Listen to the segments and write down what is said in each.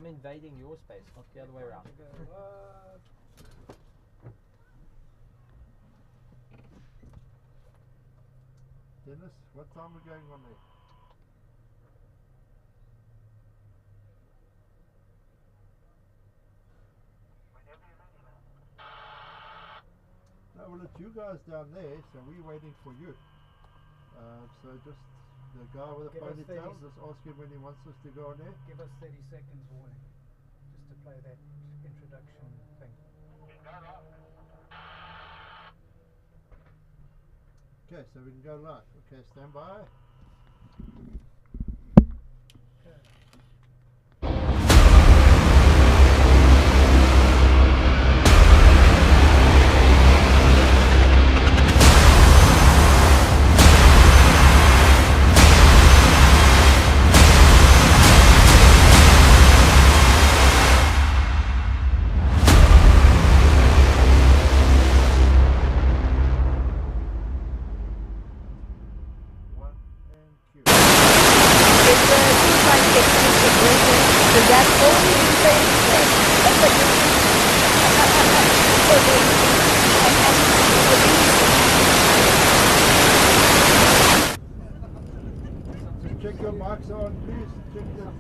I'm invading your space, not the other way around. Dennis, what time are we going on there? No, well, it's you guys down there, so we're waiting for you. So just the guy with the ponytail, just ask him when he wants us to go on there. Give us 30 seconds warning, just to play that introduction thing. Okay, so we can go live. Okay, stand by. Check your marks on, please. Check that.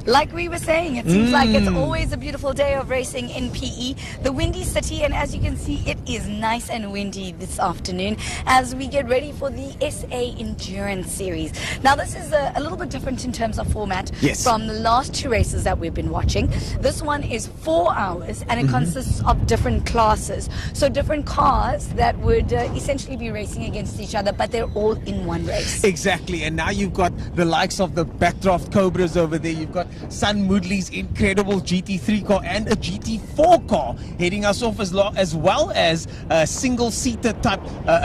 Like we were saying, it seems like it's always a beautiful day of racing in PE, the Windy City, and as you can see, it is nice and windy this afternoon as we get ready for the SA Endurance Series. Now, this is a little bit different in terms of format from the last two races that we've been watching. This one is 4 hours, and it consists of different classes, so different cars that would essentially be racing against each other, but they're all in one race. Exactly, and now you've got the likes of the Backdraft Cobras over there. You've got Sun Moodley's incredible GT3 car and a GT4 car heading us off, as well as single-seater type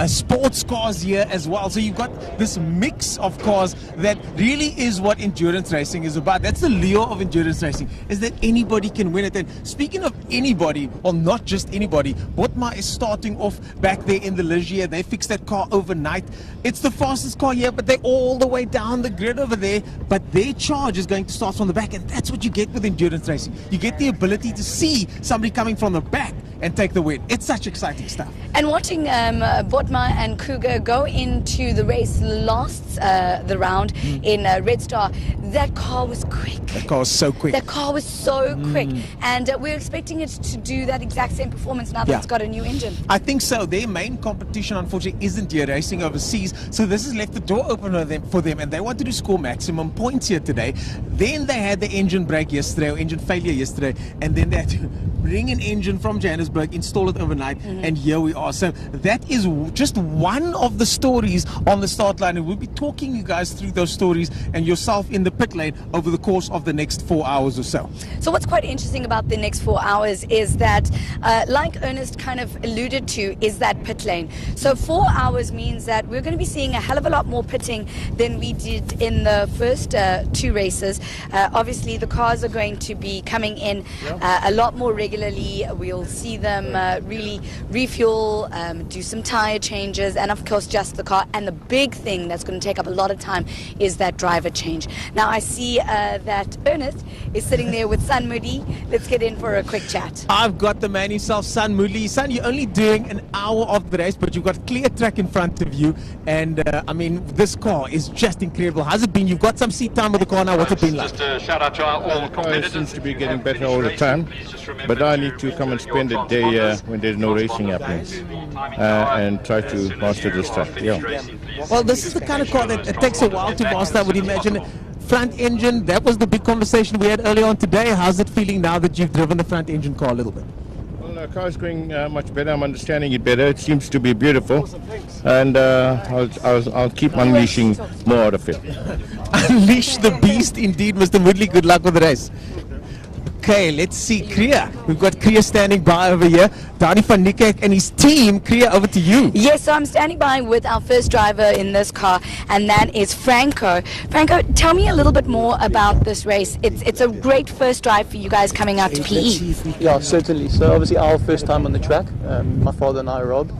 sports cars here as well. So you've got this mix of cars that really is what endurance racing is about. That's the lure of endurance racing, is that anybody can win it. And speaking of anybody, or not just anybody, Botma is starting off back there in the Ligier. They fixed that car overnight. It's the fastest car here, but they're all the way down the grid over there. But their charge is going to start from the back, and that's what you get with endurance racing. You get the ability to see somebody coming from the back and take the win. It's such exciting stuff. And watching Botma and Kruger go into the race last the round in Red Star, that car was quick. That car was so quick. That car was so quick, and we're expecting it to do that exact same performance now that it's got a new engine. I think so. Their main competition, unfortunately, isn't here, racing overseas, so this has left the door open for them, and they wanted to score maximum points here today. Then they had the engine break yesterday, or engine failure yesterday, and then they had to bring an engine from Johannesburg, install it overnight, and here we are. So that is just one of the stories on the start line, and we'll be talking you guys through those stories and yourself in the pit lane over the course of the next 4 hours or so. So what's quite interesting about the next 4 hours is that, like Ernest kind of alluded to, is that pit lane. So 4 hours means that we're going to be seeing a hell of a lot more pitting than we did in the first two races. Obviously, the cars are going to be coming in a lot more regularly. We'll see them really refuel, do some tire changes, and of course just the car. And the big thing that's going to take up a lot of time is that driver change. Now I see that Ernest is sitting there with Sun Moodley. Let's get in for a quick chat. I've got the man himself, Sun Moodley. Son, you're only doing an hour of the race, but you've got clear track in front of you, and I mean, this car is just incredible. How's it been? You've got some seat time with the car now. What's it been like? Just a shout out to all the competitors. It seems to be getting better all the time, but I need to come and spend a day when there's no racing happening and try to master this track. Well, this is the kind of car that it takes a while to master, I would imagine. Front engine, that was the big conversation we had earlier on today. How's it feeling now that you've driven the front engine car a little bit? Well, the car's going much better. I'm understanding it better. It seems to be beautiful, and I'll keep unleashing more out of it. Unleash the beast indeed, Mr. Moodley. Good luck with the race. Okay, let's see Kriya. We've got Kriya standing by over here. Danny van Niekerk and his team. Kriya, over to you. Yes, so I'm standing by with our first driver in this car, and that is Franco. Franco, tell me a little bit more about this race. It's a great first drive for you guys coming out to PE. Yeah, certainly. So obviously our first time on the track, my father and I, Rob,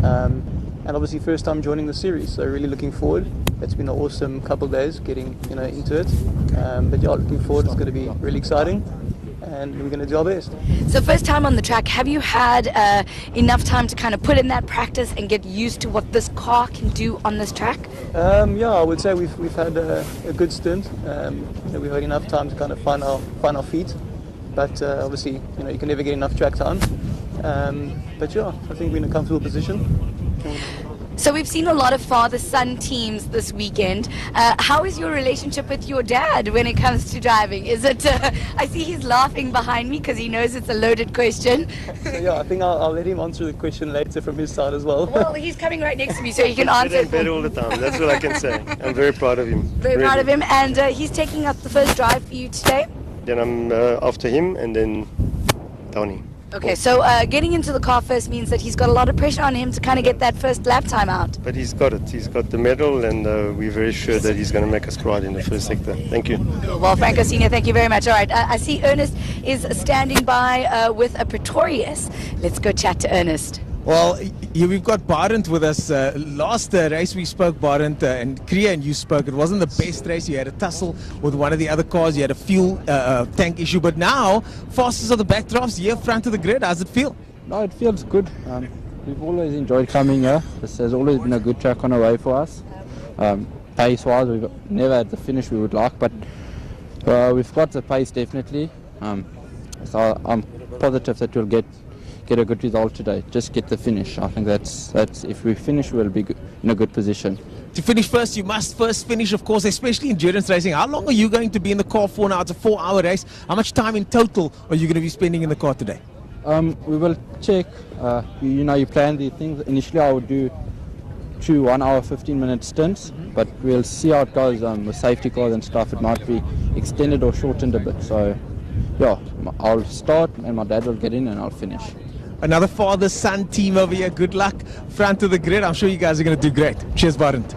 and obviously first time joining the series. So really looking forward. It's been an awesome couple of days getting into it, but yeah, looking forward. It's going to be really exciting, and we're going to do our best. So first time on the track, have you had enough time to kind of put in that practice and get used to what this car can do on this track? Yeah, I would say we've had a good stint. We've had enough time to kind of find our feet, but obviously you can never get enough track time. But yeah, I think we're in a comfortable position. So we've seen a lot of father-son teams this weekend. How is your relationship with your dad when it comes to driving? Is it? I see he's laughing behind me because he knows it's a loaded question. So yeah, I think I'll let him answer the question later from his side as well. Well, he's coming right next to me, so he can answer. He's better all the time. That's what I can say. I'm very proud of him. Very proud of him, and he's taking up the first drive for you today. Then I'm after him, and then Tony. Okay, so getting into the car first means that he's got a lot of pressure on him to kind of get that first lap time out. But he's got it. He's got the medal, and we're very sure that he's going to make us proud in the first sector. Thank you. Well, Franco Senior, thank you very much. All right, I see Ernest is standing by with a Pretorius. Let's go chat to Ernest. Well, here we've got Barend with us. Last race we spoke, Barend, and Kriya and you spoke. It wasn't the best race. You had a tussle with one of the other cars. You had a fuel tank issue. But now, fastest of the backdrops here front of the grid. How's it feel? No, it feels good. We've always enjoyed coming here. This has always been a good track on the way for us. Pace-wise, we've never had the finish we would like, but we've got the pace definitely. So I'm positive that we'll get a good result today. Just get the finish. I think that's if we finish, we'll be in a good position. To finish first, you must first finish, of course, especially endurance racing. How long are you going to be in the car for now? It's a 4-hour race. How much time in total are you going to be spending in the car today? We will check. You plan these things. Initially, I would do 2 1-hour 15-minute stints, but we'll see how it goes with safety cars and stuff. It might be extended or shortened a bit. So, yeah, I'll start and my dad will get in and I'll finish. Another father-son team over here. Good luck front of the grid. I'm sure you guys are going to do great. Cheers, Barend.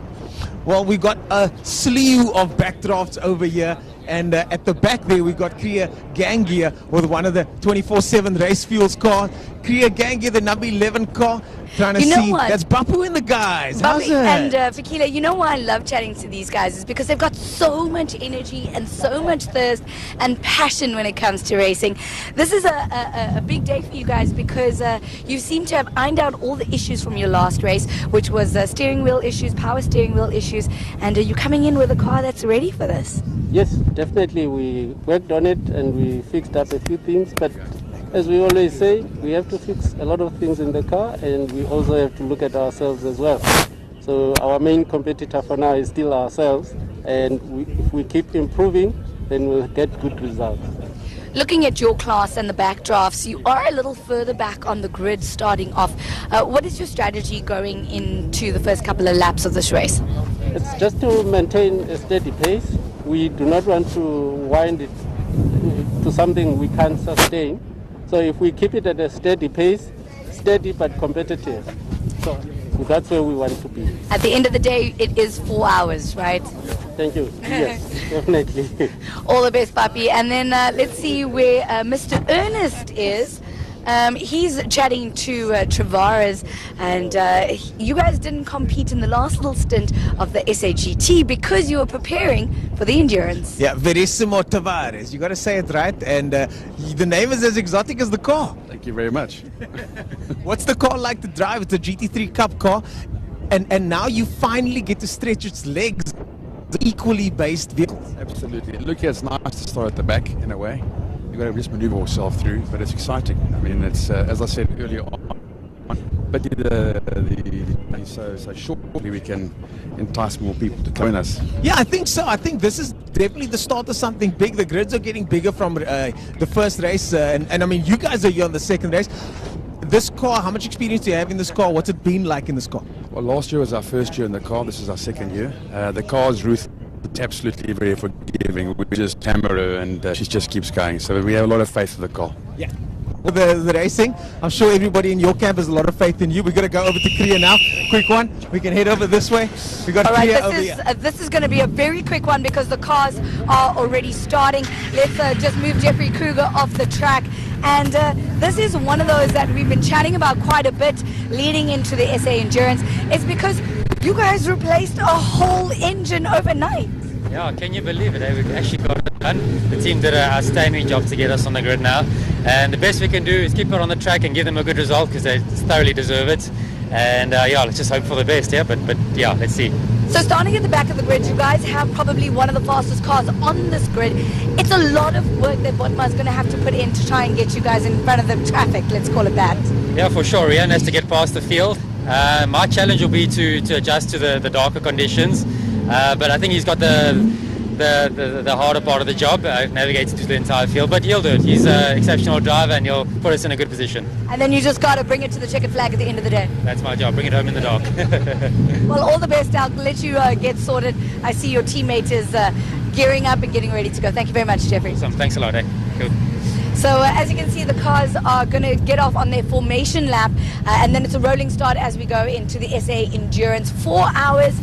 Well, we got a slew of backdrafts over here. And at the back there, we got Kriya Gangia with one of the 24/7 race fuels car. Kriya Gangia, the number 11 car. Trying to see. What? That's Bapu and the guys. How's it? And Fikile, you know why I love chatting to these guys is because they've got so much energy and so much thirst and passion when it comes to racing. This is a big day for you guys because you seem to have ironed out all the issues from your last race, which was steering wheel issues, power steering wheel issues, and you're coming in with a car that's ready for this. Yes, definitely. We worked on it and we fixed up a few things, but as we always say, we have to fix a lot of things in the car and we also have to look at ourselves as well. So our main competitor for now is still ourselves, and if we keep improving, then we'll get good results. Looking at your class and the backdrafts, you are a little further back on the grid starting off. What is your strategy going into the first couple of laps of this race? It's just to maintain a steady pace. We do not want to wind it to something we can't sustain. So if we keep it at a steady pace, steady but competitive. So that's where we want to be. At the end of the day, it is 4 hours, right? Thank you. Yes, definitely. All the best, Papi. And then let's see where Mr. Ernest is. He's chatting to Travares, and you guys didn't compete in the last little stint of the SAGT because you were preparing for the endurance. Yeah, Verissimo Tavares. You got to say it right, and the name is as exotic as the car. Thank you very much. What's the car like to drive? It's a GT3 Cup car, and now you finally get to stretch its legs. The equally based vehicles. Absolutely. Look, it's nice to start at the back in a way. You've got to just maneuver yourself through, but it's exciting. I mean, it's as I said earlier on, but so shortly we can entice more people to join us. Yeah, I think so. I think this is definitely the start of something big. The grids are getting bigger from the first race, and I mean, you guys are here on the second race. This car, how much experience do you have in this car? What's it been like in this car? Well, last year was our first year in the car. This is our second year. The car is ruthless. absolutely very forgiving. We just hammer her and she just keeps going. So we have a lot of faith in the car. Yeah. With the racing, I'm sure everybody in your camp has a lot of faith in you. We're going to go over to Korea now. Quick one. We can head over this way. We got Korea over here. This is going to be a very quick one because the cars are already starting. Let's just move Jeffrey Kruger off the track. And this is one of those that we've been chatting about quite a bit leading into the SA Endurance. It's because you guys replaced a whole engine overnight. Yeah, can you believe it? We've actually got it done. The team did an outstanding job to get us on the grid now. And the best we can do is keep it on the track and give them a good result because they thoroughly deserve it. And yeah, let's just hope for the best, yeah. But yeah, let's see. So starting at the back of the grid, you guys have probably one of the fastest cars on this grid. It's a lot of work that Botma is going to have to put in to try and get you guys in front of the traffic, let's call it that. Yeah, for sure. Rian has to get past the field. My challenge will be to adjust to the darker conditions. But I think he's got the harder part of the job, navigating through the entire field. But he'll do it. He's an exceptional driver and he'll put us in a good position. And then you just got to bring it to the checkered flag at the end of the day. That's my job. Bring it home in the dark. Well, all the best. I'll let you get sorted. I see your teammate is gearing up and getting ready to go. Thank you very much, Jeffrey. Awesome. Thanks a lot. Cool. So as you can see, the cars are going to get off on their formation lap and then it's a rolling start as we go into the SA Endurance. 4 hours.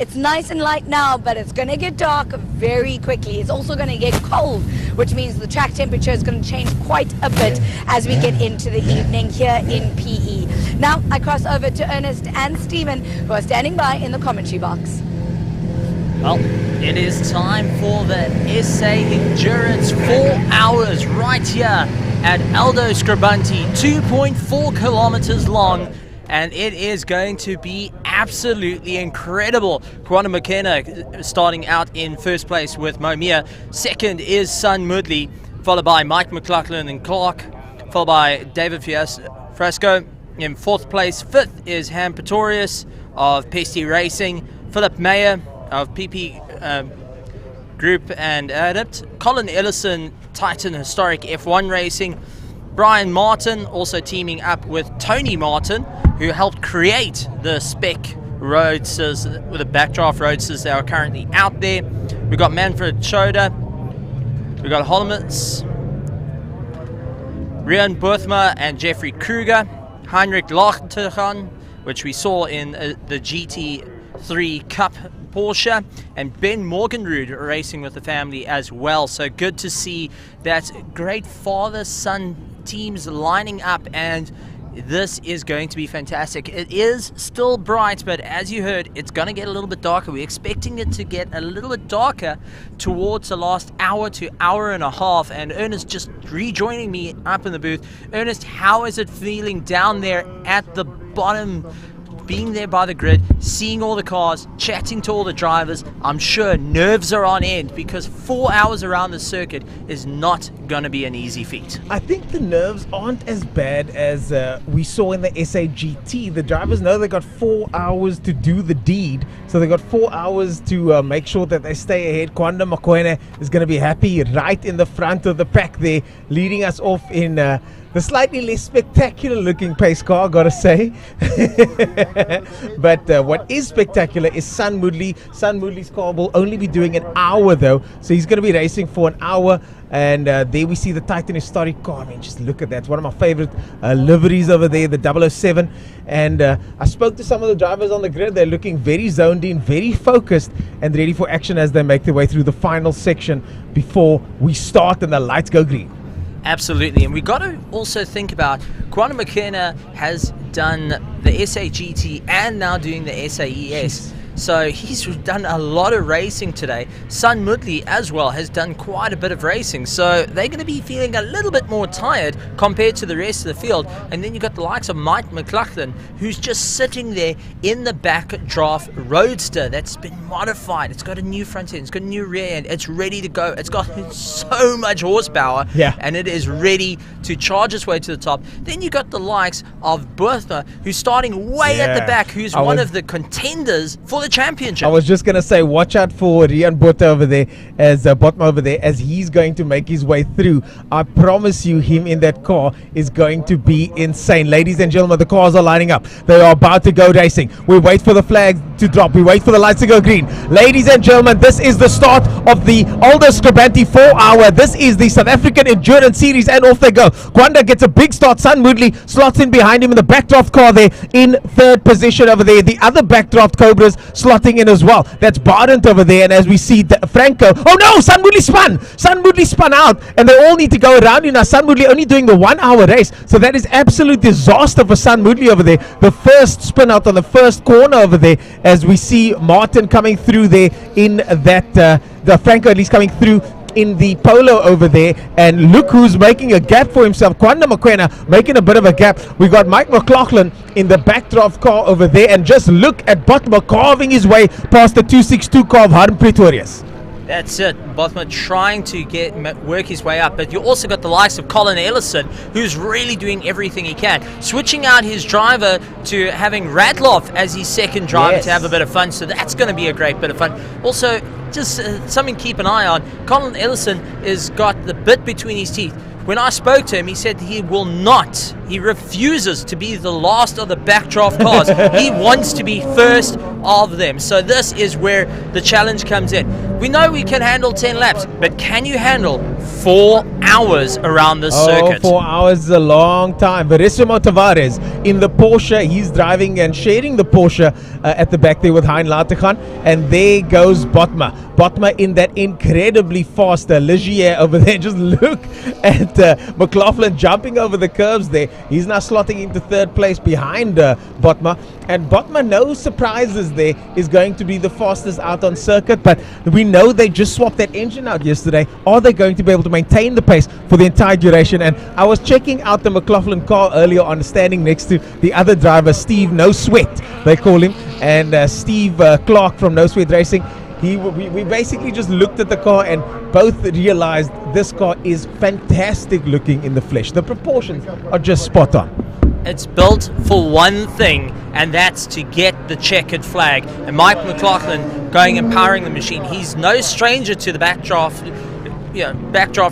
It's nice and light now, but it's going to get dark very quickly. It's also going to get cold, which means the track temperature is going to change quite a bit as we get into the evening here in PE. Now I cross over to Ernest and Stephen, who are standing by in the commentary box. Well, it is time for the SA Endurance. 4 hours right here at Aldo Scribante, 2.4 kilometers long, and it is going to be absolutely incredible. Kwanda McKenna starting out in first place with Momia. Second is Sun Mudley, followed by Mike McLaughlin and Clark, followed by David Frasco in fourth place. Fifth is Ham Pretorius of Pesty Racing, Philip Mayer of PP Group and Adept, Colin Ellison, Titan Historic F1 Racing, Brian Martin also teaming up with Tony Martin, who helped create the spec roadsters with the backdraft roadsters that are currently out there. We've got Manfred Schoder, we've got Holmitz, Rian Berthma and Jeffrey Kruger, Heinrich Lachterhan, which we saw in the GT3 Cup Porsche, and Ben Morgenrud racing with the family as well. So good to see that great father-son teams lining up, and this is going to be fantastic. It is still bright, but as you heard, it's going to get a little bit darker. We're expecting it to get a little bit darker towards the last hour to hour and a half, and Ernest just rejoining me up in the booth. Ernest, how is it feeling down there at the bottom, being there by the grid, seeing all the cars, chatting to all the drivers? I'm sure nerves are on end because 4 hours around the circuit is not going to be an easy feat. I think the nerves aren't as bad as we saw in the SAGT. The drivers know they got 4 hours to do the deed, so they got 4 hours to make sure that they stay ahead. Kwanda Mokoena is going to be happy right in the front of the pack there, leading us off in the slightly less spectacular looking pace car, I gotta say. But what is spectacular is Sun Mudley. Sun Mudley's car will only be doing an hour though, so he's going to be racing for an hour. And there we see the Titan Historic car. I mean, just look at that. It's one of my favorite liveries over there, the 007. And I spoke to some of the drivers on the grid. They're looking very zoned in, very focused, and ready for action as they make their way through the final section before we start and the lights go green. Absolutely, and we got to also think about Kwanda McKenna has done the SAGT and now doing the SAES. So he's done a lot of racing today. Sun Mudley as well has done quite a bit of racing. So they're going to be feeling a little bit more tired compared to the rest of the field. And then you've got the likes of Mike McLaughlin, who's just sitting there in the backdraft roadster that's been modified. It's got a new front end, it's got a new rear end, it's ready to go. It's got so much horsepower, and it is ready to charge its way to the top. Then you got the likes of Bertha, who's starting way at the back, who's one of the contenders for the the championship. I was just going to say, watch out for Rian Botma over there, as he's going to make his way through. I promise you, him in that car is going to be insane. Ladies and gentlemen, the cars are lining up. They are about to go racing. We wait for the flag to drop. We wait for the lights to go green. Ladies and gentlemen, this is the start of the Aldo Scribante 4-hour. This is the South African Endurance Series, and off they go. Gwanda gets a big start. Sun Moodley slots in behind him in the backdraft car there in third position over there. The other backdraft Cobras slotting in as well. That's Bardent over there, and as we see Franco. Oh no, Sun Moodley spun. Sun Moodley spun out, and they all need to go around you now. Sun Moodley only doing the 1 hour race, so that is absolute disaster for Sun Moodley over there. The first spin out on the first corner over there, as we see Martin coming through there in that, the Franco at least coming through in the Polo over there, and look who's making a gap for himself. Kwanda Mokoena making a bit of a gap. We got Mike McLaughlin in the backdraft car over there, and just look at Botma carving his way past the 262 car of Harden Pretorius. That's it. Botma trying to work his way up, but you also got the likes of Colin Ellison, who's really doing everything he can, switching out his driver to having Radloff as his second driver to have a bit of fun. So that's going to be a great bit of fun. Also, just something to keep an eye on. Colin Ellison has got the bit between his teeth. When I spoke to him, he said he refuses to be the last of the backdraft cars. He wants to be first of them. So this is where the challenge comes in. We know we can handle 10 laps, but can you handle 4 hours around this circuit? 4 hours is a long time. Verissimo Tavares in the Porsche. He's driving and sharing the Porsche at the back there with Hein Lateghan. And there goes Botma. Botma in that incredibly fast Ligier over there. Just look at McLaughlin jumping over the curves there. He's now slotting into third place behind Botma. And Botma, no surprises there, is going to be the fastest out on circuit. But we know they just swapped that engine out yesterday. Are they going to be able to maintain the pace for the entire duration? And I was checking out the McLaughlin car earlier on, standing next to the other driver, Steve No Sweat, they call him. And Steve Clark from No Sweat Racing. We basically just looked at the car and both realized this car is fantastic looking in the flesh. The proportions are just spot on. It's built for one thing, and that's to get the checkered flag. And Mike McLaughlin going and powering the machine. He's no stranger to the backdraft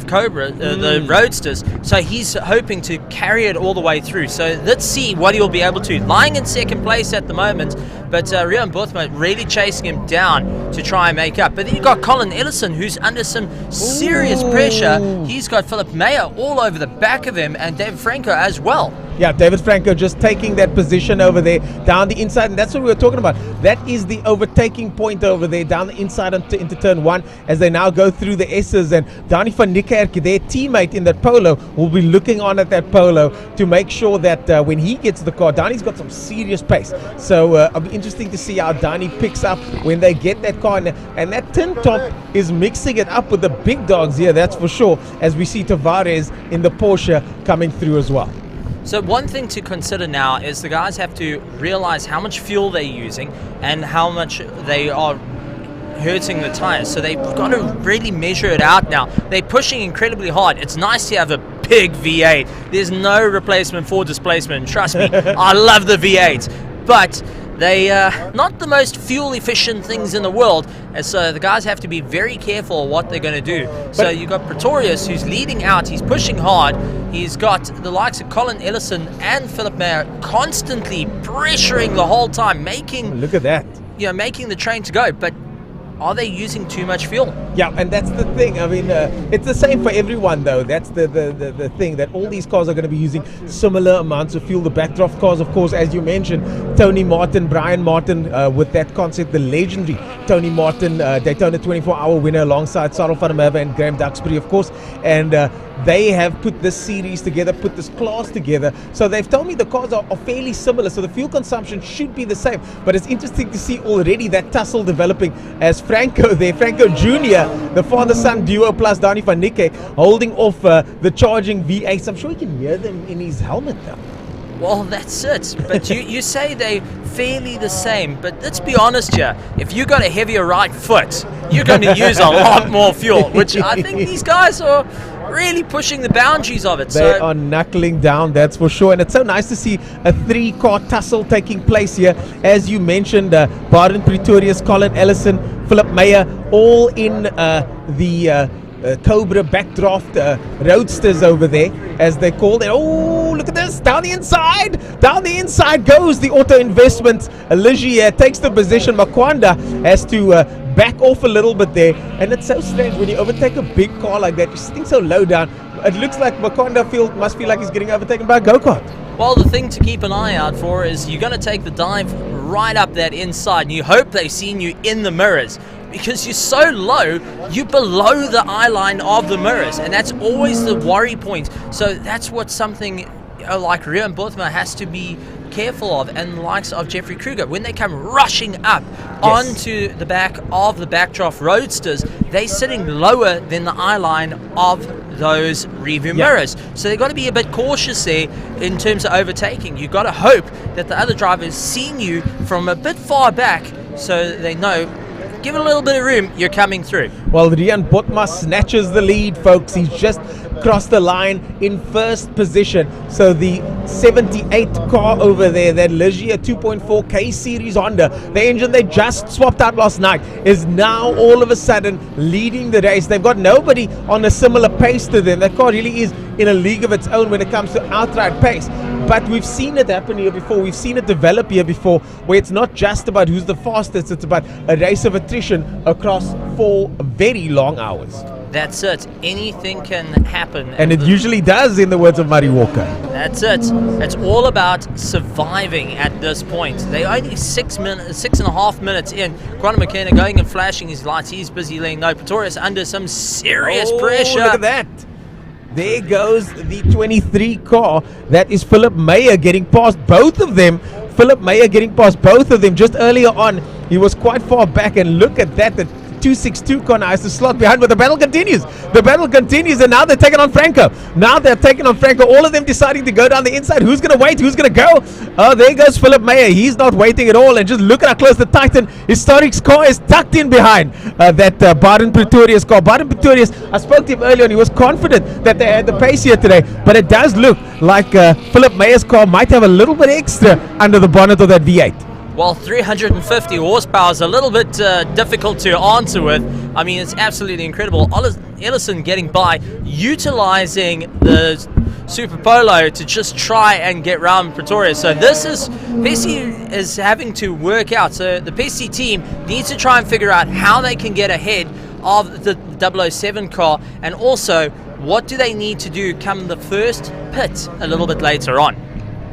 Cobra, the Roadsters. So he's hoping to carry it all the way through. So let's see what he'll be able to. Lying in second place at the moment, but Rian Botma really chasing him down to try and make up. But then you've got Colin Ellison, who's under some serious pressure. He's got Philip Meyer all over the back of him, and David Franco as well. Yeah, David Franco just taking that position over there down the inside, and that's what we were talking about. That is the overtaking point over there down the inside into turn one, as they now go through the S's. And Dani van Niekerk, their teammate in that Polo, will be looking on at that Polo to make sure that when he gets the car, Dani's got some serious pace. So it'll be interesting to see how Dani picks up when they get that car. And that tin top is mixing it up with the big dogs here, that's for sure, as we see Tavares in the Porsche coming through as well. So one thing to consider now is the guys have to realize how much fuel they're using and how much they are hurting the tires. So they've got to really measure it out now. They're pushing incredibly hard. It's nice to have a big V8. There's no replacement for displacement. Trust me, I love the V8. But they are not the most fuel efficient things in the world, and so the guys have to be very careful of what they're going to do. So you've got Pretorius, who's leading out. He's pushing hard. He's got the likes of Colin Ellison and Philip Meyer constantly pressuring the whole time, making look at that, making the train to go. But are they using too much fuel? Yeah, and that's the thing. I mean, it's the same for everyone, though. That's the thing, that all these cars are going to be using similar amounts of fuel. The backdraft cars, of course, as you mentioned, Tony Martin, Brian Martin, with that concept, the legendary Tony Martin, Daytona 24-hour winner alongside Sarel van der Merwe and Graham Duxbury, of course. And they have put this series together, put this class together. So they've told me the cars are fairly similar, so the fuel consumption should be the same. But it's interesting to see already that tussle developing as Franco there, Franco Jr., the father-son duo plus Dani van Niekerk, holding off the charging V8s. I'm sure you can hear them in his helmet now. Well, that's it. But you say they fairly the same. But let's be honest here. If you got a heavier right foot, you're going to use a lot more fuel, which I think these guys are really pushing the boundaries of it. They are knuckling down, that's for sure. And it's so nice to see a 3-car tussle taking place here. As you mentioned, Baden Pretorius, Colin Ellison, Philip Meyer, all in the Gqeberha backdraft roadsters over there, as they call it. Oh, look at this, down the inside goes the Auto Investments. Ligier takes the position. Makwanda has to back off a little bit there, and it's so strange when you overtake a big car like that, you're sitting so low down. It looks like Makwanda must feel like he's getting overtaken by a go-kart. Well, the thing to keep an eye out for is you're going to take the dive right up that inside, and you hope they've seen you in the mirrors, because you're so low, you're below the eye line of the mirrors, and that's always the worry point. So that's what something like Rian Bothma has to be careful of, and the likes of Jeffrey Kruger, when they come rushing up onto the back of the backdraft roadsters, they're sitting lower than the eye line of those rearview mirrors. So they've got to be a bit cautious there in terms of overtaking. You've got to hope that the other driver's seen you from a bit far back, so they know, give it a little bit of room, you're coming through. Well, Rian Botma snatches the lead, folks. He's just crossed the line in first position. So the 78 car over there, that Ligier 2.4 K Series Honda, the engine they just swapped out last night, is now all of a sudden leading the race. They've got nobody on a similar pace to them. That car really is in a league of its own when it comes to outright pace. But we've seen it happen here before. We've seen it develop here before, where it's not just about who's the fastest, it's about a race of attrition across 4 very long hours. That's it. Anything can happen. And it usually does, in the words of Murray Walker. That's it. It's all about surviving at this point. They're only 6.5 minutes in. Quantum McKenna going and flashing his lights. He's busy laying no. Pretorius under some serious pressure. Look at that. There goes the 23 car. That is Philip Meyer getting past both of them. Philip Meyer getting past both of them. Just earlier on, he was quite far back, and look at that. The 262 car now has to slot behind, but the battle continues. The battle continues, and now they're taking on Franco. All of them deciding to go down the inside. Who's going to wait? Who's going to go? Oh, there goes Philip Meyer. He's not waiting at all, and just look at how close the Titan Historics car is tucked in behind that Baden Pretorius car. Baden Pretorius, I spoke to him earlier, and he was confident that they had the pace here today, but it does look like Philip Meyer's car might have a little bit extra under the bonnet of that V8. Well, 350 horsepower is a little bit difficult to answer with. I mean, it's absolutely incredible. Ellison getting by, utilizing the Super Polo to just try and get round Pretoria. So this is, Pesci is having to work out. So the Pesci team needs to try and figure out how they can get ahead of the 007 car, and also what do they need to do come the first pit a little bit later on.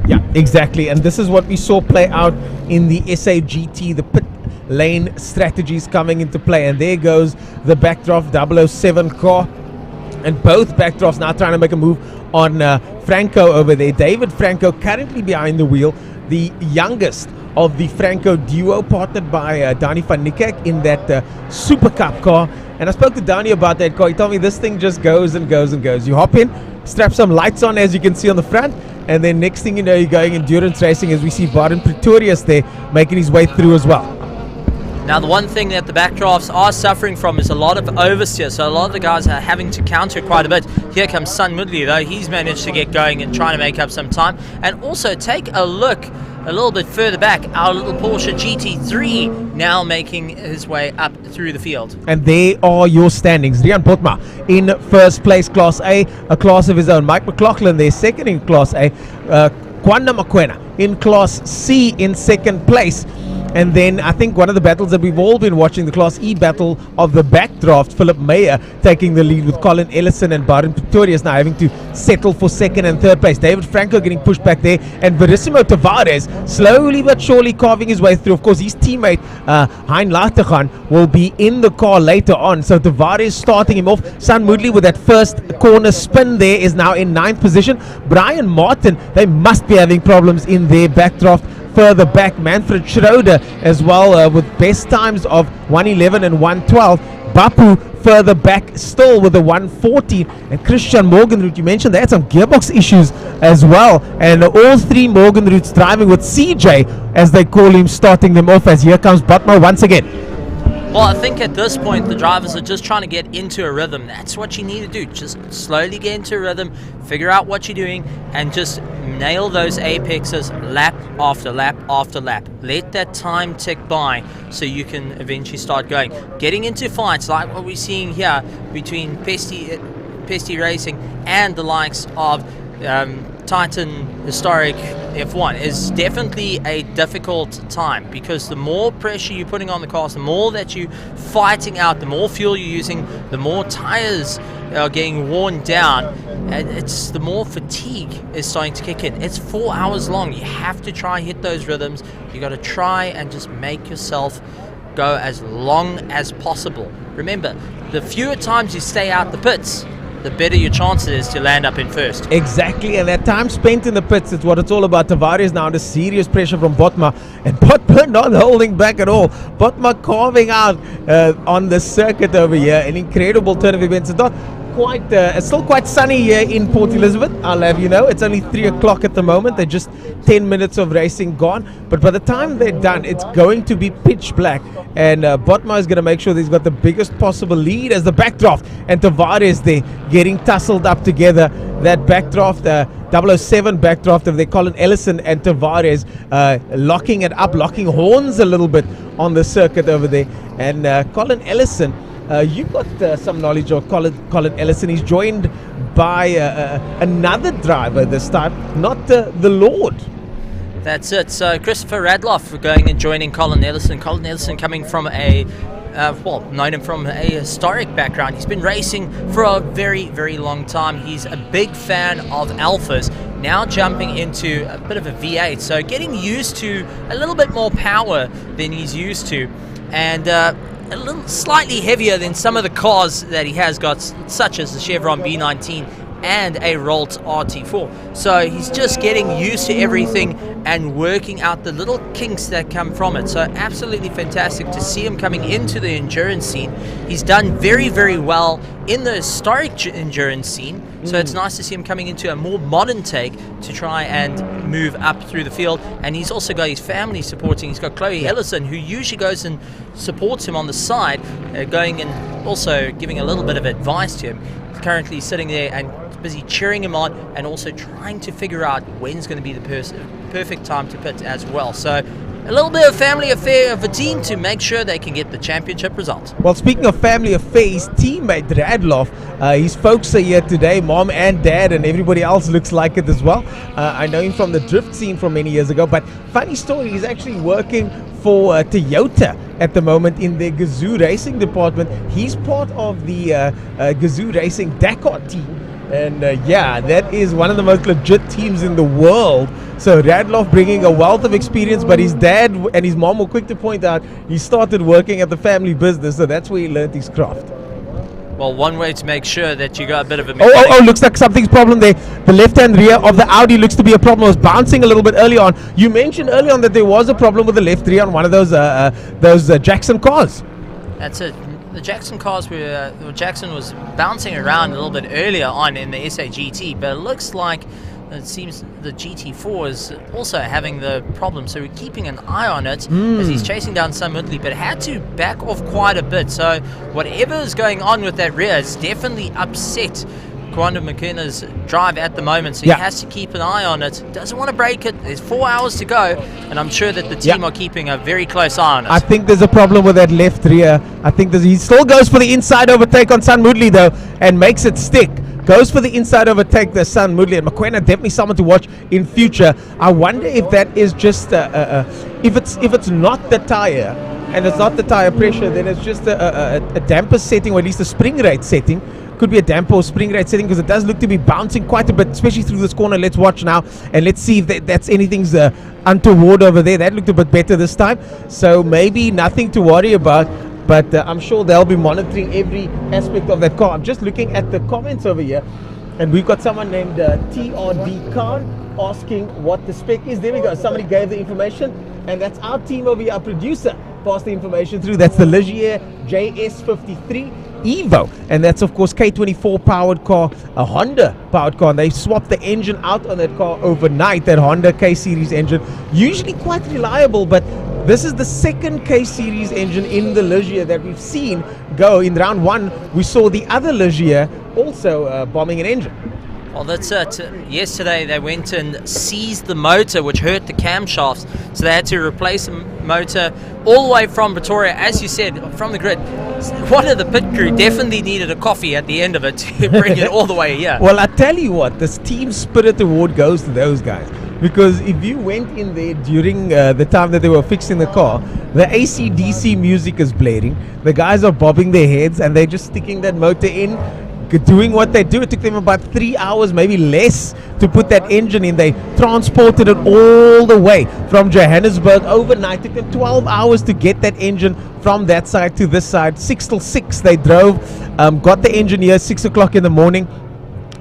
Yeah, exactly. And this is what we saw play out in the SAGT, the pit lane strategies coming into play. And there goes the backdraft 007 car. And both backdrafts now trying to make a move on Franco over there. David Franco currently behind the wheel, the youngest of the Franco duo, partnered by Danny van Niekerk in that Super Cup car. And I spoke to Danny about that car. He told me this thing just goes and goes and goes. You hop in, strap some lights on, as you can see on the front, and then next thing you know, you're going endurance racing, as we see Baden Pretorius there making his way through as well. Now, the one thing that the backdrafts are suffering from is a lot of oversteer, so a lot of the guys are having to counter quite a bit. Here comes Sun Mudley, though. He's managed to get going and trying to make up some time. And also, take a look a little bit further back, our little Porsche GT3 now making his way up through the field. And there are your standings. Rian Botma in first place, Class A, a class of his own. Mike McLaughlin there, second in Class A. Kwanda Makwena in Class C in second place. And then I think one of the battles that we've all been watching, the Class E battle of the backdraft, Philip Meyer taking the lead with Colin Ellison, and Baden Pretorius now having to settle for second and third place. David Franco getting pushed back there, and Verissimo Tavares slowly but surely carving his way through. Of course, his teammate Hein Latergan will be in the car later on, so Tavares starting him off. Sun Mudley with that first corner spin there is now in 9th position. Brian Martin, they must be having problems in their backdraft. Further back, Manfred Schroeder as well with best times of 1:11 and 1:12. Bapu further back still with a 1:14. And Christian Morgenroot, you mentioned they had some gearbox issues as well. And all three Morgenroots driving with CJ, as they call him, starting them off, as here comes Botma once again. Well, I think at this point the drivers are just trying to get into a rhythm. That's what you need to do. Just slowly get into a rhythm, figure out what you're doing, and just nail those apexes lap after lap after lap. Let that time tick by so you can eventually start going. Getting into fights like what we're seeing here between Pesty Racing and the likes of Titan Historic F1 is definitely a difficult time, because the more pressure you're putting on the cars, the more that you're fighting out, the more fuel you're using, the more tires are getting worn down, and it's the more fatigue is starting to kick in. It's 4 hours long. You have to try hit those rhythms. You got to try and just make yourself go as long as possible. Remember, the fewer times you stay out the pits, the better your chances is to land up in first. Exactly, and that time spent in the pits is what it's all about. Tavares now under serious pressure from Botma, and Botma not holding back at all. Botma carving out on the circuit over here. An incredible turn of events. It's not quite, it's still quite sunny here in Port Elizabeth, I'll have you know. It's only 3 o'clock at the moment. They're just 10 minutes of racing gone, but by the time they're done, it's going to be pitch black, and Botma is going to make sure that he's got the biggest possible lead as the backdraft, and Tavares there getting tussled up together. That backdraft, 007 backdraft of Colin Ellison and Tavares locking it up, locking horns a little bit on the circuit over there. And Colin Ellison, you've got some knowledge of Colin Ellison. He's joined by another driver this time, not the Lord. That's it. So Christopher Radloff going and joining Colin Ellison. Colin Ellison coming from a known him from a historic background. He's been racing for a very, very long time. He's a big fan of Alphas, now jumping into a bit of a V8, so getting used to a little bit more power than he's used to, and a little slightly heavier than some of the cars that he has got, such as the Chevron B19 and a Rolt RT4. So he's just getting used to everything and working out the little kinks that come from it. So absolutely fantastic to see him coming into the endurance scene. He's done very, very well in the historic endurance scene. So it's nice to see him coming into a more modern take to try and move up through the field. And he's also got his family supporting. He's got Chloe Ellison, who usually goes and supports him on the side, going and also giving a little bit of advice to him. He's currently sitting there and busy cheering him on, and also trying to figure out when's going to be the perfect time to pit as well. So a little bit of family affair of a team to make sure they can get the championship result. Well, speaking of family affair, his teammate Radloff, his folks are here today, mom and dad, and everybody else looks like it as well. I know him from the drift scene from many years ago, but funny story, he's actually working for Toyota at the moment in their Gazoo Racing department. He's part of the Gazoo Racing Dakar team. And yeah, that is one of the most legit teams in the world. So Radloff bringing a wealth of experience, but his dad and his mom were quick to point out he started working at the family business, so that's where he learned his craft. Well, one way to make sure that you got a bit of a looks like something's problem there. The left-hand rear of the Audi looks to be a problem. It was bouncing a little bit early on. You mentioned early on that there was a problem with the left rear on one of those Jackson cars. That's it. The Jackson cars were, Jackson was bouncing around a little bit earlier on in the SA GT, but it looks like it seems the GT4 is also having the problem, so we're keeping an eye on it as he's chasing down Sam Woodley, but had to back off quite a bit. So whatever is going on with that rear is definitely upset Kwanda McKenna's drive at the moment, so he has to keep an eye on it. Doesn't want to break it. There's 4 hours to go, and I'm sure that the team are keeping a very close eye on it. I think there's a problem with that left rear. I think he still goes for the inside overtake on San Moodley though, and makes it stick. Goes for the inside overtake, the San Moodley, and McKenna definitely someone to watch in future. I wonder if that is just if it's not the tire, and it's not the tire pressure, then it's just a damper setting, or at least a spring rate setting. Could be a damper or spring rate setting, because it does look to be bouncing quite a bit, especially through this corner. Let's watch now, and let's see if that's anything's untoward over there. That looked a bit better this time, so maybe nothing to worry about, but I'm sure they'll be monitoring every aspect of that car. I'm just looking at the comments over here, and we've got someone named TRD Khan asking what the spec is. There we go, somebody gave the information, and that's our team over here, our producer passed the information through. That's the Ligier JS53 Evo, and that's of course K24 powered car, a Honda powered car, and they swapped the engine out on that car overnight. That Honda K series engine, usually quite reliable, but This is the second K-Series engine in the Ligier that we've seen go. In round 1, we saw the other Ligier also bombing an engine. Well, that's it. Yesterday they went and seized the motor, which hurt the camshafts, so they had to replace the motor all the way from Pretoria, as you said, from the grid. One of the pit crew definitely needed a coffee at the end of it to bring it all the way here. Well, I tell you what, this team spirit award goes to those guys, because if you went in there during the time that they were fixing the car, the AC/DC music is blaring, the guys are bobbing their heads, and they're just sticking that motor in, doing what they do. It took them about 3 hours, maybe less, to put that engine in. They transported it all the way from Johannesburg overnight. It took them 12 hours to get that engine from that side to this side. 6 till 6 they drove, got the engine here 6 o'clock in the morning,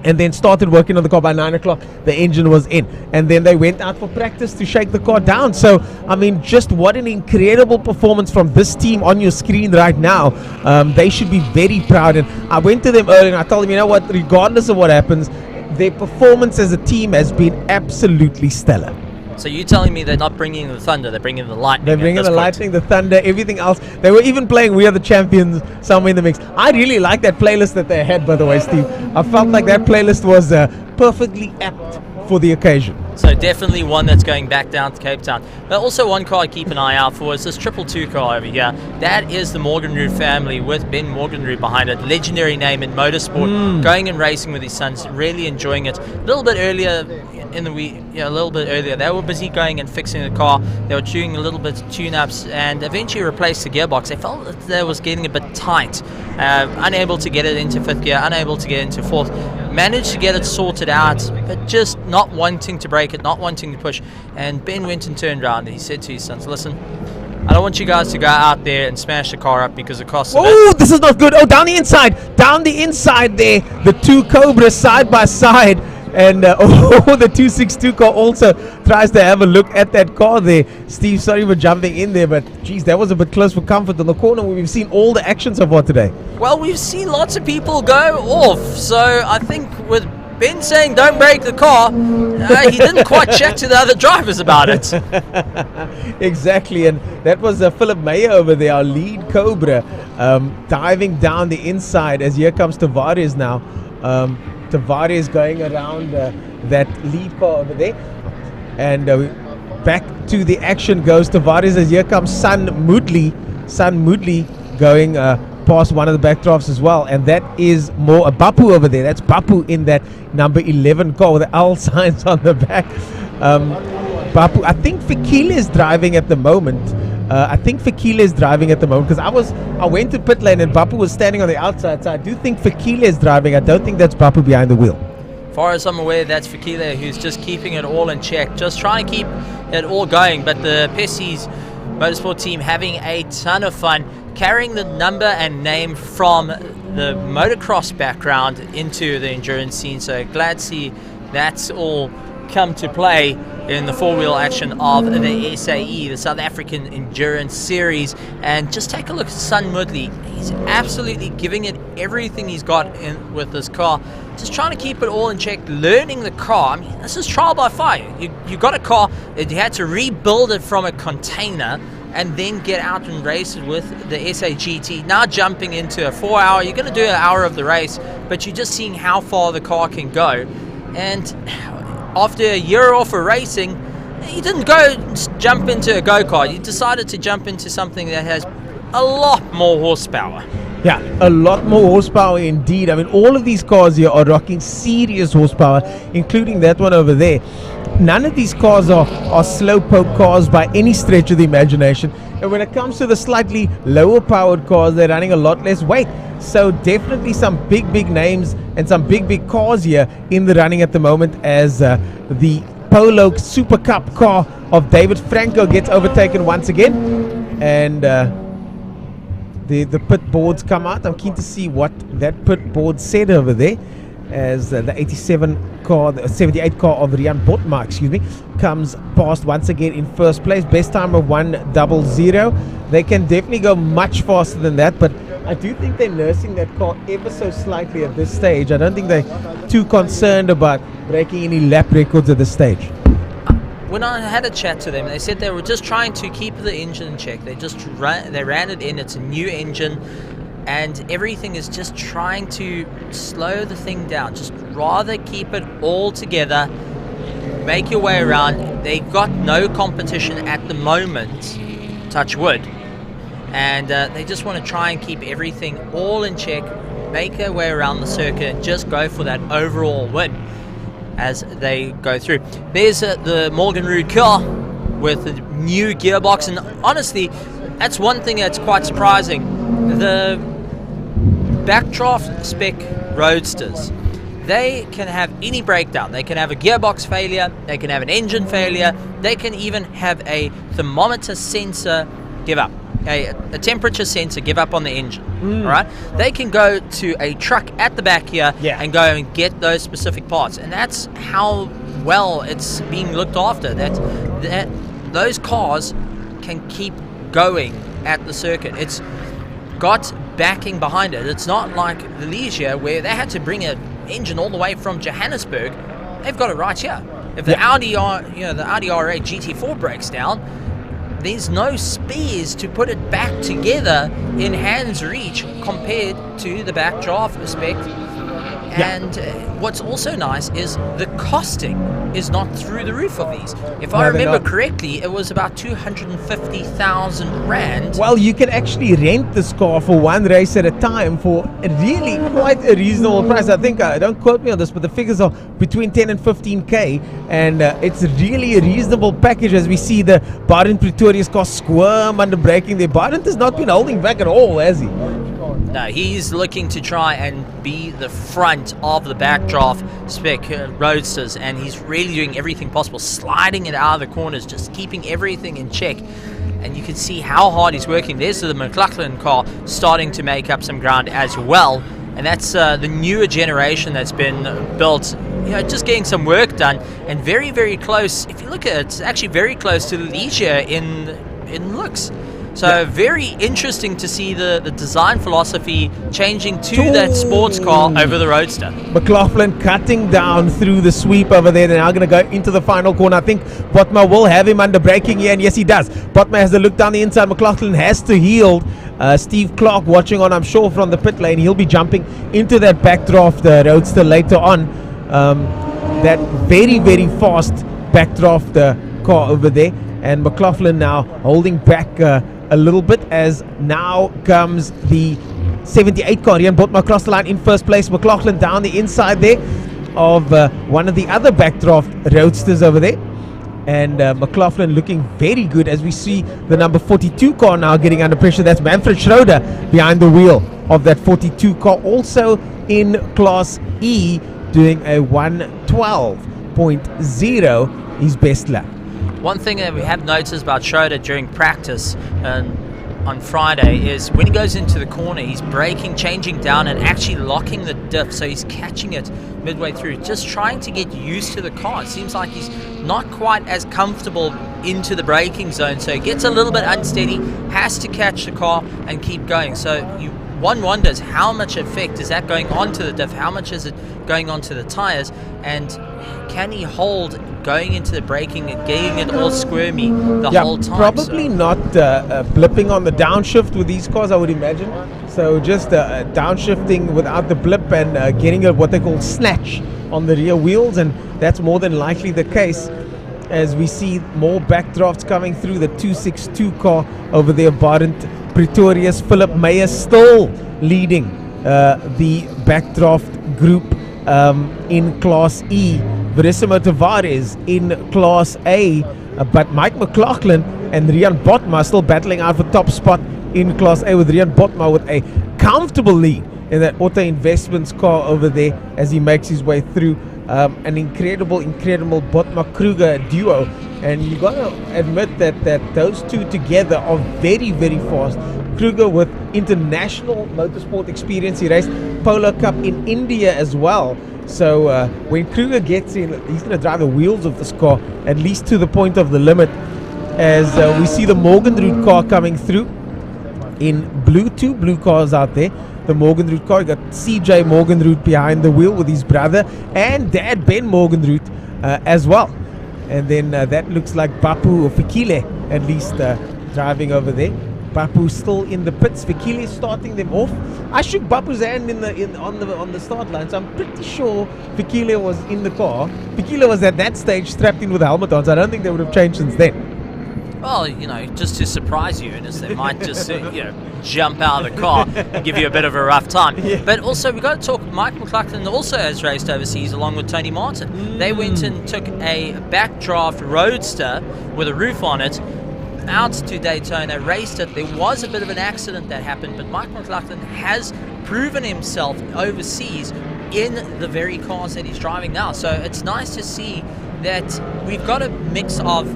and then started working on the car. By 9 o'clock the engine was in, and then they went out for practice to shake the car down. So I mean, just what an incredible performance from this team on your screen right now. They should be very proud, and I went to them earlier and I told them, you know what, regardless of what happens, their performance as a team has been absolutely stellar. So you're telling me they're not bringing the thunder, they're bringing the lightning. They're bringing the lightning, the thunder, everything else. They were even playing We Are the Champions somewhere in the mix. I really like that playlist that they had, by the way, Steve. I felt like that playlist was perfectly apt for the occasion. So definitely one that's going back down to Cape Town. But also one car I keep an eye out for is this 222 car over here. That is the Morgenrud family with Ben Morgenrud behind it. Legendary name in motorsport. Going and racing with his sons, really enjoying it. A little bit earlier in the week, a little bit earlier, they were busy going and fixing the car. They were doing a little bit of tune-ups and eventually replaced the gearbox. They felt that they was getting a bit tight. Unable to get it into 5th gear, unable to get into 4th. Managed to get it sorted out, but just not wanting to break it, not wanting to push. And Ben went and turned around and he said to his sons, listen, I don't want you guys to go out there and smash the car up because it costs a bit. Oh, this is not good. Oh, down the inside there, the two Cobras side by side. And the 262 car also tries to have a look at that car there. Steve, sorry for jumping in there, but geez, that was a bit close for comfort on the corner where we've seen all the action so far today. Well, we've seen lots of people go off, so I think with Ben saying don't break the car, he didn't quite check to the other drivers about it. Exactly, and that was Philip Meyer over there, our lead Cobra, diving down the inside as here comes Tavares now. Tavares going around that lead car over there, and back to the action goes Tavares as here comes Sun Moodley going past one of the backdrafts as well, and that is more Bapu over there. That's Bapu in that number 11 car with the L signs on the back. Bapu, I think Fikile is driving at the moment. Because I went to pit lane and Bapu was standing on the outside, so I do think Fikile is driving. I don't think that's Bapu behind the wheel. As far as I'm aware, that's Fikile who's just keeping it all in check, just trying to keep it all going. But the Pessy's Motorsport team having a ton of fun, carrying the number and name from the motocross background into the endurance scene. So glad to see that's all come to play in the four-wheel action of the SAE, the South African Endurance Series. And just take a look at Sun Moodley. He's absolutely giving it everything he's got in with this car, just trying to keep it all in check, learning the car. I mean, this is trial by fire. You got a car that you had to rebuild it from a container and then get out and race it with the SAGT. Now jumping into a 4 hour, you're going to do an hour of the race, but you're just seeing how far the car can go. And after a year off of racing, you didn't go jump into a go-kart. You decided to jump into something that has a lot more horsepower. Yeah, a lot more horsepower indeed. I mean, all of these cars here are rocking serious horsepower, including that one over there. None of these cars are slow-poke cars by any stretch of the imagination. And when it comes to the slightly lower-powered cars, they're running a lot less weight. So definitely some big names and some big cars here in the running at the moment, as the Polo Super Cup car of David Franco gets overtaken once again. And the pit boards come out. I'm keen to see what that pit board said over there, as the 87 car, the 78 car of Rian Botma, comes past once again in first place. Best time of 1:00. They can definitely go much faster than that, but I do think they're nursing that car ever so slightly at this stage. I don't think they're too concerned about breaking any lap records at this stage. when I had a chat to them, they said they were just trying to keep the engine in check. They ran it in. It's a new engine, and everything is just trying to slow the thing down. Just rather keep it all together, make your way around. They've got no competition at the moment, touch wood, and they just want to try and keep everything all in check, make their way around the circuit, and just go for that overall win as they go through. There's the Morgan Rood car with a new gearbox, and honestly, that's one thing that's quite surprising. The backdraft spec roadsters, they can have any breakdown. They can have a gearbox failure, they can have an engine failure, they can even have a thermometer sensor give up, a temperature sensor give up on the engine. All right, they can go to a truck at the back here and go and get those specific parts, and that's how well it's being looked after. That those cars can keep going at the circuit. It's got backing behind it. It's not like the Ligier where they had to bring an engine all the way from Johannesburg. They've got it right here. If the Audi R8 GT4 breaks down, there's no spares to put it back together in hand's reach compared to the backdraft spec. And what's also nice is the costing is not through the roof of these. If I remember correctly, it was about 250,000 Rand. Well, you can actually rent this car for one race at a time for really quite a reasonable price. I think, don't quote me on this, but the figures are between 10 and 15k, and it's really a reasonable package as we see the Barent Pretorius car squirm under braking there. Barent has not been holding back at all, has he? No, he's looking to try and be the front of the backdraft spec roadsters, and he's really doing everything possible, sliding it out of the corners, just keeping everything in check. And you can see how hard he's working. There's the McLaughlin car starting to make up some ground as well, and that's the newer generation that's been built, just getting some work done, and very, very close. If you look at it, it's actually very close to the Ligier in looks. So very interesting to see the design philosophy changing to that sports car over the roadster. McLaughlin cutting down through the sweep over there. They're now going to go into the final corner. I think Botma will have him under braking here, and yes, he does. Botma has a look down the inside. McLaughlin has to yield. Steve Clark watching on, I'm sure, from the pit lane. He'll be jumping into that backdraft roadster later on. That very, very fast backdraft car over there. And McLaughlin now holding back a little bit, as now comes the 78 car. Rian Botma across the line in first place. McLaughlin down the inside there of one of the other backdraft roadsters over there. And McLaughlin looking very good as we see the number 42 car now getting under pressure. That's Manfred Schroeder behind the wheel of that 42 car, also in Class E, doing a 1:12.0, his best lap. One thing that we have noticed about Schroeder during practice on Friday is when he goes into the corner, he's braking, changing down, and actually locking the diff, so he's catching it midway through, just trying to get used to the car. It seems like he's not quite as comfortable into the braking zone, so he gets a little bit unsteady, has to catch the car and keep going. So one wonders how much effect is that going onto the diff, how much is it going onto the tires, and can he hold going into the braking and getting it all squirmy the whole time? Probably not blipping on the downshift with these cars, I would imagine. So just downshifting without the blip and getting what they call snatch on the rear wheels, and that's more than likely the case as we see more backdrafts coming through. The 262 car over there, Barent Pretorius. Philip Meyer still leading the backdraft group in Class E. Verissimo Tavares in Class A, but Mike McLaughlin and Rian Botma still battling out for top spot in Class A, with Rian Botma with a comfortable lead in that Auto Investments car over there as he makes his way through. An incredible Botma-Kruger duo, and you got to admit that those two together are very, very fast. Kruger with international motorsport experience, he raced Polo Cup in India as well. So when Kruger gets in, he's going to drive the wheels of this car at least to the point of the limit, as we see the Morgenrud car coming through in blue. Two blue cars out there. The Morgenrud car, you got CJ Morgenrud behind the wheel with his brother and dad Ben Morgenrud as well. And then that looks like Bapu or Fikile at least driving over there. Bapu still in the pits. Fikile starting them off. I shook Bapu's hand on the start line, so I'm pretty sure Fikile was in the car. Fikile was at that stage strapped in with a helmet on, so I don't think they would have changed since then. Well, you know, just to surprise you, Ernest, they might just jump out of the car and give you a bit of a rough time. Yeah. But also, we've got to talk, Mike McLaughlin also has raced overseas along with Tony Martin. They went and took a backdraft roadster with a roof on it out to Daytona, raced it. There was a bit of an accident that happened, but Mike McLaughlin has proven himself overseas in the very cars that he's driving now. So it's nice to see that we've got a mix of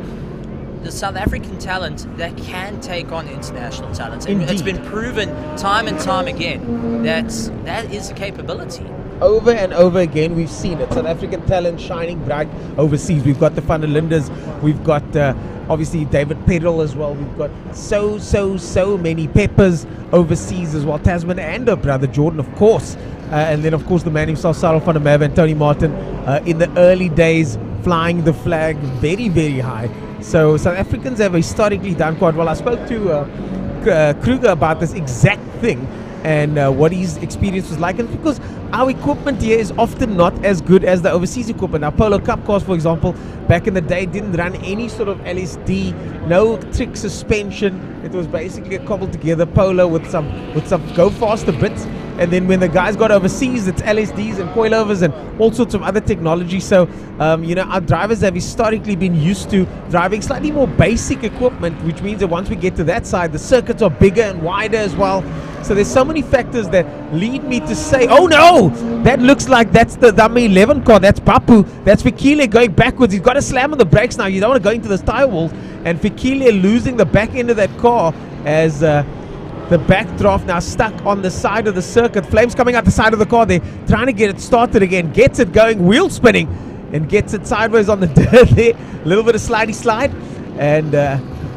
the South African talent that can take on international talent. And it's been proven time and time again that is a capability. Over and over again, we've seen it. South African talent shining bright overseas. We've got the Van der Lindes. We've got obviously David Peddle as well. We've got so many Peppers overseas as well. Tasman and her brother Jordan, of course. And then, of course, the man himself, Cyril van der Merwe and Tony Martin in the early days, flying the flag very, very high. So South Africans have historically done quite well. I spoke to Kruger about this exact thing and what his experience was like. And because our equipment here is often not as good as the overseas equipment. Our Polo Cup cars, for example, back in the day didn't run any sort of LSD, no trick suspension. It was basically a cobbled together Polo with some go faster bits. And then when the guys got overseas, it's LSDs and coilovers and all sorts of other technology. So, our drivers have historically been used to driving slightly more basic equipment, which means that once we get to that side, the circuits are bigger and wider as well. So there's so many factors that lead me to say, oh no, that looks like that's the number 11 car. That's Bapu. That's Fikile going backwards. He's got to slam on the brakes now. You don't want to go into those tire walls. And Fikile losing the back end of that car as the backdraft now stuck on the side of the circuit. Flames coming out the side of the car. They're trying to get it started again. Gets it going, wheel spinning, and gets it sideways on the dirt there. A little bit of slidey slide. And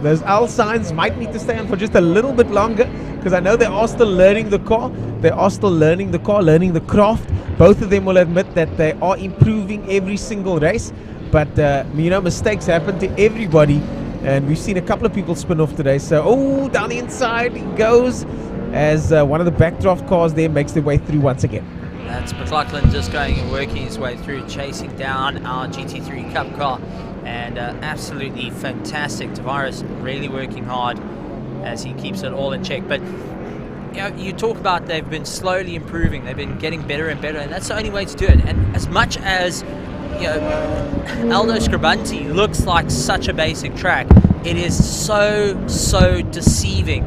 those L signs might need to stay on for just a little bit longer, because I know they are still learning the car. They are still learning the car, learning the craft. Both of them will admit that they are improving every single race. But, mistakes happen to everybody. And we've seen a couple of people spin off today. So, down the inside he goes as one of the backdraft cars there makes their way through once again. That's McLaughlin just going and working his way through, chasing down our GT3 Cup car. And absolutely fantastic. Tavares really working hard as he keeps it all in check. But you talk about they've been slowly improving. They've been getting better and better, and that's the only way to do it. And as much as Aldo Scribante looks like such a basic track, it is so deceiving.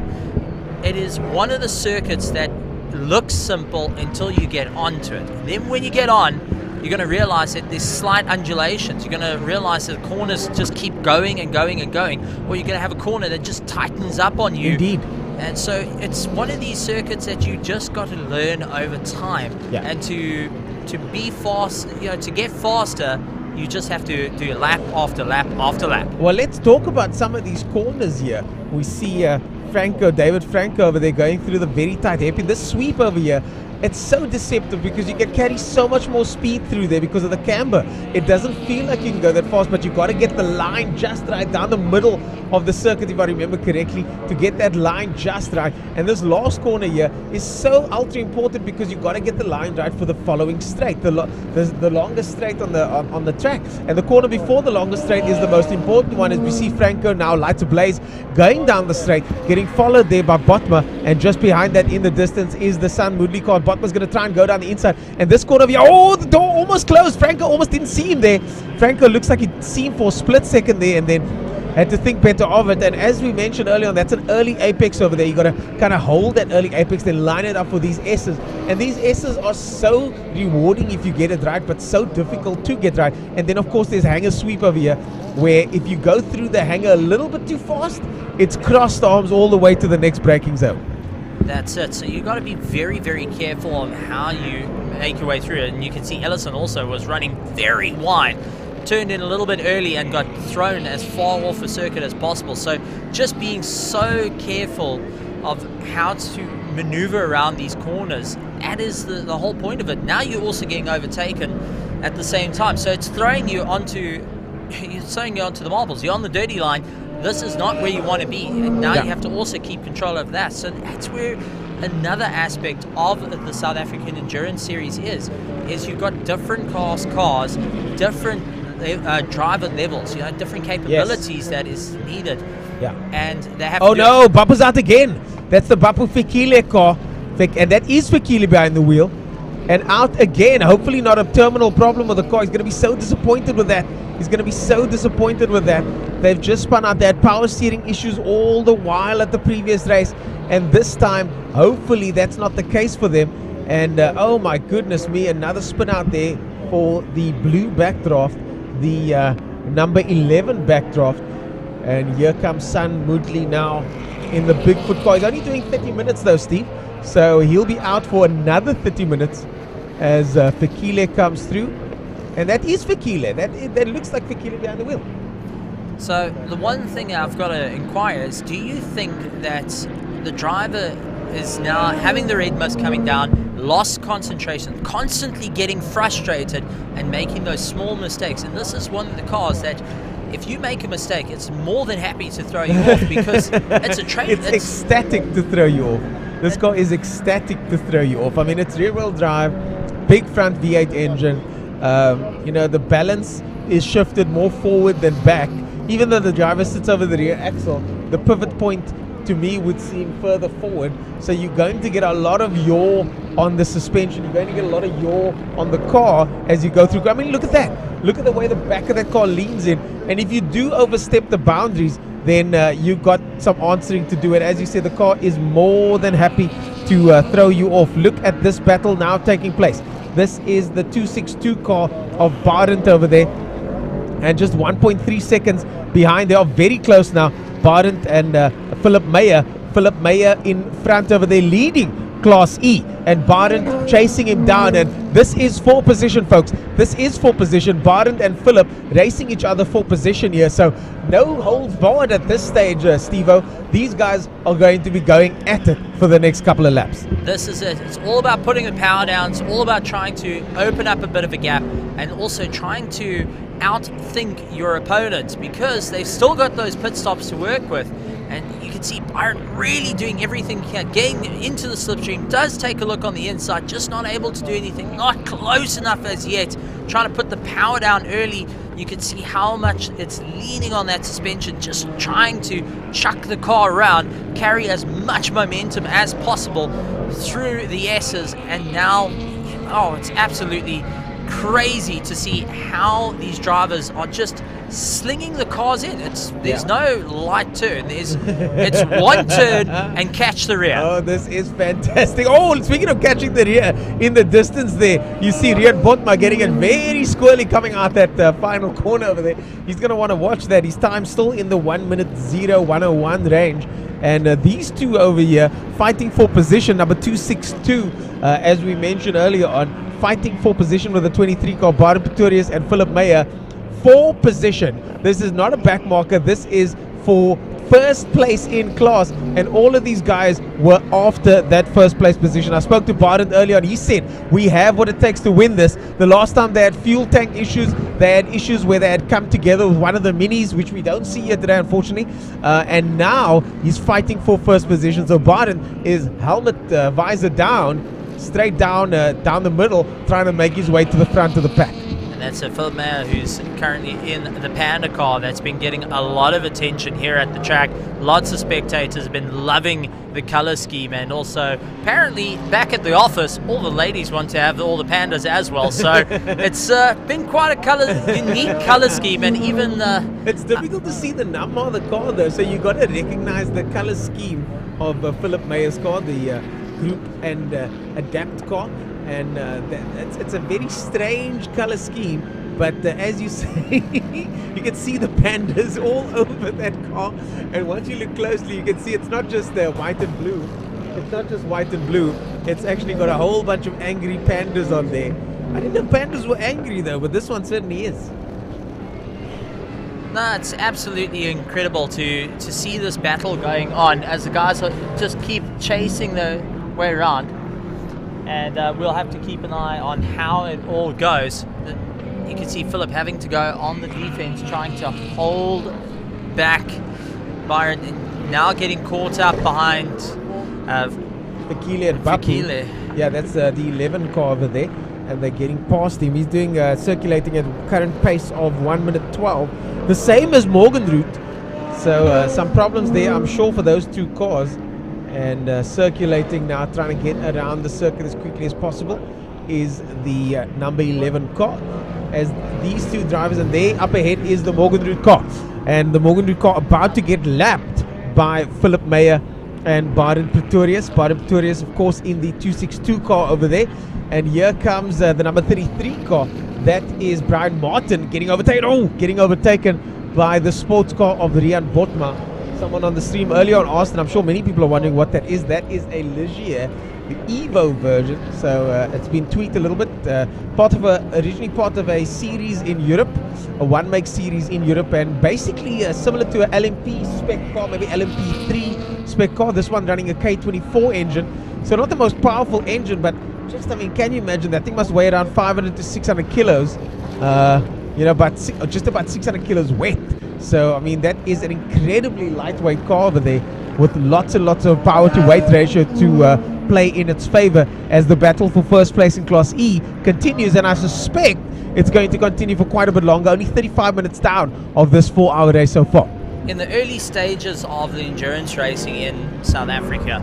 It is one of the circuits that looks simple until you get onto it. And then when you get on, you're going to realize that there's slight undulations. You're going to realize that corners just keep going and going and going, or you're going to have a corner that just tightens up on you. Indeed. And so it's one of these circuits that you just got to learn over time. Yeah. And to be fast, to get faster, you just have to do lap after lap after lap. Well, let's talk about some of these corners here. We see David Franco over there going through the very tight hairpin. This sweep over here, it's so deceptive because you can carry so much more speed through there because of the camber. It doesn't feel like you can go that fast, but you got to get the line just right down the middle of the circuit, if I remember correctly, to get that line just right. And this last corner here is so ultra important because you got to get the line right for the following straight, the longest straight on the track. And the corner before the longest straight is the most important one, as we see Franco now lights ablaze going down the straight, getting followed there by Botma, and just behind that in the distance is the Sun Moodley car. Botma's going to try and go down the inside, and this corner here, the door almost closed. Franco almost didn't see him there. Franco looks like he'd seen him for a split second there and then had to think better of it. And as we mentioned earlier on, that's an early apex over there. You got to kind of hold that early apex, then line it up for these S's. And these S's are so rewarding if you get it right, but so difficult to get right. And then of course there's hanger sweep over here, where if you go through the hanger a little bit too fast, it's crossed arms all the way to the next braking zone. That's it. So you've got to be very, very careful of how you make your way through it. And you can see Ellison also was running very wide, turned in a little bit early and got thrown as far off the circuit as possible. So just being so careful of how to maneuver around these corners, that is the whole point of it. Now you're also getting overtaken at the same time. So it's throwing you onto you're saying you're onto the marbles, you're on the dirty line. This is not where you want to be, and now you have to also keep control of that. So that's where another aspect of the South African Endurance Series is you've got different class cars, different driver levels, different capabilities that is needed. Yeah. And they have Oh no, Bapu's out again. That's the Bapu Fikile car. And that is Fikile behind the wheel. And out again. Hopefully not a terminal problem with the car. He's going to be so disappointed with that. They've just spun out. They had power steering issues all the while at the previous race. And this time, hopefully that's not the case for them. And oh my goodness me, another spin out there for the blue backdraft. The number 11 backdraft. And here comes San Mudli now in the Bigfoot car. He's only doing 30 minutes though, Steve. So he'll be out for another 30 minutes as Fikile comes through. And that is Fikile. That looks like Fikile behind the wheel. So the one thing I've got to inquire is, do you think that the driver is now having the red mist coming down, lost concentration, constantly getting frustrated and making those small mistakes? And this is one of the cars that if you make a mistake, it's more than happy to throw you off because it's a train. It's ecstatic to throw you off. This car is ecstatic to throw you off. I mean, it's rear-wheel drive, big front V8 engine. The balance is shifted more forward than back. Even though the driver sits over the rear axle, the pivot point to me would seem further forward. So you're going to get a lot of yaw on the suspension. You're going to get a lot of yaw on the car as you go through. I mean, look at that. Look at the way the back of that car leans in. And if you do overstep the boundaries, then you've got some answering to do. And as you said, the car is more than happy to throw you off. Look at this battle now taking place. This is the 262 car of Barent over there. And just 1.3 seconds behind. They are very close now. Barent and Philip Meyer. Philip Meyer in front over there leading Class E. And Barent chasing him down. And this is for position, folks. This is for position. Barent and Philip racing each other for position here. So no holds barred at this stage, Steve-O. These guys are going to be going at it for the next couple of laps. This is it. It's all about putting the power down. It's all about trying to open up a bit of a gap and also trying to outthink your opponents because they've still got those pit stops to work with. And you can see Byron really doing everything he can, getting into the slipstream, does take a look on the inside, just not able to do anything, not close enough as yet, trying to put the power down early. You can see how much it's leaning on that suspension, just trying to chuck the car around, carry as much momentum as possible through the S's, and now, it's absolutely crazy to see how these drivers are just slinging the cars in. There's no light turn. It's one turn and catch the rear. Oh, this is fantastic. Oh, speaking of catching the rear, in the distance there, you see Rian Botma getting it very squirrely coming out that final corner over there. He's going to want to watch that. His time's still in the 1:01:01 range. And these two over here fighting for position, number 262, as we mentioned earlier on, fighting for position with the 23 car, Barent Pretorius and Philip Meyer. For position. This is not a back marker. This is for first place in class. And all of these guys were after that first place position. I spoke to Barent earlier on. He said, we have what it takes to win this. The last time they had fuel tank issues, they had issues where they had come together with one of the minis, which we don't see here today, unfortunately. And now he's fighting for first position. So Barent is helmet visor down, straight down the middle, trying to make his way to the front of the pack. And that's Philip Meyer, who's currently in the Panda car. That's been getting a lot of attention here at the track. Lots of spectators have been loving the color scheme, and also apparently back at the office, all the ladies want to have all the Pandas as well. So it's been quite a unique color scheme, and even it's difficult to see the number on the car though. So you got to recognize the color scheme of Philip Meyer's car, the Group and Adapt car. And it's a very strange color scheme, but as you say, you can see the pandas all over that car. And once you look closely, you can see it's not just white and blue. It's not just white and blue. It's actually got a whole bunch of angry pandas on there. I didn't know pandas were angry though, but this one certainly is. No, it's absolutely incredible to see this battle going on as the guys just keep chasing the way around. And we'll have to keep an eye on how it all goes. you can see Philip having to go on the defense, trying to hold back Byron, now getting caught up behind Fikile and Bapu. Yeah, that's the 11 car over there, and they're getting past him. He's doing circulating at current pace of 1 minute 12, the same as Morgenroot. So some problems there, I'm sure, for those two cars. And circulating now, trying to get around the circuit as quickly as possible, is the number 11 car. As these two drivers, and there up ahead is the Morgenroot car. And the Morgenroot car about to get lapped by Philip Meyer and Baden Pretorius. Baden Pretorius, of course, in the 262 car over there. And here comes the number 33 car. That is Brian Martin getting overtaken. Oh, getting overtaken by the sports car of Rian Botma. Someone on the stream earlier on asked, and I'm sure many people are wondering what that is. That is a Ligier, the Evo version. So it's been tweaked a little bit. Originally part of a series in Europe, a one-make series in Europe, and basically similar to an LMP spec car, maybe LMP3 spec car. This one running a K24 engine. So not the most powerful engine, but just, I mean, can you imagine that thing must weigh around 500 to 600 kilos? But just about 600 kilos wet. So, I mean, that is an incredibly lightweight car over there with lots and lots of power to weight ratio to play in its favor as the battle for first place in Class E continues. And I suspect it's going to continue for quite a bit longer. Only 35 minutes down of this 4-hour race so far. In the early stages of the endurance racing in South Africa,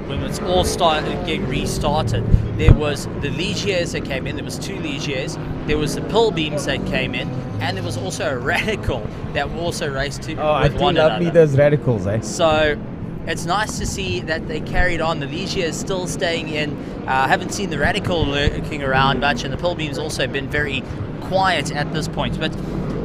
when it's all started getting restarted, there was the Ligiers that came in. There was 2 Ligiers. There was the Pilbeams that came in, and there was also a Radical that also raced with one another. Love me those Radicals, eh? So it's nice to see that they carried on. The Ligier is still staying in. I haven't seen the Radical lurking around much, and the Pilbeam's also been very quiet at this point. But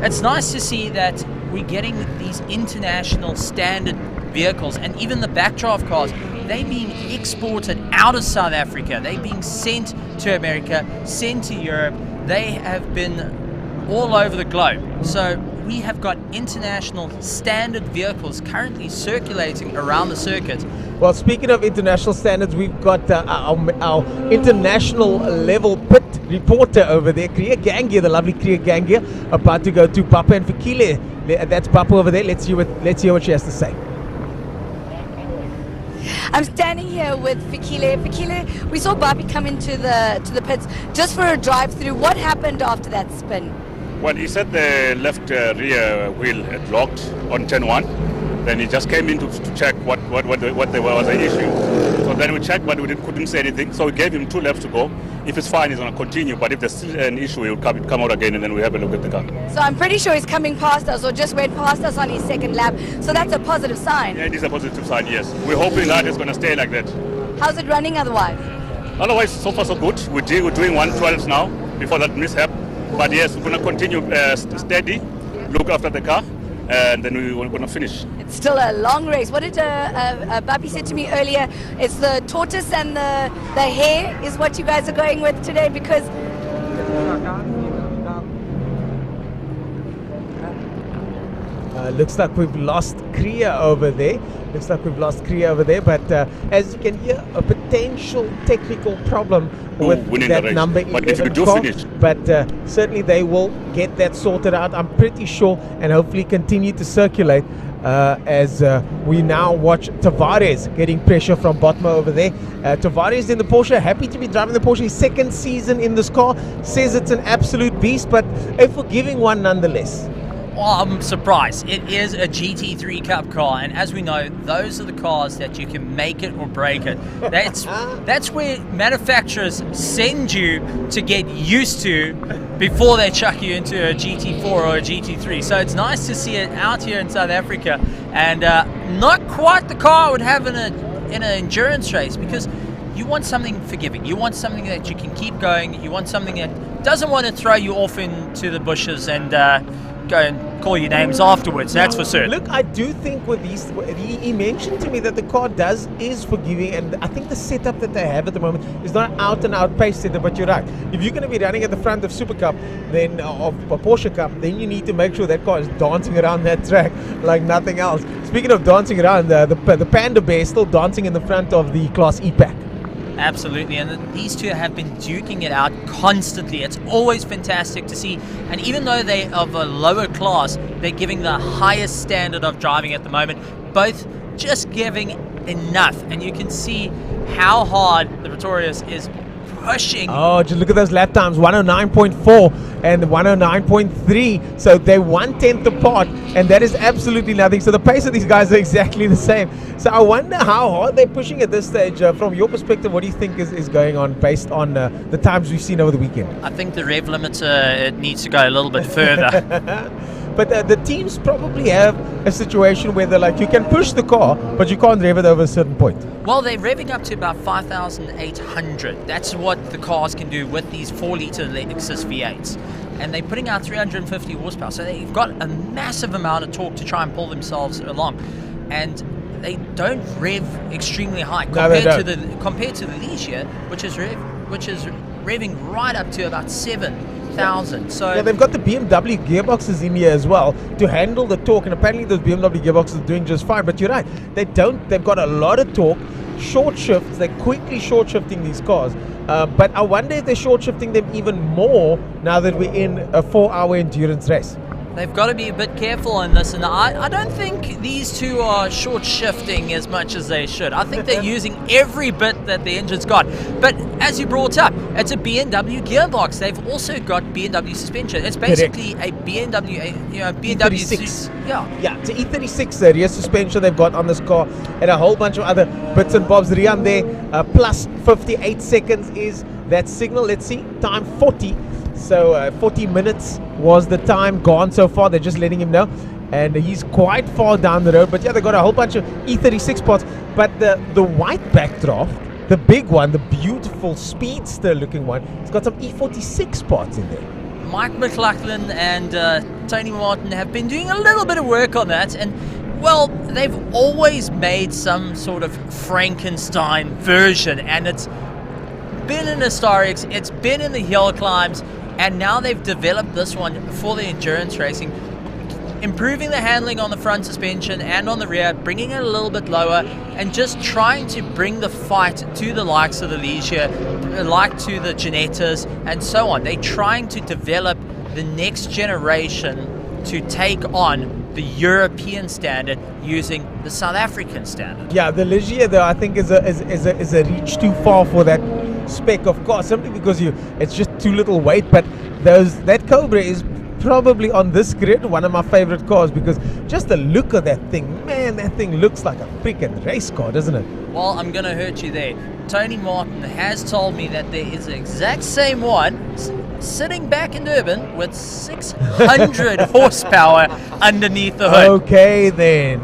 it's nice to see that we're getting these international standard vehicles, and even the backdraft cars, they're being exported out of South Africa. They're being sent to America, sent to Europe. They have been all over the globe. So we have got international standard vehicles currently circulating around the circuit. Well, speaking of international standards, we've got our international level pit reporter over there, Kriya Gangia, the lovely Kriya Gangia, about to go to Papa and Fikile. That's Papa over there. Let's hear what she has to say. I'm standing here with Fikile. Fikile, we saw Bobby come into the pits just for a drive-through. What happened after that spin? Well, he said the left rear wheel had locked on turn 1. Then he just came in to check what was the issue. So then we checked, but we couldn't say anything. So we gave him 2 laps to go. If it's fine, he's going to continue. But if there's still an issue, he'll come out again, and then we have a look at the car. So I'm pretty sure he's coming past us, or just went past us on his second lap. So that's a positive sign. Yeah, it is a positive sign, yes. We're hoping that it's going to stay like that. How's it running otherwise? Otherwise, so far so good. We're doing 112 now before that mishap. But yes, we're going to continue steady, look after the car, and then we're going to finish. It's still a long race. What did Babi said to me earlier? It's the tortoise and the hare is what you guys are going with today, because looks like we've lost Kriya over there. But as you can hear, a potential technical problem with that number 11 but if you do car. finish. But certainly they will get that sorted out, I'm pretty sure, and hopefully continue to circulate as we now watch Tavares getting pressure from Botma over there. Tavares in the Porsche, happy to be driving the Porsche. His second season in this car, says it's an absolute beast, but a forgiving one nonetheless. Well, I'm surprised. It is a GT3 Cup car, and as we know, those are the cars that you can make it or break it. That's where manufacturers send you to get used to before they chuck you into a GT4 or a GT3. So it's nice to see it out here in South Africa, and not quite the car I would have in an endurance race, because you want something forgiving. You want something that you can keep going. You want something that doesn't want to throw you off into the bushes and go and call you names afterwards. That's for certain. Look, I do think with these, he mentioned to me that the car is forgiving, and I think the setup that they have at the moment is not an out-and-out pace setup, but you're right. If you're going to be running at the front of Super Cup, then of a Porsche Cup, then you need to make sure that car is dancing around that track like nothing else. Speaking of dancing around, the Panda Bear is still dancing in the front of the Class E pack. Absolutely, and these two have been duking it out constantly. It's always fantastic to see, and even though they're of a lower class, they're giving the highest standard of driving at the moment, both just giving enough, and you can see how hard the Pretorius is pushing. Oh, just look at those lap times, 109.4 and 109.3, so they're 1/10 apart, and that is absolutely nothing. So the pace of these guys are exactly the same. So I wonder how hard they're pushing at this stage. From your perspective, what do you think is going on based on the times we've seen over the weekend? I think the rev limiter, it needs to go a little bit further. But the teams probably have a situation where they're like, you can push the car, but you can't rev it over a certain point. Well, they're revving up to about 5,800. That's what the cars can do with these 4-litre Lexus V8s. And they're putting out 350 horsepower. So they've got a massive amount of torque to try and pull themselves along. And they don't rev extremely high compared to the Ligia, which is revving right up to about 7,000. So yeah, they've got the BMW gearboxes in here as well to handle the torque, and apparently those BMW gearboxes are doing just fine. But you're right, they've got a lot of torque, short shifts. They're quickly short shifting these cars. But I wonder if they're short shifting them even more now that we're in a 4-hour endurance race. They've got to be a bit careful in this, and I don't think these two are short shifting as much as they should. I think they're using every bit that the engine's got. But as you brought up, it's a BMW gearbox. They've also got BMW suspension. It's basically a BMW, BMW E36. Yeah, it's an E36 rear suspension they've got on this car, and a whole bunch of other bits and bobs. Rian there, plus 58 seconds is that signal. Let's see, time 40. So 40 minutes was the time gone so far. They're just letting him know, and he's quite far down the road. But yeah, they got a whole bunch of E36 parts. But the white backdraft, the big one, the beautiful speedster looking one, it's got some E46 parts in there. Mike McLaughlin and Tony Martin have been doing a little bit of work on that, and well, they've always made some sort of Frankenstein version, and it's been in historics, it's been in the hill climbs, and now they've developed this one for the endurance racing, improving the handling on the front suspension and on the rear, bringing it a little bit lower, and just trying to bring the fight to the likes of the Ligia, like to the Ginettas, and so on. They're trying to develop the next generation to take on the European standard using the South African standard. Yeah, the Ligia though I think is a reach too far for that spec of car, simply because it's just too little weight. But that Gqeberha is probably on this grid one of my favorite cars, because just the look of that thing, man, that thing looks like a freaking race car, doesn't it? Well, I'm gonna hurt you there. Tony Martin has told me that there is the exact same one sitting back in Durban with 600 horsepower underneath the hood. Okay then.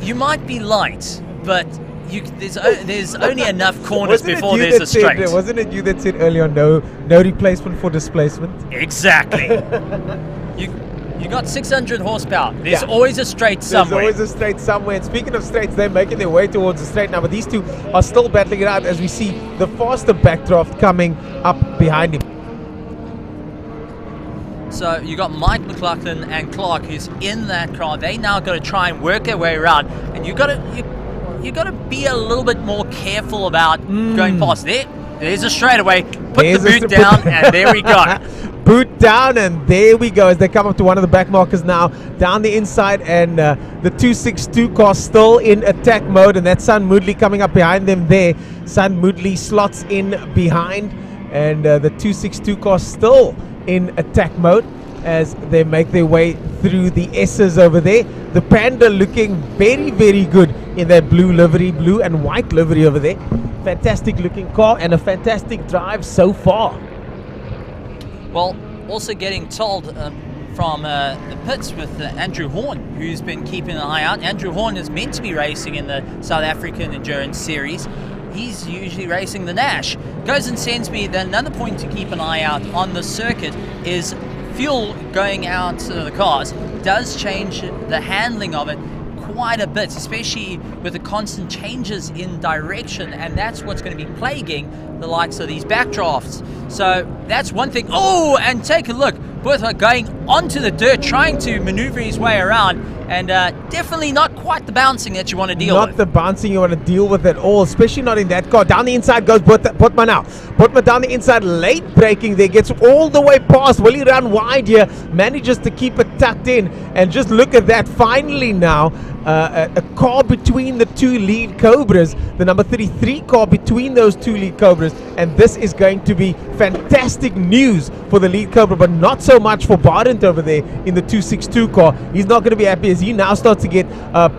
You might be light, but there's only enough corners before there's a straight. Wasn't it you that said earlier, no replacement for displacement? Exactly. You got 600 horsepower. There's always a straight somewhere. There's always a straight somewhere. And speaking of straights, they're making their way towards the straight now. But these two are still battling it out as we see the faster backdraft coming up behind him. So you got Mike McLaughlin and Clark, who's in that car. They now got to try and work their way around, and you got to be a little bit more careful about going past. There's a straightaway. Put the boot down, and there we go. Boot down, and there we go as they come up to one of the back markers now down the inside, and the 262 car still in attack mode, and that's San Moodley coming up behind them there. San Moodley slots in behind, and the 262 car still in attack mode as they make their way through the S's over there. The Panda looking very, very good in that blue and white livery over there. Fantastic looking car and a fantastic drive so far. Well, also getting told from the pits with Andrew Horn, who's been keeping an eye out. Andrew Horn is meant to be racing in the South African Endurance Series. He's usually racing the Nash. Goes and sends me that another point to keep an eye out on the circuit is fuel going out to the cars does change the handling of it quite a bit, especially with the constant changes in direction, and that's what's going to be plaguing the likes of these backdrafts. So that's one thing. Oh, and take a look. Gqeberha going onto the dirt, trying to maneuver his way around, and definitely not quite the bouncing that you want to deal Not with. the bouncing you want to deal with at all, especially not in that car. Down the inside goes Botman now. Botman down the inside, late braking there, gets all the way past. Will he run wide here? Manages to keep it tucked in. And just look at that. Finally now, a car between the two lead Cobras, the number 33 car between those two lead Cobras, and this is going to be fantastic news for the lead Cobra, but not so much for Barent over there in the 262 car. He's not going to be happy as he now starts to get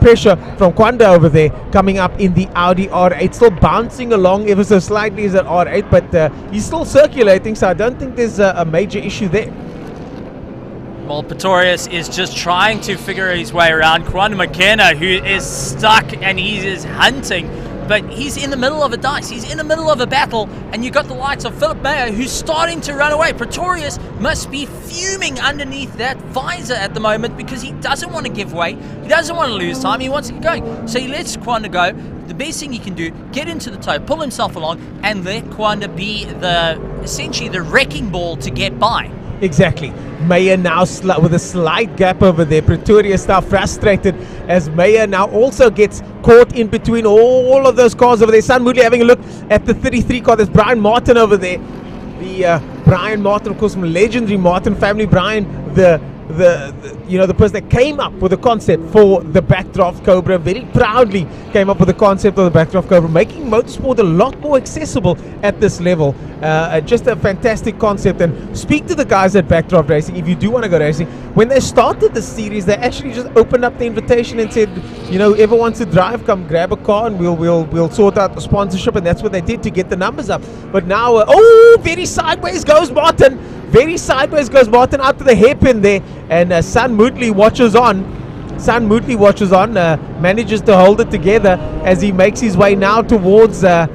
pressure from Kwanda over there coming up in the Audi R8, still bouncing along ever so slightly as an R8, but he's still circulating, so I don't think there's a major issue there. Well, Pretorius is just trying to figure his way around Kwanda McKenna, who is stuck and he is hunting, but he's in the middle of a dice. He's in the middle of a battle, and you've got the likes of Philip Mayer, who's starting to run away. Pretorius must be fuming underneath that visor at the moment because he doesn't want to give way. He doesn't want to lose time. He wants to get going. So he lets Kwanda go. The best thing he can do, get into the toe, pull himself along, and let Kwanda be essentially the wrecking ball to get by. Exactly. Mayer now with a slight gap over there. Pretorius now frustrated as Mayer now also gets caught in between all of those cars over there. San Moodley having a look at the 33 car. There's Brian Martin over there. The Brian Martin, of course, from legendary Martin family. Brian, the person that came up with the concept for the backdraft Cobra, very proudly came up with the concept of the backdraft Cobra, making motorsport a lot more accessible at this level. Just a fantastic concept. And speak to the guys at Backdraft Racing if you do want to go racing. When they started the series, they actually just opened up the invitation and said, whoever wants to drive, come grab a car and we'll sort out the sponsorship, and that's what they did to get the numbers up. But now, very sideways goes Martin. Very sideways goes Martin out to the hairpin there, and San Moodley watches on. Manages to hold it together as he makes his way now towards the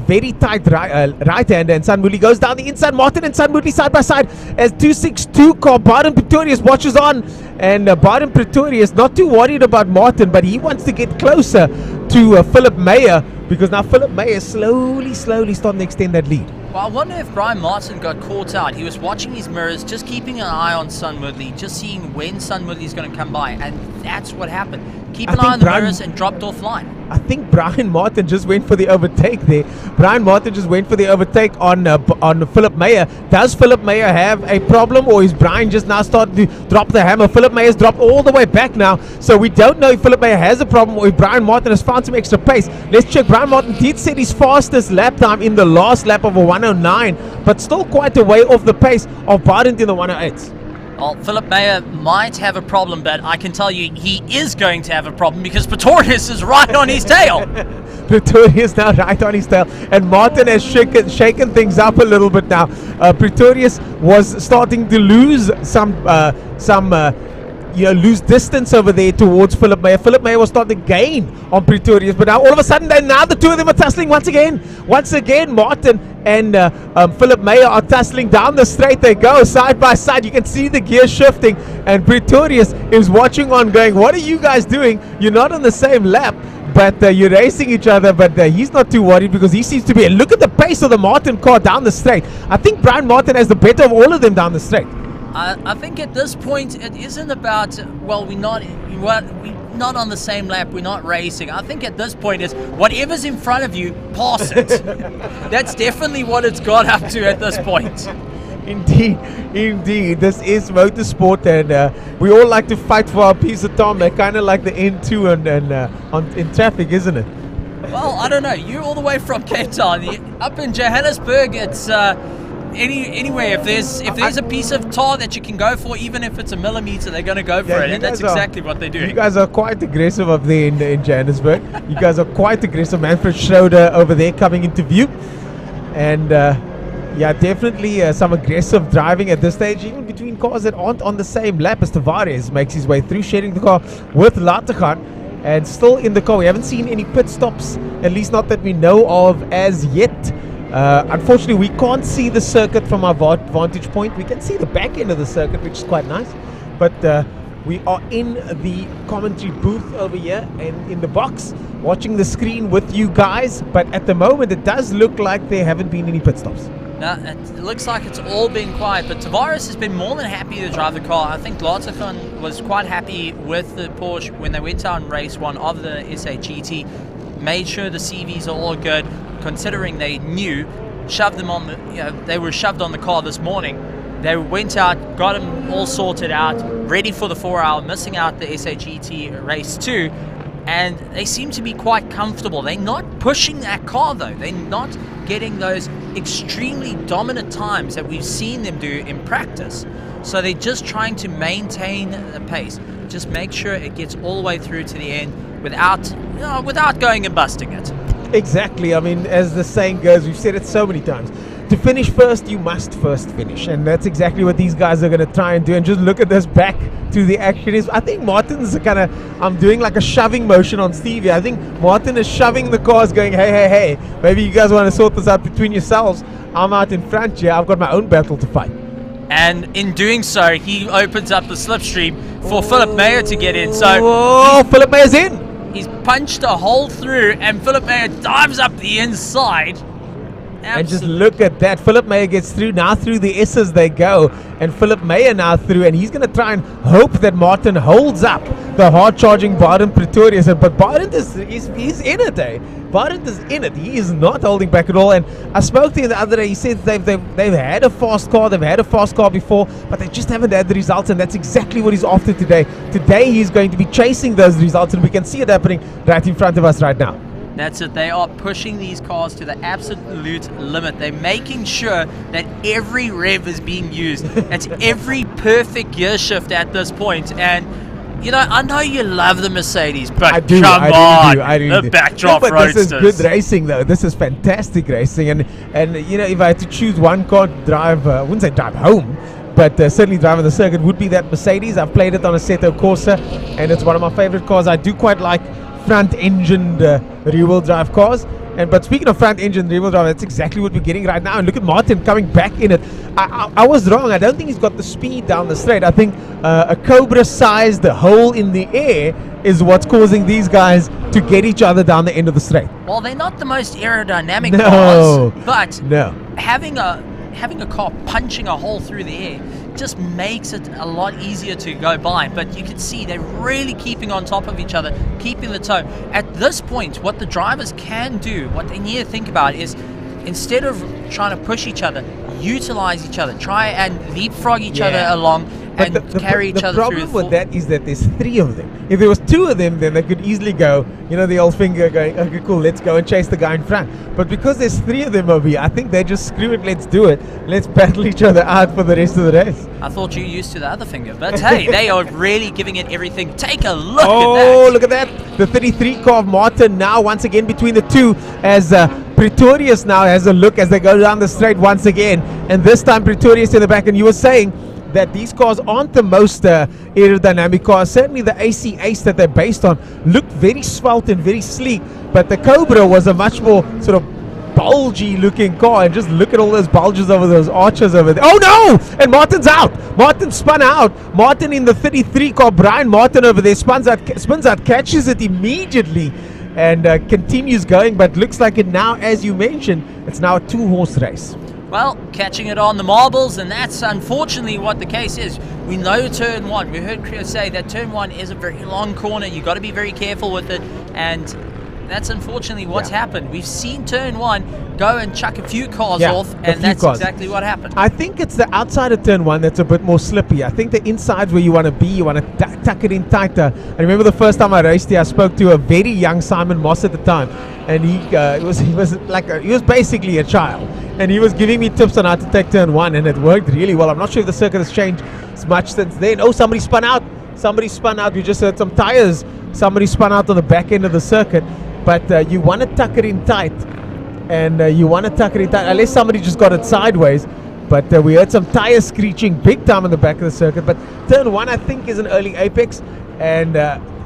very tight right hand, and San Moodley goes down the inside. Martin and San Moodley side by side as 262 car Barton Pretorius watches on, and Barton Pretorius not too worried about Martin, but he wants to get closer to Philip Mayer, because now Philip Mayer is slowly starting to extend that lead. Well, I wonder if Brian Martin got caught out. He was watching his mirrors, just keeping an eye on San Moodley, just seeing when San Moodley is going to come by, and that's what happened. Keep an eye on the mirrors and dropped offline. I think Brian Martin just went for the overtake there. Brian Martin just went for the overtake on Philip Mayer. Does Philip Mayer have a problem, or is Brian just now starting to drop the hammer? Philip Mayer's dropped all the way back now, so we don't know if Philip Mayer has a problem or if Brian Martin has found some extra pace. Let's check. Brian Martin did set his fastest lap time in the last lap of a 109, but still quite a way off the pace of Barton in the 108s. Well, Philip Mayer might have a problem, but I can tell you he is going to have a problem because Pretorius is right on his tail. Pretorius now right on his tail, and Martin has shaken things up a little bit now. Pretorius was starting to lose lose distance over there towards Philip Mayer. Philip Mayer was starting to gain on Pretorius, but now all of a sudden, now the two of them are tussling once again. Martin and Philip Mayer are tussling down the straight. They go side by side. You can see the gear shifting, and Pretorius is watching on going, what are you guys doing? You're not on the same lap, but you're racing each other. But he's not too worried because he seems to be, and look at the pace of the Martin car down the straight. I think Brian Martin has the better of all of them down the straight. I think at this point it isn't about, well, we're not on the same lap, we're not racing. I think at this point it's whatever's in front of you, pass it. That's definitely what it's got up to at this point. Indeed. This is motorsport, and we all like to fight for our piece of time. They're kind of like the N2 in traffic, isn't it? Well, I don't know. You're all the way from Cape Town. Up in Johannesburg, it's... Anyway, if there's a piece of tar that you can go for, even if it's a millimeter, they're going to go for it, and that's exactly what they're doing. You guys are quite aggressive up there in Johannesburg. You guys are quite aggressive. Manfred Schroeder over there coming into view, and definitely some aggressive driving at this stage, even between cars that aren't on the same lap. As Tavares makes his way through, sharing the car with Latagan, and still in the car. We haven't seen any pit stops, at least not that we know of as yet. Unfortunately, we can't see the circuit from our vantage point. We can see the back end of the circuit, which is quite nice. But we are in the commentary booth over here and in the box, watching the screen with you guys. But at the moment, it does look like there haven't been any pit stops. No, it looks like it's all been quiet, but Tavares has been more than happy to drive the car. I think Larticon was quite happy with the Porsche when they went out in race 1 of the SAGT. Made sure the CVs are all good, considering they knew, shoved them on the, they were shoved on the car this morning. They went out, got them all sorted out, ready for the 4 hour, missing out the SAGT race 2. And they seem to be quite comfortable. They're not pushing that car though. They're not getting those extremely dominant times that we've seen them do in practice. So they're just trying to maintain the pace. Just make sure it gets all the way through to the end without going and busting it. Exactly. I mean, as the saying goes, we've said it so many times. To finish first, you must first finish. And that's exactly what these guys are going to try and do. And just look at this back to the action. I think Martin's kind of, I'm doing like a shoving motion on Stevie. I think Martin is shoving the cars going, hey, maybe you guys want to sort this out between yourselves. I'm out in front here. I've got my own battle to fight. And in doing so, he opens up the slipstream for Philip Mayer to get in. So Philip Mayer's in. He's punched a hole through, and Philip Mayer dives up the inside. And just look at that. Philip Mayer gets through. Now through the S's they go. And Philip Mayer now through. And he's going to try and hope that Martin holds up the hard-charging Baden Pretorius. But Baden he's in it, eh? Baden is in it. He is not holding back at all. And I spoke to him the other day. He said they've had a fast car. They've had a fast car before. But they just haven't had the results. And that's exactly what he's after today. Today he's going to be chasing those results. And we can see it happening right in front of us right now. That's it. They are pushing these cars to the absolute limit. They're making sure that every rev is being used. It's every perfect gear shift at this point. And, I know you love the Mercedes, but I do. The backdrop roadsters. This is good racing, though. This is fantastic racing. And if I had to choose one car to drive, I wouldn't say drive home, but certainly driving the circuit would be that Mercedes. I've played it on a Assetto Corsa, and it's one of my favorite cars. I do quite like front-engined rear-wheel drive cars. But speaking of front-engine rear-wheel drive, that's exactly what we're getting right now. And look at Martin coming back in it. I was wrong. I don't think he's got the speed down the straight. I think a Gqeberha-sized hole in the air is what's causing these guys to get each other down the end of the straight. Well, they're not the most aerodynamic cars, but having a car punching a hole through the air just makes it a lot easier to go by. But you can see they're really keeping on top of each other, keeping the toe. At this point, what the drivers can do, what they need to think about is, instead of trying to push each other, utilize each other, try and leapfrog each other along and carry each other through. The problem with that is that there's 3 of them. If there was 2 of them, then they could easily go, the old finger going, okay, cool, let's go and chase the guy in front. But because there's 3 of them over here, I think they just screw it, let's do it. Let's battle each other out for the rest of the race. I thought you used to the other finger, but hey, they are really giving it everything. Take a look at that. Oh, look at that. The 33 car of Martin now once again between the 2 as Pretorius now has a look as they go down the straight once again. And this time Pretorius in the back. And you were saying that these cars aren't the most aerodynamic cars. Certainly the AC Ace that they're based on looked very svelte and very sleek, but the Gqeberha was a much more sort of bulgy looking car. And just look at all those bulges over those arches over there. Oh no! And Martin's out. Martin spun out. Martin in the 33 car, Brian Martin over there spins out, catches it immediately and continues going. But looks like it now, as you mentioned, it's now a 2-horse race. Well, catching it on the marbles, and that's unfortunately what the case is. We know turn 1. We heard Chris say that turn 1 is a very long corner. You've got to be very careful with it, and that's unfortunately what's happened. We've seen turn 1 go and chuck a few cars off, and that's exactly what happened. I think it's the outside of turn 1 that's a bit more slippy. I think the inside where you want to be, you want to tuck it in tighter. I remember the first time I raced here, I spoke to a very young Simon Moss at the time, and he was basically a child, and he was giving me tips on how to take turn 1, and it worked really well. I'm not sure if the circuit has changed much since then. Oh, somebody spun out. We just heard some tires. Somebody spun out on the back end of the circuit. But you want to tuck it in tight, and unless somebody just got it sideways. But we heard some tires screeching big time in the back of the circuit. But turn 1, I think, is an early apex, and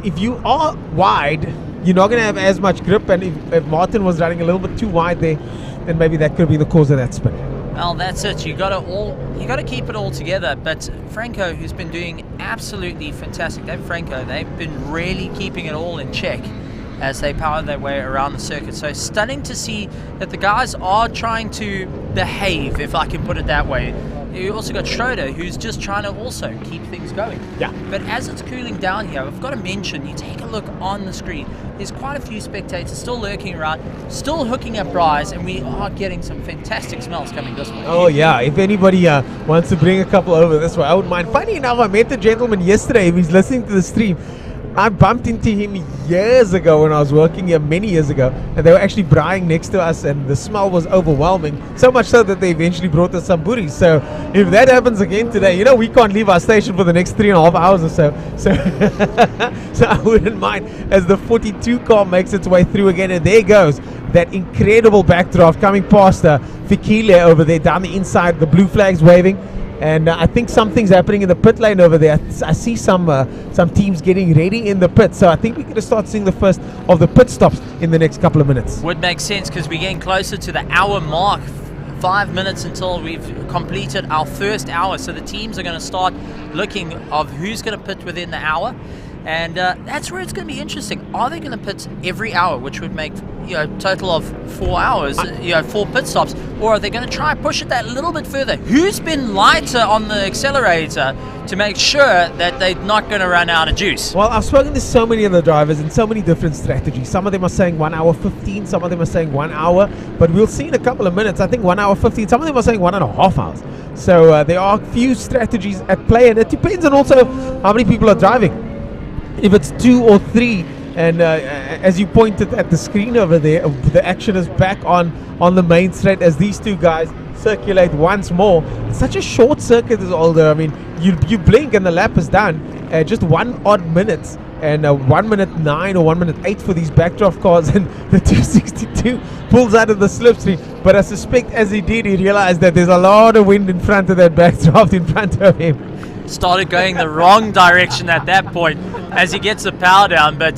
if you are wide, you're not going to have as much grip. And if Martin was running a little bit too wide there, then maybe that could be the cause of that spin. Well, that's it. You got to keep it all together. But Franco, who's been doing absolutely fantastic, they've been really keeping it all in check as they power their way around the circuit. So stunning to see that the guys are trying to behave, if I can put it that way. You also got Schroeder, who's just trying to also keep things going. Yeah. But as it's cooling down here, I've got to mention, you take a look on the screen, there's quite a few spectators still lurking around, still hooking up braais, and we are getting some fantastic smells coming this way. Oh yeah, if anybody wants to bring a couple over this way, I wouldn't mind. Funny enough, I met the gentleman yesterday. If he's listening to the stream, I bumped into him years ago when I was working here, many years ago, and they were actually braaiing next to us, and the smell was overwhelming, so much so that they eventually brought us some boeries. So if that happens again today, you know, we can't leave our station for the next 3.5 hours or so. So I wouldn't mind as the 42 car makes its way through again, and there goes that incredible backdraft coming past Fikile over there down the inside, the blue flags waving. And I think something's happening in the pit lane over there. I see some teams getting ready in the pit. So I think we're going to start seeing the first of the pit stops in the next couple of minutes. Would make sense because we're getting closer to the hour mark. 5 minutes until we've completed our first hour. So the teams are going to start looking of who's going to pit within the hour. And that's where it's going to be interesting. Are they going to pit every hour, which would make, you know, total of 4 hours, 4 pit stops, or are they going to try and push it that little bit further? Who's been lighter on the accelerator to make sure that they're not going to run out of juice? Well, I've spoken to so many of the drivers and so many different strategies. Some of them are saying 1 hour 15, some of them are saying 1 hour, but we'll see in a couple of minutes. I think 1 hour 15, some of them are saying 1.5 hours. So there are a few strategies at play, and it depends on also how many people are driving. If it's 2 or 3, and as you pointed at the screen over there, the action is back on the main straight as these two guys circulate once more. It's such a short circuit as Aldo. I mean, you blink and the lap is done. Just 1 odd minute, and 1 minute 9 or 1 minute 8 for these backdraft cars, and the 262 pulls out of the slipstream. But I suspect as he did, he realized that there's a lot of wind in front of that backdraft in front of him. Started going the wrong direction at that point as he gets the power down, but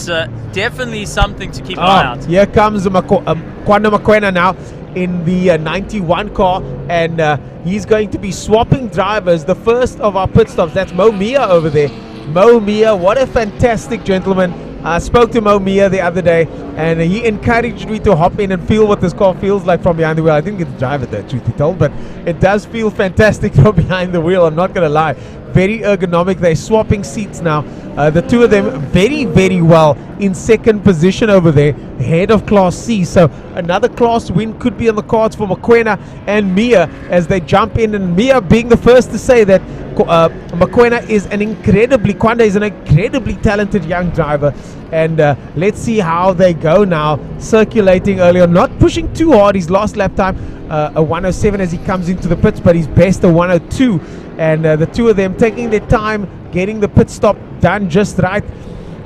definitely something to keep an eye out. Here comes Kwanda Mokoena now in the 91 car, and he's going to be swapping drivers. The first of our pit stops, that's Mo Mia over there. Mo Mia, what a fantastic gentleman. I spoke to Mo Mia the other day, and he encouraged me to hop in and feel what this car feels like from behind the wheel. I didn't get to drive it though, truth be told, but it does feel fantastic from behind the wheel, I'm not going to lie. Very ergonomic. They're swapping seats now. The two of them very, very well in second position over there, ahead of Class C. So another class win could be on the cards for Mokoena and Mia as they jump in. And Mia being the first to say that Mokoena is Kwanda is an incredibly talented young driver. And let's see how they go now. Circulating earlier, not pushing too hard. His last lap time, a 107 as he comes into the pits, but his best a 102. And the two of them taking their time, getting the pit stop done just right.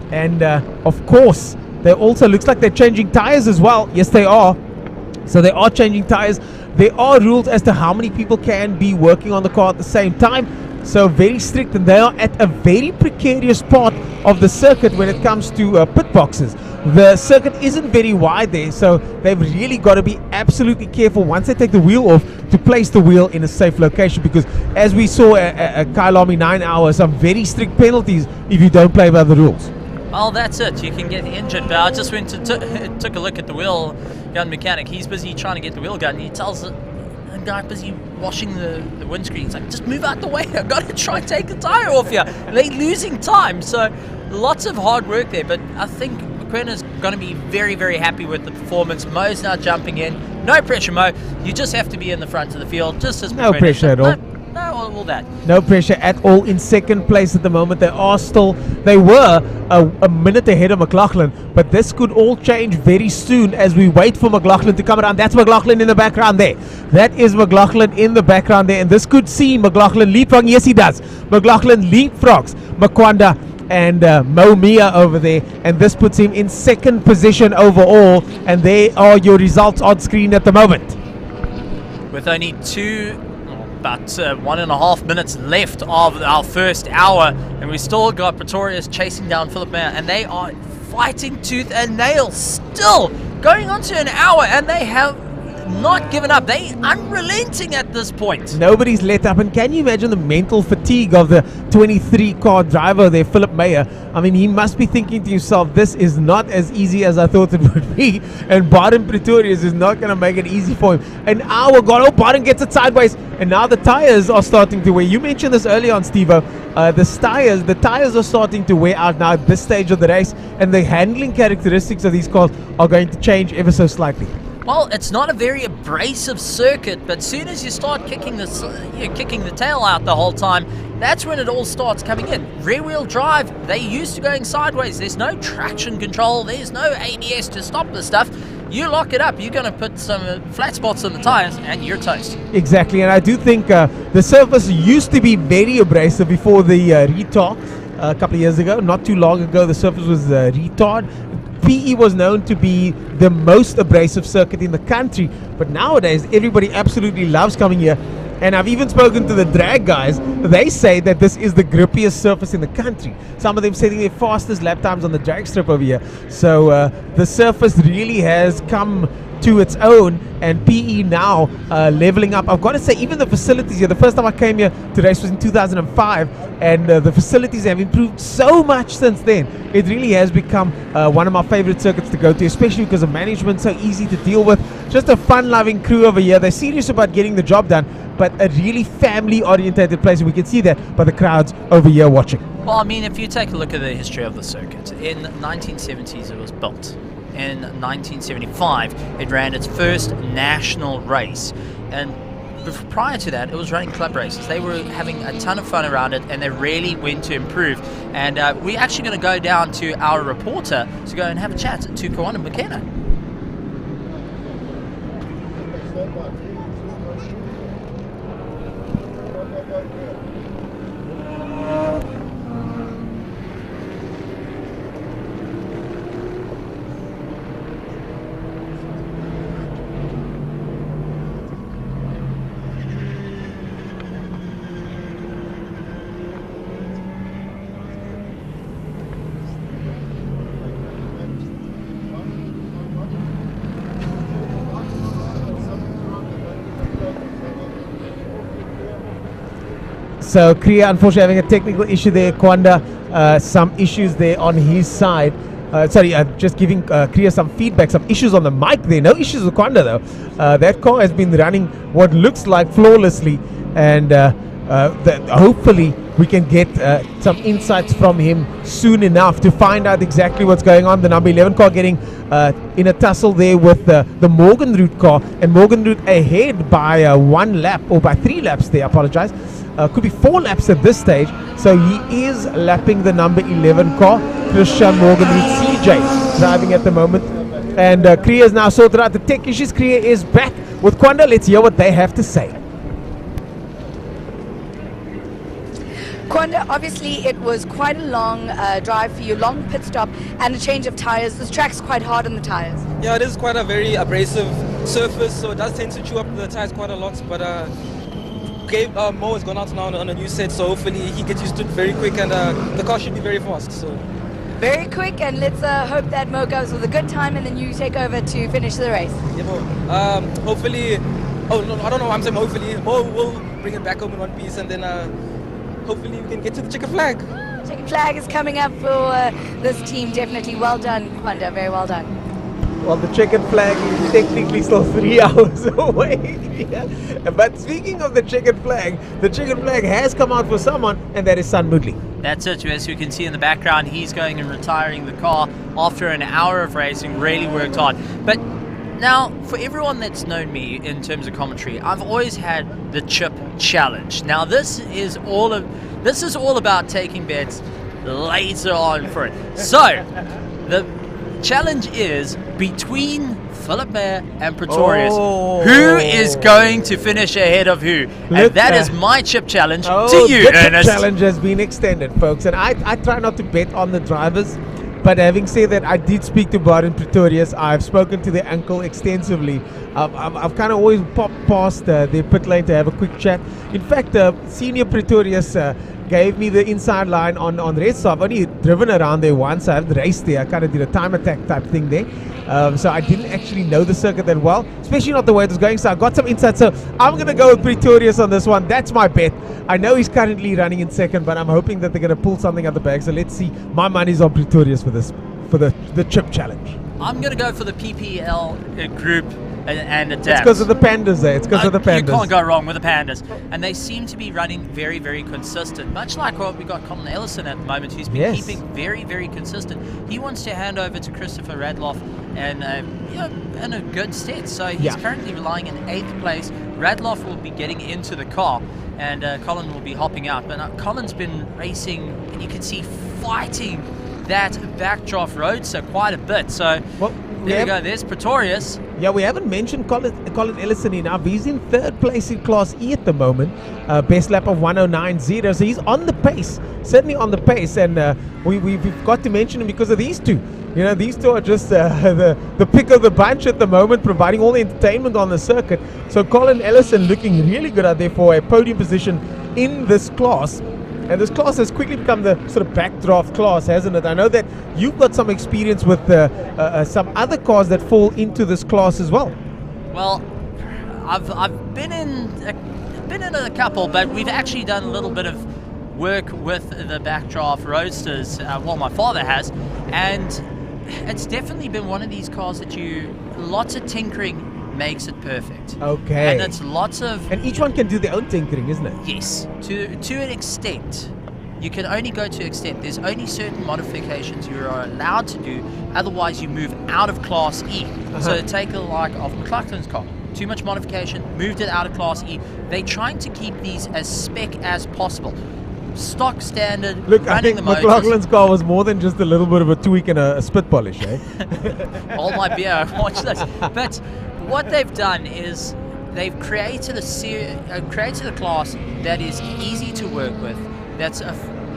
And of course, they also looks like they're changing tires as well. Yes, they are. So they are changing tires. There are rules as to how many people can be working on the car at the same time. So very strict, and they are at a very precarious part of the circuit when it comes to pit boxes. The circuit isn't very wide there, so they've really got to be absolutely careful once they take the wheel off to place the wheel in a safe location, because as we saw at Kyalami 9 hours, some very strict penalties if you don't play by the rules. Well, that's it. You can get injured. But I just went to took a look at the wheel gun mechanic. He's busy trying to get the wheel gun, and he tells the guy busy washing the windscreen. He's like, just move out the way. I've got to try and take the tire off here. They're losing time. So lots of hard work there. But I think Mokoena's going to be very, very happy with the performance. Mo's now jumping in. No pressure, Mo. You just have to be in the front of the field, just as no Mokoena pressure at all. No, all that. No pressure at all. In second place at the moment. They were a minute ahead of McLaughlin, but this could all change very soon as we wait for McLaughlin to come around. That's McLaughlin in the background there. That is McLaughlin in the background there, and this could see McLaughlin leapfrog. Yes, he does. McLaughlin leapfrogs Mokoena and Mo Mia over there, and this puts him in second position overall, and there are your results on screen at the moment. With only about 1.5 minutes left of our first hour, and we still got Pretorius chasing down Philip Mayer, and they are fighting tooth and nail, still going on to an hour, and they have not given up. They unrelenting at this point. Nobody's let up. And can you imagine the mental fatigue of the 23-car driver there, Philip Meyer? I mean, he must be thinking to himself, this is not as easy as I thought it would be. And Baden Pretorius is not going to make it easy for him. An hour gone. Oh, Baden gets it sideways. And now the tires are starting to wear. You mentioned this earlier on, Steve-O. The tires are starting to wear out now at this stage of the race. And the handling characteristics of these cars are going to change ever so slightly. Well, it's not a very abrasive circuit, but soon as you start kicking the tail out the whole time, that's when it all starts coming in. Rear-wheel drive, they're used to going sideways. There's no traction control. There's no ABS to stop this stuff. You lock it up, you're going to put some flat spots on the tires, and you're toast. Exactly, and I do think the surface used to be very abrasive before the retard a couple of years ago. Not too long ago, the surface was retard. PE was known to be the most abrasive circuit in the country, but nowadays everybody absolutely loves coming here. And I've even spoken to the drag guys. They say that this is the grippiest surface in the country. Some of them setting their fastest lap times on the drag strip over here. So the surface really has come to its own, and PE now leveling up. I've got to say, even the facilities here, the first time I came here to race was in 2005, and the facilities have improved so much since then. It really has become one of my favorite circuits to go to, especially because the management so easy to deal with. Just a fun-loving crew over here. They're serious about getting the job done, but a really family-orientated place, and we can see that by the crowds over here watching. Well, I mean, if you take a look at the history of the circuit, in the 1970s it was built. In 1975, it ran its first national race, and prior to that, it was running club races. They were having a ton of fun around it, and they really went to improve. And we're actually going to go down to our reporter to go and have a chat to Kawana McKenna. So Kriya unfortunately having a technical issue there. Kwanda, some issues there on his side. Just giving Kriya some feedback, some issues on the mic there. No issues with Kwanda though. That car has been running what looks like flawlessly, and hopefully we can get some insights from him soon enough to find out exactly what's going on. The number 11 car getting in a tussle there with the Morgan Root car, and Morgan Root ahead by 1 lap, or by 3 laps there, I apologize. Could be 4 laps at this stage, so he is lapping the number 11 car, Christian Morgan Root CJ, driving at the moment. And Kriya is now sorted out the tech issues. Kriya is back with Kwanda. Let's hear what they have to say. Kwanda, obviously it was quite a long drive for you, long pit stop and a change of tires. This track's quite hard on the tires. Yeah, it is quite a very abrasive surface, so it does tend to chew up the tires quite a lot, but Mo has gone out now on a new set, so hopefully he gets used to it very quick, and the car should be very fast. So very quick, and let's hope that Mo goes with a good time and then you take over to finish the race. Yeah, Mo. Hopefully, oh no, I don't know, I'm saying hopefully Mo will bring it back home in one piece, and then hopefully we can get to the checkered flag. Checkered flag is coming up for this team, definitely. Well done, Kwanda, very well done. Well, the checkered flag is technically still 3 hours away. But speaking of the checkered flag has come out for someone, and that is San Moodley. That's it. As you can see in the background, he's going and retiring the car after an hour of racing. Really worked hard. But now, for everyone that's known me in terms of commentary, I've always had the chip challenge. Now, this is all about taking bets later on for it. So, the challenge is between Philip Meyer and Pretorius. Who is going to finish ahead of who? And that is my chip challenge to you, the Ernest. chip challenge has been extended, folks. And I try not to bet on the drivers. But having said that, I did speak to Baden Pretorius. I've spoken to their uncle extensively. I've kind of always popped past their pit lane to have a quick chat. In fact, Senior Pretorius gave me the inside line on red. So I've only driven around there once. I haven't raced there. I kind of did a time attack type thing there. So I didn't actually know the circuit that well, especially not the way it was going. So I got some insight. So I'm going to go with Pretorius on this one. That's my bet. I know he's currently running in second, but I'm hoping that they're going to pull something out the bag. So let's see. My money's on Pretorius for this, for the chip challenge. I'm going to go for the PPL group and adapt. It's because of the pandas there. It's because of the pandas. You can't go wrong with the pandas. And they seem to be running very, very consistent. Much like what we got Colin Ellison at the moment, who's been keeping very, very consistent. He wants to hand over to Christopher Radloff and in a good state. So he's currently relying in 8th place. Radloff will be getting into the car and Colin will be hopping out. But Colin's been racing, and you can see fighting that backdraft roadster quite a bit. So there we go. There's Pretorius. Yeah, we haven't mentioned Colin Ellison enough. He's in 3rd place in Class E at the moment. Best lap of 109.0. So he's on the pace, certainly on the pace. And we've got to mention him because of these two. You know, these two are just the pick of the bunch at the moment, providing all the entertainment on the circuit. So Colin Ellison looking really good out there for a podium position in this class. And this class has quickly become the sort of backdraft class, hasn't it? I know that you've got some experience with some other cars that fall into this class as well. Well, I've been in a couple, but we've actually done a little bit of work with the backdraft roadsters. Well, my father has, and it's definitely been one of these cars that lots of tinkering makes it perfect. Okay. And it's lots of... And each one can do their own tinkering, isn't it? Yes. To an extent. You can only go to an extent. There's only certain modifications you are allowed to do. Otherwise, you move out of Class E. So take a like of McLaughlin's car. Too much modification, moved it out of Class E. They're trying to keep these as spec as possible. Stock standard. Look, I think McLaughlin's car was more than just a little bit of a tweak and a spit polish, eh? Hold my beer, watch this. But what they've done is they've created a class that is easy to work with, that's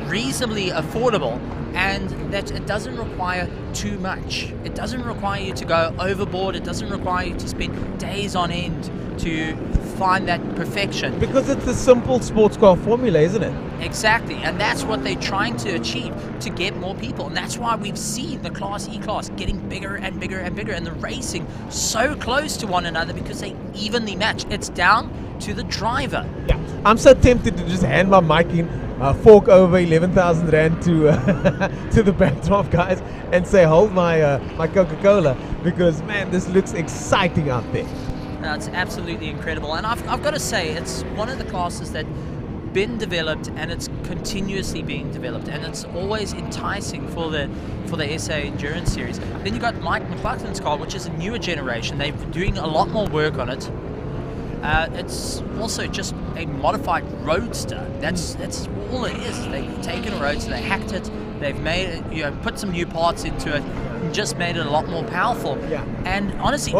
reasonably affordable, and that it doesn't require too much. It doesn't require you to go overboard. It doesn't require you to spend days on end to find that perfection. Because it's a simple sports car formula, isn't it? Exactly, and that's what they're trying to achieve, to get more people. And that's why we've seen the Class E class getting bigger and bigger and bigger, and the racing so close to one another because they evenly match. It's down to the driver. Yeah, I'm so tempted to just hand my mic in, fork over 11,000 Rand to the backdraft guys and say, hold my my Coca-Cola, because man, this looks exciting out there. No, it's absolutely incredible, and I've got to say, it's one of the classes that been developed, and it's continuously being developed, and it's always enticing for the SA Endurance Series. Then you got Mike McLaughlin's car, which is a newer generation. They've been doing a lot more work on it. It's also just a modified roadster. That's all it is. They've taken a roadster, they hacked it, they've made it, put some new parts into it, and just made it a lot more powerful. Yeah. And honestly,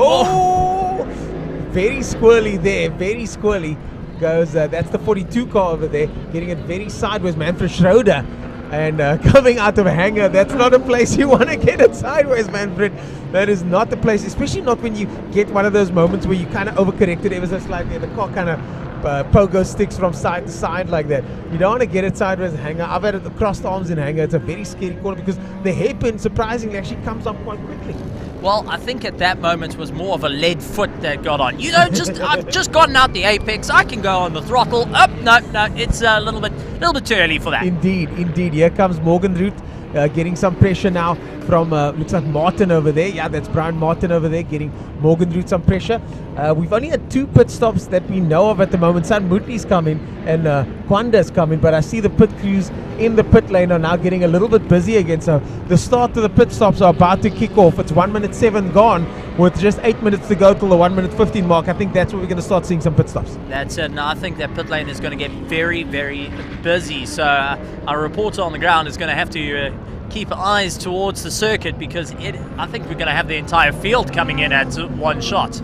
very squirrely there, very squirrely goes. That's the 42 car over there, getting it very sideways. Manfred Schroeder, and coming out of a hangar. That's not a place you want to get it sideways, Manfred. That is not the place, especially not when you get one of those moments where you kind of overcorrected ever so slightly, and the car kind of pogo sticks from side to side like that. You don't want to get it sideways hangar. I've had it crossed arms in hangar. It's a very scary corner because the hairpin surprisingly actually comes up quite quickly. Well, I think at that moment was more of a lead foot that got on. You know, I've just gotten out the apex. I can go on the throttle. No, it's a little bit too early for that. Indeed. Here comes Morgenroot, getting some pressure now from looks like Martin over there. Yeah, that's Brian Martin over there getting Morgenroot some pressure. We've only had 2 pit stops that we know of at the moment. San Mutli's coming and Kwanda's coming, but I see the pit crews in the pit lane are now getting a little bit busy again. So the start of the pit stops are about to kick off. It's 1:07 gone with just 8 minutes to go till the 1:15 mark. I think that's where we're going to start seeing some pit stops. That's it. And I think that pit lane is going to get very, very busy. So our reporter on the ground is going to have to keep eyes towards the circuit, because I think we're going to have the entire field coming in at one shot.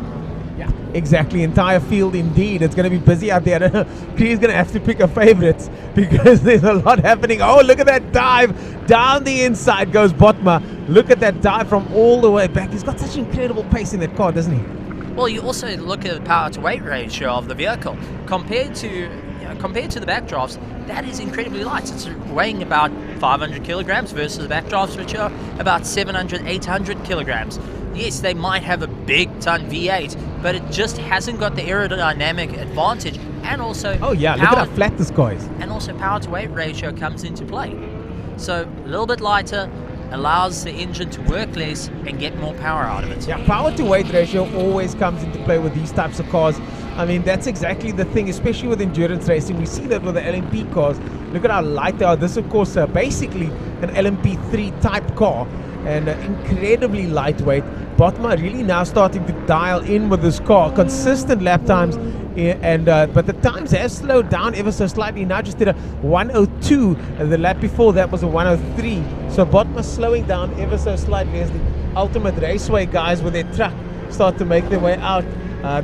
Yeah, exactly. Entire field indeed. It's going to be busy out there. I don't know. Cree's going to have to pick a favorites because there's a lot happening. Oh, look at that dive. Down the inside goes Botma. Look at that dive from all the way back. He's got such incredible pace in that car, doesn't he? Well, you also look at the power to weight ratio of the vehicle compared to compared to the backdrafts, that is incredibly light. It's weighing about 500 kilograms versus the backdrafts, which are about 700, 800 kilograms. Yes, they might have a big ton V8, but it just hasn't got the aerodynamic advantage. And also, oh yeah, look at how flat this car is. And also power to weight ratio comes into play. So a little bit lighter allows the engine to work less and get more power out of it. Yeah, power to weight ratio always comes into play with these types of cars. I mean, that's exactly the thing, especially with endurance racing. We see that with the LMP cars. Look at how light they are. This, of course, basically an LMP3 type car and incredibly lightweight. Botma really now starting to dial in with this car. Consistent lap times, but the times have slowed down ever so slightly. Now just did a 102, and the lap before that was a 103. So Botma slowing down ever so slightly as the Ultimate Raceway guys with their truck start to make their way out.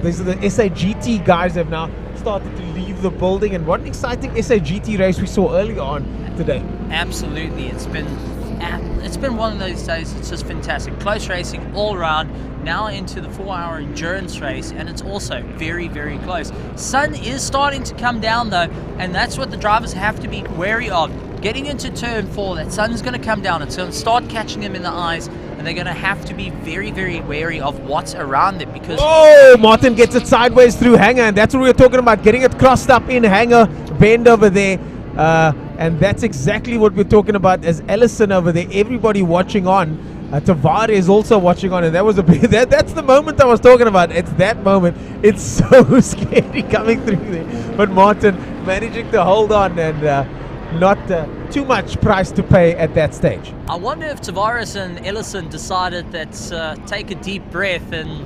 These are the SAGT guys have now started to leave the building, and what an exciting SAGT race we saw earlier on today. Absolutely, it's been one of those days. It's just fantastic. Close racing all around. Now into the 4-hour endurance race, and it's also very, very close. Sun is starting to come down though, and that's what the drivers have to be wary of. Getting into turn 4, that sun's going to come down. It's going to start catching them in the eyes, and they're going to have to be very, very wary of what's around them because... Oh, Martin gets it sideways through Hanger, and that's what we were talking about, getting it crossed up in Hanger, bend over there. And that's exactly what we're talking about as Ellison over there. Everybody watching on. Tavares is also watching on, and that was a big, that's the moment I was talking about. It's that moment. It's so scary coming through there. But Martin managing to hold on and not too much price to pay at that stage. I wonder if Tavares and Ellison decided that take a deep breath and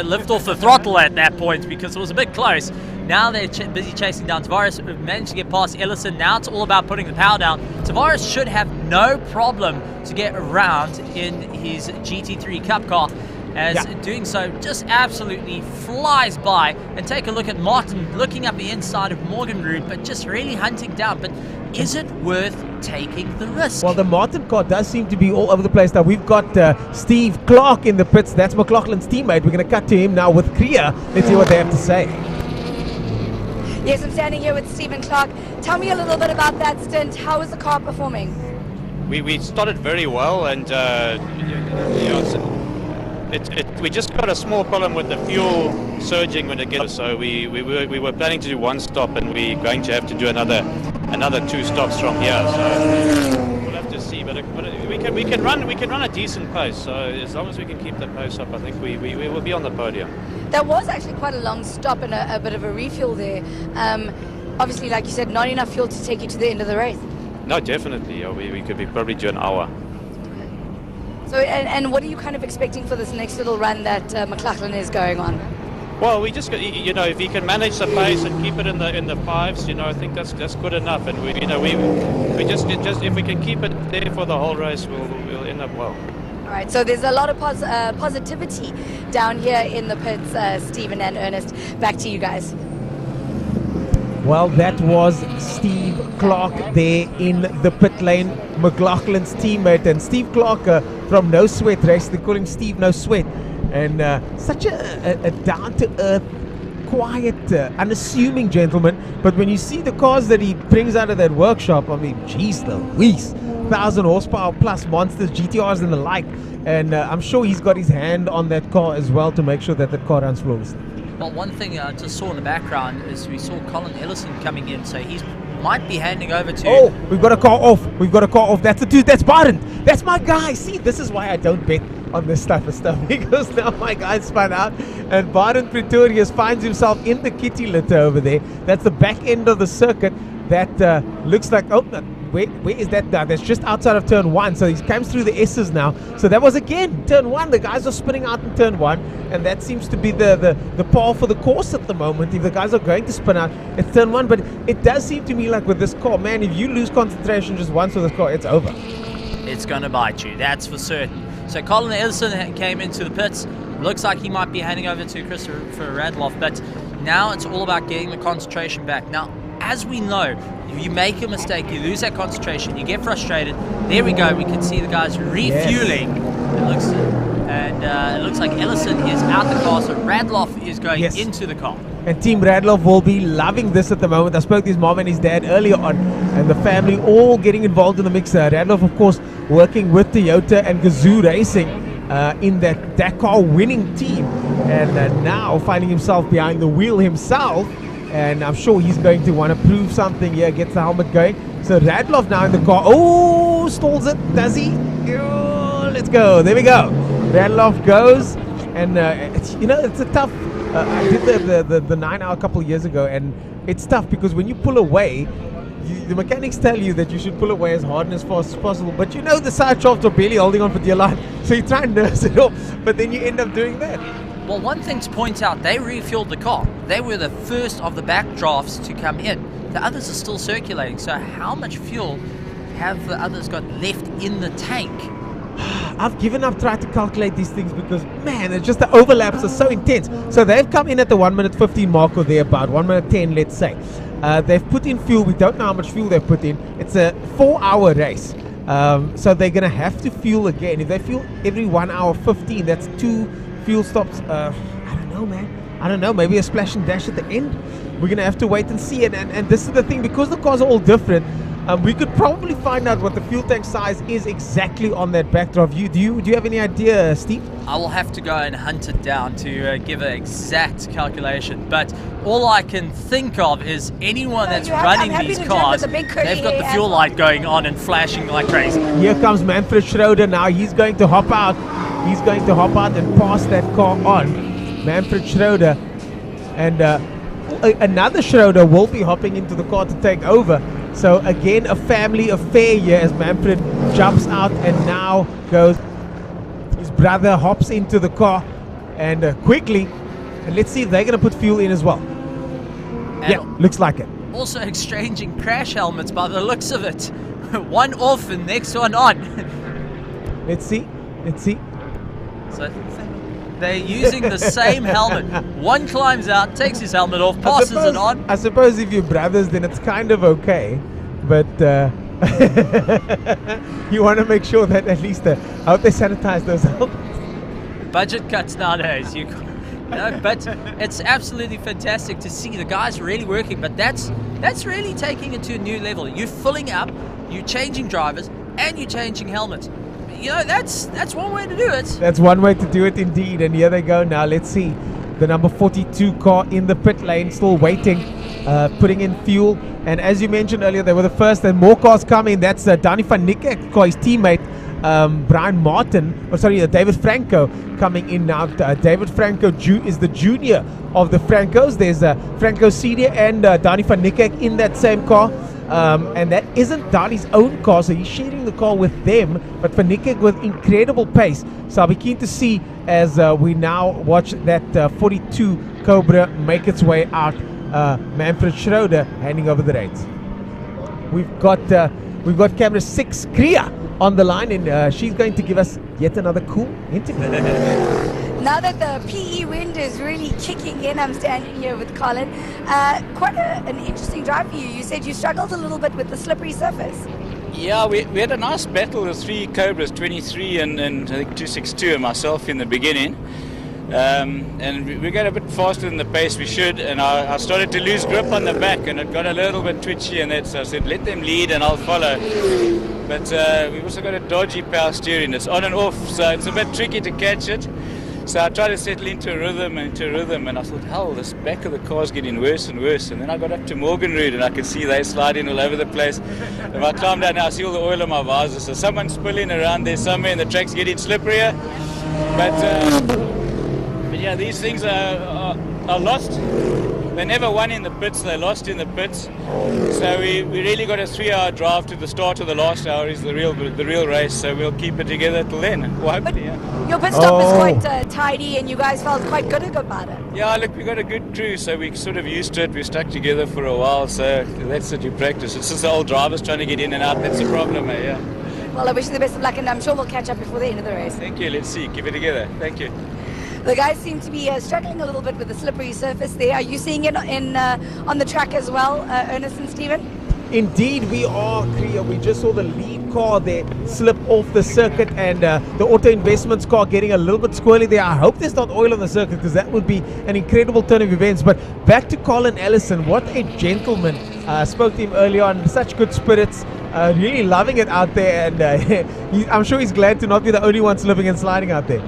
lift off the throttle at that point because it was a bit close. Now they're busy chasing down Tavares, managed to get past Ellison. Now it's all about putting the power down. Tavares should have no problem to get around in his GT3 Cup car, as doing so just absolutely flies by. And take a look at Martin looking up the inside of Morgan Root, but just really hunting down. But is it worth taking the risk? Well, the Martin car does seem to be all over the place now. We've got Steve Clark in the pits. That's McLaughlin's teammate. We're going to cut to him now with Gqeberha. Let's see what they have to say. Yes, I'm standing here with Stephen Clark. Tell me a little bit about that stint. How is the car performing? We started very well, and we just got a small problem with the fuel surging when it gets. So we were planning to do one stop, and we're going to have to do another 2 stops from here. So we'll have to see. But we can run a decent pace. So as long as we can keep the pace up, I think we will be on the podium. That was actually quite a long stop and a bit of a refuel there. Obviously, like you said, not enough fuel to take you to the end of the race. No, definitely. We could be probably do an hour. So, and what are you kind of expecting for this next little run that McLaughlin is going on? Well, we just, if he can manage the pace and keep it in the 5s, I think that's good enough. And we just if we can keep it there for the whole race, we'll end up well. All right, so there's a lot of positivity down here in the pits, Stephen and Ernest. Back to you guys. Well, that was Steve Clark there in the pit lane, McLaughlin's teammate. And Steve Clark from No Sweat Race, they call him Steve No Sweat. And such a down-to-earth, quiet, unassuming gentleman. But when you see the cars that he brings out of that workshop, I mean, geez Louise. 1,000 horsepower plus monsters, GTRs and the like, and I'm sure he's got his hand on that car as well to make sure that the car runs flawlessly. Well, one thing I just saw in the background is we saw Colin Ellison coming in, so he might be handing over to... Oh, we've got a car off. That's the dude. That's Barton. That's my guy. See, this is why I don't bet on this type of stuff, because now my guy spun out and Barton Pretorius finds himself in the kitty litter over there. That's the back end of the circuit. That looks like... Oh, where is that now? That's just outside of turn 1. So he comes through the S's now. So that was again turn 1. The guys are spinning out in turn 1, and that seems to be the par for the course at the moment. If the guys are going to spin out, it's turn 1. But it does seem to me like with this car, man, if you lose concentration just once with this car, it's over. It's going to bite you, that's for certain. So Colin Ellison came into the pits. Looks like he might be handing over to Christopher Radloff, but now it's all about getting the concentration back. Now, as we know, if you make a mistake, you lose that concentration, you get frustrated. There we go. We can see the guys refueling. Yes. It looks like Ellison is out the car, so Radloff is going into the car. And Team Radloff will be loving this at the moment. I spoke to his mom and his dad earlier on, and the family all getting involved in the mix. Radloff, of course, working with Toyota and Gazoo Racing in that Dakar winning team, and now finding himself behind the wheel himself. And I'm sure he's going to want to prove something here, gets the helmet going. So Radloff now in the car. Oh, stalls it, does he? Oh, let's go. There we go. Radloff goes, and it's a tough. I did the 9 hour a couple of years ago, and it's tough because when you pull away, the mechanics tell you that you should pull away as hard and as fast as possible, but the side shafts are barely holding on for dear life, so you try and nurse it off, but then you end up doing that. Well, one thing to point out, they refueled the car. They were the first of the backdrafts to come in. The others are still circulating, so how much fuel have the others got left in the tank? I've given up trying to calculate these things because, man, it's just the overlaps are so intense. So they've come in at the 1 minute 15 mark or thereabout, 1 minute 10, let's say. They've put in fuel. We don't know how much fuel they've put in. It's a 4-hour race. So they're going to have to fuel again. If they fuel every 1 hour 15, that's 2 fuel stops. I don't know, man. I don't know. Maybe a splash and dash at the end. We're going to have to wait and see. And this is the thing, because the cars are all different, we could probably find out what the fuel tank size is exactly on that backdraft. Do you have any idea, Steve? I will have to go and hunt it down to give an exact calculation. But all I can think of is anyone that's running these cars, they've got the fuel light going on and flashing like crazy. Here comes Manfred Schroeder now. He's going to hop out. He's going to hop out and pass that car on. Manfred Schroeder. And another Schroeder will be hopping into the car to take over. So again, a family affair here as Manfred jumps out and now goes. His brother hops into the car and quickly. And let's see if they're going to put fuel in as well. And yeah, looks like it. Also exchanging crash helmets by the looks of it. One off and next one on. Let's see. So they're using the same helmet. One climbs out, takes his helmet off, passes it on. I suppose if you're brothers, then it's kind of okay. But you want to make sure that at least I hope they sanitize those helmets. Budget cuts nowadays. But it's absolutely fantastic to see the guys really working. But that's really taking it to a new level. You're filling up, you're changing drivers, and you're changing helmets. That's one way to do it. That's one way to do it indeed. And here they go now. Let's see. The number 42 car in the pit lane, still waiting, putting in fuel. And as you mentioned earlier, they were the first, and more cars coming. That's Danny van Niekerk, his teammate, David Franco coming in now. David Franco is the junior of the Francos. There's Franco Senior and Danny van Niekerk in that same car. And that isn't Dani's own car, so he's sharing the car with them, but Van Niekerk with incredible pace. So I'll be keen to see as we now watch that 42 Gqeberha make its way out. Manfred Schroeder handing over the reins. We've got camera 6 Kriya on the line, and she's going to give us yet another cool interview. Now that the PE wind is really kicking in, I'm standing here with Colin. Quite an interesting drive for you. You said you struggled a little bit with the slippery surface. Yeah, we had a nice battle with 3 Gqeberhas, 23 and I think 262 and myself in the beginning. And we got a bit faster than the pace we should, and I started to lose grip on the back, and it got a little bit twitchy, and so I said, let them lead and I'll follow. But we've also got a dodgy power steering. It's on and off, so it's a bit tricky to catch it. So I tried to settle into a rhythm, and I thought, hell, this back of the car's getting worse and worse. And then I got up to Morgenrud, and I could see they sliding all over the place. If I climb down now, I see all the oil on my visor. So someone's spilling around there somewhere, and the track's getting slipperier. But yeah, these things are lost. They never won in the pits, they lost in the pits. So we really got a 3-hour drive to the start of the last hour is the real race. So we'll keep it together till then. Well, hopefully, yeah. Your pit stop is quite tidy, and you guys felt quite good about it. Yeah, look, we got a good crew, so we sort of used to it. We stuck together for a while, so that's what you practice. It's just the old drivers trying to get in and out. That's the problem, yeah. Well, I wish you the best of luck, and I'm sure we'll catch up before the end of the race. Thank you. Let's see. Keep it together. Thank you. The guys seem to be struggling a little bit with the slippery surface there. Are you seeing it on the track as well, Ernest and Stephen? Indeed, we are, Kriya. We just saw the lead car there slip off the circuit, and the Auto Investments car getting a little bit squirrely there. I hope there's not oil on the circuit, because that would be an incredible turn of events. But back to Colin Ellison. What a gentleman. Spoke to him earlier on. Such good spirits. Really loving it out there, and I'm sure he's glad to not be the only one slipping and sliding out there.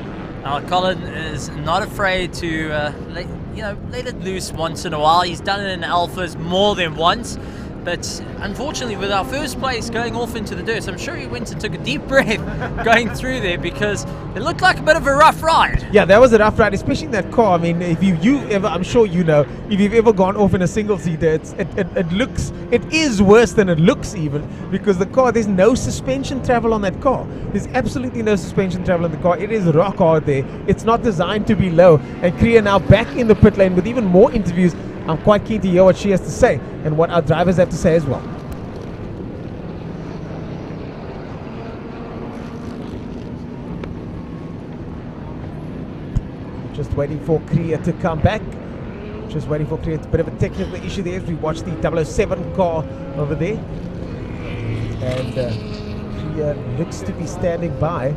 Colin is not afraid to let it loose once in a while. He's done it in Alphas more than once. But unfortunately, with our first place going off into the dirt, I'm sure he went and took a deep breath going through there, because it looked like a bit of a rough ride. Yeah, that was a rough ride, especially in that car. I mean, if you ever, I'm sure you know, if you've ever gone off in a single-seater, it is worse than it looks even, because the car, there's no suspension travel on that car. There's absolutely no suspension travel in the car. It is rock hard there. It's not designed to be low. And Kriya now back in the pit lane with even more interviews. I'm quite keen to hear what she has to say and what our drivers have to say as well. Just waiting for Kriya to come back. Just waiting for Kriya. It's a bit of a technical issue there as we watch the 007 car over there. And Kriya looks to be standing by.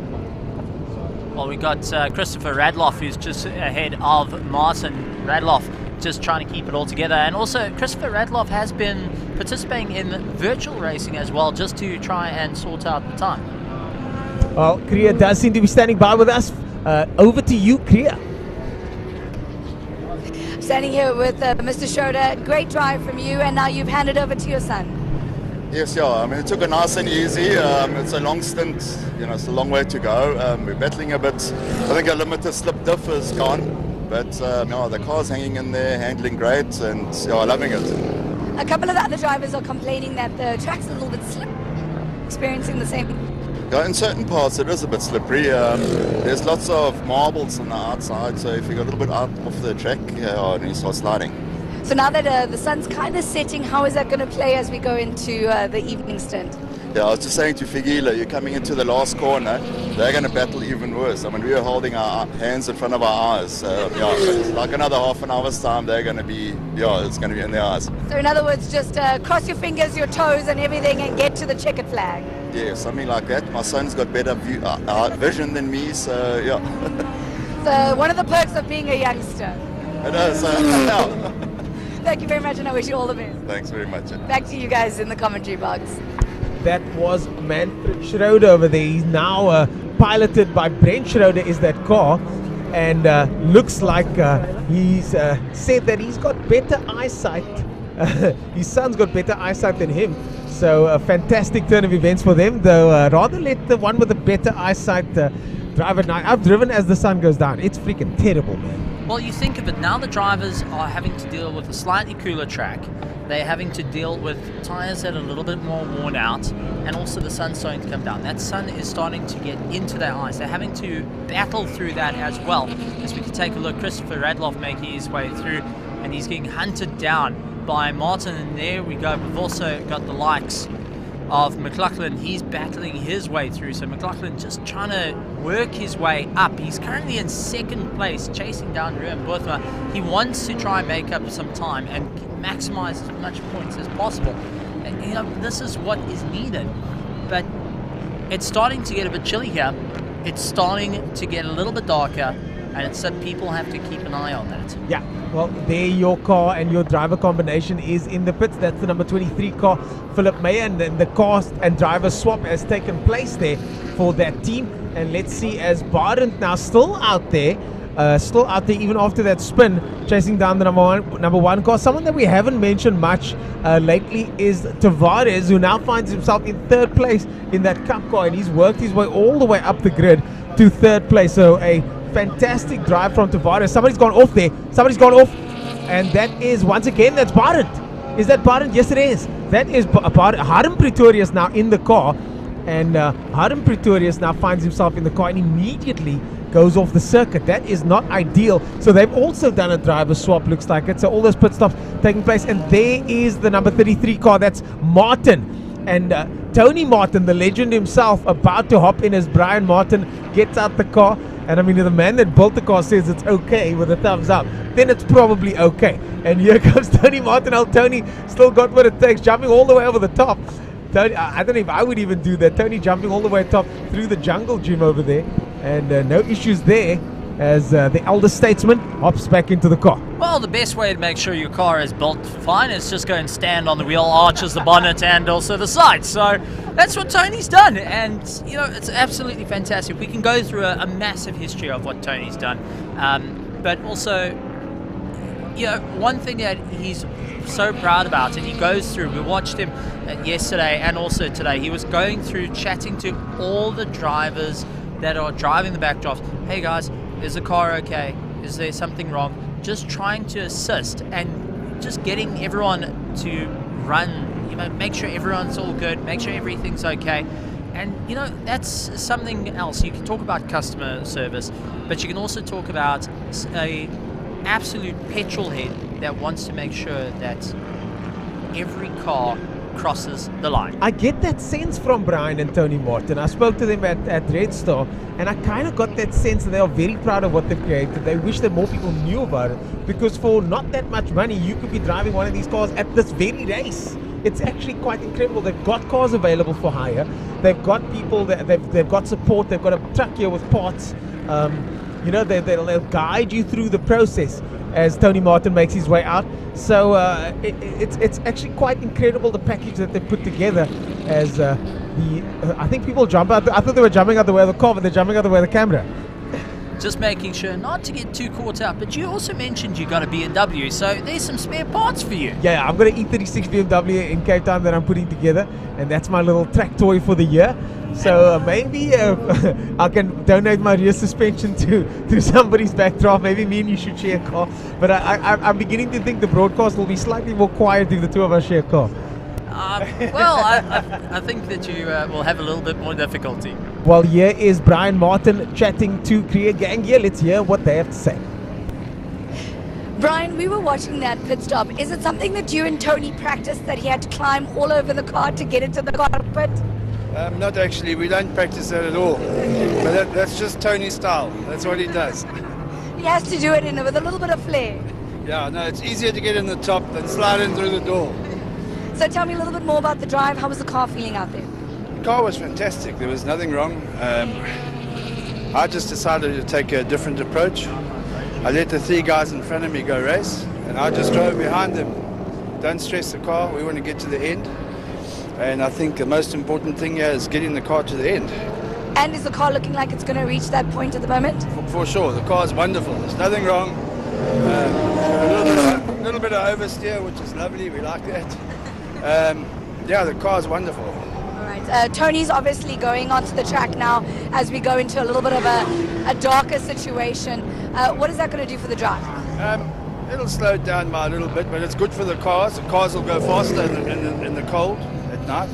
Well, we got Christopher Radloff, who's just ahead of Martin Radloff, just trying to keep it all together. And also Christopher Radloff has been participating in virtual racing as well, just to try and sort out the time. Well, Kriya does seem to be standing by with us. Over to you, Kriya. Standing here with Mr. Schroeder. Great drive from you, and now you've handed over to your son. Yes, yeah. I mean, it took a nice and easy. It's a long stint. It's a long way to go. We're battling a bit. I think our limited slip diff is gone. But the car's hanging in there, handling great, and loving it. A couple of the other drivers are complaining that the track's a little bit slippery, experiencing the same. Yeah, in certain parts it is a bit slippery. There's lots of marbles on the outside, so if you go a little bit out off the track, then you start sliding. So now that the sun's kind of setting, how is that going to play as we go into the evening stint? Yeah, I was just saying to Figila, you're coming into the last corner, they're going to battle even worse. I mean, we are holding our hands in front of our eyes. It's like another half an hour's time, they're going to be, it's going to be in their eyes. So in other words, just cross your fingers, your toes and everything and get to the checkered flag. Yeah, something like that. My son's got better vision than me, so yeah. So one of the perks of being a youngster. It is. Thank you very much, and I wish you all the best. Thanks very much. Back to you guys in the commentary box. That was Manfred Schroeder over there. He's now piloted by Brent Schroeder is that car, and looks like he's said that he's got better eyesight. His son's got better eyesight than him. So a fantastic turn of events for them, though. Rather let the one with the better eyesight drive at night. I've driven as the sun goes down. It's freaking terrible, man. Well, you think of it, now the drivers are having to deal with a slightly cooler track. They're having to deal with tyres that are a little bit more worn out, and also the sun's starting to come down. That sun is starting to get into their eyes. They're having to battle through that as well. As we can take a look, Christopher Radloff making his way through, and he's getting hunted down by Martin, and there we go. We've also got the likes of McLaughlin. He's battling his way through, so McLaughlin just trying to work his way up. He's currently in second place, chasing down Ruben Bothma. He wants to try and make up some time and maximize as much points as possible. And, this is what is needed. But it's starting to get a bit chilly here. It's starting to get a little bit darker, and it's that people have to keep an eye on that. Yeah, well, there your car and your driver combination is in the pits. That's the number 23 car, Philip Meyer, and then the car and driver swap has taken place there for that team. And let's see, as Barent now still out there even after that spin, chasing down the number one car. Someone that we haven't mentioned much lately is Tavares, who now finds himself in third place in that cup car, and he's worked his way all the way up the grid to third place. So a fantastic drive from Tavares. Somebody's gone off there. And that is, once again, that's Barent. Is that Barent? Yes, it is. That is Barent. Harem Pretorius now in the car. And Harem Pretorius now finds himself in the car and immediately goes off the circuit. That is not ideal. So they've also done a driver swap, looks like it. So all those pit stops taking place. And there is the number 33 car. That's Martin. And Tony Martin, the legend himself, about to hop in as Brian Martin gets out the car. and I mean, if the man that built the car says it's okay with a thumbs up, then it's probably okay. And here comes Tony Martin. Tony still got what it takes, jumping all the way over the top. Tony, I don't know if I would even do that. Tony jumping all the way top through the jungle gym over there, and no issues there as the elder statesman hops back into the car. Well, the best way to make sure your car is built fine is just go and stand on the wheel arches, the bonnet, and also the sides. So that's what Tony's done, and you know, it's absolutely fantastic. We can go through a massive history of what Tony's done, but also, you know, one thing that he's so proud about, and he goes through, we watched him yesterday and also today, he was going through chatting to all the drivers that are driving the backdrops. Hey guys, is the car okay? Is there something wrong? Just trying to assist and just getting everyone to run, you know, make sure everyone's all good, make sure everything's okay. And you know, that's something else. You can talk about customer service, but you can also talk about a absolute petrol head that wants to make sure that every car crosses the line. I get that sense from Brian and Tony Martin. I spoke to them at Red Star, and I kind of got that sense that they are very proud of what they've created. They wish that more people knew about it, because for not that much money, you could be driving one of these cars at this very race. It's actually quite incredible. They've got cars available for hire. They've got people that they've got support. They've got a truck here with parts. You know, they'll guide you through the process as Tony Martin makes his way out. So it's actually quite incredible, the package that they put together. As I think people jump out. I thought they were jumping out the way of the car, but they're jumping out the way of the camera. Just making sure not to get too caught up. But you also mentioned you got a BMW, so there's some spare parts for you. Yeah, I've got an E36 BMW in Cape Town that I'm putting together, and that's my little track toy for the year. So maybe I can donate my rear suspension to somebody's backdrop. Maybe me and you should share a car. But I'm beginning to think the broadcast will be slightly more quiet if the two of us share a car. Well, I think that you will have a little bit more difficulty. Well, here is Brian Martin chatting to Gqeberha Gang. Here, let's hear what they have to say. Brian, we were watching that pit stop. Is it something that you and Tony practiced, that he had to climb all over the car to get into the cockpit? Not actually, we don't practice that at all. But that's just Tony's style. That's what he does. He has to do it with a little bit of flair. Yeah, no, it's easier to get in the top than slide in through the door. So tell me a little bit more about the drive. How was the car feeling out there? The car was fantastic. There was nothing wrong. I just decided to take a different approach. I let the three guys in front of me go race, and I just drove behind them. Don't stress the car. We want to get to the end. And I think the most important thing here is getting the car to the end. And is the car looking like it's going to reach that point at the moment? For sure. The car is wonderful. There's nothing wrong. A little bit of oversteer, which is lovely. We like that. Yeah, the car is wonderful. All right. Tony's obviously going onto the track now as we go into a little bit of a darker situation. What is that going to do for the drive? It'll slow it down by a little bit, but it's good for the cars. The cars will go faster in the cold at night.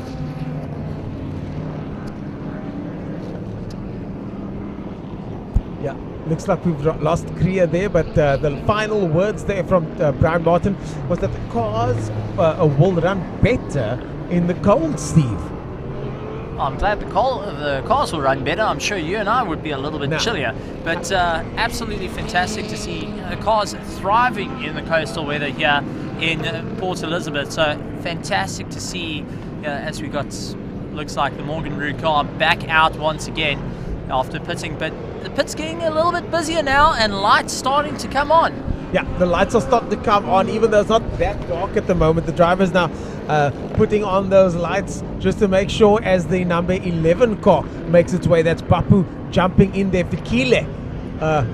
Yeah, looks like we've lost Gqeberha there, but the final words there from Brian Martin was that the cars will run better in the cold, Steve. I'm glad the cars will run better. I'm sure you and I would be a little bit chillier. But absolutely fantastic to see the cars thriving in the coastal weather here in Port Elizabeth. So fantastic to see as we got, looks like the Morgan Roux car back out once again after pitting. But the pit's getting a little bit busier now and lights starting to come on. Yeah, the lights are starting to come on, even though it's not that dark at the moment. The driver's now putting on those lights just to make sure as the number 11 car makes its way. That's Bapu jumping in there, Fikile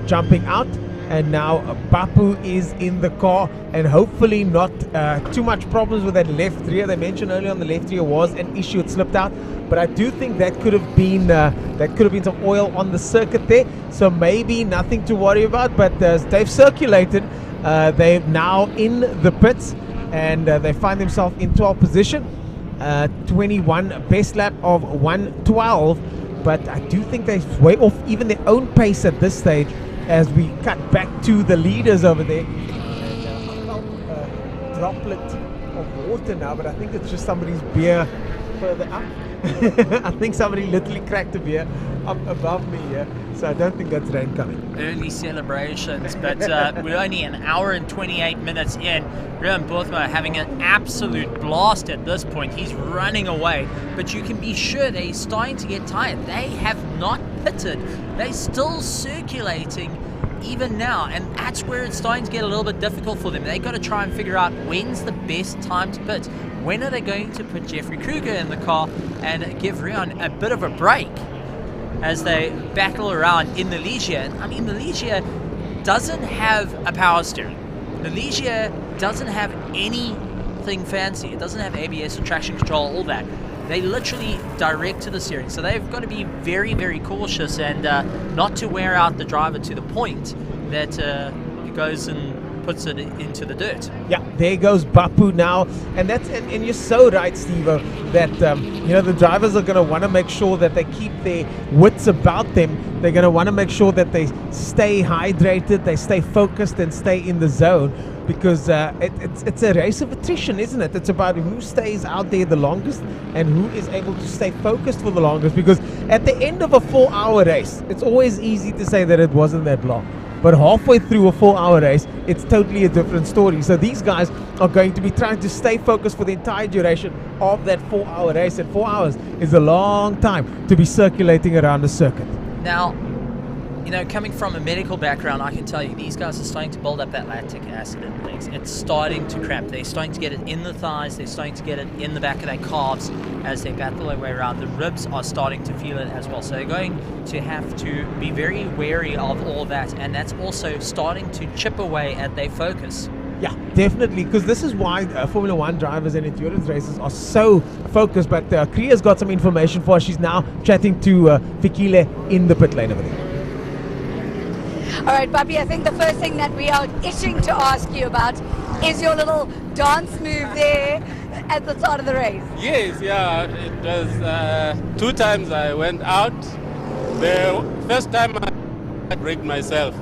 jumping out, and now Bapu is in the car, and hopefully not too much problems with that left rear. They mentioned earlier on the left rear was an issue, it slipped out, but I do think that could have been some oil on the circuit there, so maybe nothing to worry about. But as they've circulated, they're now in the pits, and they find themselves in 12th position, 21 best lap of 1:12, but I do think they're way off even their own pace at this stage as we cut back to the leaders over there. Droplet of water now, but I think it's just somebody's beer further up. I think somebody literally cracked a beer up above me here, so I don't think that's rain coming. Early celebrations, but we're only an hour and 28 minutes in. Rian Bothma having an absolute blast at this point. He's running away, but you can be sure that he's starting to get tired. They have not pitted. They're still circulating even now, and that's where it's starting to get a little bit difficult for them. They've got to try and figure out when's the best time to pit. When are they going to put Jeffrey Kruger in the car and give Rian a bit of a break as they battle around in the Ligier? I mean, the Ligier doesn't have a power steering. The Ligier doesn't have anything fancy. It doesn't have ABS or traction control, all that. They literally direct to the steering. So they've got to be very, very cautious and not to wear out the driver to the point that it goes and puts it into the dirt. Yeah, there goes Bapu now, and you're so right, Steve-o, that the drivers are going to want to make sure that they keep their wits about them. They're going to want to make sure that they stay hydrated, they stay focused, and stay in the zone, because it's a race of attrition, isn't it? It's about who stays out there the longest and who is able to stay focused for the longest, because at the end of a 4-hour race, it's always easy to say that it wasn't that long. But halfway through a 4-hour race, it's totally a different story. So these guys are going to be trying to stay focused for the entire duration of that 4-hour race. And 4 hours is a long time to be circulating around the circuit. Now, coming from a medical background, I can tell you these guys are starting to build up that lactic acid in the legs. It's starting to cramp. They're starting to get it in the thighs. They're starting to get it in the back of their calves as they battle their way around. The ribs are starting to feel it as well. So they're going to have to be very wary of all that. And that's also starting to chip away at their focus. Yeah, definitely, because this is why Formula 1 drivers and endurance races are so focused. But Kriya's got some information for us. She's now chatting to Fikile in the pit lane over there. All right, Bobby, I think the first thing that we are itching to ask you about is your little dance move there at the start of the race. Yes, yeah, it was 2 times I went out. The first time I braked myself.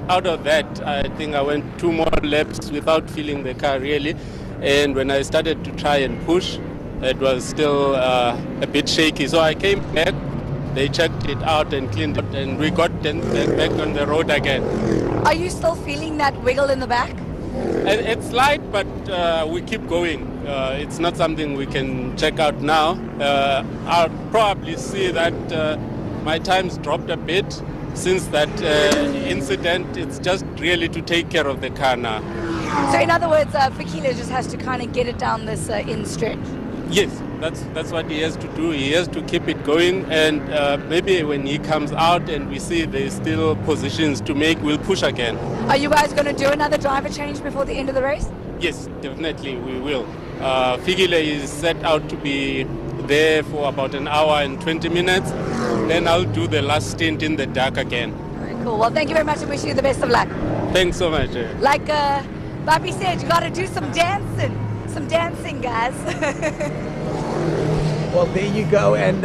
Out of that, I think I went 2 more laps without feeling the car really. And when I started to try and push, it was still a bit shaky. So I came back. They checked it out and cleaned it, and we got back on the road again. Are you still feeling that wiggle in the back? It's light, but we keep going. It's not something we can check out now. I'll probably see that my time's dropped a bit since that incident. It's just really to take care of the car now. So in other words, Fikile just has to kind of get it down this in stretch. Yes, that's what he has to do. He has to keep it going, and maybe when he comes out and we see there's still positions to make, we'll push again. Are you guys going to do another driver change before the end of the race? Yes, definitely we will. Fikile is set out to be there for about an hour and 20 minutes. Then I'll do the last stint in the dark again. All right, cool. Well, thank you very much and wish you the best of luck. Thanks so much. Like Bobby said, you got to do some dancing. Some dancing, guys. Well, there you go. And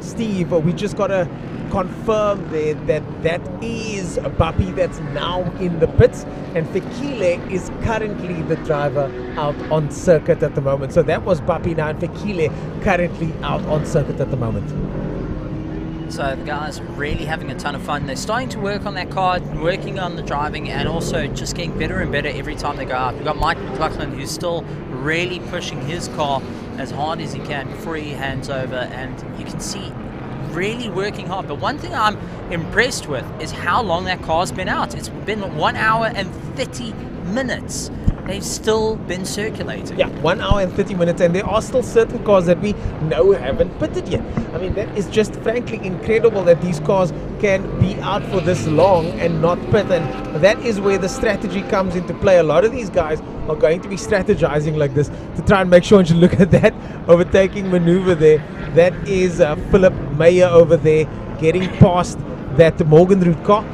Steve, we just got to confirm there that is Bapi that's now in the pits, and Fikile is currently the driver out on circuit at the moment. So that was Bapi now, and Fikile currently out on circuit at the moment. So the guys are really having a ton of fun. They're starting to work on their car, working on the driving, and also just getting better and better every time they go out. We've got Mike McLaughlin, who's still really pushing his car as hard as he can before he hands over, and you can see really working hard. But one thing I'm impressed with is how long that car's been out. It's been 1 hour and 30 minutes. They've still been circulating. Yeah, 1 hour and 30 minutes, and there are still certain cars that we know haven't pitted yet. I mean, that is just frankly incredible that these cars can be out for this long and not pit, and that is where the strategy comes into play. A lot of these guys are going to be strategizing like this to try and make sure. And you look at that overtaking maneuver there. That is Philip Meyer over there getting past that Morgenroot car.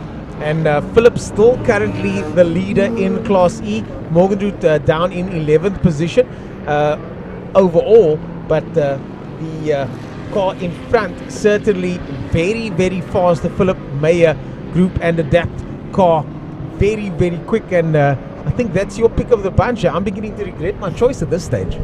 And Philip's still currently the leader in Class E. Morgenroot down in 11th position overall, but the car in front certainly very, very fast. The Philip Meyer Group and Adapt car very, very quick, and I think that's your pick of the bunch. I'm beginning to regret my choice at this stage.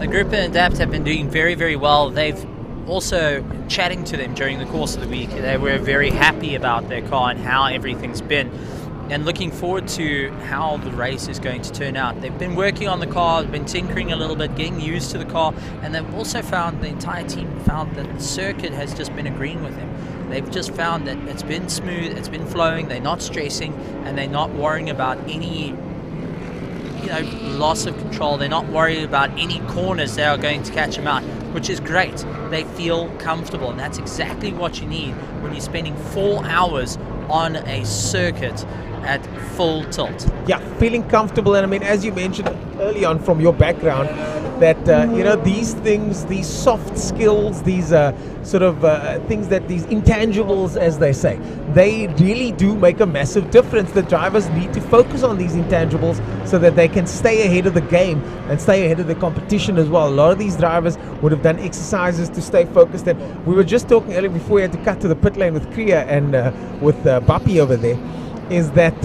Gqeberha and Adapt have been doing very, very well. They've also, chatting to them during the course of the week, they were very happy about their car and how everything's been, and looking forward to how the race is going to turn out. They've been working on the car, been tinkering a little bit, getting used to the car, and they've also found, the entire team found, that the circuit has just been agreeing with them. They've just found that it's been smooth, it's been flowing, they're not stressing, and they're not worrying about any loss of control. They're not worried about any corners that are going to catch them out, which is great. They feel comfortable, and that's exactly what you need when you're spending 4 hours on a circuit at full tilt. Yeah, feeling comfortable. And I mean, as you mentioned early on from your background, that these things, these soft skills, these things, that these intangibles, as they say, they really do make a massive difference. The drivers need to focus on these intangibles so that they can stay ahead of the game and stay ahead of the competition as well. A lot of these drivers would have done exercises to stay focused. And we were just talking earlier, before we had to cut to the pit lane with Kriya and with Bapi over there, is that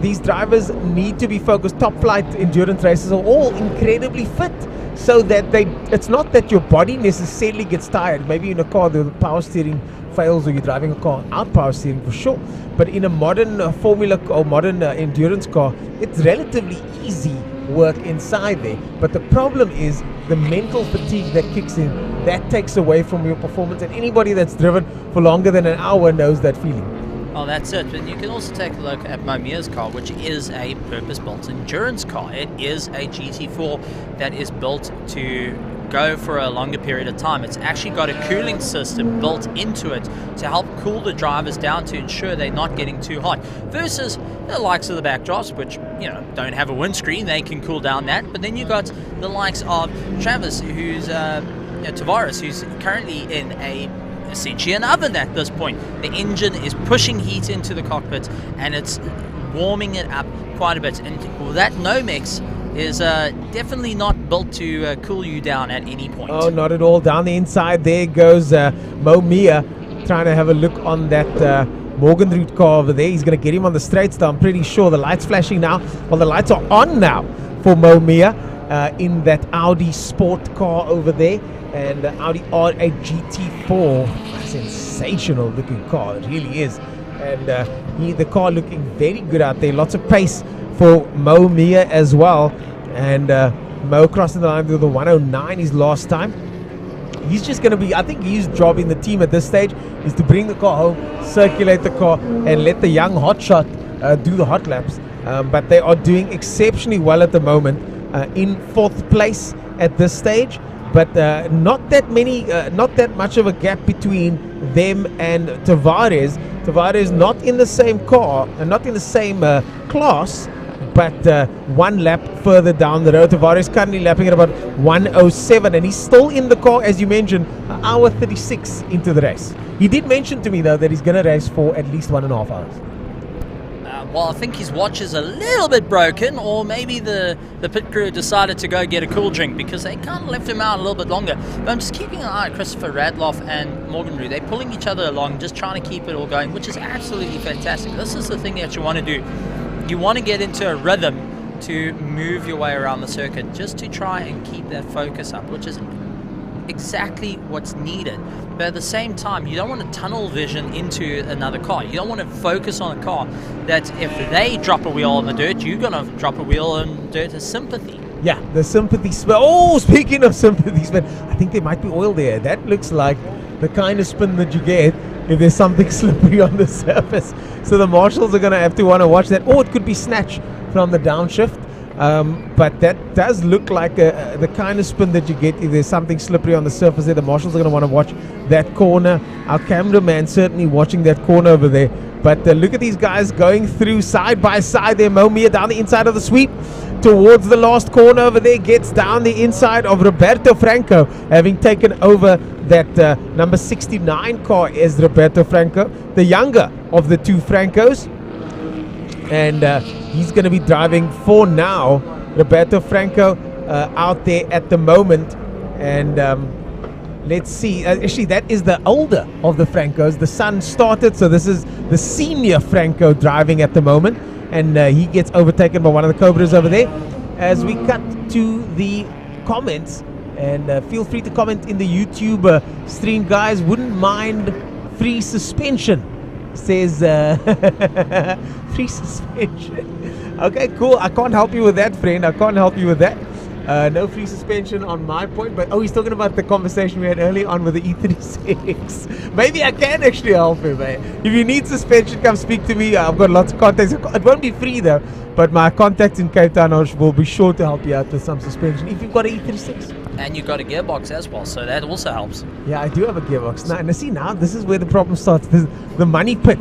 these drivers need to be focused. Top flight endurance races are all incredibly fit, so that it's not that your body necessarily gets tired. Maybe in a car the power steering fails, or you're driving a car out power steering for sure, but in a modern formula or modern endurance car, it's relatively easy work inside there. But the problem is the mental fatigue that kicks in. That takes away from your performance, and anybody that's driven for longer than an hour knows that feeling. Oh, that's it. And you can also take a look at Momia's car, which is a purpose-built endurance car. It is a GT4 that is built to go for a longer period of time. It's actually got a cooling system built into it to help cool the drivers down, to ensure they're not getting too hot, versus the likes of the backdrops, which don't have a windscreen. They can cool down that. But then you got the likes of Travis, who's Tavares, who's currently in essentially an oven at this point. The engine is pushing heat into the cockpit, and it's warming it up quite a bit. And that Nomex is definitely not built to cool you down at any point. Oh, not at all. Down the inside there goes Momia, trying to have a look on that Morgenroot car over there. He's going to get him on the straight start, I'm pretty sure. The light's flashing now. Well, the lights are on now for Momia in that Audi sport car over there. And Audi R8 GT4, sensational looking car, it really is. And the car looking very good out there. Lots of pace for Mo Mia as well. And Mo crossing the line with the 109 his last time. He's just going to be, I think his job in the team at this stage is to bring the car home, circulate the car, and let the young hotshot do the hot laps. But they are doing exceptionally well at the moment, in 4th place at this stage. But not that much of a gap between them and Tavares. Tavares not in the same car and not in the same class, but 1 lap further down the road. Tavares currently lapping at about 1:07, and he's still in the car, as you mentioned, an hour 36 into the race. He did mention to me though that he's going to race for at least 1.5 hours. Well, I think his watch is a little bit broken, or maybe the pit crew decided to go get a cool drink, because they kind of left him out a little bit longer. But I'm just keeping an eye on Christopher Radloff and Morgenroot. They're pulling each other along, just trying to keep it all going, which is absolutely fantastic. This is the thing that you want to do. You want to get into a rhythm to move your way around the circuit, just to try and keep that focus up, which is exactly what's needed. But at the same time, you don't want to tunnel vision into another car. You don't want to focus on a car that if they drop a wheel in the dirt, you're going to drop a wheel in the dirt as sympathy. Yeah, the sympathy spin. Oh, speaking of sympathy spin, I think there might be oil there. That looks like the kind of spin that you get if there's something slippery on the surface. So the marshals are going to have to want to watch that. Or it could be snatch from the downshift. But that does look like the kind of spin that you get if there's something slippery on the surface there. The marshals are going to want to watch that corner. Our cameraman certainly watching that corner over there. But look at these guys going through side by side there. Momia down the inside of the sweep towards the last corner over there. Gets down the inside of Roberto Franco, having taken over that number 69 car as Roberto Franco, the younger of the two Francos. And he's going to be driving for now. Roberto Franco out there at the moment. And let's see. Actually, that is the older of the Francos. The son started, so this is the senior Franco driving at the moment. And he gets overtaken by one of the Cobras over there. As we cut to the comments, and feel free to comment in the YouTube stream, guys. Wouldn't mind free suspension, says free suspension. Okay, cool. I can't help you with that, friend. I can't help you with that. No free suspension on my point, but he's talking about the conversation we had early on with the E36. Maybe I can actually help him, eh? If you need suspension, come speak to me. I've got lots of contacts. It won't be free though, but my contacts in Cape Town will be sure to help you out with some suspension if you've got an E36. And you've got a gearbox as well, so that also helps. Yeah, I do have a gearbox. Now, see, now this is where the problem starts. This, the money pit.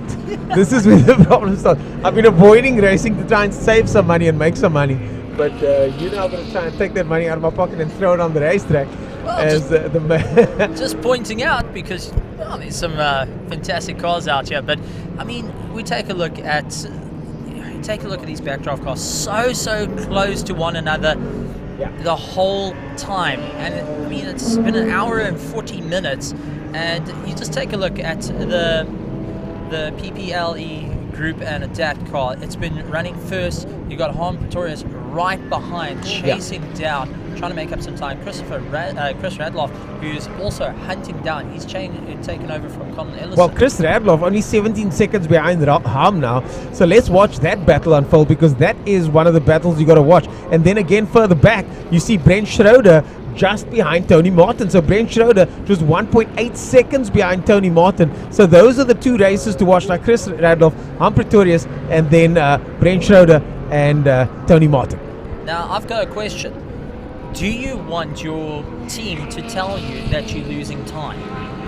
This is where the problem starts. I've been avoiding racing to try and save some money and make some money. But you're now going to try and take that money out of my pocket and throw it on the racetrack. Well, just pointing out, because there's some fantastic cars out here. But I mean, we take a look at these backdraft cars, so close to one another the whole time. And I mean, it's been an hour and 40 minutes, and you just take a look at the PPLE Group and Adapt car. It's been running first. You got Harm Pretorius right behind, chasing down, trying to make up some time. Chris Radloff, who's also hunting down. He's taken over from Colin Ellison. Well, Chris Radloff only 17 seconds behind Harm now. So let's watch that battle unfold, because that is one of the battles you got to watch. And then again, further back, you see Brent Schroeder just behind Tony Martin. So Brent Schroeder just 1.8 seconds behind Tony Martin. So those are the two races to watch, like Chris Radloff, Harm Pretorius, and then Brent Schroeder and Tony Martin. Now, I've got a question. Do you want your team to tell you that you're losing time,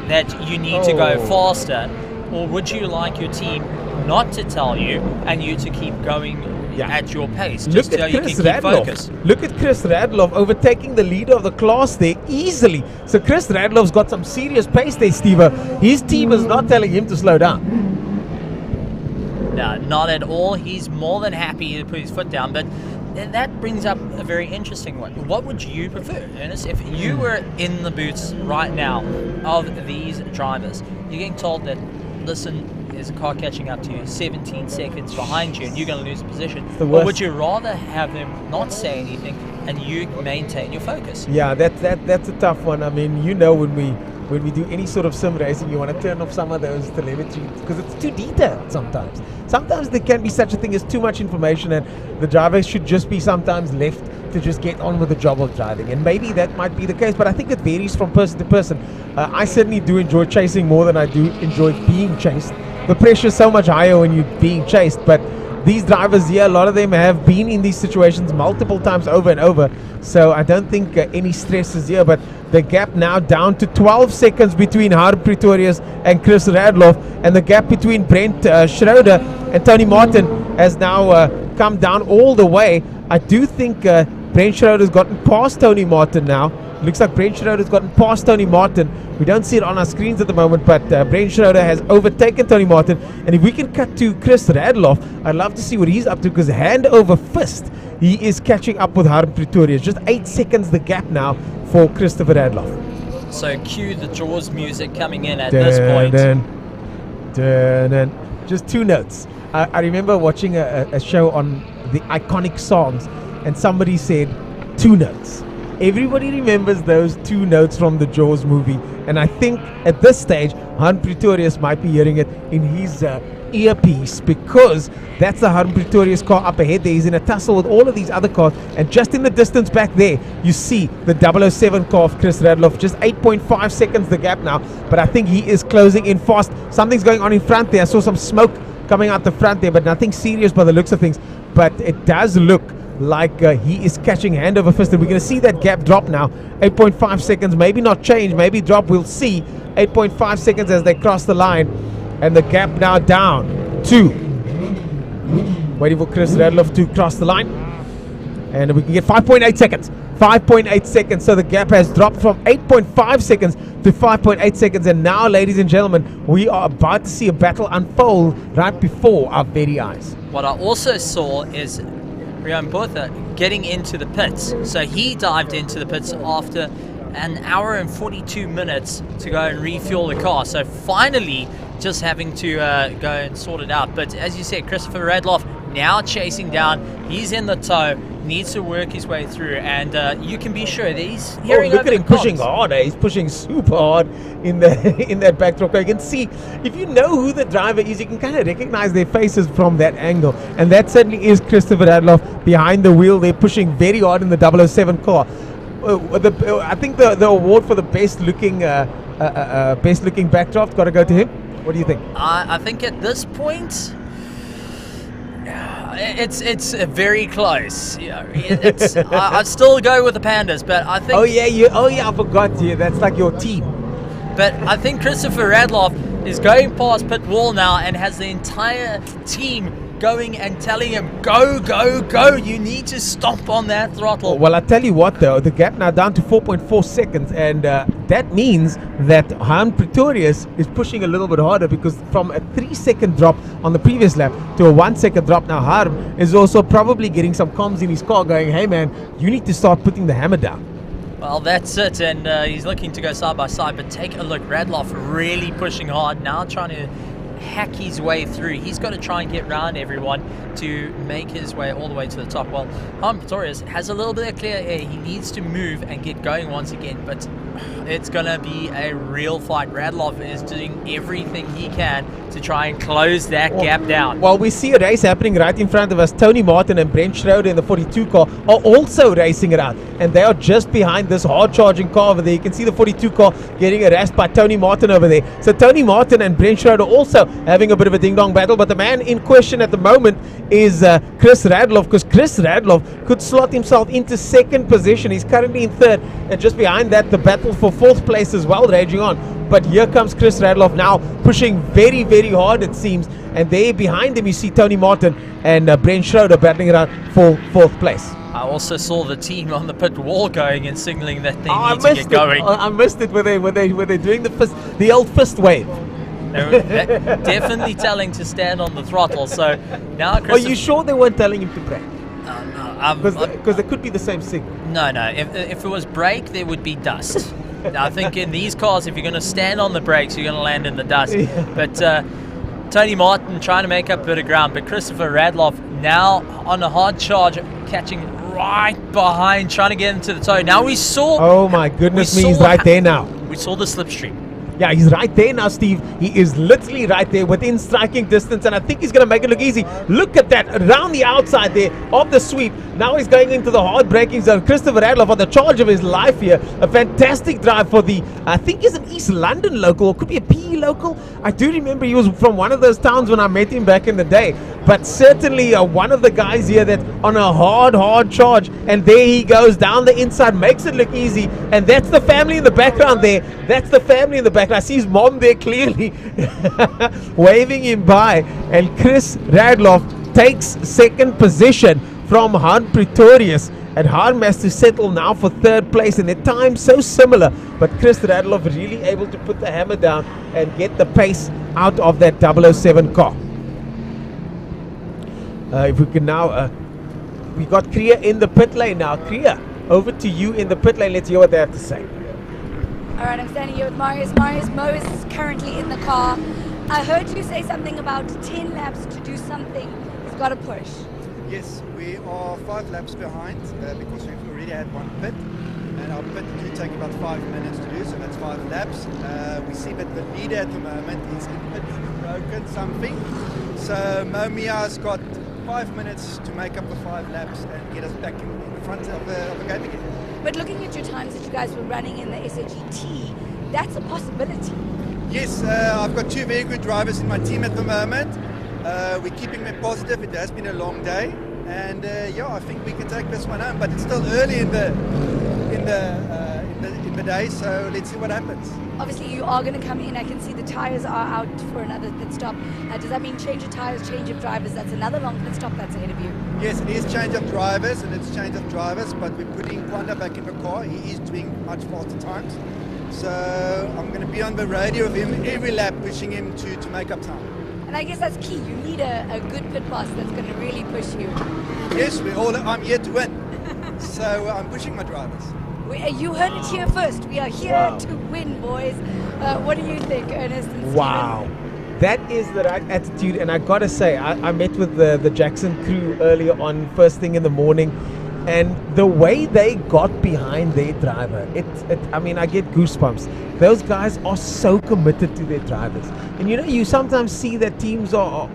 that you need to go faster, or would you like your team not to tell you and you to keep going at your pace, just so you can keep focus? Look at Chris Radloff overtaking the leader of the class there easily. So Chris Radloff's got some serious pace there, Steve. His team is not telling him to slow down. No, not at all. He's more than happy to put his foot down, but that brings up a very interesting one. What would you prefer, Ernest, if you were in the boots right now of these drivers? You're getting told that, listen, there's a car catching up to you 17 seconds behind you and you're going to lose the position. Or would you rather have them not say anything and you maintain your focus? Yeah, that's a tough one. I mean, you know, when we do any sort of sim racing, you want to turn off some of those telemetry because it's too detailed sometimes. Sometimes there can be such a thing as too much information, and the driver should just be sometimes left to just get on with the job of driving. And maybe that might be the case, but I think it varies from person to person. I certainly do enjoy chasing more than I do enjoy being chased. The pressure is so much higher when you're being chased, but these drivers here, a lot of them have been in these situations multiple times over and over, so I don't think any stress is here. But the gap now down to 12 seconds between Harm Pretorius and Chris Radloff, and the gap between Brent Schroeder and Tony Martin has now come down all the way. I do think Brent Schroeder's gotten past Tony Martin now. Looks like Brent Schroeder's gotten past Tony Martin. We don't see it on our screens at the moment, but Brent Schroeder has overtaken Tony Martin. And if we can cut to Chris Radloff, I'd love to see what he's up to, because hand over fist, he is catching up with Harm Pretorius. Just 8 seconds the gap now for Christopher Radloff. So cue the Jaws music coming in at this point. Just two notes. I remember watching a show on the iconic songs, and somebody said 2 notes. Everybody remembers those 2 notes from the Jaws movie, and I think at this stage Harm Pretorius might be hearing it in his earpiece, because that's the Harm Pretorius car up ahead there. He's in a tussle with all of these other cars, and just in the distance back there you see the 007 car of Chris Radloff. Just 8.5 seconds the gap now, but I think he is closing in fast. Something's going on in front there. I saw some smoke coming out the front there, but nothing serious by the looks of things. But it does look like he is catching hand over fist, and we're going to see that gap drop now. 8.5 seconds, maybe not change, maybe drop, we'll see. 8.5 seconds as they cross the line, and the gap now down to, waiting for Chris Radloff to cross the line, and we can get 5.8 seconds. 5.8 seconds, so the gap has dropped from 8.5 seconds to 5.8 seconds, and now, ladies and gentlemen, we are about to see a battle unfold right before our very eyes. What I also saw is Rian Botha getting into the pits. So he dived into the pits after an hour and 42 minutes to go and refuel the car. So finally just having to go and sort it out. But as you said, Christopher Radloff now chasing down. He's in the tow. needs to work his way through, and you can be sure that he's hearing look over at him the pushing comms. hard. He's pushing super hard in the in that backdrop. You can see, if you know who the driver is, you can kind of recognize their faces from that angle, and that certainly is Christopher Radloff behind the wheel. They're pushing very hard in the 007 car. I think the award for the best looking backdrop got to go to him. What do you think? I think at this point, it's very close. I'd still go with the Pandas, but I think. Oh yeah, I forgot. Yeah, that's like your team. But I think Christopher Radloff is going past pit wall now and has the entire team going and telling him, go, go, go. You need to stomp on that throttle. Well, I tell you what, though, the gap now down to 4.4 seconds, and that means that Han Pretorius is pushing a little bit harder, because from a 3-second drop on the previous lap to a 1-second drop now, Harm is also probably getting some comms in his car going, hey man, you need to start putting the hammer down. Well, that's it, and he's looking to go side by side, but take a look, Radloff really pushing hard now, trying to hack his way through. He's got to try and get round everyone to make his way all the way to the top. Well, Han Pretorius has a little bit of clear air. He needs to move and get going once again, but it's going to be a real fight. Radloff is doing everything he can to try and close that gap down. Well, we see a race happening right in front of us. Tony Martin and Brent Schroeder in the 42 car are also racing it out, and they are just behind this hard charging car over there. You can see the 42 car getting harassed by Tony Martin over there. So Tony Martin and Brent Schroeder also having a bit of a ding-dong battle, but the man in question at the moment is Chris Radloff, because Chris Radloff could slot himself into second position. He's currently in third, and just behind that the battle for fourth place as well raging on. But here comes Chris Radloff now, pushing very, very hard it seems, and there behind him you see Tony Martin and Brent Schroeder battling it out for fourth place. I also saw the team on the pit wall going and signaling that they need to get going. I missed it where they doing the old fist wave. They were definitely telling to stand on the throttle. So now, Are you sure they weren't telling him to brake? No, because it could be the same signal. No. If it was brake, there would be dust. I think in these cars, if you're going to stand on the brakes, you're going to land in the dust. Yeah. But Tony Martin trying to make up a bit of ground, but Christopher Radloff now on a hard charge, catching right behind, trying to get into the toe. Now we saw. Oh my goodness me, he's right there now. We saw the slipstream. Yeah, he's right there now, Steve. He is literally right there within striking distance, and I think he's going to make it look easy. Look at that, around the outside there of the sweep. Now he's going into the hard braking zone. Christopher Radloff on the charge of his life here. A fantastic drive for the, I think he's an East London local, or could be a PE local. I do remember he was from one of those towns when I met him back in the day. But certainly one of the guys here that on a hard charge, and there he goes down the inside, makes it look easy, and that's the family in the background there. That's the family in the background. I see his mom there clearly waving him by, and Chris Radloff takes second position from Han Pretorius, and Han has to settle now for third place, and their time so similar, but Chris Radloff really able to put the hammer down and get the pace out of that 007 car. If we can now, we got Kriya in the pit lane now. Kriya, over to you in the pit lane. Let's hear what they have to say. All right, I'm standing here with Marius. Mo is currently in the car. I heard you say something about 10 laps to do something. He's got to push. Yes, we are 5 laps behind because we've already had one pit. And our pit do take about 5 minutes to do, so that's 5 laps. We see that the leader at the moment is in pit broken something. So Momia's got 5 minutes to make up the 5 laps and get us back in the front of the game again. But looking at your times that you guys were running in the SAGT, that's a possibility. Yes, I've got 2 very good drivers in my team at the moment. We're keeping them positive. It has been a long day, and yeah, I think we can take this one home. But it's still early in the day, so let's see what happens. Obviously, you are going to come in. I can see the tires are out for another pit stop. Does that mean change of tires, change of drivers? That's another long pit stop that's ahead of you. Yes, it is change of drivers, and it's change of drivers, but we're putting Kwanda back in the car. He is doing much faster times. So I'm going to be on the radio with him every lap, pushing him to make up time. And I guess that's key. You need a good pit pass that's going to really push you. Yes, I'm here to win. So I'm pushing my drivers. You heard it here first. We are here to win, boys. What do you think, Ernest and Steven? Wow. That is the right attitude, and I gotta say, I met with the Jackson crew earlier on, first thing in the morning. And the way they got behind their driver, I mean, I get goosebumps. Those guys are so committed to their drivers. And you know, you sometimes see that teams are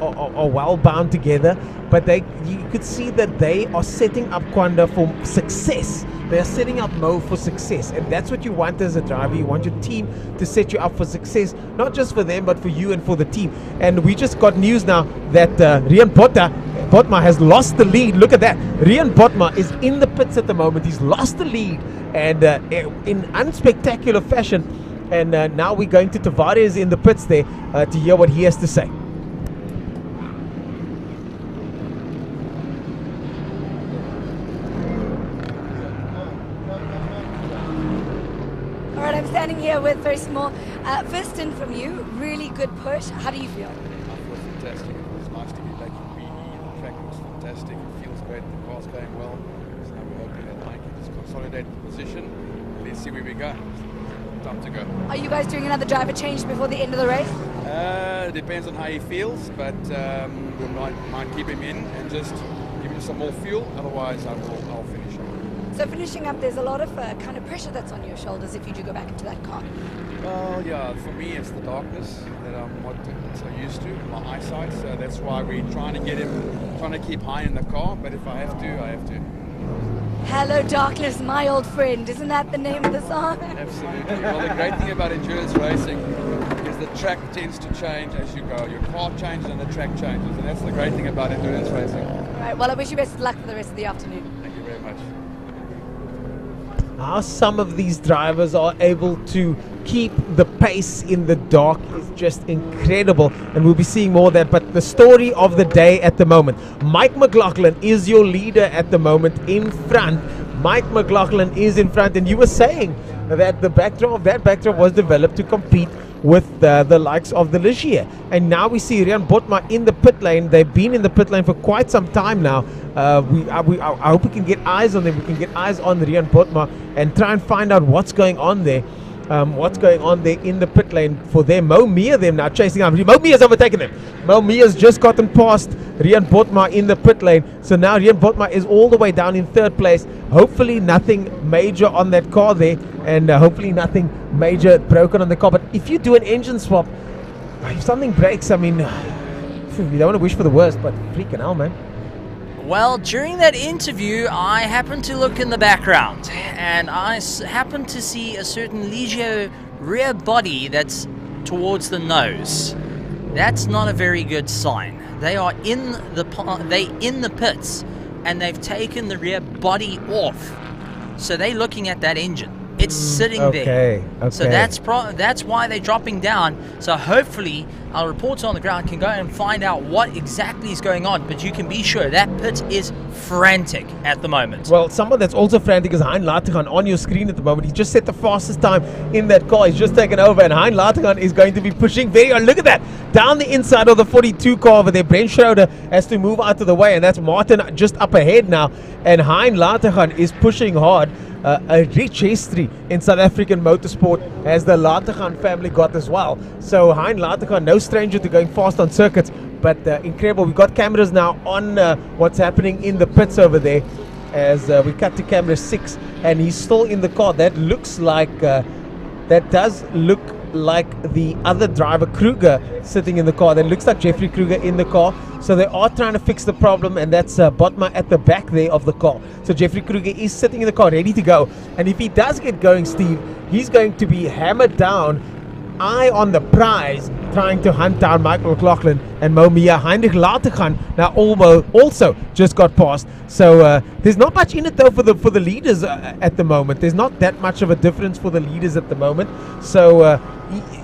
well bound together, but you could see that they are setting up Kwanda for success. They are setting up Mo for success, and that's what you want as a driver. You want your team to set you up for success, not just for them, but for you and for the team. And we just got news now that Rian Botma has lost the lead. Look at that. Rian Botma is in the pits at the moment. He's lost the lead, and in unspectacular fashion. And now we're going to Tavares in the pits there to hear what he has to say. All right, I'm standing here with very small. First in from you, really good push. How do you feel? I feel fantastic. It's nice to get back in BE. The track looks fantastic. It feels great. The car's going well. So now we're hoping that Nike just consolidate the position. Let's see where we go. Time to go. Are you guys doing another driver change before the end of the race? It depends on how he feels, but we might keep him in and just give him some more fuel. Otherwise, I'll finish up. So finishing up, there's a lot of kind of pressure that's on your shoulders if you do go back into that car. Well, yeah, for me it's the darkness that I'm not so used to, my eyesight, so that's why we're trying to keep high in the car, but if I have to, I have to. Hello Darkness, my old friend. Isn't that the name of the song? Absolutely. Well, the great thing about endurance racing is the track tends to change as you go. Your car changes and the track changes, and that's the great thing about endurance racing. All right, well, I wish you best of luck for the rest of the afternoon. Thank you very much. How some of these drivers are able to keep the pace in the dark is just incredible, and we'll be seeing more of that. But the story of the day at the moment, Mike McLaughlin is your leader at the moment in front. Mike McLaughlin is in front, and you were saying that the backdrop was developed to compete with the likes of the Ligier. And now we see Rian Botma in the pit lane. They've been in the pit lane for quite some time now. I hope we can get eyes on them. We can get eyes on Rian Botma and try and find out what's going on there. What's going on there in the pit lane for them. Mo Mia them now chasing up. Mo Mia's overtaken them. Mo Mia's just gotten past Rian Botma in the pit lane. So now Rian Botma is all the way down in third place. Hopefully nothing major on that car there, and hopefully nothing major broken on the car. But if you do an engine swap, if something breaks, I mean, you don't want to wish for the worst, but freaking hell, man. Well, during that interview, I happened to look in the background, and I happened to see a certain Ligier rear body that's towards the nose. That's not a very good sign. They are in the pits, and they've taken the rear body off. So they're looking at that engine. It's sitting there. Okay. So that's why they're dropping down. So hopefully our reporter on the ground can go and find out what exactly is going on. But you can be sure that pit is frantic at the moment. Well, someone that's also frantic is Hein Lategan on your screen at the moment. He just set the fastest time in that car. He's just taken over, and Hein Lategan is going to be pushing very hard. Look at that. Down the inside of the 42 car over there. Brent Schroeder has to move out of the way, and that's Martin just up ahead now. And Hein Lategan is pushing hard. A rich history in South African motorsport as the Lategan family got as well. So Hein Lategan, no stranger to going fast on circuits, but incredible. We've got cameras now on what's happening in the pits over there as we cut to camera 6, and he's still in the car. That looks like, that does look like the other driver, Kruger, sitting in the car. That looks like Jeffrey Kruger in the car. So they are trying to fix the problem, and that's Botma at the back there of the car. So Jeffrey Kruger is sitting in the car ready to go, and if he does get going, Steve, he's going to be hammered down, eye on the prize, trying to hunt down Michael McLaughlin and Mo Mia. Heinrich Lategan now also just got past. So there's not much in it though for the leaders at the moment. There's not that much of a difference for the leaders at the moment. So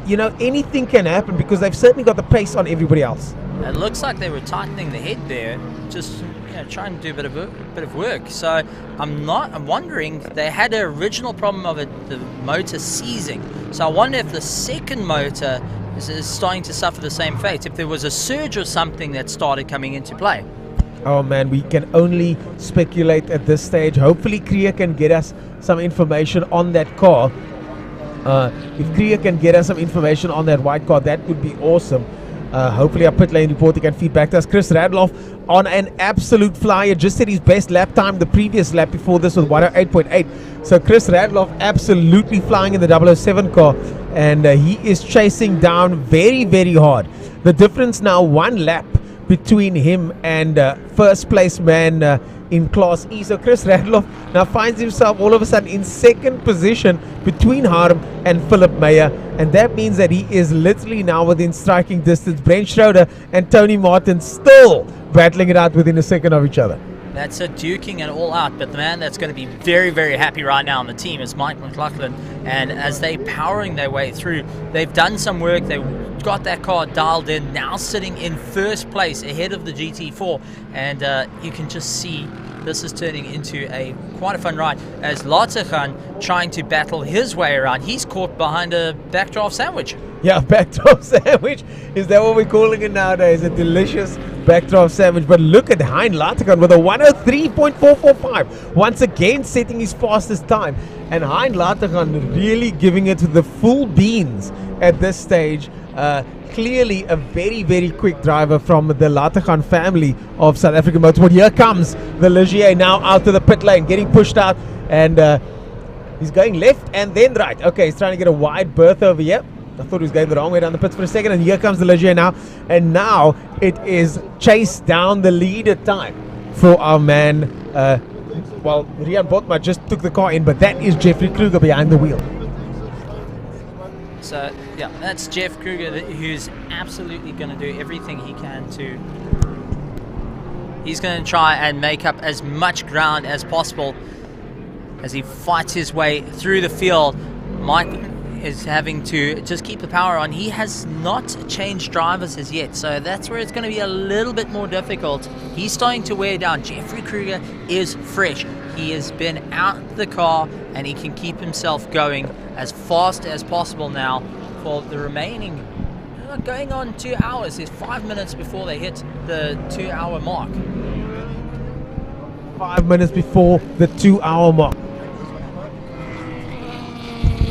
you know, anything can happen because they've certainly got the pace on everybody else. It looks like they were tightening the head there, just trying to do a bit of work. So I'm wondering if they had an original problem of the motor seizing. So I wonder if the second motor is starting to suffer the same fate. If there was a surge or something that started coming into play. Oh man, we can only speculate at this stage. Hopefully Kriya can get us some information on that car. If Kriya can get us some information on that white car, that would be awesome. Hopefully our pit lane reporter can feed back to us. Chris Radloff on an absolute flyer, just set his best lap time the previous lap before this with 108.8. So Chris Radloff absolutely flying in the 007 car, and he is chasing down very, very hard. The difference now, 1 lap between him and first place man in Class E. So Chris Radloff now finds himself all of a sudden in second position between Harm and Philip Meyer, and that means that he is literally now within striking distance. Brent Schroeder and Tony Martin still battling it out within a second of each other. That's a duking and all out, but the man that's going to be very, very happy right now on the team is Mike McLaughlin. And as they're powering their way through, they've done some work. They've got that car dialed in, now sitting in first place ahead of the GT4. And you can just see this is turning into quite a fun ride as Latikhan trying to battle his way around. He's caught behind a backdraft sandwich. Yeah, backdraft sandwich. Is that what we're calling it nowadays? A delicious backdraft sandwich. But look at Hein Latikhan with a 103.445. Once again setting his fastest time. And Hein Latikhan really giving it the full beans at this stage. Clearly a very, very quick driver from the Latikhan family of South African Motorsport. Here comes the Ligier now out to the pit lane, getting pushed out, and he's going left and then right. Okay, he's trying to get a wide berth over here. I thought he was going the wrong way down the pits for a second, and here comes the Ligier now. And now it is chase down the leader time for our man. Well, Rian Botma just took the car in, but that is Jeffrey Kruger behind the wheel. So, yeah, that's Jeff Kruger, who's absolutely going to do everything he can to... He's going to try and make up as much ground as possible as he fights his way through the field. Mike is having to just keep the power on. He has not changed drivers as yet, so that's where it's going to be a little bit more difficult. He's starting to wear down. Jeffrey Kruger is fresh. He has been out the car and he can keep himself going as fast as possible now for the remaining, going on 2 hours. There's 5 minutes before they hit the 2 hour mark. 5 minutes before the 2 hour mark.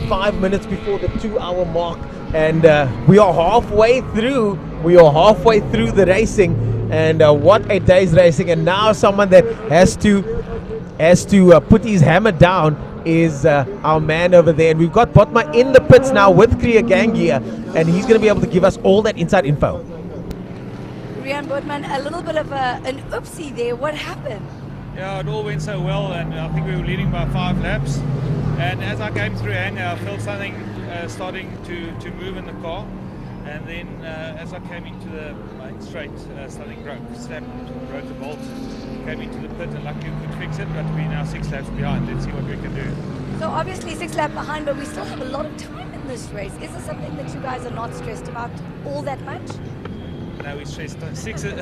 5 minutes before the 2 hour mark, and we are halfway through. We are halfway through the racing, and what a day's racing! And now someone that has to put his hammer down is our man over there. And we've got Botma in the pits now with Kriya Gangia, and he's going to be able to give us all that inside info. Rian Botman, a little bit of an oopsie there. What happened? Yeah, it all went so well, and I think we were leading by 5 laps. And as I came through Hanger, I felt something starting to move in the car. And then as I came into the main straight, something broke the bolt. Came into the pit, and luckily we could fix it, but we're now 6 laps behind. Let's see what we can do. So obviously 6 laps behind, but we still have a lot of time in this race. Is this something that you guys are not stressed about all that much? No, we're stressed. 6 is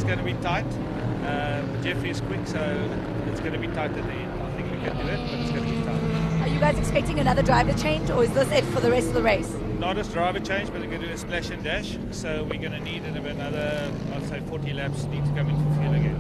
gonna be tight. Jeffrey is quick, so it's going to be tight at the end. I think we can do it, but it's going to be tight. Are you guys expecting another driver change, or is this it for the rest of the race? Not a driver change, but we're going to do a splash and dash. So we're going to need another, I'd say 40 laps need to come into fuel again.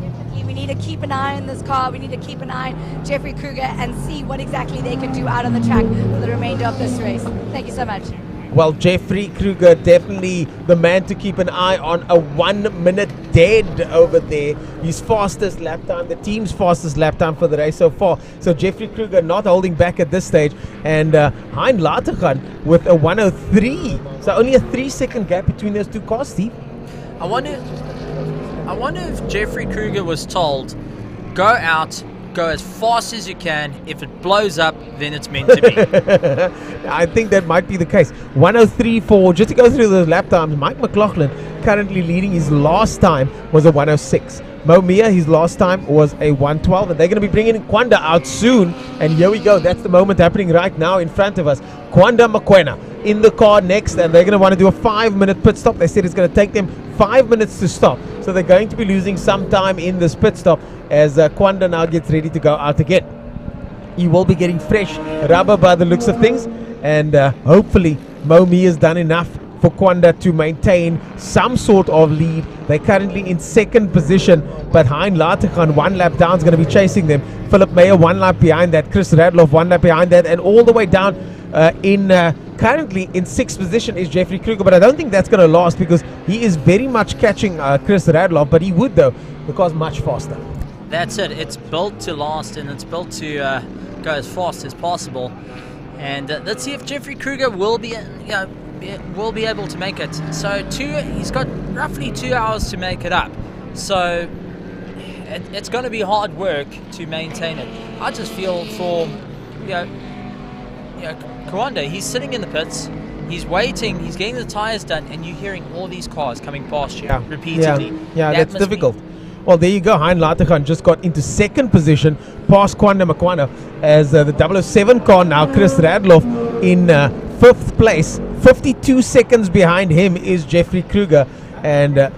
Definitely, we need to keep an eye on this car. We need to keep an eye on Jeffrey Kruger and see what exactly they can do out on the track for the remainder of this race. Thank you so much. Well, Jeffrey Kruger definitely the man to keep an eye on. A 1 minute dead over there. His fastest lap time, the team's fastest lap time for the race so far. So Jeffrey Kruger not holding back at this stage. And Hein Latikhan with a 103. So only a 3-second gap between those two cars, Steve. I wonder if Jeffrey Kruger was told, go out, go as fast as you can. If it blows up, then it's meant to be. I think that might be the case. 103.4. Just to go through those lap times, Mike McLaughlin currently leading. His last time was a 106. Mo Mia, his last time was a 112. And they're going to be bringing Kwanda out soon. And here we go. That's the moment happening right now in front of us. Kwanda Mokoena in the car next. And they're going to want to do a 5-minute pit stop. They said it's going to take them 5 minutes to stop. So they're going to be losing some time in this pit stop as Kwanda now gets ready to go out again. He will be getting fresh rubber by the looks of things, and hopefully Momi has done enough for Kwanda to maintain some sort of lead. They're currently in second position, but Hein Latikhan 1 lap down is going to be chasing them. Philip Meyer 1 lap behind that, Chris Radloff 1 lap behind that, and all the way down in currently in 6th position is Jeffrey Kruger, but I don't think that's going to last because he is very much catching Chris Radloff, but he would though, the car's much faster. That's it. It's built to last, and it's built to go as fast as possible. And let's see if Jeffrey Kruger will be, will be able to make it. So he's got roughly 2 hours to make it up. So it's going to be hard work to maintain it. I just feel for Kawanda. He's sitting in the pits. He's waiting. He's getting the tires done, and you're hearing all these cars coming past you repeatedly. Yeah, that's difficult. Well, there you go. Hein Latergan just got into 2nd position, past Kwanda Makwana, as the 007 car now, Chris Radloff, in 5th place. 52 seconds behind him is Jeffrey Kruger, and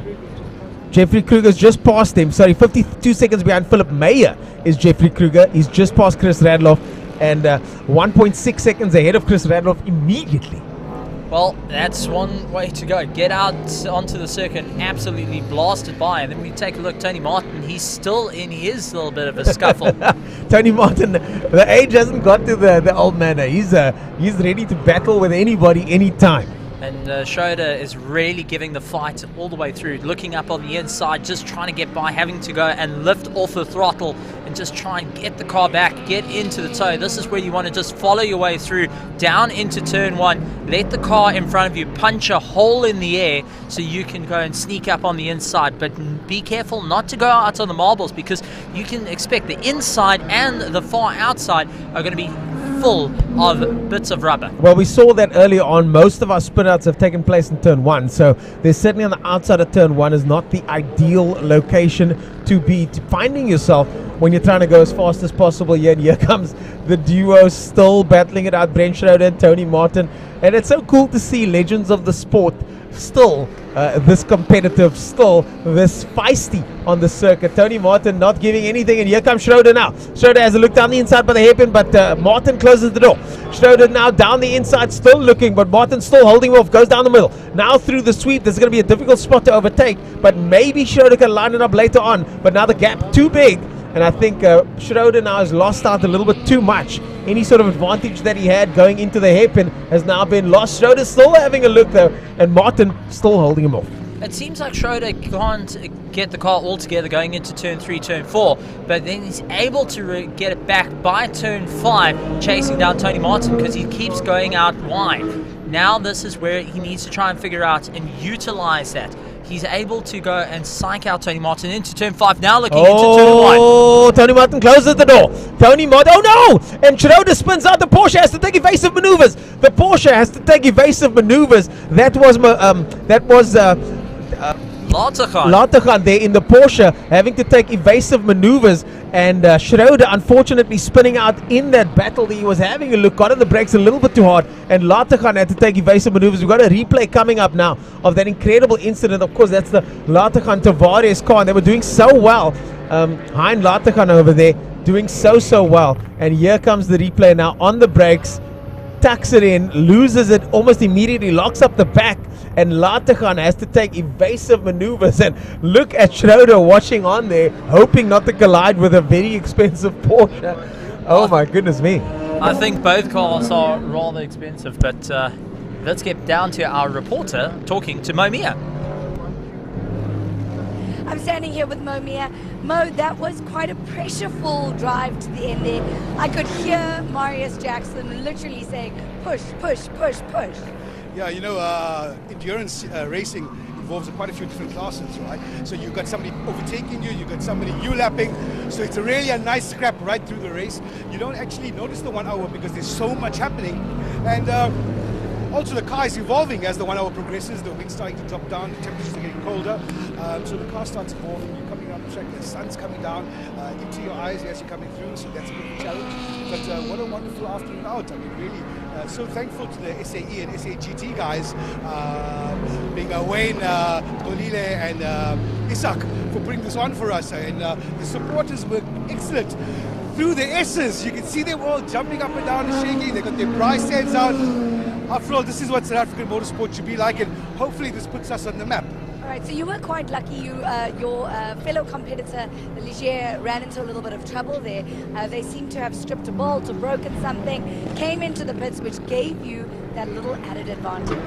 Jeffrey Kruger's just past him. Sorry, 52 seconds behind Philip Meyer is Jeffrey Kruger. He's just past Chris Radloff, and 1.6 seconds ahead of Chris Radloff immediately. Well, that's one way to go. Get out onto the circuit, absolutely blasted by. And then we take a look, Tony Martin, he's still in his little bit of a scuffle. Tony Martin, the age hasn't got to the old man. He's ready to battle with anybody, anytime. And Schroeder is really giving the fight all the way through, looking up on the inside, just trying to get by, having to go and lift off the throttle and just try and get the car back, get into the toe. This is where you want to just follow your way through, down into turn 1, let the car in front of you punch a hole in the air so you can go and sneak up on the inside. But be careful not to go out on the marbles, because you can expect the inside and the far outside are going to be full of bits of rubber. Well, we saw that earlier on. Most of our spin-outs have taken place in turn 1, so there's certainly on the outside of turn 1 is not the ideal location to be finding yourself when you're trying to go as fast as possible here. And here comes the duo still battling it out, Brent Schroeder and Tony Martin. And it's so cool to see legends of the sport still this competitive, still this feisty on the circuit. Tony Martin not giving anything, and here comes Schroeder now. Schroeder has a look down the inside by the hairpin, but Martin closes the door. Schroeder now down the inside, still looking, but Martin still holding off, goes down the middle. Now through the sweep, there's going to be a difficult spot to overtake, but maybe Schroeder can line it up later on, but now the gap too big. And I think Schroeder now has lost out a little bit too much. Any sort of advantage that he had going into the hairpin has now been lost. Schroeder still having a look though, and Martin still holding him off. It seems like Schroeder can't get the car all together going into turn 3, turn 4, but then he's able to get it back by turn 5, chasing down Tony Martin because he keeps going out wide. Now this is where he needs to try and figure out and utilize that. He's able to go and psych out Tony Martin into turn 5. Now looking into turn 1. Oh, Tony Martin closes the door. Tony Martin, oh no! And Schroeder spins out. The Porsche has to take evasive maneuvers. The Porsche has to take evasive maneuvers. That was Latergan there in the Porsche having to take evasive maneuvers, and Schroeder unfortunately spinning out in that battle that he was having a look, got on the brakes a little bit too hard, and Latergan had to take evasive maneuvers. We've got a replay coming up now of that incredible incident. Of course, that's the Latergan Tavares car, and they were doing so well. Hein Latergan over there doing so well, and here comes the replay now on the brakes, tucks it in, loses it almost immediately, locks up the back, and Latergan has to take evasive maneuvers. And look at Schroeder watching on there, hoping not to collide with a very expensive Porsche. Oh my goodness me. I think both cars are rather expensive, but let's get down to our reporter talking to Mo Mia. I'm standing here with Mo Mia. Mo, that was quite a pressureful drive to the end there. I could hear Marius Jackson literally saying, push, push, push, push. Yeah, you know, endurance racing involves quite a few different classes, right? So you've got somebody overtaking you, you've got somebody you-lapping, so it's really a nice scrap right through the race. You don't actually notice the 1 hour because there's so much happening. And also the car is evolving as the 1 hour progresses, the wind's starting to drop down, the temperatures are getting colder, so the car starts evolving. You're coming down the track, the sun's coming down into your eyes as you're coming through, so that's a bit of a challenge. But what a wonderful afternoon out. I mean, really, so thankful to the SAE and SAGT guys, being Wayne, Golile and Isak, for putting this on for us. And the supporters were excellent. Through the S's, you can see them all jumping up and down and shaking. They got their prize stands out. After all, this is what South African motorsport should be like, and hopefully this puts us on the map. All right, so you were quite lucky. Your fellow competitor, Ligier, ran into a little bit of trouble there. They seem to have stripped a bolt or broken something, came into the pits, which gave you that little added advantage.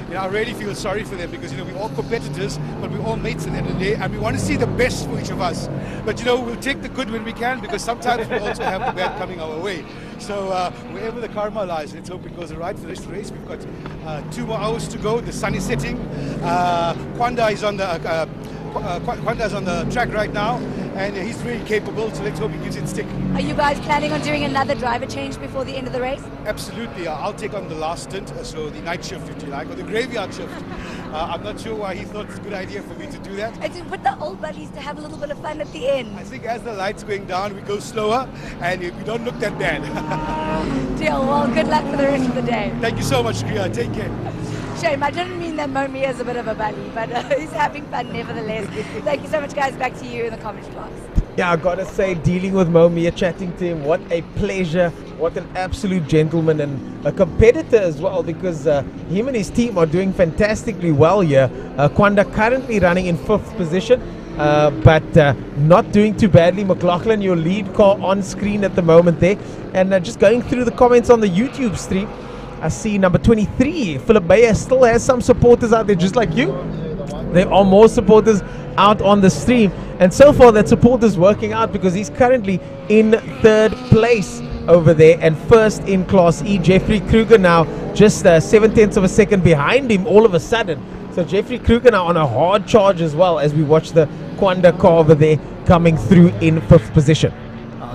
I really feel sorry for them because, we're all competitors, but we're all mates at the end of the day, and we want to see the best for each of us. But, we'll take the good when we can, because sometimes we also have the bad coming our way. So wherever the karma lies, let's hope it goes right for this race. We've got 2 more hours to go. The sun is setting. Kwanda is on the track right now, and he's really capable, so let's hope he gives it stick. Are you guys planning on doing another driver change before the end of the race? Absolutely. I'll take on the last stint, so the night shift, if you like, or the graveyard shift. I'm not sure why he thought it's a good idea for me to do that. I think with the old buddies to have a little bit of fun at the end. I think as the light's going down, we go slower, and we don't look that bad. Deal. Well, good luck for the rest of the day. Thank you so much, Gqeberha. Take care. Shame, I didn't mean that Momi is a bit of a bully, but he's having fun nevertheless. Thank you so much, guys. Back to you in the commentary box. Yeah, I gotta say, dealing with Momi, chatting to him, what a pleasure, what an absolute gentleman and a competitor as well, because him and his team are doing fantastically well here. Kwanda currently running in 5th position, but not doing too badly. McLaughlin, your lead car on screen at the moment there. And just going through the comments on the YouTube stream, I see number 23, Philip Bayer, still has some supporters out there just like you. There are more supporters out on the stream, and so far that support is working out because he's currently in 3rd place over there and 1st in Class E. Jeffrey Kruger now just 0.7 of a second behind him all of a sudden. So Jeffrey Kruger now on a hard charge as well as we watch the Kwanda car over there coming through in 5th position.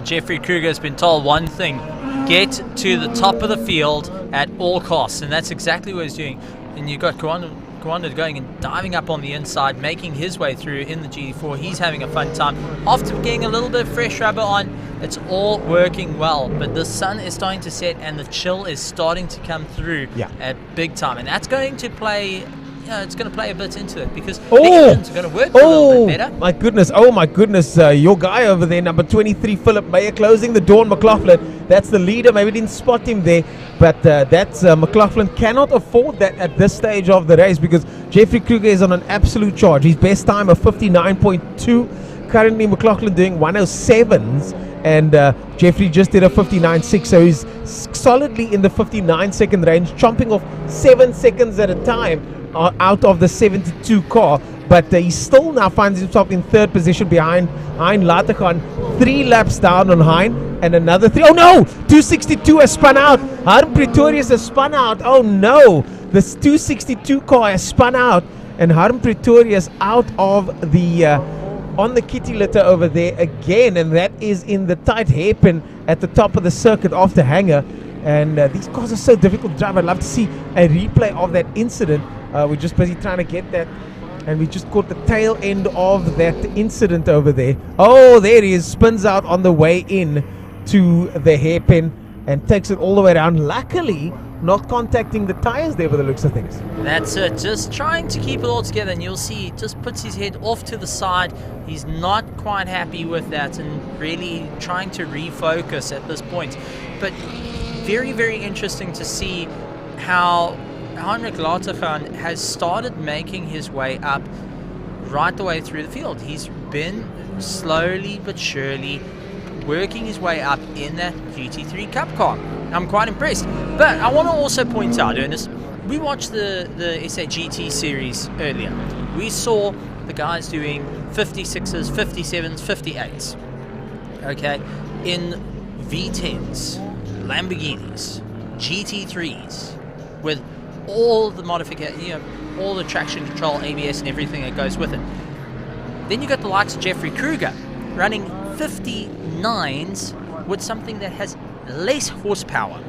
Jeffrey Kruger has been told one thing: get to the top of the field at all costs, and that's exactly what he's doing. And you've got Kwanda going and diving up on the inside, making his way through in the GT4. He's having a fun time. After getting a little bit of fresh rubber on, it's all working well. But the sun is starting to set and the chill is starting to come through at big time. And that's going to play... it's going to play a bit into it because the engines are going to work a little bit better. My goodness. Your guy over there, number 23, Philip Bayer, closing the door on McLaughlin. That's the leader. Maybe didn't spot him there, but that's McLaughlin cannot afford that at this stage of the race because Jeffrey Kruger is on an absolute charge. His best time of 59.2. Currently, McLaughlin doing 107s, and Jeffrey just did a 59.6, so he's solidly in the 59-second range, chomping off 7 seconds at a time out of the 72 car, but he still now finds himself in 3rd position behind Hein Lateghan, 3 laps down on Hein, and another 3. Oh no! 262 has spun out. Harm Pretorius has spun out. Oh no! This 262 car has spun out, and Harm Pretorius out of the on the kitty litter over there again, and that is in the tight hairpin at the top of the circuit off the hanger. And these cars are so difficult to drive. I'd love to see a replay of that incident. We're just busy trying to get that, and we just caught the tail end of that incident over there. Oh, there he is, spins out on the way in to the hairpin and takes it all the way around. Luckily, not contacting the tires there by the looks of things. That's it, just trying to keep it all together, and you'll see he just puts his head off to the side. He's not quite happy with that and really trying to refocus at this point. But very, very interesting to see how Heinrich Lateghan has started making his way up right the way through the field. He's been slowly but surely working his way up in that GT3 Cup car. I'm quite impressed. But I want to also point out, Ernest, we watched the SA GT series earlier. We saw the guys doing 56s, 57s, 58s. Okay, in V10s, Lamborghinis, GT3s, with all the modification, all the traction control, ABS, and everything that goes with it. Then you got the likes of Jeffrey Kruger running 59s with something that has less horsepower.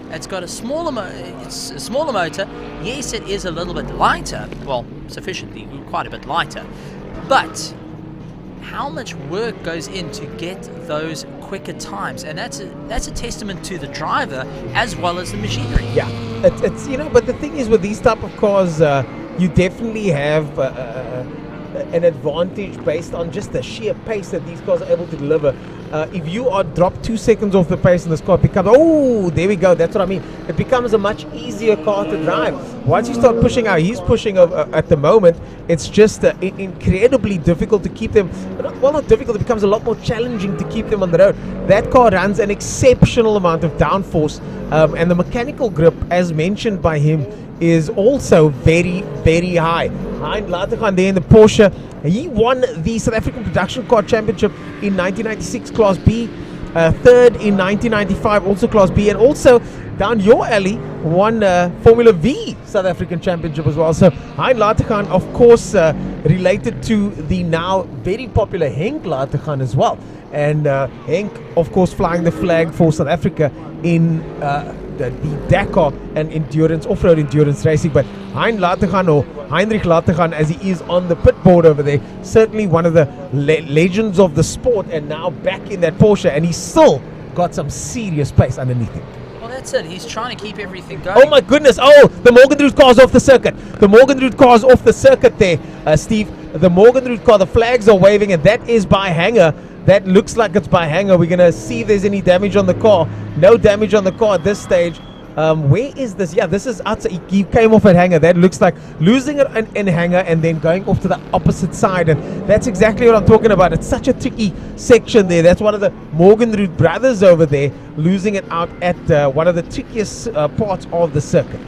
It's got a smaller motor. Yes, it is a little bit lighter. Well, sufficiently, quite a bit lighter. But how much work goes in to get those quicker times? And that's a testament to the driver as well as the machinery. Yeah, it's but the thing is with these type of cars, you definitely have an advantage based on just the sheer pace that these cars are able to deliver. if you are dropped 2 seconds off the pace in this car, it becomes, there we go, that's what I mean. It becomes a much easier car to drive. Once you start pushing out, he's pushing at the moment, it's just incredibly difficult to keep them, well, not difficult, it becomes a lot more challenging to keep them on the road. That car runs an exceptional amount of downforce, and the mechanical grip, as mentioned by him, is also very, very high. Hein Latergan there in the Porsche. He won the South African Production Car Championship in 1996 Class B, third in 1995 also Class B, and also down your alley won Formula V South African Championship as well. So Hein Latergan, of course, related to the now very popular Henk Latergan as well. And Henk, of course, flying the flag for South Africa in the Dakar and endurance, off-road endurance racing. But Hein Latergan, or Heinrich Latergan as he is on the pit board over there, certainly one of the legends of the sport, and now back in that Porsche, and he's still got some serious pace underneath him. Well, that's it. He's trying to keep everything going. Oh my goodness. Oh, the Morgenrud car's off the circuit. The Morgenrud car's off the circuit there, Steve. The Morgenrud car, the flags are waving, and that is by Hanger. That looks like it's by Hanger. We're going to see if there's any damage on the car. No damage on the car at this stage. Where is this? Yeah, this is outside. He came off at Hanger. That looks like losing it in Hanger and then going off to the opposite side. And that's exactly what I'm talking about. It's such a tricky section there. That's one of the Morgenrud brothers over there, losing it out at one of the trickiest parts of the circuit.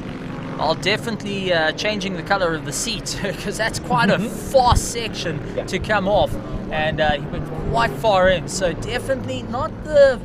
Well, definitely changing the color of the seat, because that's quite a fast section to come off, and he went quite far in. So definitely not the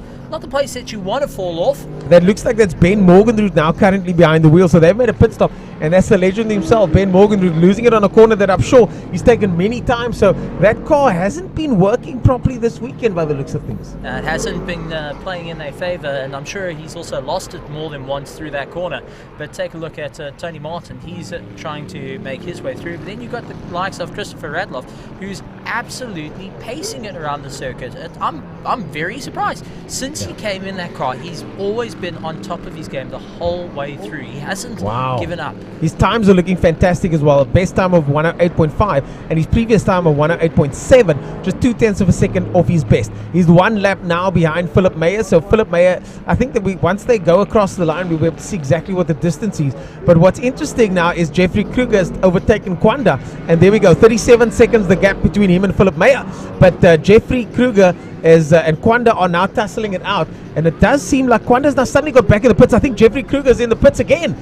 place that you want to fall off. That looks like that's Ben Morgenrud now currently behind the wheel. So they've made a pit stop, and that's the legend himself, Ben Morgenrud, losing it on a corner that I'm sure he's taken many times. So that car hasn't been working properly this weekend by the looks of things. It hasn't been playing in their favour, and I'm sure he's also lost it more than once through that corner. But take a look at Tony Martin. He's trying to make his way through. But then you've got the likes of Christopher Radloff, who's absolutely pacing it around the circuit. I'm very surprised. Since he came in that car, he's always been on top of his game the whole way through. He hasn't given up. His times are looking fantastic as well. Best time of 108.5 and his previous time of 108.7, just 0.2 of a second off his best. He's one lap now behind Philip Meyer. So Philip Meyer, I think that once they go across the line, we'll be able to see exactly what the distance is. But what's interesting now is Jeffrey Kruger has overtaken Kwanda, and there we go, 37 seconds the gap between him and Philip Meyer. But Jeffrey Kruger and Kwanda are now tussling it out, and it does seem like Kwanda's now suddenly got back in the pits. I think Jeffrey Kruger's in the pits again.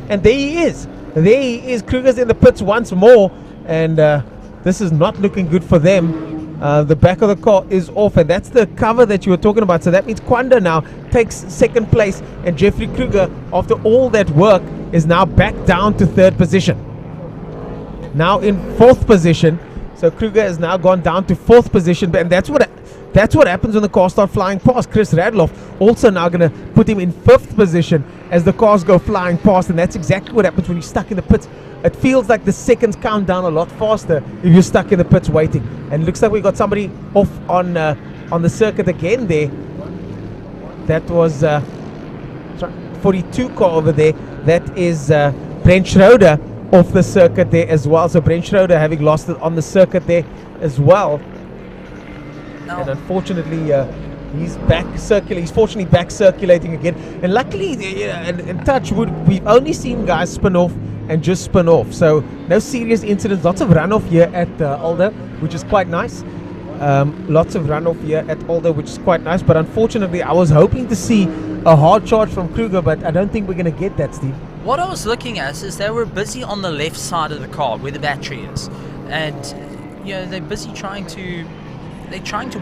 And there he is. Kruger's in the pits once more, and this is not looking good for them. The back of the car is off, and that's the cover that you were talking about. So that means Kwanda now takes second place, and Jeffrey Kruger, after all that work, is now back down to third position. Now in fourth position. So Kruger has now gone down to fourth position, and that's what happens when the cars start flying past. Chris Radloff also now going to put him in fifth position as the cars go flying past, and that's exactly what happens when you're stuck in the pits. It feels like the seconds count down a lot faster if you're stuck in the pits waiting. And it looks like we got somebody off on the circuit again there. That was 42 car over there. That is Brent Schroeder off the circuit there as well. So Brent Schroeder having lost it on the circuit there as well. No. And unfortunately he's fortunately back circulating again. And luckily in touch wood, we've only seen guys spin off and just spin off. So no serious incidents. Lots of runoff here at Aldo, which is quite nice. Lots of runoff here at Aldo, which is quite nice. But unfortunately I was hoping to see a hard charge from Kruger, but I don't think we're going to get that, Steve. What I was looking at is they were busy on the left side of the car where the battery is, and they're busy trying to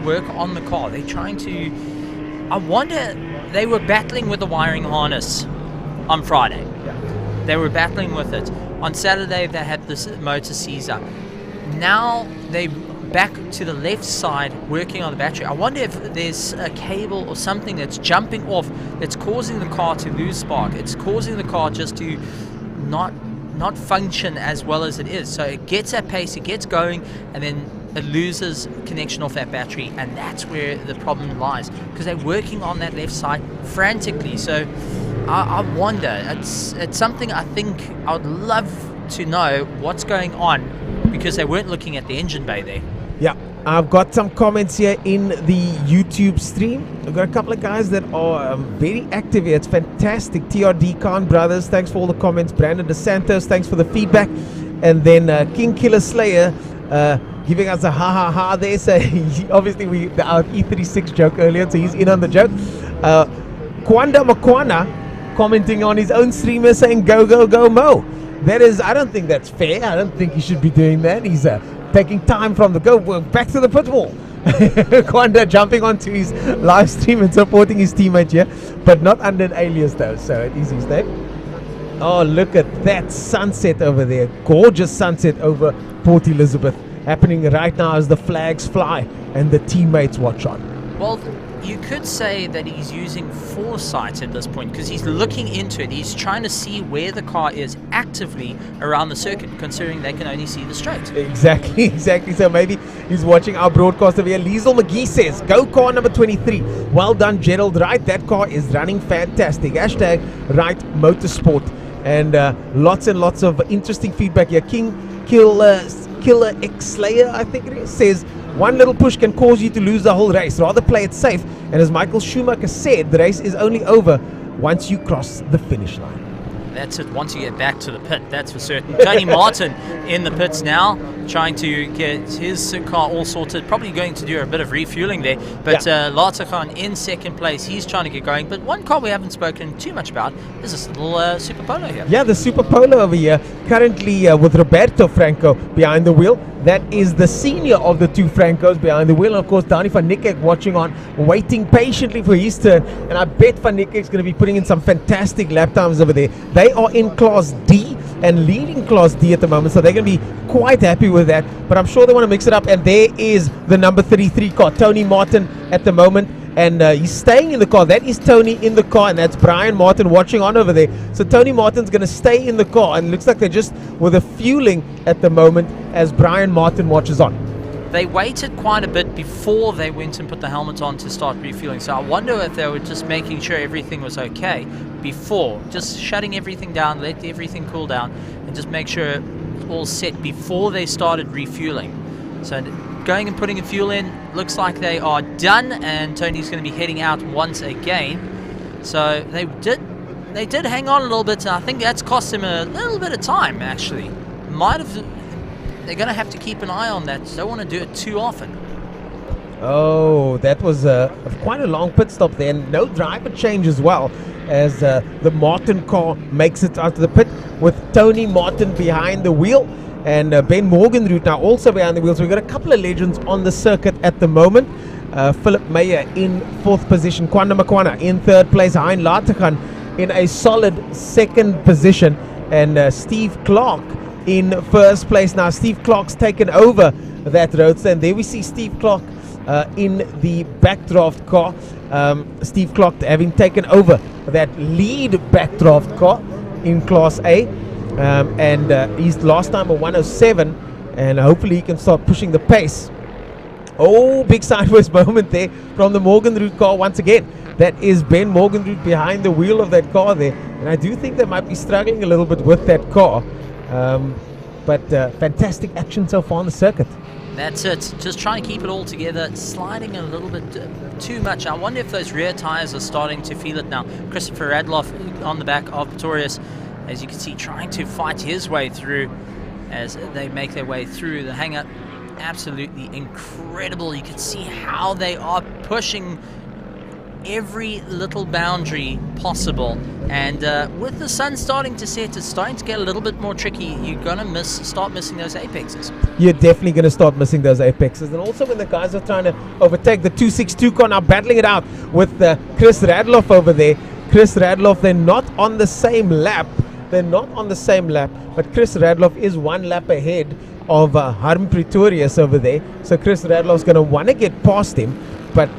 work on the car. I wonder, they were battling with the wiring harness on Friday. Yeah. They were battling with it. On Saturday they had this motor Caesar. Now they back to the left side working on the battery. I wonder if there's a cable or something that's jumping off that's causing the car to lose spark. It's causing the car just to not function as well as it is. So it gets at pace, it gets going, and then it loses connection off that battery, and that's where the problem lies, because they're working on that left side frantically. So I wonder, it's something I think I would love to know what's going on, because they weren't looking at the engine bay there. Yeah, I've got some comments here in the YouTube stream. I've got a couple of guys that are very active here. It's fantastic. TRD Khan Brothers, thanks for all the comments. Brandon DeSantos, thanks for the feedback. And then King Killer Slayer giving us a ha there. So obviously our E36 joke earlier, so he's in on the joke. Kwanda Makwana commenting on his own streamer saying go Mo. That is, I don't think that's fair. I don't think he should be doing that. He's taking time from the go back to the pit wall. Kwanda jumping onto his live stream and supporting his teammate here, but not under an alias though, so it is his name. Oh, look at that sunset over there. Gorgeous sunset over Port Elizabeth happening right now as the flags fly and the teammates watch on. Well, you could say that he's using foresight at this point because he's looking into it. He's trying to see where the car is actively around the circuit, considering they can only see the straight. Exactly. So maybe he's watching our broadcast over here. Liesel McGee says, go car number 23. Well done, Gerald Wright. That car is running fantastic. Hashtag Wright Motorsport. And lots and lots of interesting feedback here. Killer X Slayer, I think it is, says, one little push can cause you to lose the whole race. Rather play it safe. And as Michael Schumacher said, the race is only over once you cross the finish line. That's it, once you get back to the pit, that's for certain. Tony Martin in the pits now, trying to get his car all sorted. Probably going to do a bit of refueling there. But Lata Khan in second place, he's trying to get going. But one car we haven't spoken too much about is this little Super Polo here. Yeah, the Super Polo over here, currently with Roberto Franco behind the wheel. That is the senior of the two Francos behind the wheel. And of course, Dani van Niekerk watching on, waiting patiently for his turn. And I bet Van Niekerk's going to be putting in some fantastic lap times over there. They are in Class D and leading Class D at the moment, so they're going to be quite happy with that. But I'm sure they want to mix it up. And there is the number 33 car, Tony Martin at the moment. And he's staying in the car. That is Tony in the car, and that's Brian Martin watching on over there. So Tony Martin's going to stay in the car, and it looks like they're just with a fueling at the moment as Brian Martin watches on. They waited quite a bit before they went and put the helmet on to start refueling. So I wonder if they were just making sure everything was okay before, just shutting everything down, let everything cool down, and just make sure it's all set before they started refueling. So going and putting a fuel in, looks like they are done, and Tony's going to be heading out once again. So they did hang on a little bit, and I think that's cost them a little bit of time, actually. They're going to have to keep an eye on that. Don't want to do it too often. Oh, that was quite a long pit stop there. And no driver change as well, as the Martin car makes it out of the pit with Tony Martin behind the wheel. And Ben Morgenroot now also behind the wheel. So we've got a couple of legends on the circuit at the moment. Philip Meyer in 4th position. Kwanda Makwana in 3rd place. Hein Lategan in a solid 2nd position. And Steve Clark in 1st place. Now Steve Clark's taken over that roadster. And there we see Steve Clark in the backdraft car. Steve Clark having taken over that lead backdraft car in Class A. And he's last time a 107, and hopefully he can start pushing the pace. Oh, big sideways moment there from the Morgenroot car once again. That is Ben Morgenroot behind the wheel of that car there, and I do think they might be struggling a little bit with that car. But fantastic action so far on the circuit. That's it. Just trying to keep it all together. Sliding a little bit too much. I wonder if those rear tires are starting to feel it now. Christopher Radloff on the back of Pretorius, as you can see, trying to fight his way through as they make their way through the hangar. Absolutely incredible. You can see how they are pushing every little boundary possible. And with the sun starting to set, it's starting to get a little bit more tricky. You're going to start missing those apexes. You're definitely going to start missing those apexes. And also when the guys are trying to overtake the 262 car, now battling it out with Chris Radloff over there. Chris Radloff, they're not on the same lap. But Chris Radloff is 1 lap ahead of Harm Pretorius over there. So Chris Radloff's going to want to get past him. But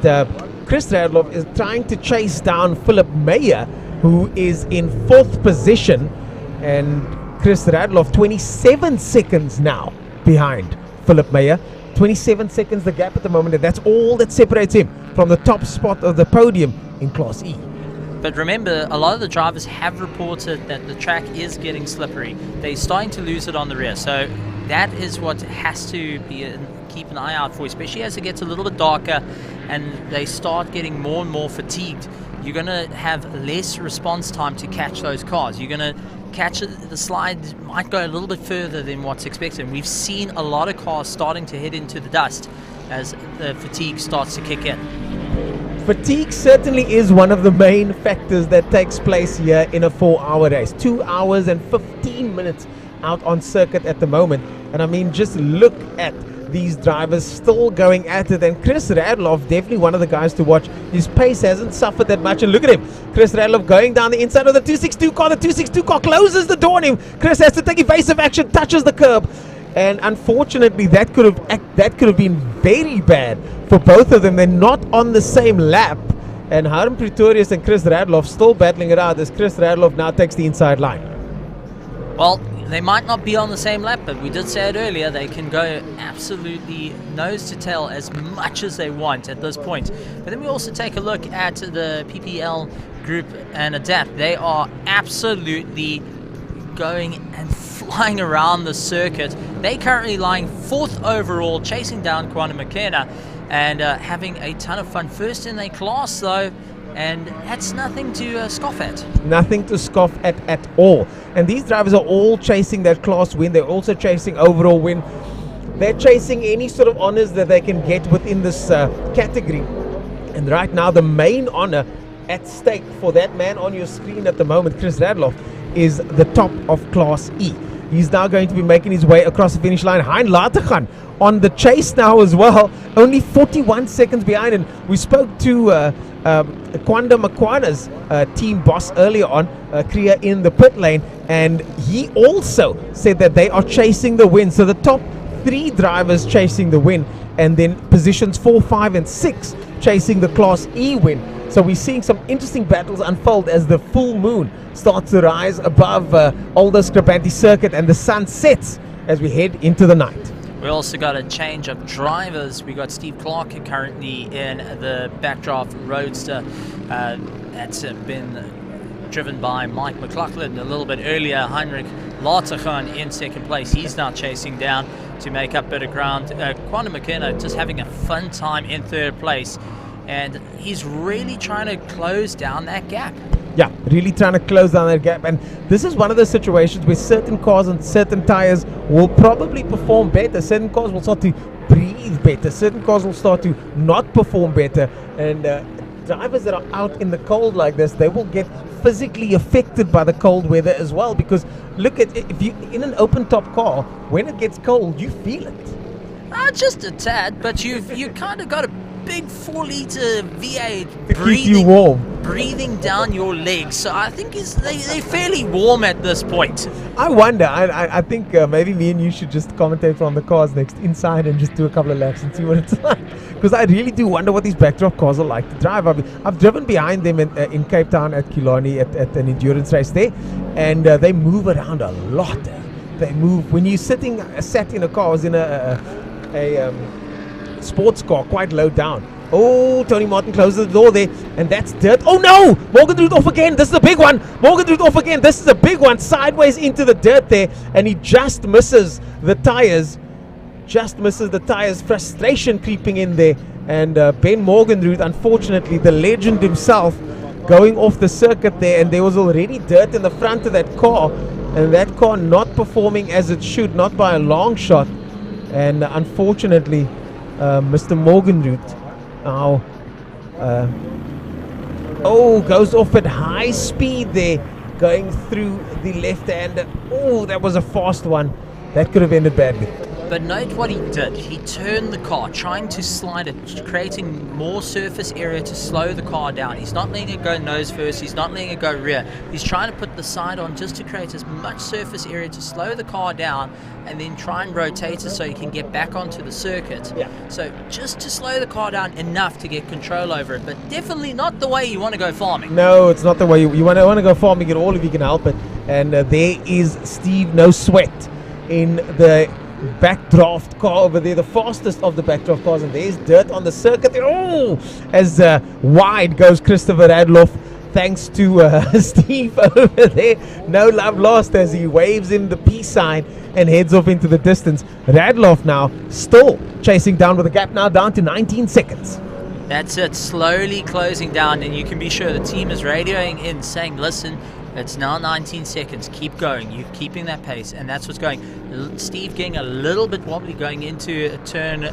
Chris Radloff is trying to chase down Philip Meyer, who is in 4th position. And Chris Radloff, 27 seconds now behind Philip Meyer. 27 seconds the gap at the moment, and that's all that separates him from the top spot of the podium in Class E. But remember, a lot of the drivers have reported that the track is getting slippery. They're starting to lose it on the rear. So that is what has to be keep an eye out for, especially as it gets a little bit darker and they start getting more and more fatigued. You're going to have less response time to catch those cars. You're going to catch it, the slide might go a little bit further than what's expected. And we've seen a lot of cars starting to head into the dust as the fatigue starts to kick in. Fatigue certainly is one of the main factors that takes place here in a 4-hour race. 2 hours and 15 minutes out on circuit at the moment. And I mean, just look at these drivers still going at it. And Chris Radloff, definitely one of the guys to watch. His pace hasn't suffered that much. And look at him. Chris Radloff going down the inside of the 262 car. The 262 car closes the door on him. Chris has to take evasive action, touches the curb. And unfortunately, that could have been very bad for both of them. They're not on the same lap. And Harm Pretorius and Chris Radloff still battling it out as Chris Radloff now takes the inside line. Well, they might not be on the same lap, but we did say it earlier, they can go absolutely nose to tail as much as they want at this point. But then we also take a look at the PPL group and Adapt. They are absolutely going and flying around the circuit. They currently lying 4th overall, chasing down Kwame McKenna and having a ton of fun. First in their class though, and that's nothing to scoff at. Nothing to scoff at all. And these drivers are all chasing that class win. They're also chasing overall win. They're chasing any sort of honors that they can get within this category. And right now the main honor at stake for that man on your screen at the moment, Chris Radloff, is the top of Class E. He's now going to be making his way across the finish line. Hein Latergan on the chase now as well, only 41 seconds behind. And we spoke to Kwanda Makwana's team boss earlier on, Kriya in the pit lane, and he also said that they are chasing the win. So the top 3 drivers chasing the win, and then positions 4, 5, and 6 chasing the Class E win. So we're seeing some interesting battles unfold as the full moon starts to rise above Aldo Scribante Circuit and the sun sets as we head into the night. We also got a change of drivers. We got Steve Clark currently in the Backdraft Roadster. That's been driven by Mike McLaughlin a little bit earlier. Heinrich Latergan in second place. He's now chasing down to make up bit of ground. Kwame McKenna just having a fun time in third place. And he's really trying to close down that gap. Yeah, really trying to close down that gap. And this is one of those situations where certain cars and certain tires will probably perform better. Certain cars will start to breathe better. Certain cars will start to not perform better. And drivers that are out in the cold like this, they will get physically affected by the cold weather as well. Because look at it, if you in an open top car, when it gets cold, you feel it. Just a tad, but you kind of got a big 4-liter V8 breathing down your legs. So I think they're fairly warm at this point. I wonder, I think maybe me and you should just commentate from the cars next inside and just do a couple of laps and see what it's like. Because I really do wonder what these backdrop cars are like to drive. I've driven behind them in Cape Town at Killarney at an endurance race there, and they move around a lot. They move when you're sat in a car. I was in a sports car quite low down. Oh, Tony Martin closes the door there, and that's dirt. Oh no! Morgenroth off again. This is a big one. Morgenroth off again. This is a big one. Sideways into the dirt there, and he just misses the tires. Frustration creeping in there, and Ben Morgenroth, unfortunately, the legend himself, going off the circuit there, and there was already dirt in the front of that car, and that car not performing as it should, not by a long shot, and unfortunately, Mr. Morgenroth now goes off at high speed there, going through the left-hander. Oh, that was a fast one. That could have ended badly. But note what he did. He turned the car, trying to slide it, creating more surface area to slow the car down. He's not letting it go nose first. He's not letting it go rear. He's trying to put the side on just to create as much surface area to slow the car down and then try and rotate it so he can get back onto the circuit. Yeah. So just to slow the car down enough to get control over it, but definitely not the way you want to go farming. No, it's not the way you want to go farming at all if you can help it. And there is Steve No Sweat in the backdraft car over there, the fastest of the backdraft cars, and there's dirt on the circuit. Oh, as wide goes Christopher Radloff, thanks to Steve over there. No love lost as he waves him the peace sign and heads off into the distance. Radloff now still chasing down with the gap now down to 19 seconds. That's it, slowly closing down, and you can be sure the team is radioing in saying, listen, it's now 19 seconds, keep going, you're keeping that pace, and that's what's going. Steve getting a little bit wobbly going into a turn,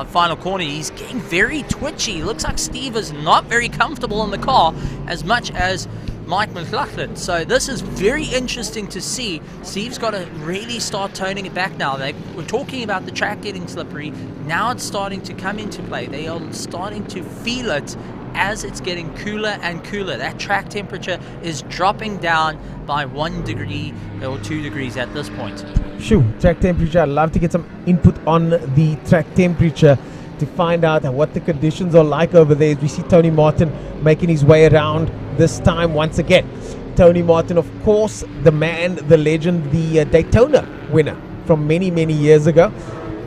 final corner. He's getting very twitchy. Looks like Steve is not very comfortable in the car as much as Mike McLaughlin. So this is very interesting to see. Steve's got to really start toning it back now. They were talking about the track getting slippery. Now it's starting to come into play. They are starting to feel it as it's getting cooler and cooler. That track temperature is dropping down by 1 degree or 2 degrees at this point. Shoo, track temperature. I'd love to get some input on the track temperature to find out what the conditions are like over there. We see Tony Martin making his way around this time once again. Tony Martin, of course, the man, the legend, the Daytona winner from many, many years ago.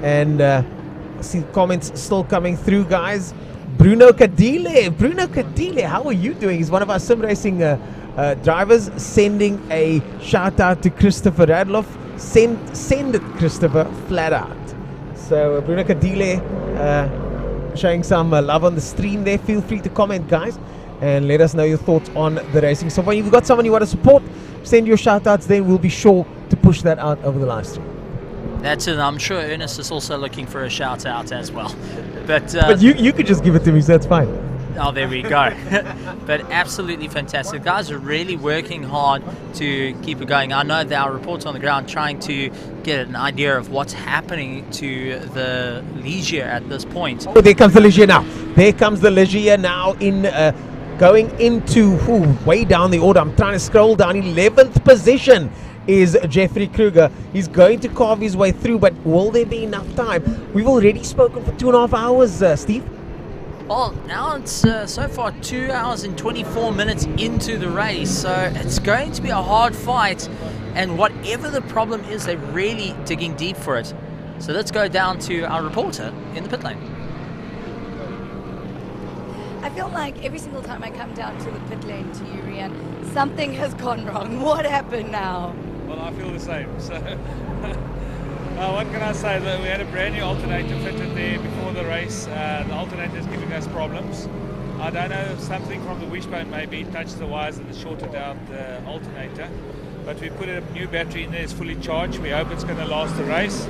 And see comments still coming through, guys. Bruno Cadile, how are you doing? He's one of our sim racing drivers, sending a shout out to Christopher Radloff. Send it, Christopher, flat out. So Bruno Cadile showing some love on the stream there. Feel free to comment, guys, and let us know your thoughts on the racing. So when you've got someone you want to support, send your shout outs, then we'll be sure to push that out over the live stream. That's it. I'm sure Ernest is also looking for a shout out as well. But you could just give it to me, so that's fine. Oh, there we go. But absolutely fantastic. Guys are really working hard to keep it going. I know that our reports on the ground trying to get an idea of what's happening to the Ligier at this point. Oh, there comes the Ligier now. There comes the Ligier now in going into way down the order. I'm trying to scroll down. 11th position is Jeffrey Kruger. He's going to carve his way through, but will there be enough time? We've already spoken for 2.5 hours, Steve. Well, now it's so far 2 hours and 24 minutes into the race, so it's going to be a hard fight, and whatever the problem is, they're really digging deep for it. So let's go down to our reporter in the pit lane. I feel like every single time I come down to the pit lane to you, Rian, something has gone wrong. What happened now? Well, I feel the same. So, what can I say? That we had a brand new alternator fitted there before the race. The alternator is giving us problems. I don't know if something from the wishbone maybe touched the wires and shorted out the alternator. But we put a new battery in there. It's fully charged. We hope it's going to last the race.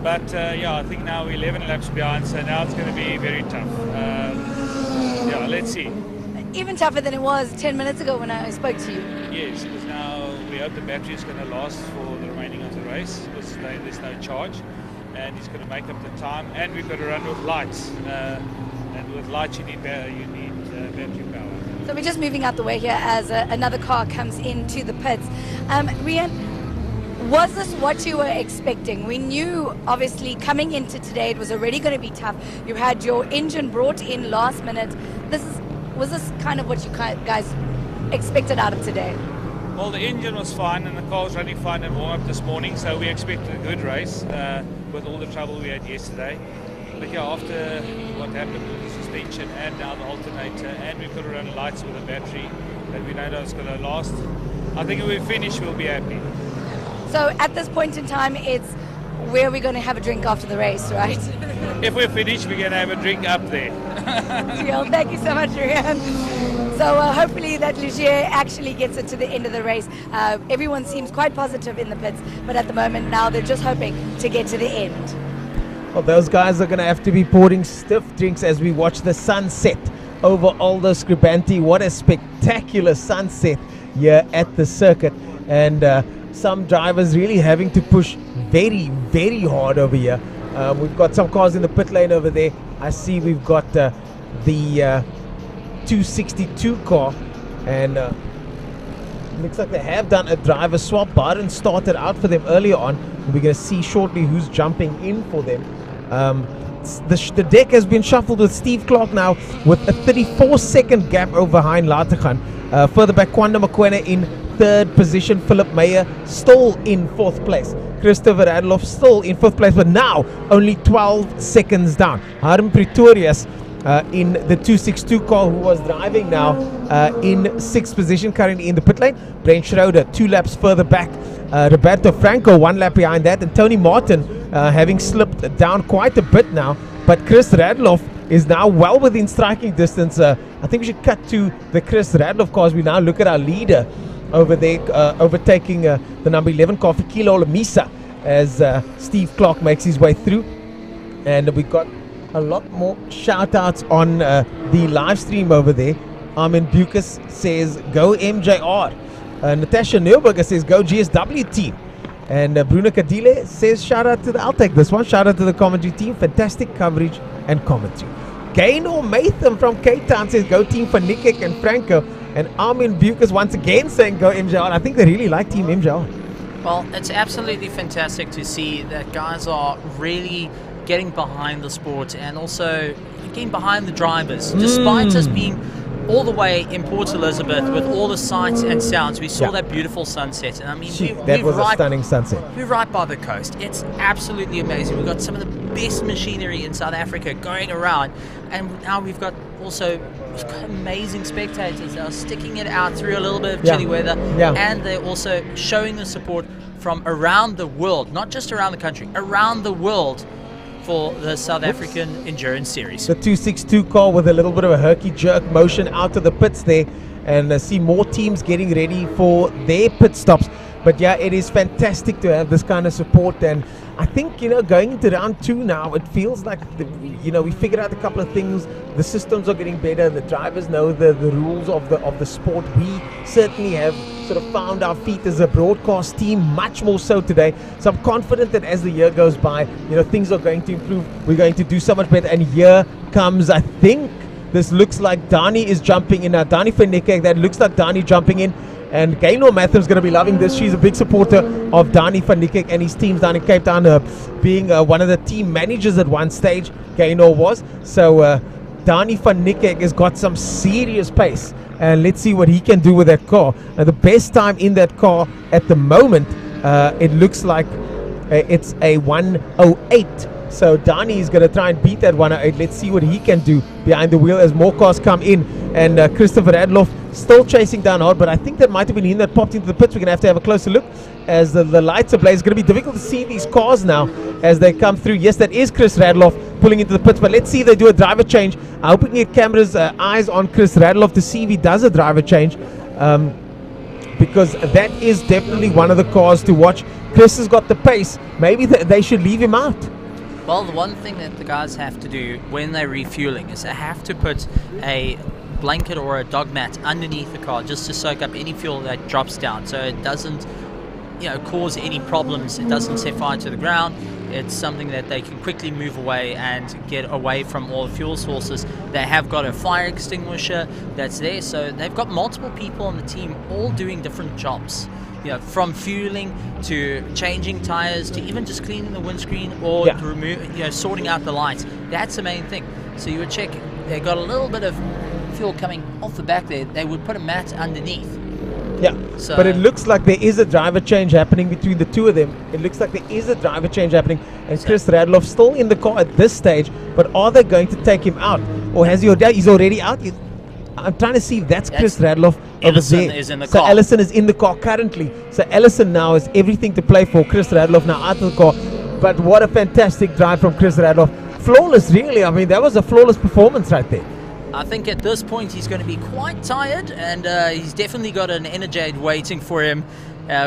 But yeah, I think now we're 11 laps behind, so now it's going to be very tough. Yeah, let's see. Even tougher than it was 10 minutes ago when I spoke to you. Yes, because now we hope the battery is going to last for the remaining of the race because there's no charge, and he's going to make up the time. And we've got to run with lights, and with lights you need battery power. So we're just moving out the way here as another car comes into the pits. Rian, was this what you were expecting? We knew, obviously, coming into today it was already going to be tough. You had your engine brought in last minute. Was this kind of what you guys expected out of today? Well, the engine was fine and the car was running fine and warm up this morning, so we expected a good race with all the trouble we had yesterday. But yeah, after what happened with the suspension and now the alternator, and we've got to run lights with a battery that we know it's going to last, I think if we finish, we'll be happy. So at this point in time, it's where we're going to have a drink after the race, right? If we're finished, we're going to have a drink up there. Deal. Thank you so much, Rian. So hopefully that Ligier actually gets it to the end of the race. Everyone seems quite positive in the pits, but at the moment now they're just hoping to get to the end. Well, those guys are going to have to be pouring stiff drinks as we watch the sunset over Aldo Scribante. What a spectacular sunset here at the circuit. And some drivers really having to push very, very hard over here. We've got some cars in the pit lane over there. I see we've got the 262 car, and looks like they have done a driver swap. Byron started out for them earlier on. We're going to see shortly who's jumping in for them. The deck has been shuffled with Steve Clark now with a 34-second gap over Hein Lateghan. Further back, Kwanda Mokoena in third position. Philip Meyer still in fourth place. Christopher Radloff still in fifth place, but now only 12 seconds down. Harm Pretorius in the 262 car, who was driving now in 6th position currently in the pit lane. Brent Schroeder 2 laps further back. Roberto Franco 1 lap behind that, and Tony Martin having slipped down quite a bit now. But Chris Radloff is now well within striking distance. I think we should cut to the Chris Radloff car as we now look at our leader over there, overtaking the number 11 car, Fikile Olamisa, as Steve Clark makes his way through. And we've got a lot more shout outs on the live stream over there. Armin Bucas says go MJR. Natasha Neuberger says go GSW team. And Bruno Cadile says shout out to the, I'll take this one, shout out to the commentary team, fantastic coverage and commentary. Gaynor Matham from Cape Town says go team for Nikek and Franco. And Armin Bucas once again saying go MJR. I think they really like team MJR. Well, it's absolutely fantastic to see that guys are really getting behind the sport and also getting behind the drivers. Despite us being all the way in Port Elizabeth with all the sights and sounds, we saw that beautiful sunset. And I mean, that was a stunning sunset. We're right by the coast. It's absolutely amazing. We've got some of the best machinery in South Africa going around, and now we've got amazing spectators that are sticking it out through a little bit of chilly weather, and they're also showing the support from around the world, not just around the country, around the world, for the South African Endurance Series. The 262 car with a little bit of a herky-jerk motion out of the pits there, and see more teams getting ready for their pit stops. But yeah, it is fantastic to have this kind of support, and I think, going into round 2 now, it feels like, we figured out a couple of things. The systems are getting better. The drivers know the rules of the sport. We certainly have sort of found our feet as a broadcast team, much more so today. So I'm confident that as the year goes by, things are going to improve. We're going to do so much better. And here comes, I think, this looks like Dani is jumping in now. Dani Feneke, that looks like Dani jumping in. And Gaynor Matham's going to be loving this. She's a big supporter of Dani van Niekerk and his teams down in Cape Town, being one of the team managers at one stage, Gaynor was. So Dani van Niekerk has got some serious pace. And let's see what he can do with that car. The best time in that car at the moment, it looks like it's a 108. So Dani is going to try and beat that 108. Let's see what he can do behind the wheel as more cars come in. And Christopher Radloff still chasing down hard, but I think that might have been him that popped into the pits. We're going to have a closer look as the lights are blazing. It's going to be difficult to see these cars now as they come through. Yes, that is Chris Radloff pulling into the pits, but let's see if they do a driver change. I hope we can get cameras' eyes on Chris Radloff to see if he does a driver change, because that is definitely one of the cars to watch. Chris has got the pace. Maybe they should leave him out. Well, the one thing that the guys have to do when they're refueling is they have to put a blanket or a dog mat underneath the car just to soak up any fuel that drops down, so it doesn't cause any problems. It doesn't set fire to the ground. It's something that they can quickly move away and get away from all the fuel sources. They have got a fire extinguisher that's there, so they've got multiple people on the team all doing different jobs, from fueling to changing tires to even just cleaning the windscreen or sorting out the lights. That's the main thing. So you would check, they got a little bit of fuel coming off the back there, they would put a mat underneath. Yeah, so, but it looks like there is a driver change happening between the two of them. It looks like there is a driver change happening, and Chris Radloff still in the car at this stage, but are they going to take him out? Or has he's already out? I'm trying to see if that's Chris Radloff over there. Is in the so car. Ellison is in the car currently. So Ellison now has everything to play for. Chris Radloff now out of the car. But what a fantastic drive from Chris Radloff. Flawless, really. I mean, that was a flawless performance right there. I think at this point he's going to be quite tired, and he's definitely got an Energade waiting for him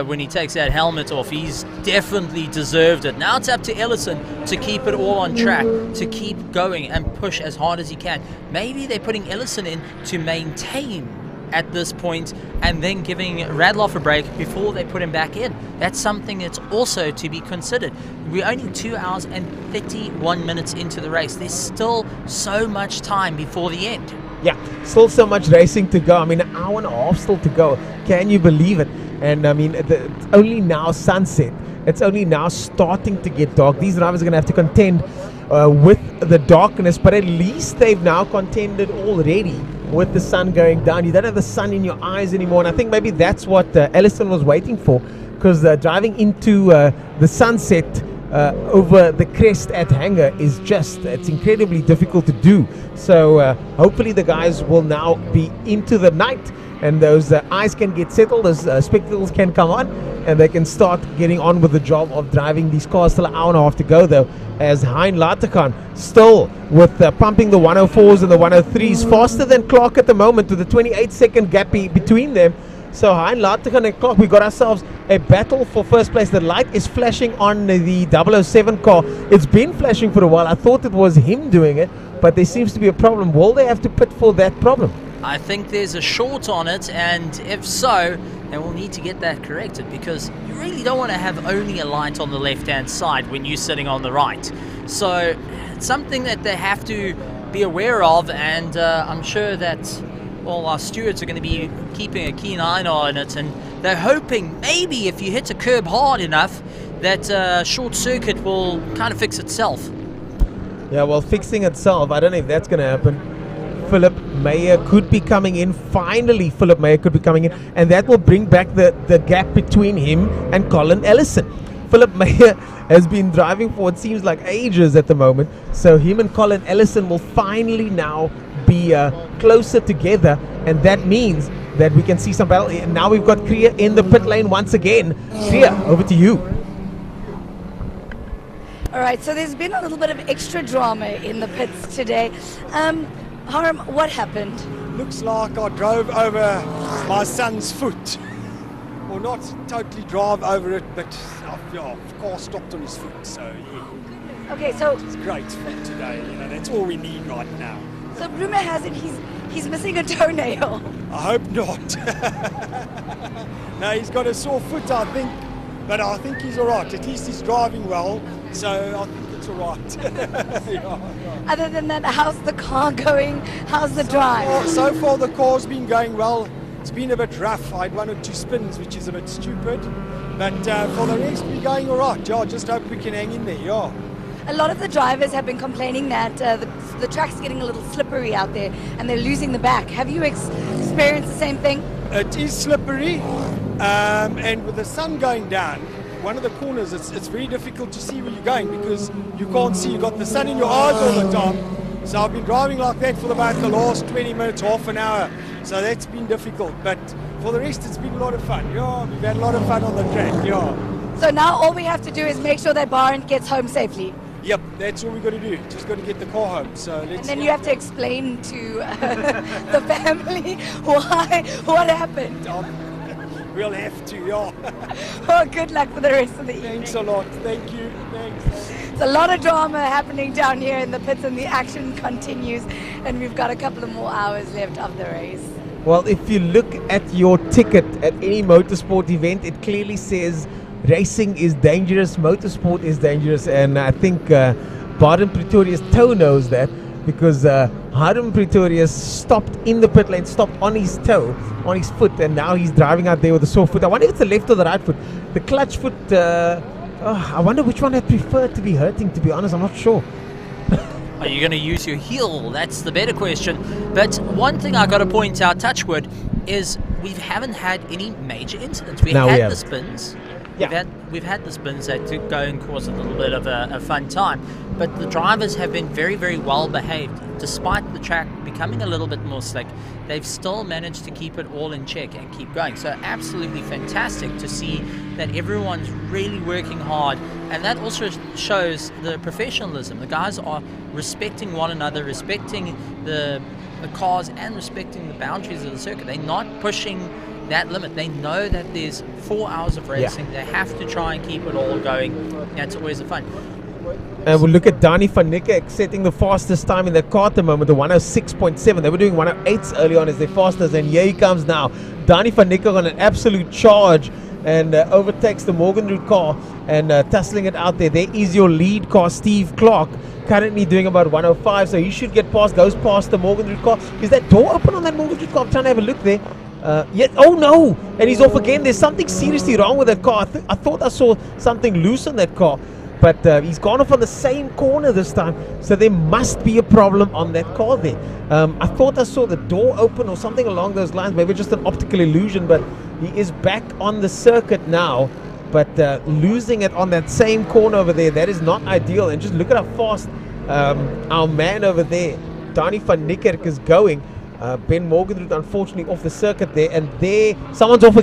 when he takes that helmet off. He's definitely deserved it. Now it's up to Ellison to keep it all on track, to keep going and push as hard as he can. Maybe they're putting Ellison in to maintain at this point and then giving Radloff a break before they put him back in. That's something that's also to be considered. We're only 2 hours and 31 minutes into the race. There's still so much time before the end. Yeah, still so much racing to go. I mean, an hour and a half still to go. Can you believe it? And I mean, it's only now sunset. It's only now starting to get dark. These drivers are going to have to contend with the darkness, but at least they've now contended already with the sun going down. You don't have the sun in your eyes anymore, and I think maybe that's what Ellison was waiting for, because driving into the sunset over the crest at Hanger is it's incredibly difficult to do. So hopefully the guys will now be into the night, and those eyes can get settled, those spectacles can come on, and they can start getting on with the job of driving these cars. Still an hour and a half to go though, as Hein Latekan still with pumping the 104s and the 103s faster than Clark at the moment, with a 28-second gap between them. So Hein Latekan and Clark, we got ourselves a battle for first place. The light is flashing on the 007 car. It's been flashing for a while. I thought it was him doing it, but there seems to be a problem. Will they have to pit for that problem? I think there's a short on it, and if so, then we'll need to get that corrected, because you really don't want to have only a light on the left-hand side when you're sitting on the right. So it's something that they have to be aware of, and I'm sure that our stewards are going to be keeping a keen eye on it, and they're hoping maybe if you hit a curb hard enough that short circuit will kind of fix itself. Yeah, well, fixing itself, I don't know if that's going to happen. Philip Meyer could be coming in. Finally, Philip Meyer could be coming in, and that will bring back the gap between him and Colin Ellison. Philip Meyer has been driving for what seems like ages at the moment, so him and Colin Ellison will finally now be closer together, and that means that we can see some battle. And now we've got Kriya in the pit lane once again. Kriya, over to you. All right, so there's been a little bit of extra drama in the pits today. Harm, what happened? Looks like I drove over my son's foot. Well, not totally drive over it, but the car stopped on his foot, so yeah. Okay, so it's great for today, that's all we need right now. So rumor has it he's missing a toenail. I hope not. No, he's got a sore foot, I think, but I think he's all right. At least he's driving well, so I think it's all right. Yeah. Other than that, how's the car going? How's the drive? So far the car's been going well. It's been a bit rough. I had 1 or 2 spins, which is a bit stupid, but for the rest we're going all right. Yeah, just hope we can hang in there. Yeah. A lot of the drivers have been complaining that the track's getting a little slippery out there and they're losing the back. Have you experienced the same thing? It is slippery, and with the sun going down, one of the corners, it's very difficult to see where you're going because you can't see. You've got the sun in your eyes all the time. So I've been driving like that for about the last 20 minutes, half an hour. So that's been difficult. But for the rest, it's been a lot of fun. Yeah, we've had a lot of fun on the track. Yeah. So now all we have to do is make sure that Barend gets home safely. Yep, that's all we got to do. Just got to get the car home. So let's. And then you have to explain to the family what happened. We'll have to, yeah. Well, good luck for the rest of the evening. Thanks a lot. Thank you. Thanks. There's a lot of drama happening down here in the pits, and the action continues. And we've got a couple of more hours left of the race. Well, if you look at your ticket at any motorsport event, it clearly says racing is dangerous, motorsport is dangerous, and I think Baden Pretorius toe knows that, because Harm Pretorius stopped in the pit lane, stopped on his toe, on his foot, and now he's driving out there with a sore foot. I wonder if it's the left or the right foot. The clutch foot, I wonder which one I'd prefer to be hurting, to be honest. I'm not sure. Are you going to use your heel? That's the better question. But one thing I got to point out, touchwood, is we haven't had any major incidents. We had the spins. Yeah. We've had the spins that did go and cause a little bit of a fun time, but the drivers have been very, very well behaved. Despite the track becoming a little bit more slick, they've still managed to keep it all in check and keep going. So absolutely fantastic to see that everyone's really working hard, and that also shows the professionalism. The guys are respecting one another, respecting the cars, and respecting the boundaries of the circuit. They're not pushing that limit. They know that there's 4 hours of racing. Yeah. They have to try and keep it all going. That's always the fun. And we'll look at Dani van Niekerk setting the fastest time in the car at the moment, the 106.7. They were doing 108s early on as their fastest, and here he comes now. Dani van Niekerk on an absolute charge and overtakes the Morgenroot car and tussling it out there. There is your lead car, Steve Clark, currently doing about 105, so he should get past, goes past the Morgenroot car. Is that door open on that Morgenroot car? I'm trying to have a look there. Yes. Oh no! And he's off again. There's something seriously wrong with that car. I thought I saw something loose on that car, but he's gone off on the same corner this time. So there must be a problem on that car there. I thought I saw the door open or something along those lines. Maybe just an optical illusion, but he is back on the circuit now. but losing it on that same corner over there, that is not ideal. And just look at how fast our man over there, Dani van Niekerk, is going. Ben Morgenroth unfortunately off the circuit there, and there someone's off.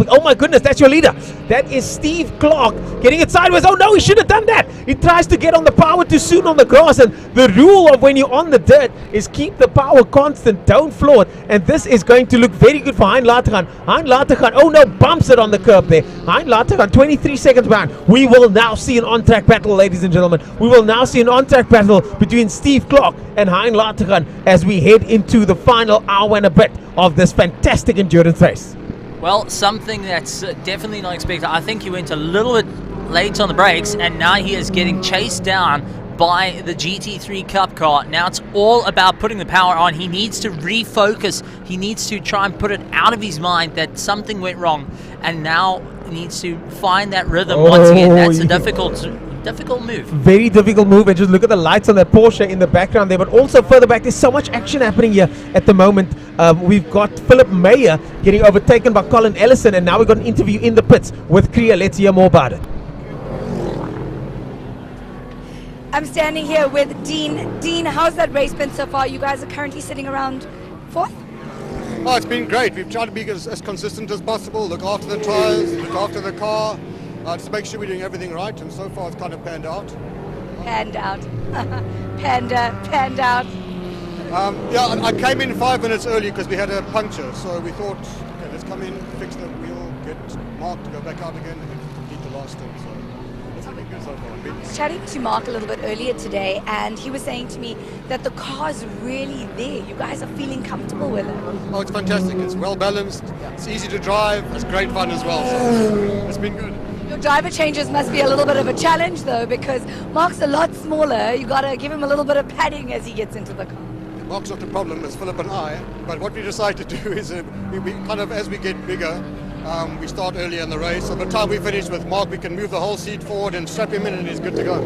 Oh my goodness, that's your leader. That is Steve Clark getting it sideways. Oh no, he should have done that. He tries to get on the power too soon on the grass, and the rule of when you're on the dirt is keep the power constant, don't floor it. And this is going to look very good for Hein Latergan. Hein Latergan, oh no, bumps it on the curb there. Hein Latergan, 23 seconds behind. We will now see an on-track battle, ladies and gentlemen. We will now see an on-track battle between Steve Clark and Hein Latergan as we head into the final hour and a bit of this fantastic endurance race. Well, something that's definitely not expected. I think he went a little bit late on the brakes, and now he is getting chased down by the GT3 Cup car. Now it's all about putting the power on. He needs to refocus. He needs to try and put it out of his mind that something went wrong, and now needs to find that rhythm once again. That's a difficult move. Very difficult move. And just look at the lights on that Porsche in the background there, but also further back, there's so much action happening here at the moment. We've got Philip Meyer getting overtaken by Colin Ellison, and now we've got an interview in the pits with Kriya. Let's hear more about it. I'm standing here with Dean. Dean, how's that race been so far? You guys are currently sitting around 4th? Oh, it's been great. We've tried to be as consistent as possible, look after the tyres, look after the car, just make sure we're doing everything right, and so far it's kind of panned out. Panned out. Panned out. Yeah, I came in 5 minutes early because we had a puncture, so we thought, okay, let's come in, fix the wheel, get Mark to go back out again, and beat the last thing. So it's been good so far. I was chatting to Mark a little bit earlier today, and he was saying to me that the car's really there. You guys are feeling comfortable with it. Oh, it's fantastic. It's well balanced. It's easy to drive. It's great fun as well. So it's been good. Your driver changes must be a little bit of a challenge though, because Mark's a lot smaller. You got to give him a little bit of padding as he gets into the car. Mark's not the problem, it's Philip and I. But what we decided to do is we kind of, as we get bigger, we start earlier in the race. So by the time we finish with Mark, we can move the whole seat forward and strap him in, and he's good to go.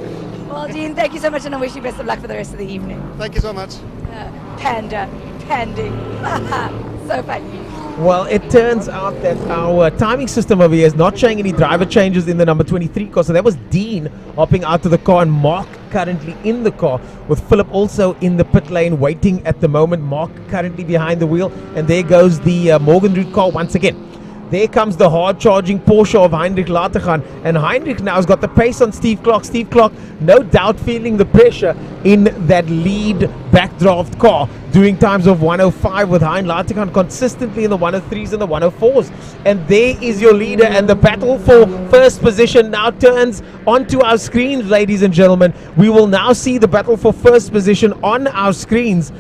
Well, Dean, thank you so much, and I wish you best of luck for the rest of the evening. Thank you so much. Panda, pandy. So funny. Well, it turns out that our timing system over here is not showing any driver changes in the number 23 car. So that was Dean hopping out of the car, and Mark currently in the car, with Philip also in the pit lane waiting at the moment. Mark currently behind the wheel, and there goes the Morgenroth car once again. There comes the hard-charging Porsche of Heinrich Latergan, and Heinrich now has got the pace on Steve Clark. Steve Clark, no doubt, feeling the pressure in that lead backdraft car, doing times of 105 with Hein Latergan consistently in the 103s and the 104s. And there is your leader, and the battle for first position now turns onto our screens, ladies and gentlemen. We will now see the battle for first position on our screens.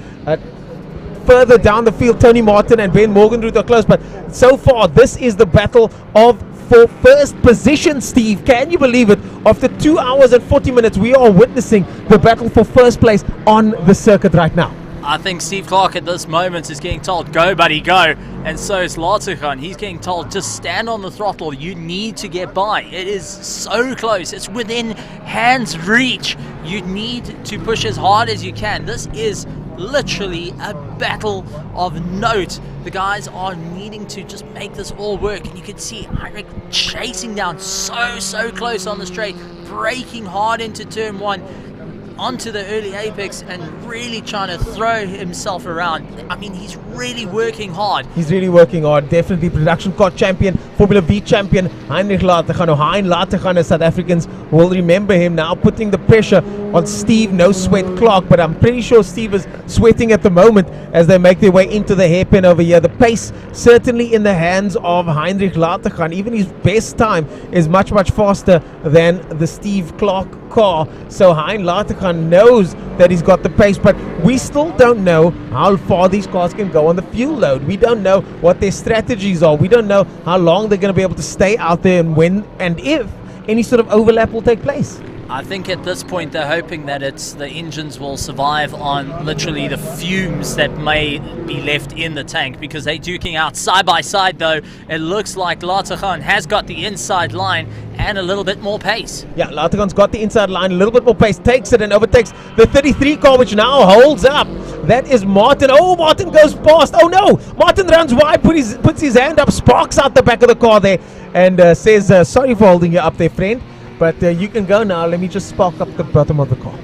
Further down the field, Tony Martin and Ben Morgenroth are close, but so far this is the battle for first position. Steve, can you believe it? After 2 hours and 40 minutes, we are witnessing the battle for first place on the circuit right now. I think Steve Clark at this moment is getting told, go buddy, go. And so is Latergan. He's getting told, just stand on the throttle. You need to get by. It is so close. It's within hand's reach. You need to push as hard as you can. This is literally a battle of note. The guys are needing to just make this all work, and you can see Heinrich chasing down so close on the straight, braking hard into turn 1 onto the early apex and really trying to throw himself around. I mean, he's really working hard. He's really working hard. Definitely production car champion, Formula V champion, Heinrich Latergan. Hein Latergan, as South Africans will remember him now, putting the pressure on Steve No Sweat Clark. But I'm pretty sure Steve is sweating at the moment as they make their way into the hairpin over here. The pace certainly in the hands of Heinrich Latergan. Even his best time is much faster than the Steve Clark car. So Hein Latergan knows that he's got the pace, but we still don't know how far these cars can go on the fuel load. We don't know what their strategies are. We don't know how long they're going to be able to stay out there, and when and if any sort of overlap will take place. I think at this point they're hoping that the engines will survive on literally the fumes that may be left in the tank, because they're duking out side by side. Though it looks like Latergan has got the inside line and a little bit more pace. Yeah, Latergan's got the inside line, a little bit more pace, takes it and overtakes the 33 car, which now holds up. That is Martin. Oh, Martin goes past. Oh no, Martin runs wide, puts his hand up, sparks out the back of the car there. and says, sorry for holding you up there, friend, but you can go now. Let me just spark up the bottom of the car.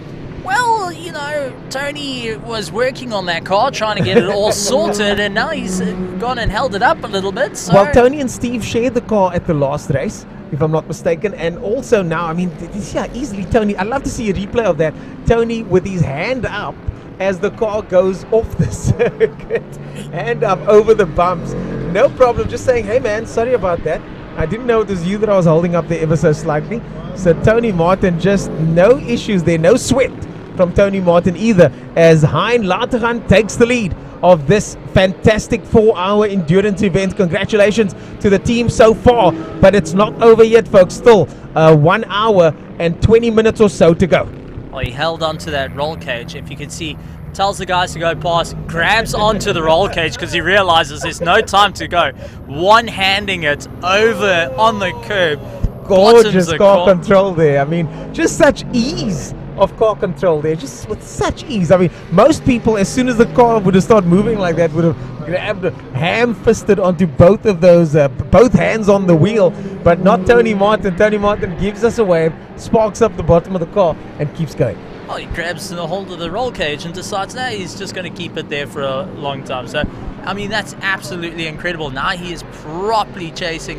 Well, you know, Tony was working on that car, trying to get it all sorted, and now he's gone and held it up a little bit. So. Well, Tony and Steve shared the car at the last race, if I'm not mistaken, and also now, I mean, yeah, easily Tony, I'd love to see a replay of that. Tony with his hand up as the car goes off the circuit, hand up over the bumps. No problem, just saying, hey man, sorry about that. I didn't know it was you that I was holding up there ever so slightly. So Tony Martin, just no issues there, no sweat from Tony Martin either, as Hein Lategan takes the lead of this fantastic 4-hour endurance event. Congratulations to the team so far, but it's not over yet, folks. Still 1 hour and 20 minutes or so to go. Well, he held onto that roll cage. If you can see, tells the guys to go past, grabs onto the roll cage because he realizes there's no time to go. One-handing it over on the curb. Gorgeous car control there. I mean, just such ease of car control there, just with such ease. I mean, most people, as soon as the car would have started moving like that, would have grabbed, ham-fisted onto both of those, both hands on the wheel, but not Tony Martin. Tony Martin gives us a wave, sparks up the bottom of the car, and keeps going. Oh, he grabs the hold of the roll cage and decides now he's just going to keep it there for a long time. So, I mean, that's absolutely incredible. Now he is properly chasing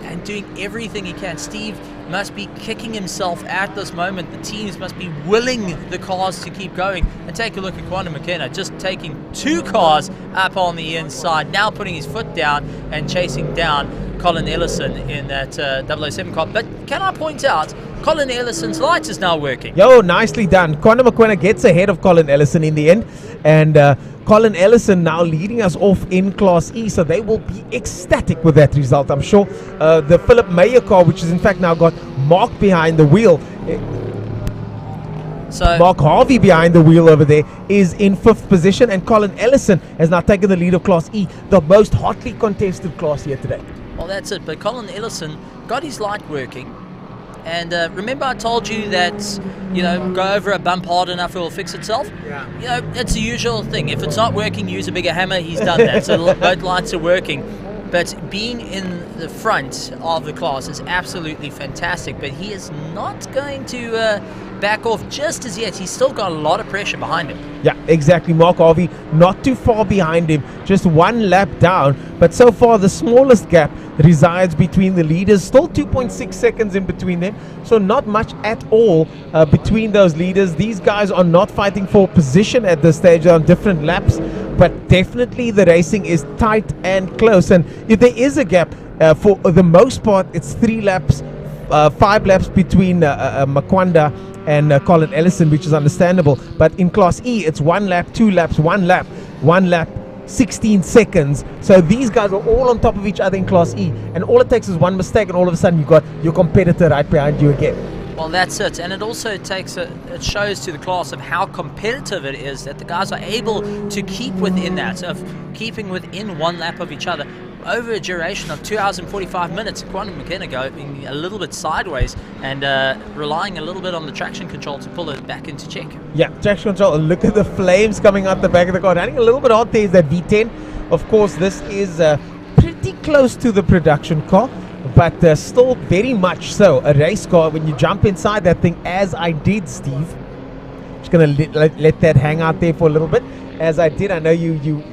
and doing everything he can. Steve must be kicking himself at this moment. The teams must be willing the cars to keep going. And take a look at Quantum McKenna, just taking 2 cars up on the inside, now putting his foot down and chasing down Colin Ellison in that 007 car. But can I point out, Colin Ellison's light is now working. Yo, nicely done. Quantum McKenna gets ahead of Colin Ellison in the end, and Colin Ellison now leading us off in Class E, so they will be ecstatic with that result, I'm sure. The Philip Meyer car, which has in fact now got Mark behind the wheel, so Mark Harvey behind the wheel over there, is in 5th position, and Colin Ellison has now taken the lead of Class E, the most hotly contested class here today. Well, that's it, but Colin Ellison got his light working. And remember I told you that, you know, go over a bump hard enough, it will fix itself? Yeah. You know, it's the usual thing. If it's not working, use a bigger hammer. He's done that. So both lights are working. But being in the front of the class is absolutely fantastic. But he is not going to back off just as yet. He's still got a lot of pressure behind him. Yeah, exactly. Mark Harvey not too far behind him, just 1 lap down. But so far, the smallest gap resides between the leaders. Still 2.6 seconds in between them. So not much at all between those leaders. These guys are not fighting for position at this stage. They're on different laps. But definitely the racing is tight and close. And if there is a gap, for the most part, it's 3 laps, 5 laps between Makwanda and Colin Ellison, which is understandable. But in Class E, it's 1 lap, 2 laps, 1 lap, 16 seconds. So these guys are all on top of each other in Class E, and all it takes is one mistake, and all of a sudden you've got your competitor right behind you again. Well, that's it, and it also takes it shows to the class of how competitive it is that the guys are able to keep within that, of keeping within 1 lap of each other over a duration of 2 hours and 45 minutes. Quantum McKenna going a little bit sideways and relying a little bit on the traction control to pull it back into check. Yeah, traction control. And look at the flames coming out the back of the car. Running a little bit hot there is that V10. Of course, this is pretty close to the production car, but still very much so a race car. When you jump inside that thing, as I did, Steve, just gonna let that hang out there for a little bit. As I did, I know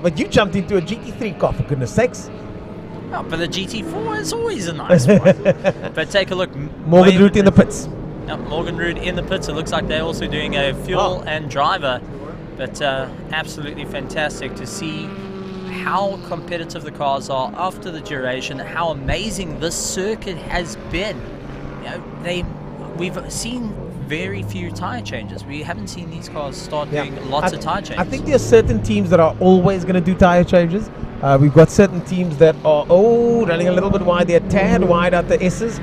but you jumped into a GT3 car, for goodness sakes. Oh, but the GT4 is always a nice one. But take a look. Morgan Root in the pits. Yep, Morgan Root in the pits. It looks like they're also doing a fuel and driver. But absolutely fantastic to see how competitive the cars are after the duration, how amazing this circuit has been. You know, we've seen very few tire changes. We haven't seen these cars start doing lots of tire changes. I think there are certain teams that are always going to do tire changes. We've got certain teams that are running a little bit wide. They're tad wide at the S's.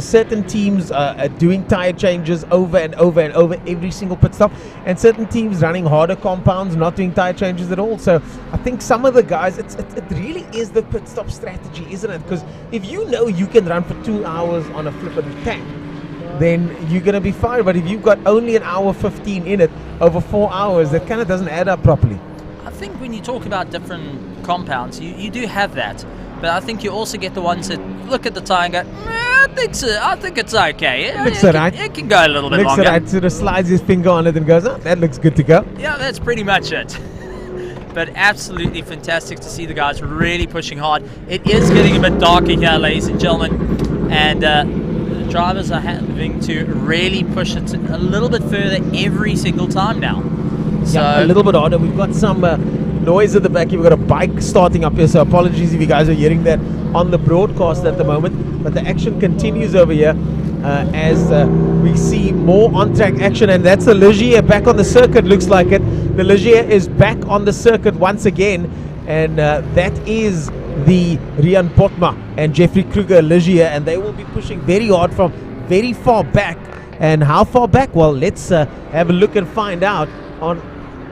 Certain teams are doing tire changes over and over and over every single pit stop, and certain teams running harder compounds, not doing tire changes at all. So I think some of the guys, it really is the pit stop strategy, isn't it? Because if you know you can run for 2 hours on a flippin' tank, then you're going to be fine. But if you've got only 1 hour 15 in it over 4 hours, that kind of doesn't add up properly. I think when you talk about different compounds, you do have that. But I think you also get the ones that look at the tire and go, I think it's okay. Looks alright. It can go a little bit Looks longer. alright. Sort of slides his finger on it and goes, oh, that looks good to go. Yeah, that's pretty much it. But absolutely fantastic to see the guys really pushing hard. It is getting a bit darker here, ladies and gentlemen, and the drivers are having to really push it a little bit further every single time now. So Yeah, a little bit harder. We've got some noise at the back here. We've got a bike starting up here, so apologies if you guys are hearing that on the broadcast at the moment. But the action continues over here as we see more on-track action, and that's the Ligier back on the circuit, looks like it. The Ligier is back on the circuit once again, and that is the Rian Potma and Jeffrey Kruger Ligier, and they will be pushing very hard from very far back. And how far back? Well, let's have a look and find out on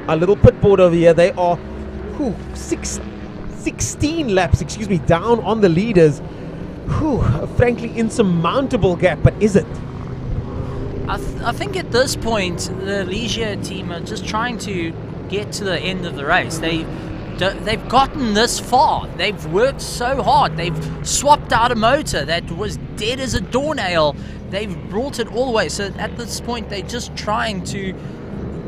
a little pit board over here. They are 16 laps, down on the leaders. A frankly insurmountable gap, but is it? I think at this point the Ligier team are just trying to get to the end of the race. They've gotten this far. They've worked so hard. They've swapped out a motor that was dead as a doornail. They've brought it all the way. So at this point they're just trying to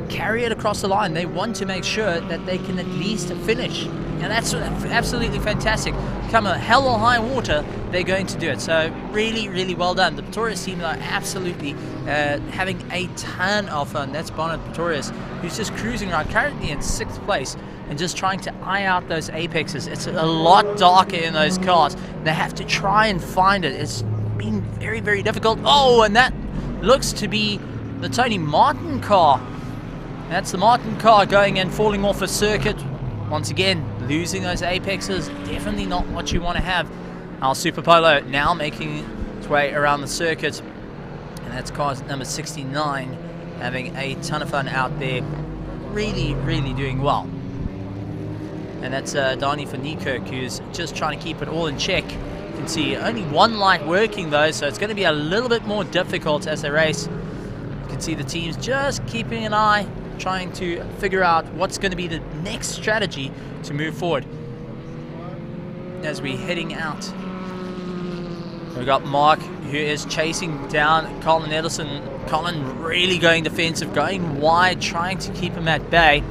carry it across the line. They want to make sure that they can at least finish. And that's absolutely fantastic. Come a hell or high water, they're going to do it. So really, really well done. The Pretorius team are absolutely having a ton of fun. That's Bonnet Pretorius, who's just cruising around, currently in 6th place, and just trying to eye out those apexes. It's a lot darker in those cars. They have to try and find it. It's been very, very difficult. Oh, and that looks to be the Tony Martin car. That's the Martin car going and falling off a circuit. Once again, losing those apexes, definitely not what you want to have. Our Super Polo now making its way around the circuit, and that's car number 69, having a ton of fun out there, really, really doing well. And that's Dani van Niekerk, who's just trying to keep it all in check. You can see only one light working though, so it's going to be a little bit more difficult as they race. You can see the teams just keeping an eye, trying to figure out what's going to be the next strategy to move forward. As we're heading out, we've got Mark, who is chasing down Colin Ellison. Colin really going defensive, going wide, trying to keep him at bay.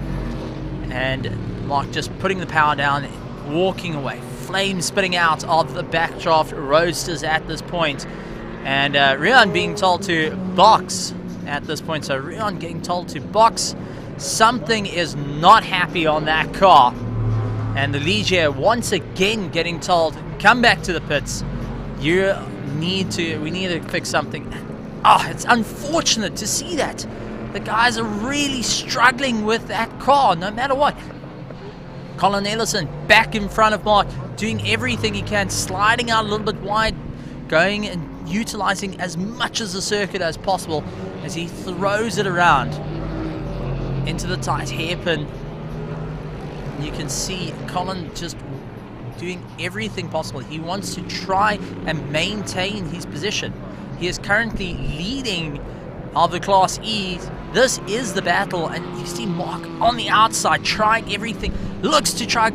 And Mark just putting the power down, walking away. Flames spitting out of the backdraft roadsters at this point. And Rian being told to box at this point. So Rian getting told to box. Something is not happy on that car. And the Ligier once again getting told, come back to the pits. We need to fix something. It's unfortunate to see that. The guys are really struggling with that car, no matter what. Colin Ellison back in front of Mark, doing everything he can, sliding out a little bit wide, going and utilizing as much of the circuit as possible as he throws it around into the tight hairpin. You can see Colin just doing everything possible. He wants to try and maintain his position. He is currently leading of the Class E. This is the battle, and you see Mark on the outside trying everything. Looks to try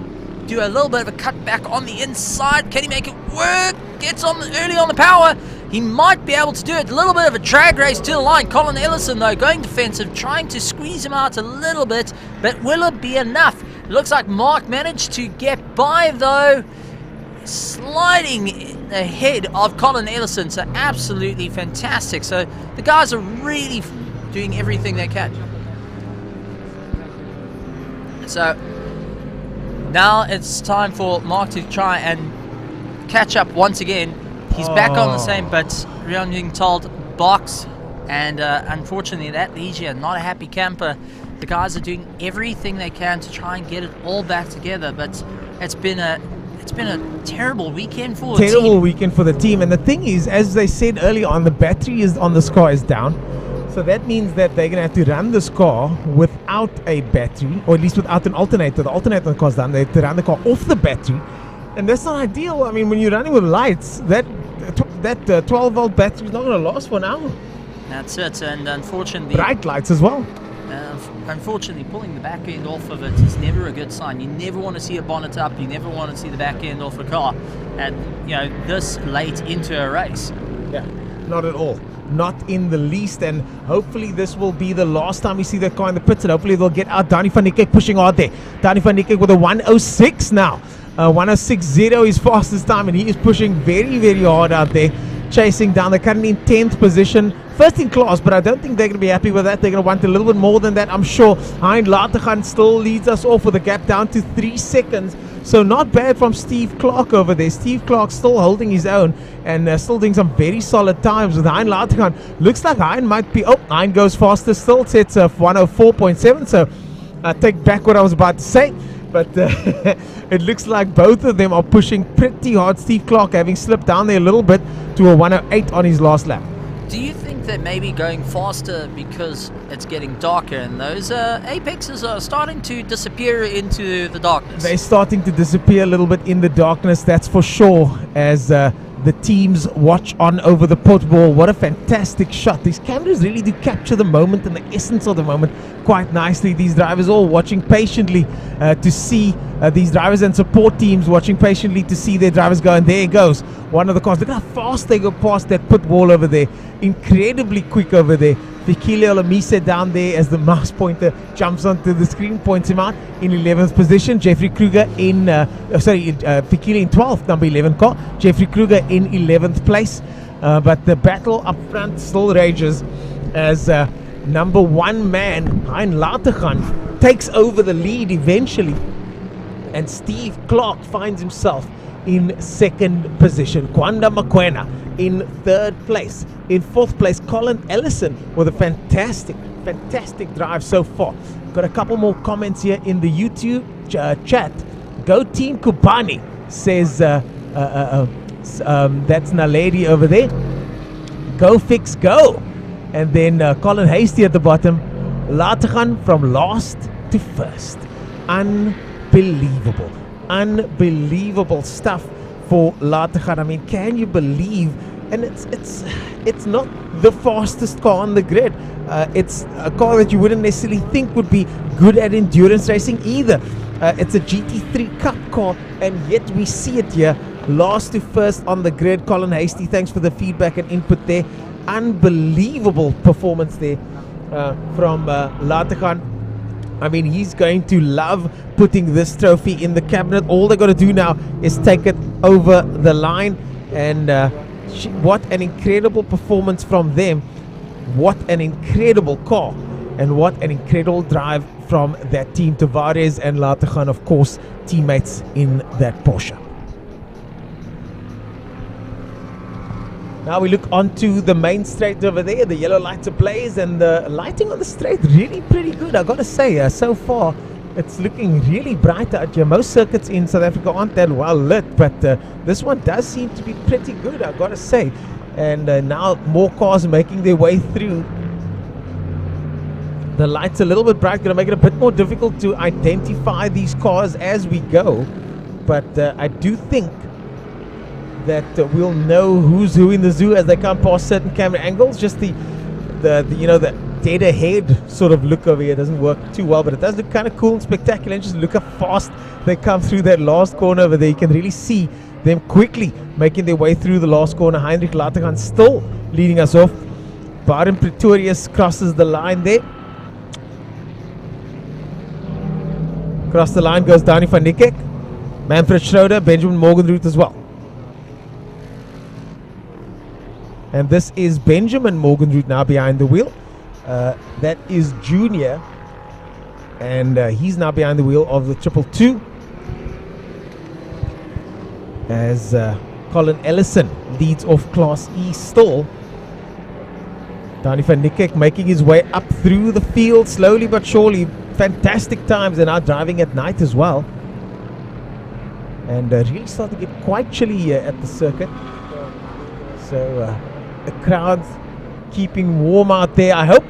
do a little bit of a cutback on the inside. Can he make it work? Gets on early on the power. He might be able to do it. A little bit of a drag race to the line. Colin Ellison, though, going defensive, trying to squeeze him out a little bit, but will it be enough? Looks like Mark managed to get by, though, sliding ahead of Colin Ellison. So absolutely fantastic. So the guys are really doing everything they can. So now it's time for Mark to try and catch up once again. He's back on the same, but Rian being told box, and unfortunately that Ligier, not a happy camper. The guys are doing everything they can to try and get it all back together, but it's been a terrible weekend for the team. Terrible weekend for the team, and the thing is, as they said earlier on, the battery is on this car is down, so that means that they're gonna have to run this car without a battery, or at least without an alternator. The alternator on the car's down. They have to run the car off the battery, and that's not ideal. I mean, when you're running with lights, that 12-volt battery is not going to last for an hour. That's it, and unfortunately... Bright lights as well. Unfortunately, pulling the back end off of it is never a good sign. You never want to see a bonnet up. You never want to see the back end off a car, and this late into a race. Yeah, not at all. Not in the least, and hopefully this will be the last time we see that car in the pits, and hopefully they'll get out. Danny van Niekerk pushing hard there. Danny van Niekerk with a 106 now. 106.0 his fastest time, and he is pushing very, very hard out there, chasing down. They're currently in 10th position. First in class, but I don't think they're going to be happy with that. They're going to want a little bit more than that, I'm sure. Hein Lategan still leads us off with a gap down to 3 seconds. So not bad from Steve Clark over there. Steve Clark still holding his own and still doing some very solid times with Hein Lategan. Looks like Hein might be... Oh, Hein goes faster still. Sets a 104.7. So I take back what I was about to say. But it looks like both of them are pushing pretty hard. Steve Clark having slipped down there a little bit to a 108 on his last lap. Do you think that maybe going faster because it's getting darker and those apexes are starting to disappear into the darkness? They're starting to disappear a little bit in the darkness, that's for sure, as the teams watch on over the pit wall. What a fantastic shot. These cameras really do capture the moment and the essence of the moment quite nicely. These drivers all watching patiently to see these drivers, and support teams watching patiently to see their drivers go. And there it goes, one of the cars. Look how fast they go past that pit wall over there. Incredibly quick over there. Fikile Olamise down there as the mouse pointer jumps onto the screen, points him out in 11th position. Jeffrey Kruger in, Fikile in 12th, number 11 car. Jeffrey Kruger in 11th place. But the battle up front still rages as number 1 man, Hein Lategan, takes over the lead eventually. And Steve Clark finds himself in 2nd position. Kwanda Makwena in 3rd place. In 4th place, Colin Ellison with a fantastic drive so far. Got a couple more comments here in the YouTube chat. Go Team Kubani, says that's Naledi over there. Go Fix Go. And then Colin Hasty at the bottom. Lategan from last to first. Unbelievable stuff for Lategan. I mean, can you believe? And it's not the fastest car on the grid. It's a car that you wouldn't necessarily think would be good at endurance racing either. It's a GT3 Cup car, and yet we see it here, last to first on the grid. Colin Hasty, thanks for the feedback and input there. Unbelievable performance there from Lategan. I mean, he's going to love putting this trophy in the cabinet. All they're going to do now is take it over the line. And what an incredible performance from them. What an incredible car. And what an incredible drive from that team. Tavares and Lategan, of course, teammates in that Porsche. Now we look onto the main straight over there. The yellow lights are ablaze, and the lighting on the straight really pretty good, I gotta say. So far it's looking really bright out here. Most circuits in South Africa aren't that well lit, but this one does seem to be pretty good, I gotta say. And now more cars making their way through. The lights a little bit bright, gonna make it a bit more difficult to identify these cars as we go, but I do think that we'll know who's who in the zoo as they come past certain camera angles. Just the dead ahead sort of look over here doesn't work too well, but it does look kind of cool and spectacular. And just look how fast they come through that last corner over there. You can really see them quickly making their way through the last corner. Heinrich Lategan still leading us off. Baden Pretorius crosses the line there. Across the line goes Danny van Niekerk, Manfred Schroeder, Benjamin Morgenroth as well. And this is Benjamin Morgenroth now behind the wheel. That is Junior. And he's now behind the wheel of the 222. As Colin Ellison leads off Class E still. Danny van Niekerk making his way up through the field slowly but surely. Fantastic times, and now driving at night as well. And really starting to get quite chilly here at the circuit. So the crowd's keeping warm out there, I hope.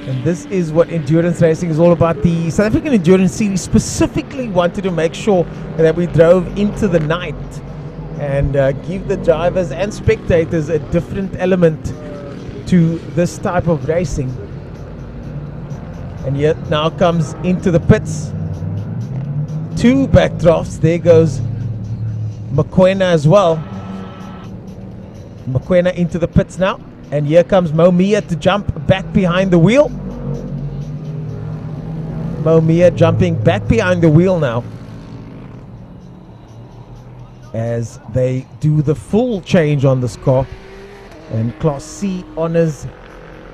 And this is what endurance racing is all about. The South African Endurance Series specifically wanted to make sure that we drove into the night and give the drivers and spectators a different element to this type of racing. And yet now comes into the pits. 2 backdrafts. There goes Mokoena as well. Mokoena into the pits now. And here comes Mo Mia to jump back behind the wheel. Mo Mia jumping back behind the wheel now, as they do the full change on this car. And Class C honours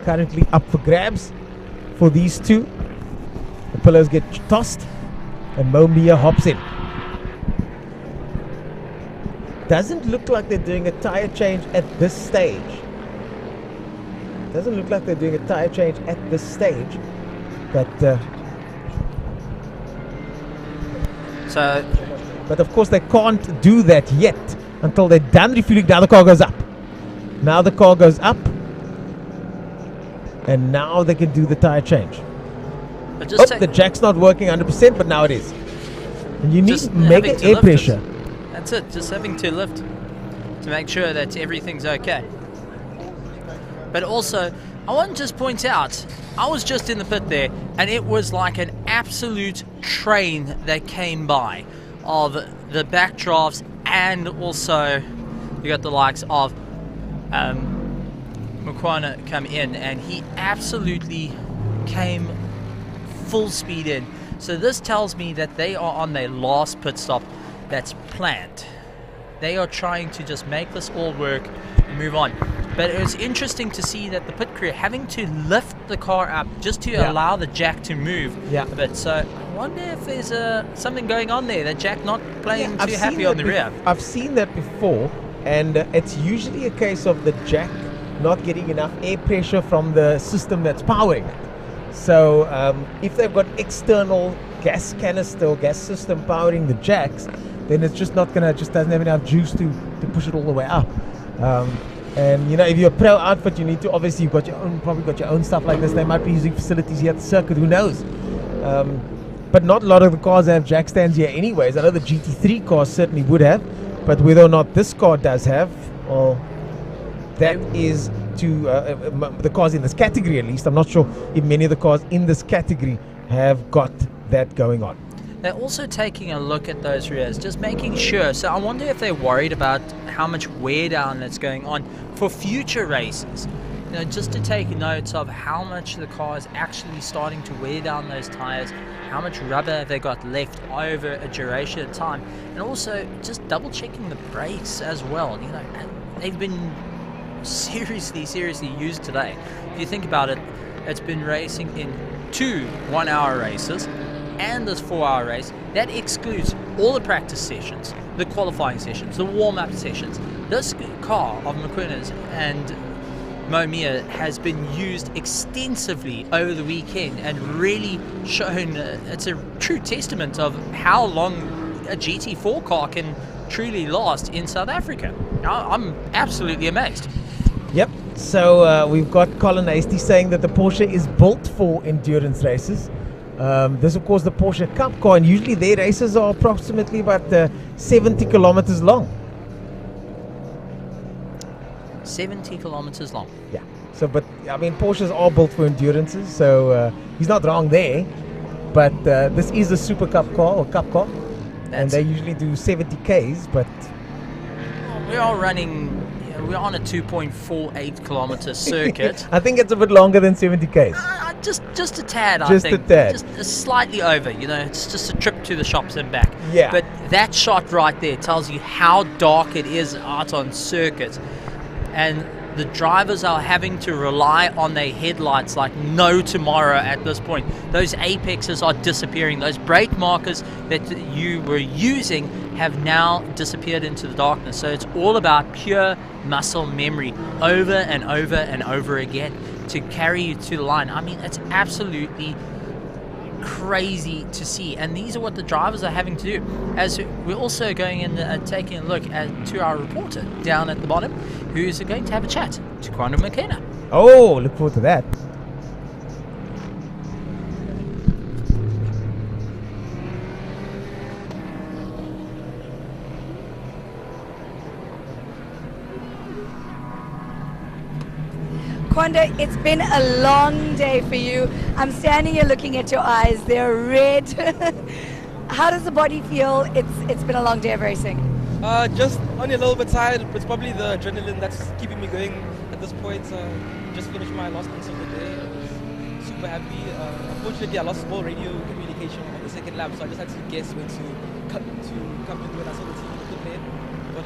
currently up for grabs for these two. The pillars get tossed and Mo Mia hops in. Doesn't look like they're doing a tyre change at this stage. Doesn't look like they're doing a tyre change at this stage. But of course they can't do that yet until they're done refueling. Now the car goes up. Now the car goes up. And now they can do the tyre change. The jack's not working 100%, but now it is. And you need mega air pressure. That's it, just having to lift to make sure that everything's okay. But also, I want to just point out, I was just in the pit there, and it was like an absolute train that came by of the backdrafts, and also you got the likes of Mokoena come in, and he absolutely came full speed in. So this tells me that they are on their last pit stop that's planned. They are trying to just make this all work and move on. But it was interesting to see that the pit crew having to lift the car up just to allow the jack to move. But so I wonder if there's something going on there, that jack not playing too happy on the rear. I've seen that before, and it's usually a case of the jack not getting enough air pressure from the system that's powering it. So if they've got external gas canister or gas system powering the jacks, then it's just not gonna, just doesn't have enough juice to push it all the way up. And you know, if you're a pro outfit, you need to, obviously you've got your own, probably got your own stuff like this. They might be using facilities here at the circuit, who knows? But not a lot of the cars have jack stands here anyways. I know the GT3 cars certainly would have, but whether or not this car does have, or that is to the cars in this category at least. I'm not sure if many of the cars in this category have got that going on. They're also taking a look at those rears, just making sure. So I wonder if they're worried about how much wear down that's going on for future races. You know, just to take notes of how much the car is actually starting to wear down those tires, how much rubber they got left over a duration of time, and also just double checking the brakes as well. You know, they've been seriously used today. If you think about it, it's been racing in 2 1-hour races and this 4-hour race. That excludes all the practice sessions, the qualifying sessions, the warm-up sessions. This car of Mokoena's and Mo Mia has been used extensively over the weekend and really shown it's a true testament of how long a GT4 car can truly last in South Africa. I'm absolutely amazed. Yep, so we've got Colin Hasty saying that the Porsche is built for endurance races. This is of course the Porsche Cup car, and usually their races are approximately about 70 kilometers long. 70 kilometers long. Yeah. So, but I mean, Porsches are built for endurances, so he's not wrong there. But this is a Super Cup car or Cup car, and they usually do 70 Ks. But we are running. We're on a 2.48 kilometer circuit. I think it's a bit longer than 70 Ks. Just a tad, just I think. A tad. Just slightly over, you know, it's just a trip to the shops and back. Yeah. But that shot right there tells you how dark it is out on circuit. And the drivers are having to rely on their headlights like no tomorrow at this point. Those apexes are disappearing. Those brake markers that you were using have now disappeared into the darkness. So it's all about pure muscle memory over and over and over again to carry you to the line. I mean, it's absolutely crazy to see, and these are what the drivers are having to do. As we're also going in and taking a look to our reporter down at the bottom, who's going to have a chat to Kwano Mokoena. Oh, look forward to that. Kwanda, it's been a long day for you. I'm standing here looking at your eyes. They're red. How does the body feel? It's been a long day of racing. Just only a little bit tired. It's probably the adrenaline that's keeping me going at this point. Just finished my last race of the day. I was super happy. Unfortunately, I lost all radio communication on the second lap, so I just had to guess when to come in when I saw the team in the pit lane. But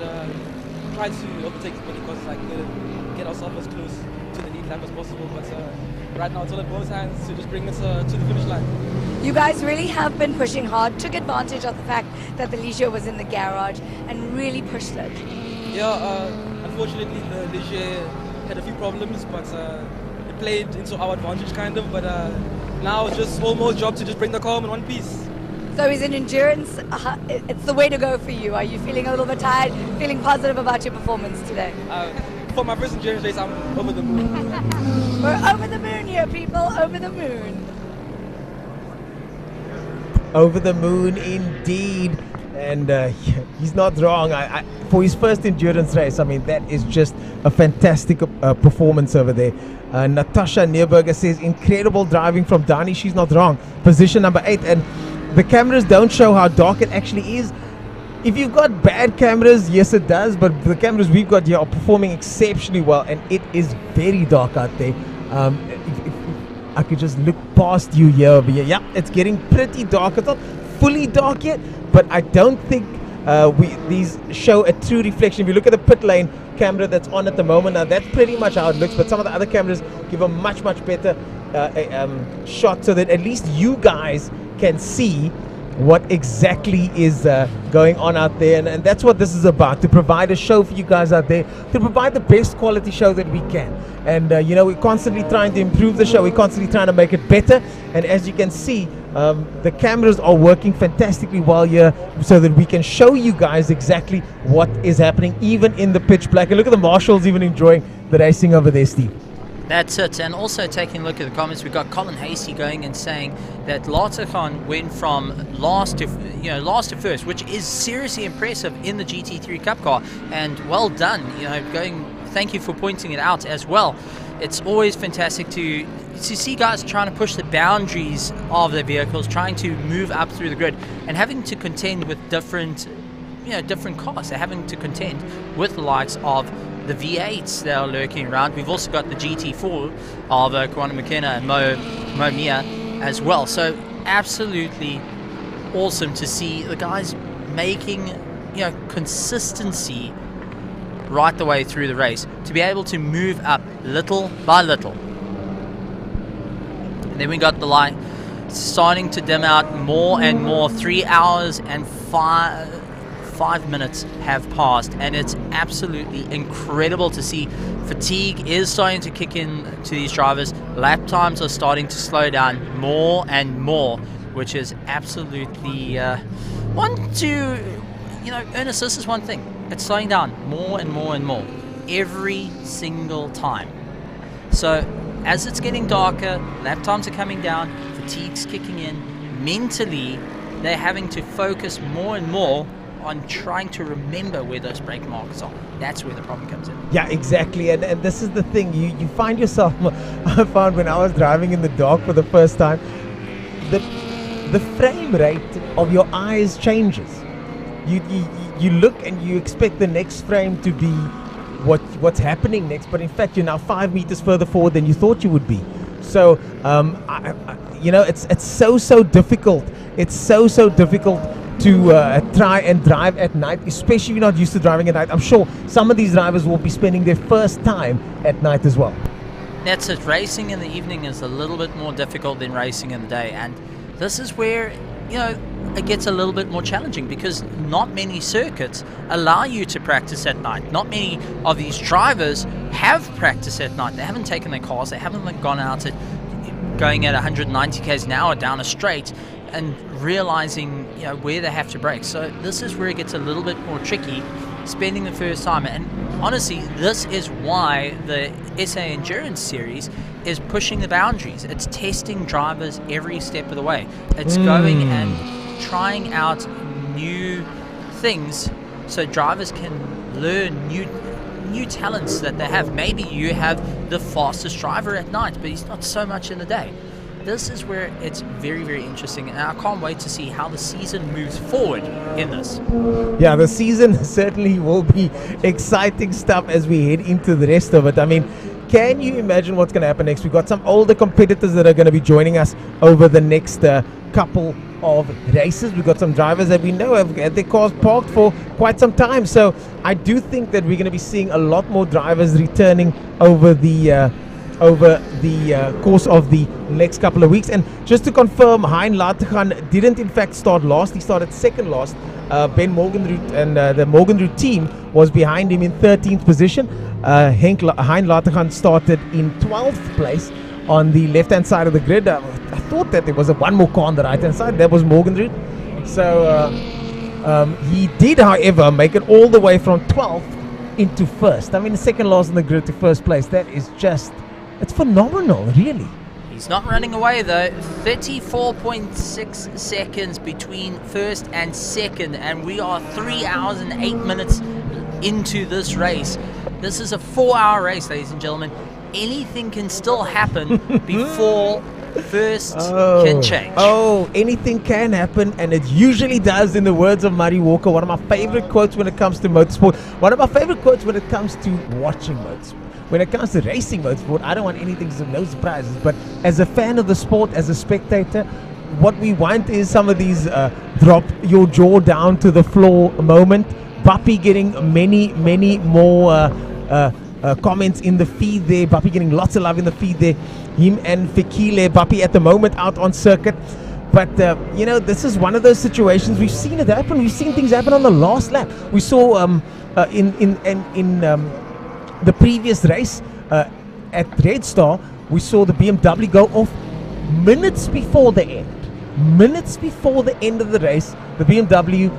tried to overtake as many cars as I could, get ourselves as close to the lead lap as possible. But right now, it's all in both hands to just bring us to the finish line. You guys really have been pushing hard, took advantage of the fact that the Ligier was in the garage and really pushed it. Yeah, unfortunately the Ligier had a few problems, but it played into our advantage kind of, but now it's just one more job to just bring the car home in one piece. So is it endurance? It's the way to go for you. Are you feeling a little bit tired, feeling positive about your performance today? For my first endurance race, I'm over the moon. We're over the moon here, people, over the moon. Over the moon indeed. And he's not wrong. For his first endurance race, I mean, that is just a fantastic performance over there. Natasha Neerberger says, incredible driving from Dani. She's not wrong. Position number 8. And the cameras don't show how dark it actually is. If you've got bad cameras, yes it does. But the cameras we've got here are performing exceptionally well. And it is very dark out there. If I could just look past you here over here. Yeah, it's getting pretty dark. It's not fully dark yet, but I don't think these show a true reflection. If you look at the pit lane camera that's on at the moment, now that's pretty much how it looks, but some of the other cameras give a much better shot so that at least you guys can see what exactly is going on out there, and that's what this is about, to provide a show for you guys out there, to provide the best quality show that we can. And we're constantly trying to improve the show, we're constantly trying to make it better, and as you can see, the cameras are working fantastically well here so that we can show you guys exactly what is happening even in the pitch black. And look at the marshals even enjoying the racing over there, Steve. That's it. And also taking a look at the comments, we've got Colin Hasty going and saying that Lartakhan went from last to first, which is seriously impressive in the GT3 Cup car, and well done. Thank you for pointing it out as well. It's always fantastic to see guys trying to push the boundaries of their vehicles, trying to move up through the grid, and having to contend with different cars. They're having to contend with the likes of the V8s that are lurking around. We've also got the GT4 of Kwana McKenna and Mo Mia as well. So absolutely awesome to see the guys making consistency right the way through the race, to be able to move up little by little. And then we got the light starting to dim out more and more. 3 hours and 5 minutes have passed, and it's absolutely incredible to see. Fatigue is starting to kick in to these drivers. Lap times are starting to slow down more and more, which is absolutely Ernest, this is one thing. It's slowing down more and more and more every single time. So as it's getting darker, lap times are coming down, fatigue's kicking in. Mentally, they're having to focus more and more on trying to remember where those brake marks are. That's where the problem comes in. Yeah, exactly. And this is the thing. You find yourself, I found when I was driving in the dark for the first time, the frame rate of your eyes changes. You look and you expect the next frame to be what's happening next, but in fact you're now 5 meters further forward than you thought you would be. So it's so difficult. It's so difficult to try and drive at night, especially if you're not used to driving at night. I'm sure some of these drivers will be spending their first time at night as well. That's it. Racing in the evening is a little bit more difficult than racing in the day, and this is where it gets a little bit more challenging, because not many circuits allow you to practice at night. Not many of these drivers have practice at night. They haven't taken their cars, they haven't gone out going at 190 k's an hour down a straight and realizing where they have to brake. So this is where it gets a little bit more tricky, spending the first time. And honestly, this is why the SA Endurance Series is pushing the boundaries. It's testing drivers every step of the way. It's going and trying out new things so drivers can learn new talents that they have. Maybe you have the fastest driver at night, but he's not so much in the day. This is where it's very, very interesting, and I can't wait to see how the season moves forward in this. Yeah, the season certainly will be exciting stuff as we head into the rest of it. I mean, can you imagine what's going to happen next? We've got some older competitors that are going to be joining us over the next couple of races. We've got some drivers that we know have had their cars parked for quite some time. So I do think that we're going to be seeing a lot more drivers returning over the course of the next couple of weeks. And just to confirm, Hein Lateghan didn't in fact start last. He started second last. Ben Morgenroot and the Morgenroot team was behind him in 13th position. Hein Lateghan started in 12th place on the left-hand side of the grid. I thought that there was one more car on the right-hand side. That was Morgenroot. So he did, however, make it all the way from 12th into first. I mean, second last on the grid to first place. That is just... it's phenomenal, really. He's not running away though. 34.6 seconds between first and second, and we are 3 hours and 8 minutes into this race. This is a 4-hour race, ladies and gentlemen. Anything can still happen before first can change. Oh, anything can happen, and it usually does, in the words of Murray Walker. One of my favorite quotes when it comes to motorsport. One of my favorite quotes when it comes to watching motorsport. When it comes to racing motorsport, I don't want anything, no surprises. But as a fan of the sport, as a spectator, what we want is some of these drop your jaw down to the floor moment. Bappy getting many more comments in the feed there. Bappy getting lots of love in the feed there. Him and Fikile. Bappy at the moment out on circuit. But, you know, this is one of those situations. We've seen it happen. We've seen things happen on the last lap. We saw in the previous race at Red Star, we saw the BMW go off minutes before the end. Minutes before the end of the race, the BMW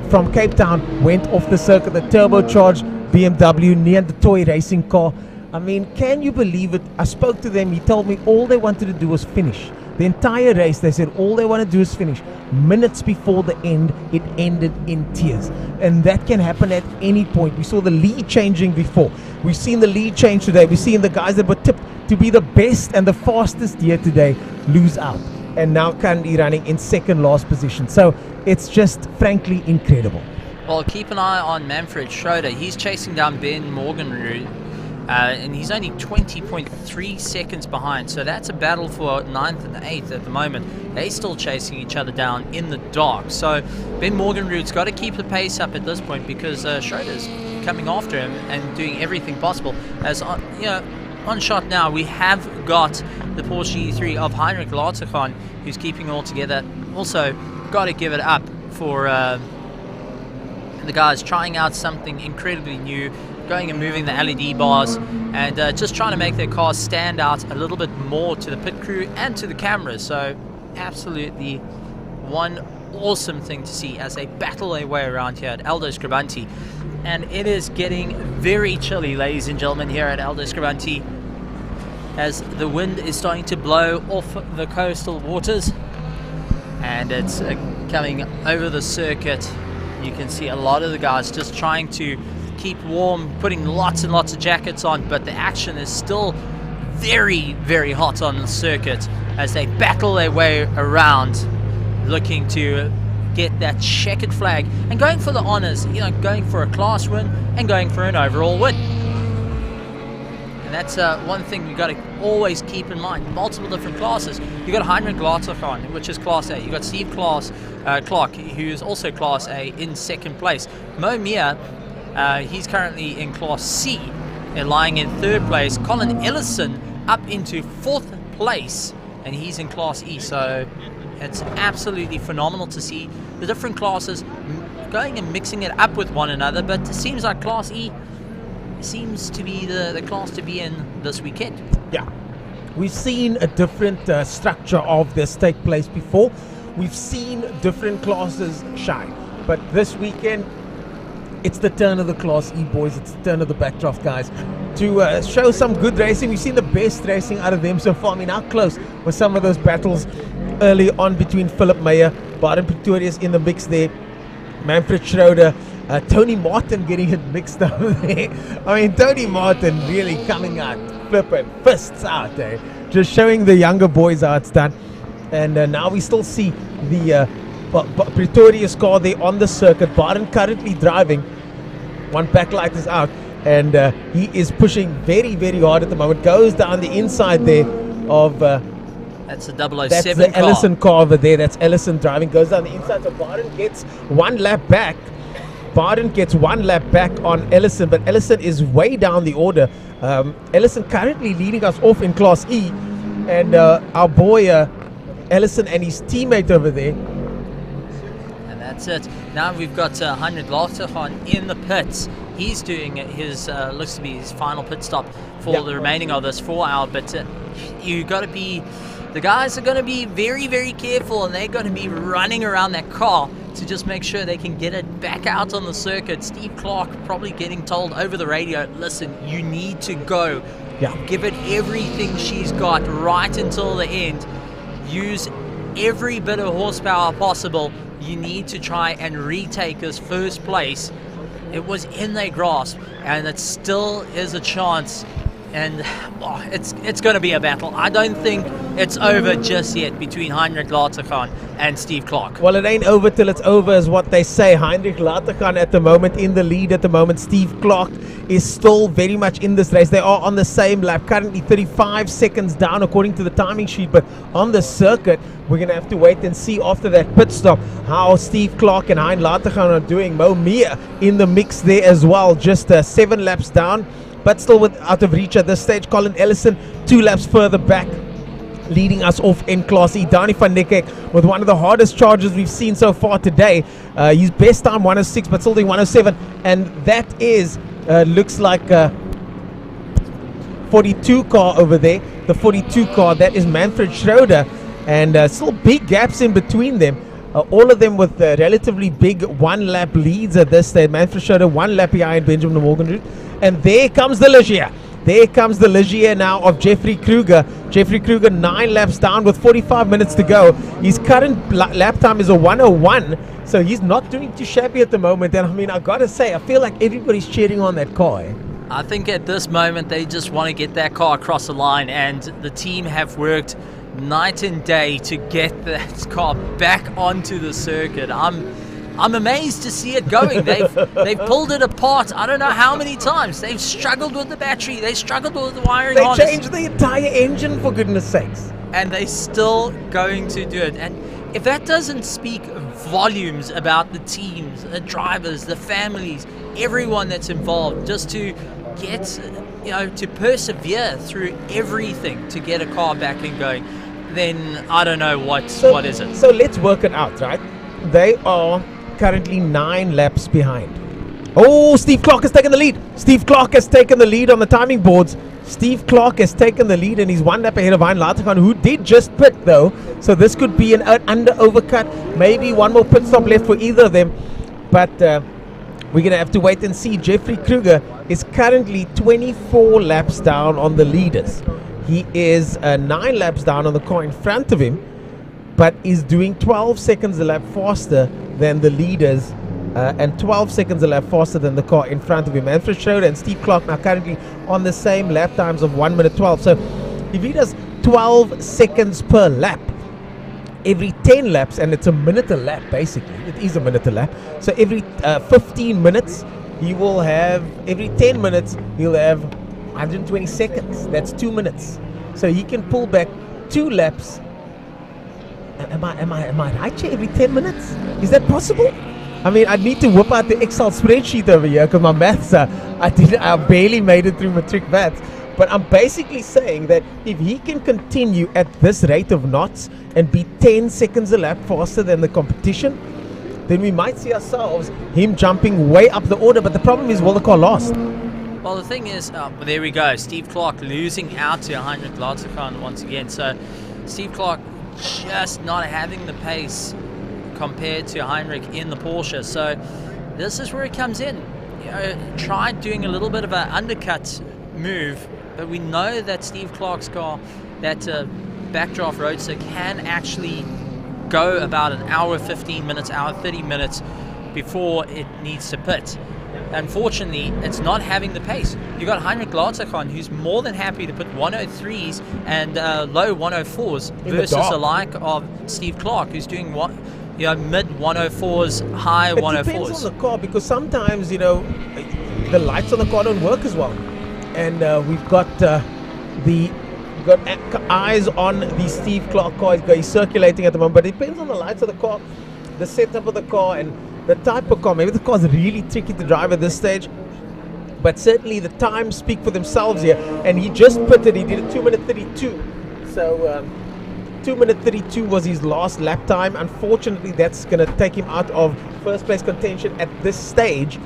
from Cape Town went off the circuit, the turbocharged BMW near the toy racing car. I mean, can you believe it? I spoke to them. He told me all they wanted to do was finish. The entire race, they said all they want to do is finish. Minutes before the end, it ended in tears. And that can happen at any point. We saw the lead changing before. We've seen the lead change today. We've seen the guys that were tipped to be the best and the fastest here today lose out. And now currently running in second last position. So it's just frankly incredible. Well, keep an eye on Manfred Schroeder. He's chasing down Ben Morgenroot. And he's only 20.3 seconds behind, so that's a battle for 9th and 8th at the moment. They're still chasing each other down in the dark, so Ben Morgenroot's got to keep the pace up at this point, because Schroeder's coming after him and doing everything possible. As on shot now, we have got the Porsche E3 of Heinrich Lateghan, who's keeping it all together. Also, got to give it up for the guys trying out something incredibly new, going and moving the LED bars and just trying to make their cars stand out a little bit more to the pit crew and to the cameras. So absolutely one awesome thing to see as they battle their way around here at Aldo Scribante. And it is getting very chilly, ladies and gentlemen, here at Aldo Scribante, as the wind is starting to blow off the coastal waters and it's coming over the circuit. You can see a lot of the guys just trying to keep warm, putting lots and lots of jackets on, but the action is still very, very hot on the circuit as they battle their way around, looking to get that checkered flag and going for the honors, going for a class win and going for an overall win. And that's one thing we've got to always keep in mind. Multiple different classes. You've got Heinrich Lateghan, which is Class A. You've got Steve Clark, who's also Class A in second place. Mo Mia, he's currently in Class C, lying in third place. Colin Ellison up into fourth place, and he's in Class E. So it's absolutely phenomenal to see the different classes going and mixing it up with one another. But it seems like Class E seems to be the class to be in this weekend. Yeah, we've seen a different structure of this take place before. We've seen different classes shine, but this weekend it's the turn of the Class E boys. It's the turn of the backdraft guys to show some good racing. We've seen the best racing out of them so far. I mean, how close were some of those battles early on between Philip Meyer, Baden Pretorius in the mix there, Manfred Schroeder, Tony Martin getting it mixed up there. I mean, Tony Martin really coming out, flipping fists out there, just showing the younger boys how it's done. And now we still see the Pretorius car there on the circuit. Barton currently driving. One backlight is out, and he is pushing very, very hard at the moment. Goes down the inside there of... that's the 007 that's the car. Ellison car over there. That's Ellison driving. Goes down the inside, so Barton gets one lap back. Barton gets one lap back on Ellison, but Ellison is way down the order. Ellison currently leading us off in Class E, and our boy Ellison and his teammate over there. And that's it. Now we've got Heinrich Lauterhahn in the pits. He's doing his, looks to be his final pit stop for the remaining of this 4 hour, but you got to be, the guys are going to be very, very careful, and they're going to be running around that car to just make sure they can get it back out on the circuit. Steve Clark probably getting told over the radio, listen, you need to go. Yeah. Give it everything she's got right until the end. Use every bit of horsepower possible. You need to try and retake this first place. It was in their grasp, and it still is a chance. And it's going to be a battle. I don't think it's over just yet between Heinrich Lauterhahn and Steve Clark. Well, it ain't over till it's over, is what they say. Heinrich Lauterhahn at the moment in the lead at the moment. Steve Clark is still very much in this race. They are on the same lap, currently 35 seconds down according to the timing sheet. But on the circuit, we're going to have to wait and see after that pit stop how Steve Clark and Heinrich Lauterhahn are doing. Mo Mia in the mix there as well, just 7 laps down, but still out of reach at this stage. Colin Ellison 2 laps further back, leading us off in Class E. Dani van Niekerk with one of the hardest charges we've seen so far today. His best time 106, but still doing 107, and that is looks like 42 car over there. The 42 car, that is Manfred Schroeder, and still big gaps in between them. All of them with relatively big 1 lap leads at this stage. Manfred Schroeder 1 lap behind Benjamin de Morgenroot. And there comes the Ligier. There comes the Ligier now of Jeffrey Kruger. Jeffrey Kruger 9 laps down with 45 minutes to go. His current lap time is a 1:01, so he's not doing too shabby at the moment. And I mean, I gotta say, I feel like everybody's cheering on that car. I think at this moment they just want to get that car across the line, and the team have worked night and day to get that car back onto the circuit. I'm amazed to see it going. They've pulled it apart I don't know how many times. They've struggled with the battery. They struggled with the wiring They harness. changed the entire engine, for goodness sakes. And they're still going to do it. And if that doesn't speak volumes about the teams, the drivers, the families, everyone that's involved, just to get, to persevere through everything to get a car back and going, then I don't know what is it. So let's work it out, right? They are currently 9 laps behind. Oh, Steve Clark has taken the lead. Steve Clark has taken the lead on the timing boards. Steve Clark has taken the lead, and he's 1 lap ahead of Heinrich Lauterhahn, who did just pit though. So this could be an under overcut. Maybe one more pit stop left for either of them. But we're going to have to wait and see. Jeffrey Kruger is currently 24 laps down on the leaders. He is 9 laps down on the car in front of him, but is doing 12 seconds a lap faster than the leaders, and 12 seconds a lap faster than the car in front of him. Manfred Schroeder and Steve Clark now currently on the same lap times of 1 minute 12. So if he does 12 seconds per lap, every 10 laps, and it's a minute a lap basically, it is a minute a lap, so every 15 minutes he will have, every 10 minutes he'll have 120 seconds. That's 2 minutes. So he can pull back 2 laps. Am I right here? Every 10 minutes? Is that possible? I mean, I need to whip out the Excel spreadsheet over here because my maths I barely made it through matric maths. But I'm basically saying that if he can continue at this rate of knots and be 10 seconds a lap faster than the competition, then we might see ourselves him jumping way up the order. But the problem is, will the car last? Well, the thing is, there we go. Steve Clark losing out to Heinrich Lauterhahn once again. So Steve Clark just not having the pace compared to Heinrich in the Porsche. So this is where it comes in. Tried doing a little bit of an undercut move, but we know that Steve Clark's car, that backdraft roadster, can actually go about an hour 15 minutes, hour 30 minutes before it needs to pit. Unfortunately, it's not having the pace. You've got Heinrich Lartachan, who's more than happy to put 103s and low 104s versus the like of Steve Clark, who's doing what, mid 104s, high 104s. It depends on the car, because sometimes, the lights on the car don't work as well. And we've got eyes on the Steve Clark car. He's circulating at the moment, but it depends on the lights of the car, the setup of the car, and the type of car. Maybe the car's really tricky to drive at this stage, but certainly the times speak for themselves here. And he just pitted. He did a 2-minute 32. So 2-minute 32 was his last lap time. Unfortunately, that's going to take him out of first place contention at this stage.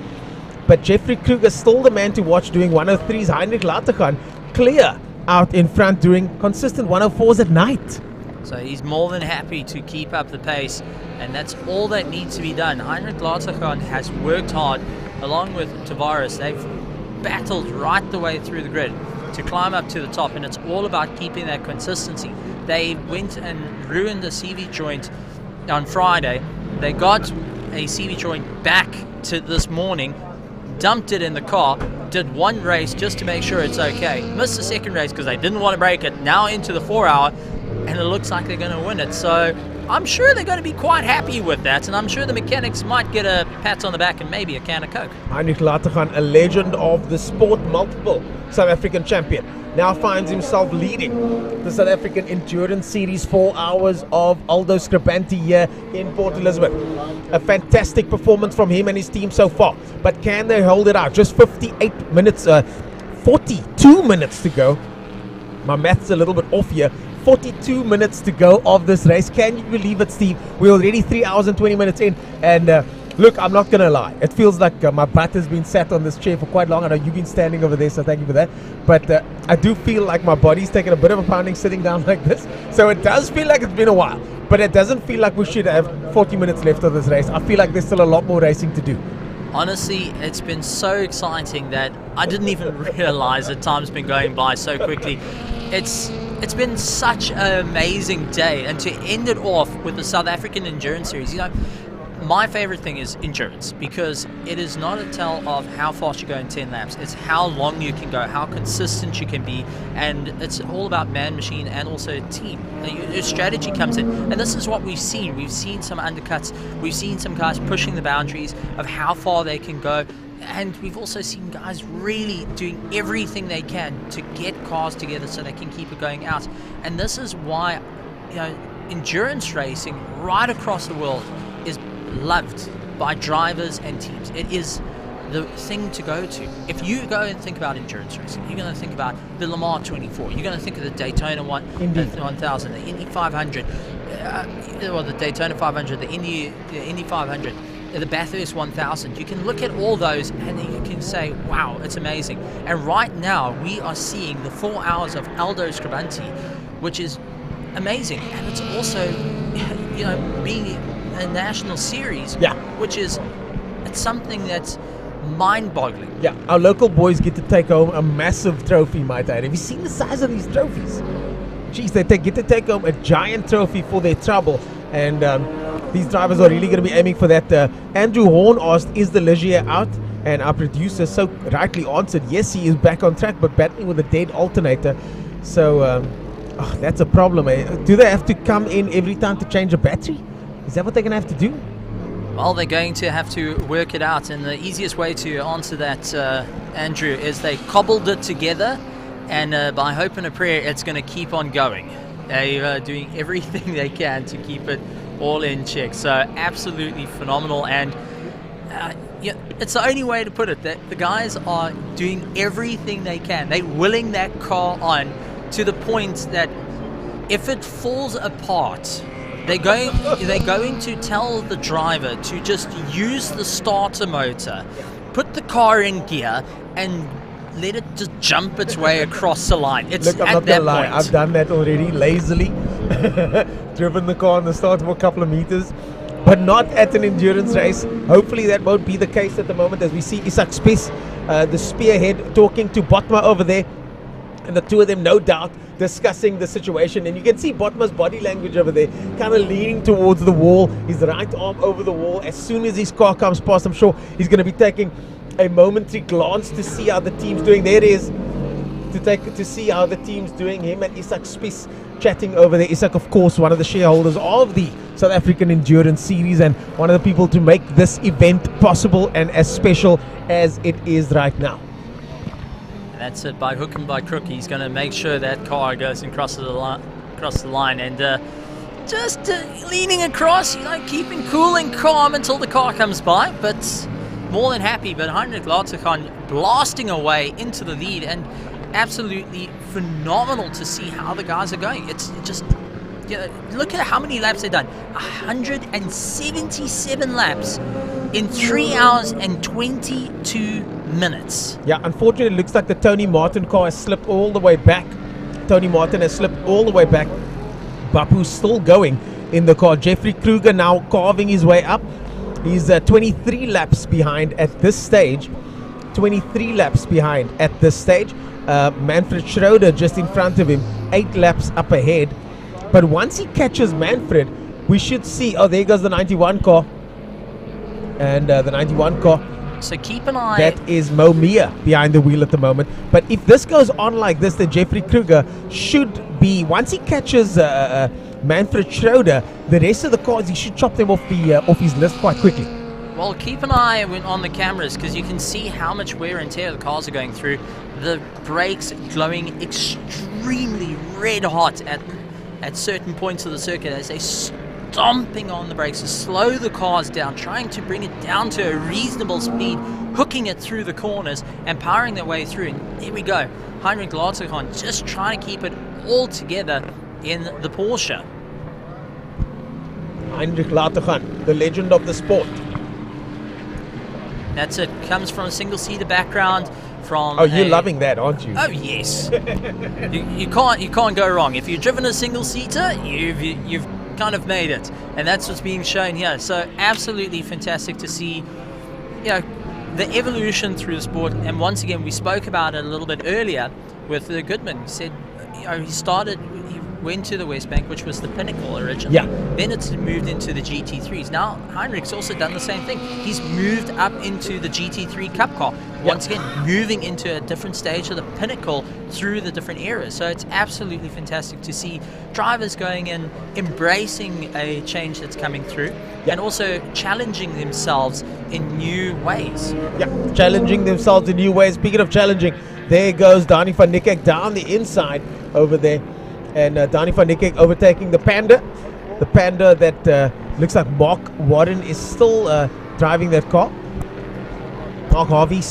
But Jeffrey Kruger still the man to watch doing 103s. Heinrich Lartachan clear out in front doing consistent 104s at night. So he's more than happy to keep up the pace, and that's all that needs to be done. Heinrich Lartachan has worked hard along with Tavares. They've battled right the way through the grid to climb up to the top, and it's all about keeping that consistency. They went and ruined the CV joint on Friday. They got a CV joint back to this morning, dumped it in the car, did one race just to make sure it's okay. Missed the second race because they didn't want to break it. Now into the 4 hour, and it looks like they're going to win it. So I'm sure they're going to be quite happy with that, and I'm sure the mechanics might get a pat on the back and maybe a can of Coke. Heinrich Lartachan, a legend of the sport, multiple South African champion, now finds himself leading the South African Endurance Series 4 hours of Aldo Scribante here in Port Elizabeth. A fantastic performance from him and his team so far, but can they hold it out? Just 58 minutes, 42 minutes to go. My math's a little bit off here. 42 minutes to go of this race. Can you believe it, Steve? We're already 3 hours and 20 minutes in, and look, I'm not gonna lie, it feels like my butt has been sat on this chair for quite long. I know you've been standing over there, so thank you for that, but I do feel like my body's taken a bit of a pounding sitting down like this, so it does feel like it's been a while, but it doesn't feel like we should have 40 minutes left of this race. I feel like there's still a lot more racing to do. Honestly, it's been so exciting that I didn't even realize that time's been going by so quickly. It's been such an amazing day, and to end it off with the South African Endurance Series, my favorite thing is endurance, because it is not a tell of how fast you go in 10 laps. It's how long you can go, how consistent you can be, and it's all about man, machine, and also team. Your strategy comes in, and this is what we've seen. We've seen some undercuts. We've seen some guys pushing the boundaries of how far they can go, and we've also seen guys really doing everything they can to get cars together so they can keep it going out. And this is why, endurance racing right across the world is loved by drivers and teams. It is the thing to go to. If you go and think about endurance racing, you're going to think about the Le Mans 24. You're going to think of the Daytona 1000, the Indy 500, the Daytona 500, the Indy 500, the Bathurst 1000. You can look at all those and you can say, wow, it's amazing. And right now we are seeing the 4 hours of Aldo Scribante, which is amazing. And it's also, being a national series, which is something that's mind-boggling. Yeah, our local boys get to take home a massive trophy, might I add. Have you seen the size of these trophies? Jeez, they get to take home a giant trophy for their trouble, and these drivers are really going to be aiming for that. Andrew Horn asked, is the Ligier out? And our producer so rightly answered, yes, he is back on track, but battling with a dead alternator. So that's a problem. Do they have to come in every time to change a battery? Is that what they're going to have to do? Well, they're going to have to work it out, and the easiest way to answer that, Andrew, is they cobbled it together, and by hope and a prayer, it's going to keep on going. They're doing everything they can to keep it all in check. So absolutely phenomenal, and it's the only way to put it, that the guys are doing everything they can. They're willing that car on to the point that if it falls apart, they're going to tell the driver to just use the starter motor, put the car in gear, and let it just jump its way across the line. Look, I'm not gonna lie, I've done that already, lazily. Driven the car on the start for a couple of meters, but not at an endurance race. Hopefully that won't be the case at the moment, as we see Isak Spies, the spearhead, talking to Botma over there. And the two of them, no doubt, discussing the situation. And you can see Botma's body language over there, kind of leaning towards the wall, his right arm over the wall. As soon as his car comes past, I'm sure he's going to be taking a momentary glance to see how the team's doing. There it is, to see how the team's doing. Him and Isak Spies chatting over there. Isak, of course, one of the shareholders of the South African Endurance Series and one of the people to make this event possible and as special as it is right now. That's it, by hook and by crook. He's going to make sure that car goes and crosses the line, and just leaning across, keeping cool and calm until the car comes by. But more than happy. But Heinrich Latergan blasting away into the lead, and absolutely phenomenal to see how the guys are going. It's just, look at how many laps they've done. 177 laps in 3 hours and 22 minutes. Yeah, unfortunately, it looks like the Tony Martin car has slipped all the way back. Tony Martin has slipped all the way back. Bapu's still going in the car. Jeffrey Kruger now carving his way up. He's 23 laps behind at this stage. 23 laps behind at this stage. Manfred Schroeder just in front of him, 8 laps up ahead. But once he catches Manfred, we should see, oh, there goes the 91 car. And the 91 car, so keep an eye. that is Mo Mia behind the wheel at the moment. But if this goes on like this, then Jeffrey Kruger should be, once he catches Manfred Schroeder, the rest of the cars, he should chop them off his list quite quickly. Well, keep an eye on the cameras, because you can see how much wear and tear the cars are going through. The brakes glowing extremely red hot at certain points of the circuit as they stomping on the brakes to slow the cars down, trying to bring it down to a reasonable speed, hooking it through the corners and powering their way through. And there we go. Heinrich Latergan just trying to keep it all together in the Porsche. Heinrich Latergan, the legend of the sport. That's it. Comes from a single-seater background. Oh, you're loving that, aren't you? Oh, yes. you can't go wrong. If you've driven a single-seater, you've kind of made it, and that's what's being shown here. So absolutely fantastic to see, the evolution through the sport. And once again, we spoke about it a little bit earlier with Goodman. He said, he went to the West Bank, which was the pinnacle originally. Yeah. Then it's moved into the GT3s. Now Heinrich's also done the same thing. He's moved up into the GT3 Cup car. Once again, moving into a different stage of the pinnacle through the different eras. So it's absolutely fantastic to see drivers going in, embracing a change that's coming through, and also challenging themselves in new ways. Yeah, challenging themselves in new ways. Speaking of challenging, there goes Dani van Niekerk down the inside over there. And Dani van Niekerk overtaking the Panda. The Panda that looks like Mark Warren is still driving that car. Mark Harvey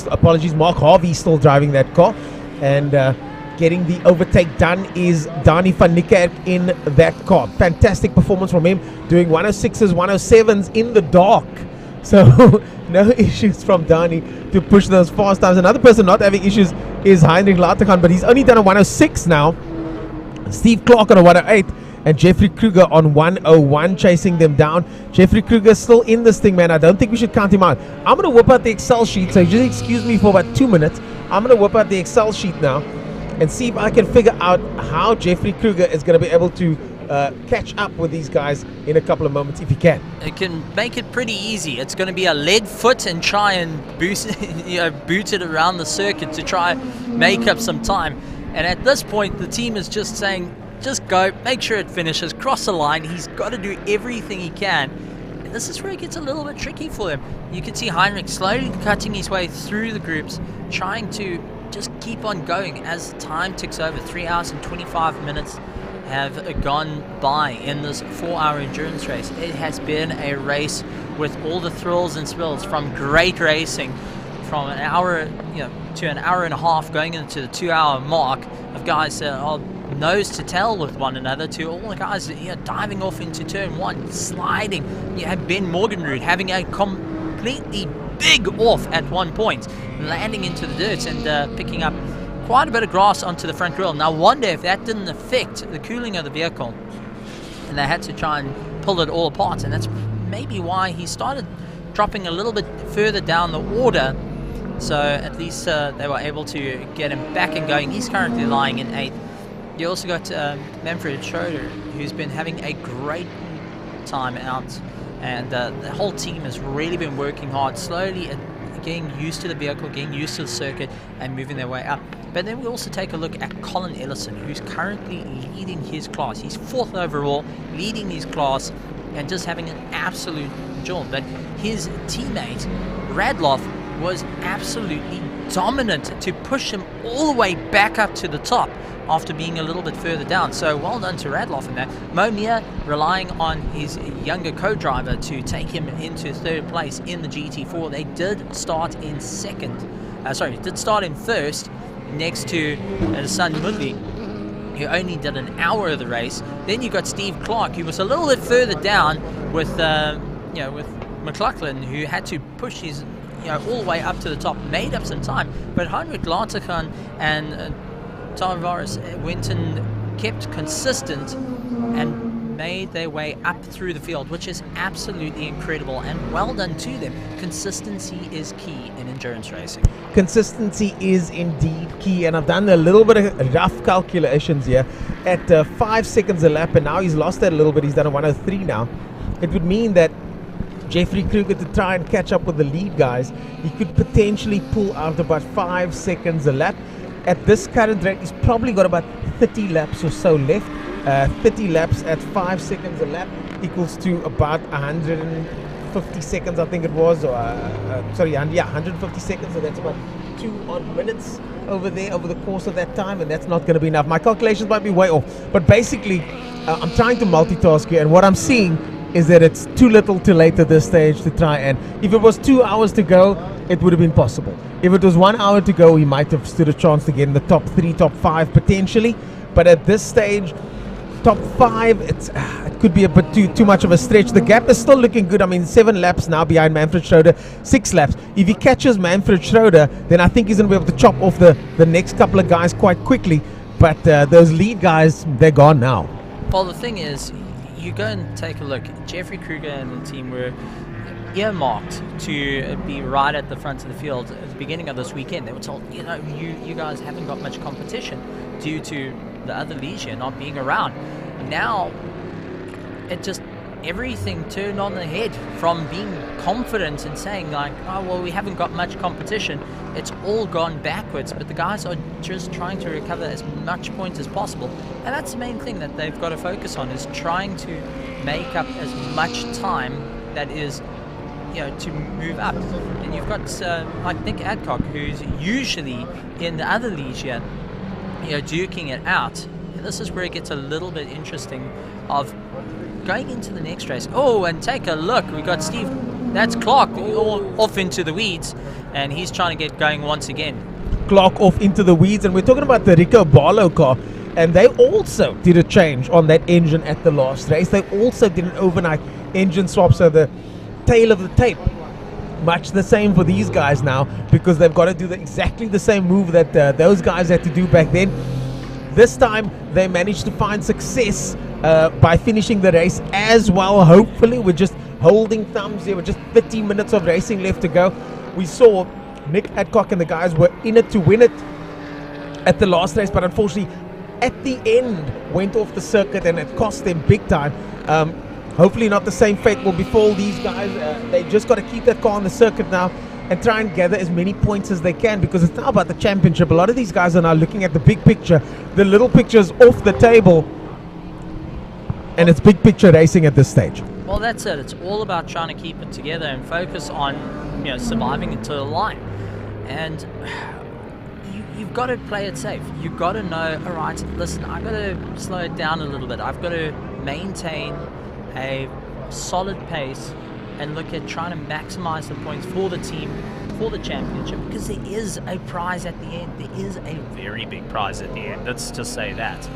still driving that car. And getting the overtake done is Dani van Niekerk in that car. Fantastic performance from him, doing 106s, 107s in the dark. So no issues from Dani to push those fast times. Another person not having issues is Heinrich Latergan, but he's only done a 106 now. Steve Clark on a 108 and Jeffrey Kruger on 101 chasing them down. Jeffrey Kruger still in this thing, man. I don't think we should count him out. I'm going to whip out the Excel sheet, so just excuse me for about 2 minutes. I'm going to whip out the Excel sheet now and see if I can figure out how Jeffrey Kruger is going to be able to catch up with these guys in a couple of moments if he can. It can make it pretty easy. It's going to be a lead foot and try and boot it around the circuit to try make up some time. And at this point, the team is just saying, just go, make sure it finishes, cross the line. He's got to do everything he can. And this is where it gets a little bit tricky for him. You can see Heinrich slowly cutting his way through the groups, trying to just keep on going as time ticks over. 3 hours and 25 minutes have gone by in this 4-hour endurance race. It has been a race with all the thrills and spills, from great racing, from an hour, to an hour and a half, going into the 2-hour mark of guys that are nose to tail with one another, to all the guys diving off into turn 1, sliding. You have Ben Morgenrud having a completely big off at one point, landing into the dirt and picking up quite a bit of grass onto the front grille. Now I wonder if that didn't affect the cooling of the vehicle and they had to try and pull it all apart, and that's maybe why he started dropping a little bit further down the order So at least they were able to get him back and going. He's currently lying in 8th. You also got Manfred Schroeder, who's been having a great time out, and the whole team has really been working hard, slowly getting used to the vehicle, getting used to the circuit, and moving their way up. But then we also take a look at Colin Ellison, who's currently leading his class. He's 4th overall, leading his class, and just having an absolute jaunt. But his teammate, Radloff, was absolutely dominant to push him all the way back up to the top after being a little bit further down. So well done to Radloff in that. Momir relying on his younger co-driver to take him into 3rd place in the GT4. They did start in 2nd. Did start in 1st next to San Mudley, who only did an hour of the race. Then you got Steve Clark, who was a little bit further down with with McLaughlin, who had to push his all the way up to the top, made up some time. But Heinrich Lartigan and Tavares went and kept consistent and made their way up through the field, which is absolutely incredible, and well done to them. Consistency is key in endurance racing. Consistency is indeed key, and I've done a little bit of rough calculations here. At 5 seconds a lap, and now he's lost that a little bit, he's done a 103 now. It would mean that Jeffrey Kruger, to try and catch up with the lead guys, he could potentially pull out about 5 seconds a lap. At this current rate, he's probably got about 30 laps or so left. 30 laps at 5 seconds a lap equals to about 150 seconds, I think it was. 150 seconds, so that's about 2 odd minutes over there over the course of that time, and that's not going to be enough. My calculations might be way off, but basically, I'm trying to multitask here, and what I'm seeing is that it's too little too late at this stage to try, and if it was 2 hours to go, it would have been possible. If it was 1 hour to go, he might have stood a chance to get in the top 3, top 5 potentially, but at this stage, top 5, it could be a bit too much of a stretch. The gap is still looking good. I mean, 7 laps now behind Manfred Schroeder, 6 laps. If he catches Manfred Schroeder, then I think he's going to be able to chop off the next couple of guys quite quickly, but those lead guys, they're gone now. Well, the thing is, you go and take a look. Jeffrey Kruger and the team were earmarked to be right at the front of the field at the beginning of this weekend. They were told, you guys haven't got much competition due to the other leisure not being around. Now, it just, everything turned on the head from being confident and saying like, oh, well, we haven't got much competition. It's all gone backwards, but the guys are just trying to recover as much points as possible. And that's the main thing that they've got to focus on, is trying to make up as much time that is, to move up. And you've got like Nick Adcock, who's usually in the other leisure, duking it out. And this is where it gets a little bit interesting of going into the next race. Oh, and take a look. We got Steve, that's Clark, all off into the weeds, and he's trying to get going once again. Clark off into the weeds, and we're talking about the Rico Barlow car, and they also did a change on that engine at the last race. They also did an overnight engine swap, so the tail of the tape, much the same for these guys now, because they've got to do exactly the same move that those guys had to do back then. This time they managed to find success by finishing the race as well. Hopefully, we're just holding thumbs here with just 30 minutes of racing left to go. We saw Nick Adcock and the guys were in it to win it at the last race, but unfortunately at the end went off the circuit, and it cost them big time. Hopefully not the same fate will befall these guys. They just got to keep that car on the circuit now and try and gather as many points as they can, because it's now about the championship. A lot of these guys are now looking at the big picture. The little picture's off the table, and it's big picture racing at this stage. Well, that's it. It's all about trying to keep it together and focus on, surviving until the line. And you've got to play it safe. You've got to know, all right, listen, I've got to slow it down a little bit. I've got to maintain a solid pace and look at trying to maximize the points for the team, for the championship, because there is a prize at the end. There is a very big prize at the end. Let's just say that.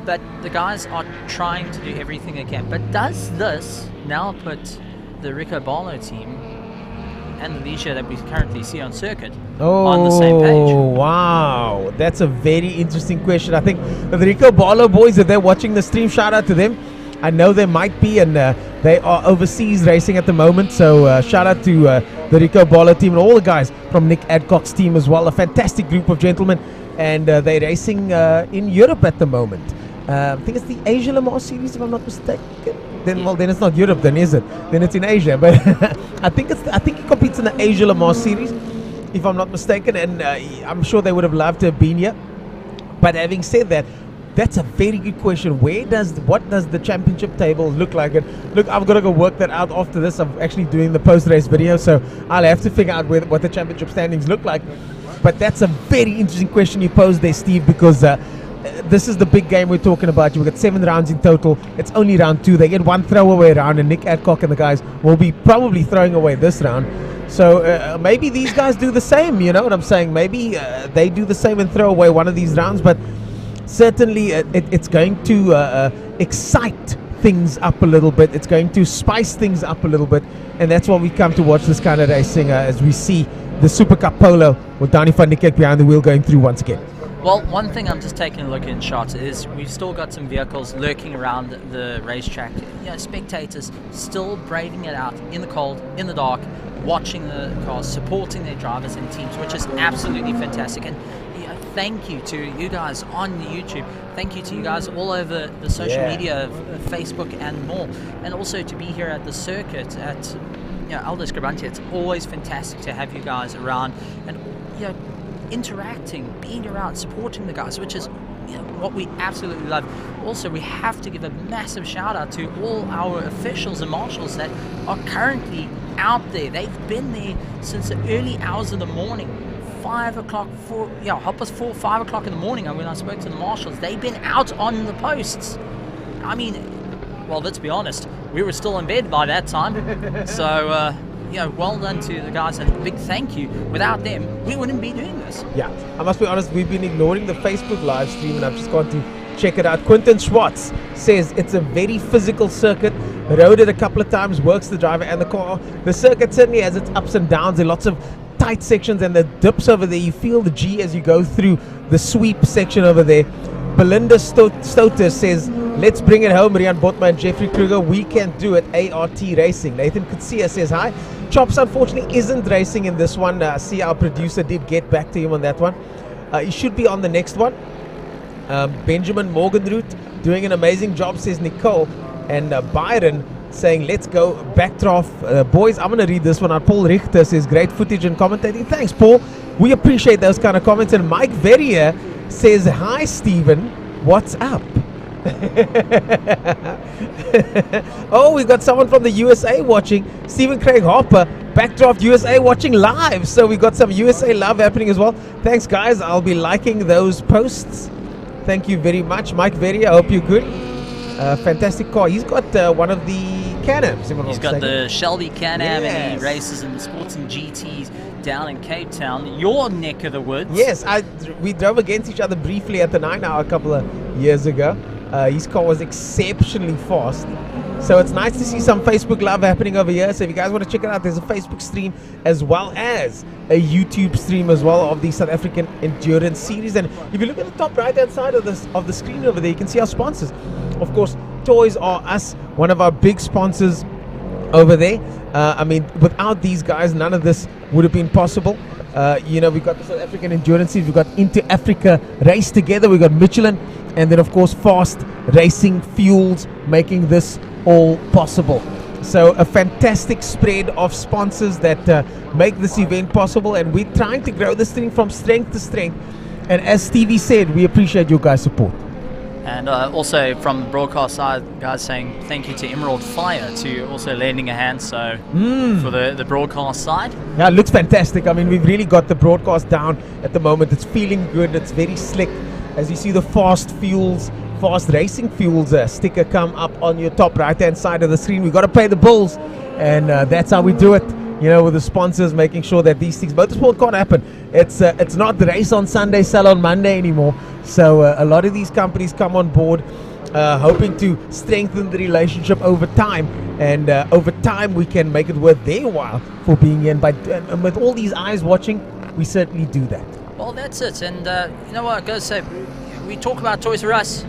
But the guys are trying to do everything they can. But does this now put the Rico Barlow team and the leisure that we currently see on circuit on the same page? Oh, wow. That's a very interesting question. I think the Rico Barlow boys, if they're watching the stream, shout out to them. I know there might be, and they are overseas racing at the moment. So shout out to the Gqeberha team and all the guys from Nick Adcock's team as well. A fantastic group of gentlemen, and they're racing in Europe at the moment. I think it's the Asia Le Mans series, if I'm not mistaken. Then it's not Europe, then is it? Then it's in Asia. But I think he competes in the Asia Le Mans series, if I'm not mistaken. And I'm sure they would have loved to have been here. But having said that, that's a very good question. What does the championship table look like? And look, I've got to go work that out after this. I'm actually doing the post-race video, so I'll have to figure out what the championship standings look like. But that's a very interesting question you posed there, Steve, because this is the big game we're talking about. We've got 7 rounds in total. It's only round 2. They get one throwaway round, and Nick Adcock and the guys will be probably throwing away this round. So maybe these guys do the same, you know what I'm saying? Maybe they do the same and throw away one of these rounds, but certainly it's going to excite things up a little bit. It's going to spice things up a little bit, and that's why we come to watch this kind of racing as we see the Super Cup Polo with Danny van der Kerk behind the wheel going through once again. Well, one thing I'm just taking a look in shots is we've still got some vehicles lurking around the racetrack. You know, spectators still braving it out in the cold, in the dark, watching the cars, supporting their drivers and teams, which is absolutely fantastic. And thank you to you guys on YouTube. Thank you to you guys all over the social media, Facebook and more. And also to be here at the circuit at Aldo Scribante. It's always fantastic to have you guys around and interacting, being around, supporting the guys, which is what we absolutely love. Also, we have to give a massive shout out to all our officials and marshals that are currently out there. They've been there since the early hours of the morning. 5 o'clock, 5 o'clock in the morning. And when I spoke to the marshals, they've been out on the posts. I mean, well, let's be honest, we were still in bed by that time. So, well done to the guys, and a big thank you. Without them, we wouldn't be doing this. Yeah, I must be honest, we've been ignoring the Facebook live stream, and I've just gone to check it out. Quentin Schwartz says it's a very physical circuit. Rode it a couple of times, works the driver and the car. The circuit certainly has its ups and downs. There are lots of tight sections and the dips over there. You feel the G as you go through the sweep section over there. Belinda Stoter says, let's bring it home, Rian Botma and Jeffrey Kruger. We can do it. ART Racing. Nathan Kutsia says hi. Chops unfortunately isn't racing in this one. See, our producer did get back to him on that one. He should be on the next one. Benjamin Morgenroot doing an amazing job, says Nicole. And Byron saying, let's go Backdraft. Boys, I'm going to read this one out. Paul Richter says, great footage and commentating. Thanks, Paul. We appreciate those kind of comments. And Mike Verrier says, hi, Stephen. What's up? Oh, we got someone from the USA watching. Stephen Craig Harper, Backdraft USA watching live. So we got some USA love happening as well. Thanks, guys. I'll be liking those posts. Thank you very much. Mike Verrier, I hope you're good. Fantastic car. He's got one of the Can-Ams. He's got the Shelby Can-Am, and he races in the sports and GTs down in Cape Town, your neck of the woods. Yes, we drove against each other briefly at the 9 Hour a couple of years ago. His car was exceptionally fast. So it's nice to see some Facebook love happening over here. So if you guys want to check it out, there's a Facebook stream as well as a YouTube stream as well of the South African Endurance Series. And if you look at the top right-hand side of the screen over there, you can see our sponsors. Of course, Toys R Us, one of our big sponsors over there. I mean, without these guys, none of this would have been possible. We've got the South African Endurance Series, we've got Into Africa Race Together, we've got Michelin, and then of course Fast Racing Fuels making this all possible. So a fantastic spread of sponsors that make this event possible, and we're trying to grow this thing from strength to strength. And as Stevie said, we appreciate your guys' support. And also from the broadcast side, guys saying thank you to Emerald Fire to also lending a hand for the broadcast side. Yeah, it looks fantastic. I mean, we've really got the broadcast down at the moment. It's feeling good. It's very slick. As you see the Fast Racing Fuels sticker come up on your top right-hand side of the screen. We've got to pay the bills, and that's how we do it. With the sponsors making sure that these things, motorsport can't happen. It's not the race on Sunday, sell on Monday anymore. So a lot of these companies come on board hoping to strengthen the relationship over time. And over time, we can make it worth their while for being here. And with all these eyes watching, we certainly do that. Well, that's it. And you know what I gotta say, we talk about Toys R Us.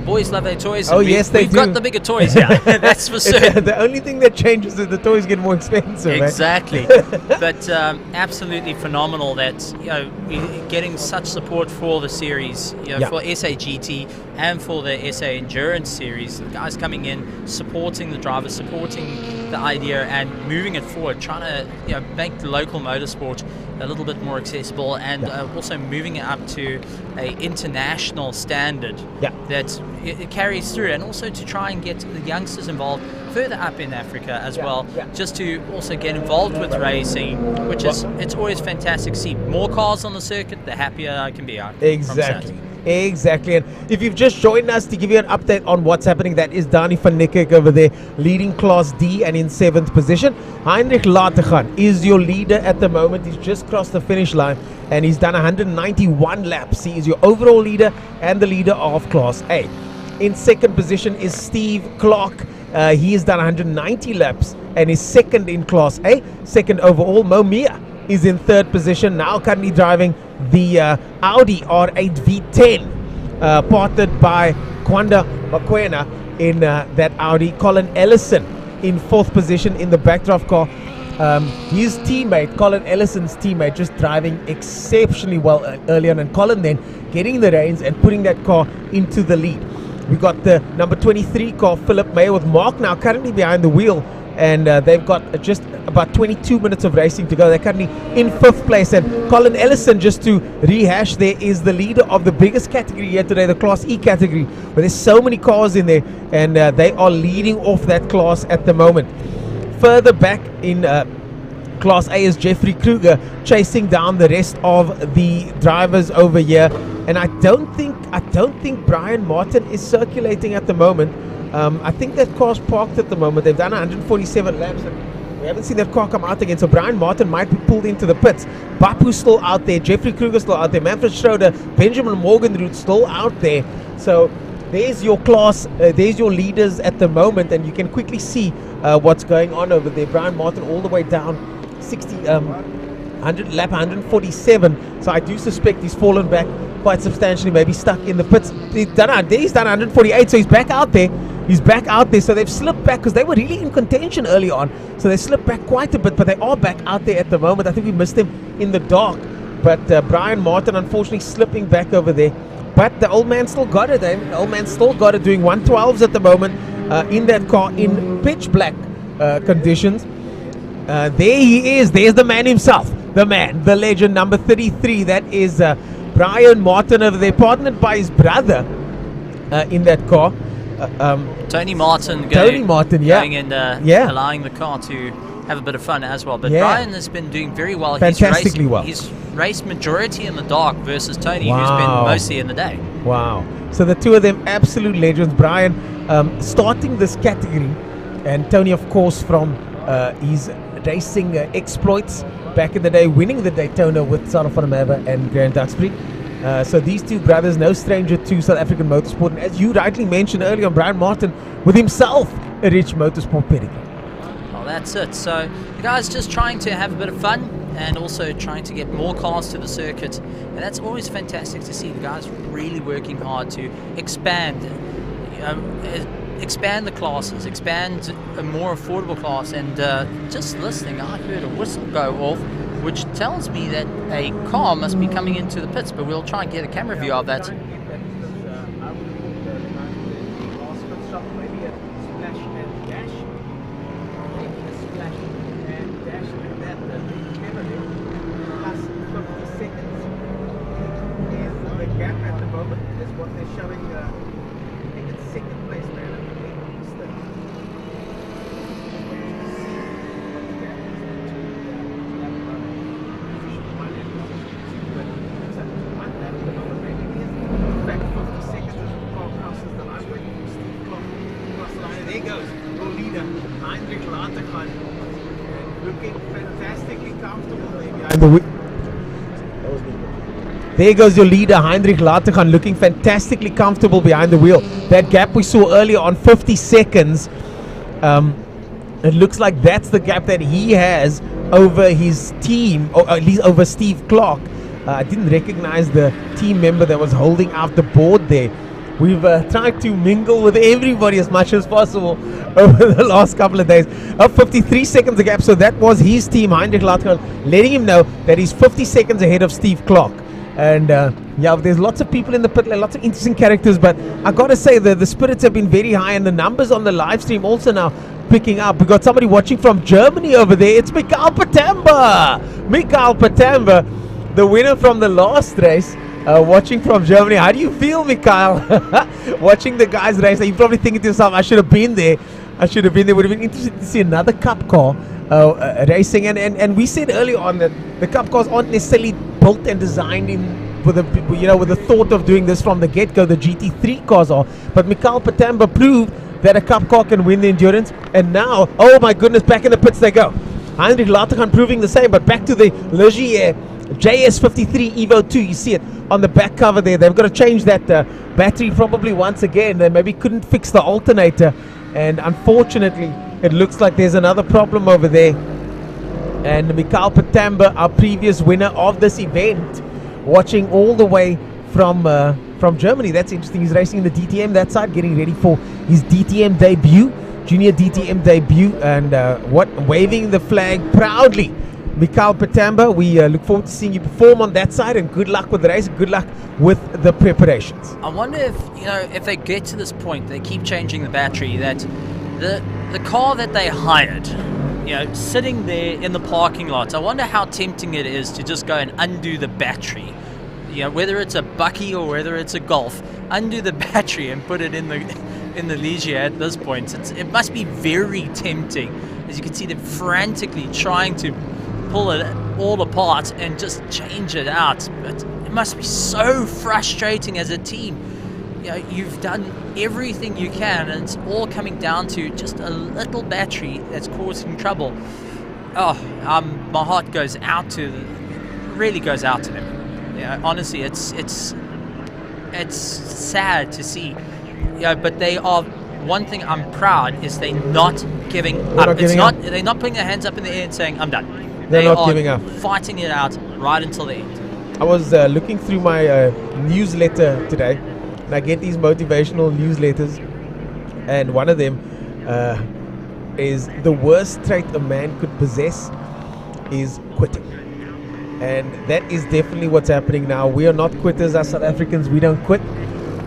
boys love their toys. Oh, and yes, they we've do. got the bigger toys here. That's for certain. The only thing that changes is the toys get more expensive. Exactly. But absolutely phenomenal that, you know, getting such support for the series, you know, for SA GT and for the SA Endurance series. The guys coming in, supporting the drivers, supporting the idea and moving it forward, trying to, you know, make the local motorsport a little bit more accessible, and also moving it up to a international standard that it carries through, and also to try and get the youngsters involved further up in Africa as well, just to also get involved with racing, which is, it's always fantastic to see more cars on the circuit, the happier I can be. Exactly. Exactly. And if you've just joined us, to give you an update on what's happening, that is Dani van Niekerk over there leading Class D and in 7th position. Heinrich Lateghan is your leader at the moment. He's just crossed the finish line and he's done 191 laps. He is your overall leader and the leader of Class A. In 2nd position is Steve Clark. He has done 190 laps and is 2nd in Class A, 2nd overall. Mo Mia is in 3rd position, now currently driving the Audi R8 V10, partnered by Kwanda Makwena in that Audi. Colin Ellison in 4th position in the backdraft car. His teammate, Colin Ellison's teammate, just driving exceptionally well early on, and Colin then getting the reins and putting that car into the lead. We got the number 23 car, Philip Mayer, with Mark now currently behind the wheel, and they've got just about 22 minutes of racing to go. They're currently in 5th place, and Colin Ellison, just to rehash, there is the leader of the biggest category here today, the Class E category, where there's so many cars in there, and they are leading off that class at the moment. Further back in Class A is Jeffrey Kruger chasing down the rest of the drivers over here, and I don't think Brian Martin is circulating at the moment. I think that car's parked at the moment. They've done 147 laps and we haven't seen that car come out again, so Brian Martin might be pulled into the pits. Bapu's still out there, Jeffrey Kruger's still out there, Manfred Schroeder, Benjamin Morgenroot still out there. So there's your class, there's your leaders at the moment, and you can quickly see what's going on over there. Brian Martin all the way down 100 lap 147, so I do suspect he's fallen back quite substantially, maybe stuck in the pits. He's done 148, so he's back out there. So they've slipped back because they were really in contention early on, so they slipped back quite a bit, but they are back out there at the moment. I think we missed him in the dark, but Brian Martin unfortunately slipping back over there. But the old man still got it. The old man still got it, doing 112s at the moment in that car in pitch black conditions. There he is. There's the man himself, the man, the legend, number 33. That is Brian Martin over there, partnered by his brother in that car. Tony Martin going and allowing the car to have a bit of fun as well. But Brian has been doing very well. Fantastically well. He's raced majority in the dark versus Tony, who's been mostly in the day. Wow. So the two of them, absolute legends. Brian starting this category, and Tony, of course, from his racing exploits back in the day, winning the Daytona with Sarah van der Merwe and Grant Duxbury. So these two brothers, no stranger to South African motorsport. And as you rightly mentioned earlier on, Brian Martin with himself a rich motorsport pedigree. Well, that's it. So the guys just trying to have a bit of fun and also trying to get more cars to the circuit. And that's always fantastic to see. The guys really working hard to expand the classes, expand a more affordable class. And just listening, I heard a whistle go off, which tells me that a car must be coming into the pits, but we'll try and get a camera view of that. There goes your leader, Heinrich Lateghan, looking fantastically comfortable behind the wheel. That gap we saw earlier on 50 seconds, it looks like that's the gap that he has over his team, or at least over Steve Clark. I didn't recognize the team member that was holding out the board there. We've tried to mingle with everybody as much as possible over the last couple of days. 53 seconds a gap, so that was his team, Heinrich Lautgard, letting him know that he's 50 seconds ahead of Steve Clark. And yeah, there's lots of people in the pit lane, lots of interesting characters, but I gotta say that the spirits have been very high, and the numbers on the live stream also now picking up. We got somebody watching from Germany over there. It's Mikael Patemba, the winner from the last race, watching from Germany. How do you feel, Mikael? Watching the guys race, you're probably thinking to yourself, I should have been there. Would have been interesting to see another Cup car racing. And we said earlier on that the Cup cars aren't necessarily built and designed with the thought of doing this from the get-go. The GT3 cars are. But Mikael Patemba proved that a Cup car can win the endurance. And now, oh my goodness, back in the pits they go. Heinrich Lautgard proving the same, but back to the Ligier JS53 Evo 2. You see it on the back cover there. They've got to change that battery probably once again. They maybe couldn't fix the alternator, and unfortunately it looks like there's another problem over there. And Mikael Patemba, our previous winner of this event, watching all the way from Germany. That's interesting. He's racing in the DTM that side, getting ready for his DTM debut, junior DTM debut, and waving the flag proudly. Mikael Patemba, we look forward to seeing you perform on that side, and good luck with the race, good luck with the preparations. I wonder if they get to this point, they keep changing the battery, that the car that they hired, sitting there in the parking lot, I wonder how tempting it is to just go and undo the battery. Whether it's a Bucky or whether it's a Golf, undo the battery and put it in the Ligier at this point. It must be very tempting. As you can see, they're frantically trying to pull it all apart and just change it out. But it must be so frustrating as a team. You've done everything you can, and it's all coming down to just a little battery that's causing trouble. My heart goes out to them. Honestly, it's sad to see. But they are. One thing I'm proud is they're not giving up. They're not putting their hands up in the air and saying, "I'm done." They're not giving up. Fighting it out right until the end. I was looking through my newsletter today, and I get these motivational newsletters, and one of them is the worst trait a man could possess is quitting. And that is definitely what's happening now. We are not quitters as South Africans. We don't quit,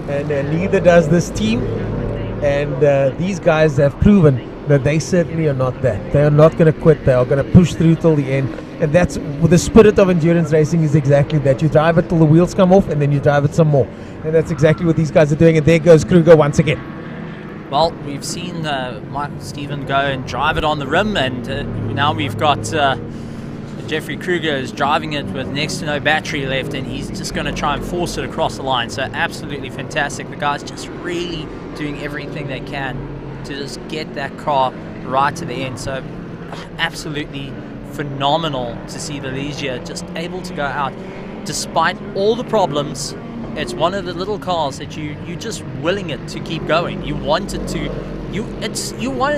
and neither does this team. And these guys have proven that they certainly are not that. They are not going to quit. They are going to push through till the end. And that's the spirit of endurance racing, is exactly that. You drive it till the wheels come off, and then you drive it some more. And that's exactly what these guys are doing. And there goes Kruger once again. Well, we've seen Michael Stephen go and drive it on the rim, and now we've got Jeffrey Kruger is driving it with next to no battery left, and he's just going to try and force it across the line. So absolutely fantastic. The guys just really doing everything they can to just get that car right to the end. So absolutely phenomenal to see the Ligier just able to go out despite all the problems. It's one of the little cars that you just willing it to keep going. You want it to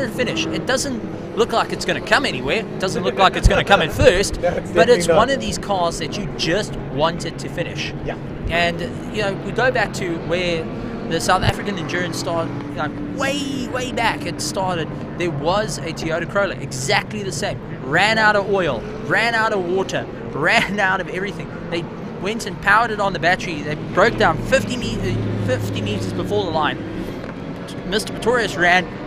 finish. It doesn't look like it's going to come anywhere. It doesn't look like it's going to come in first, but it's one of these cars that you just want it to finish. Yeah. And we go back to where the South African endurance started, way back. It started. There was a Toyota Corolla, exactly the same. Ran out of oil, ran out of water, ran out of everything. They went and powered it on the battery. They broke down 50 meters before the line. Mr. Pretorius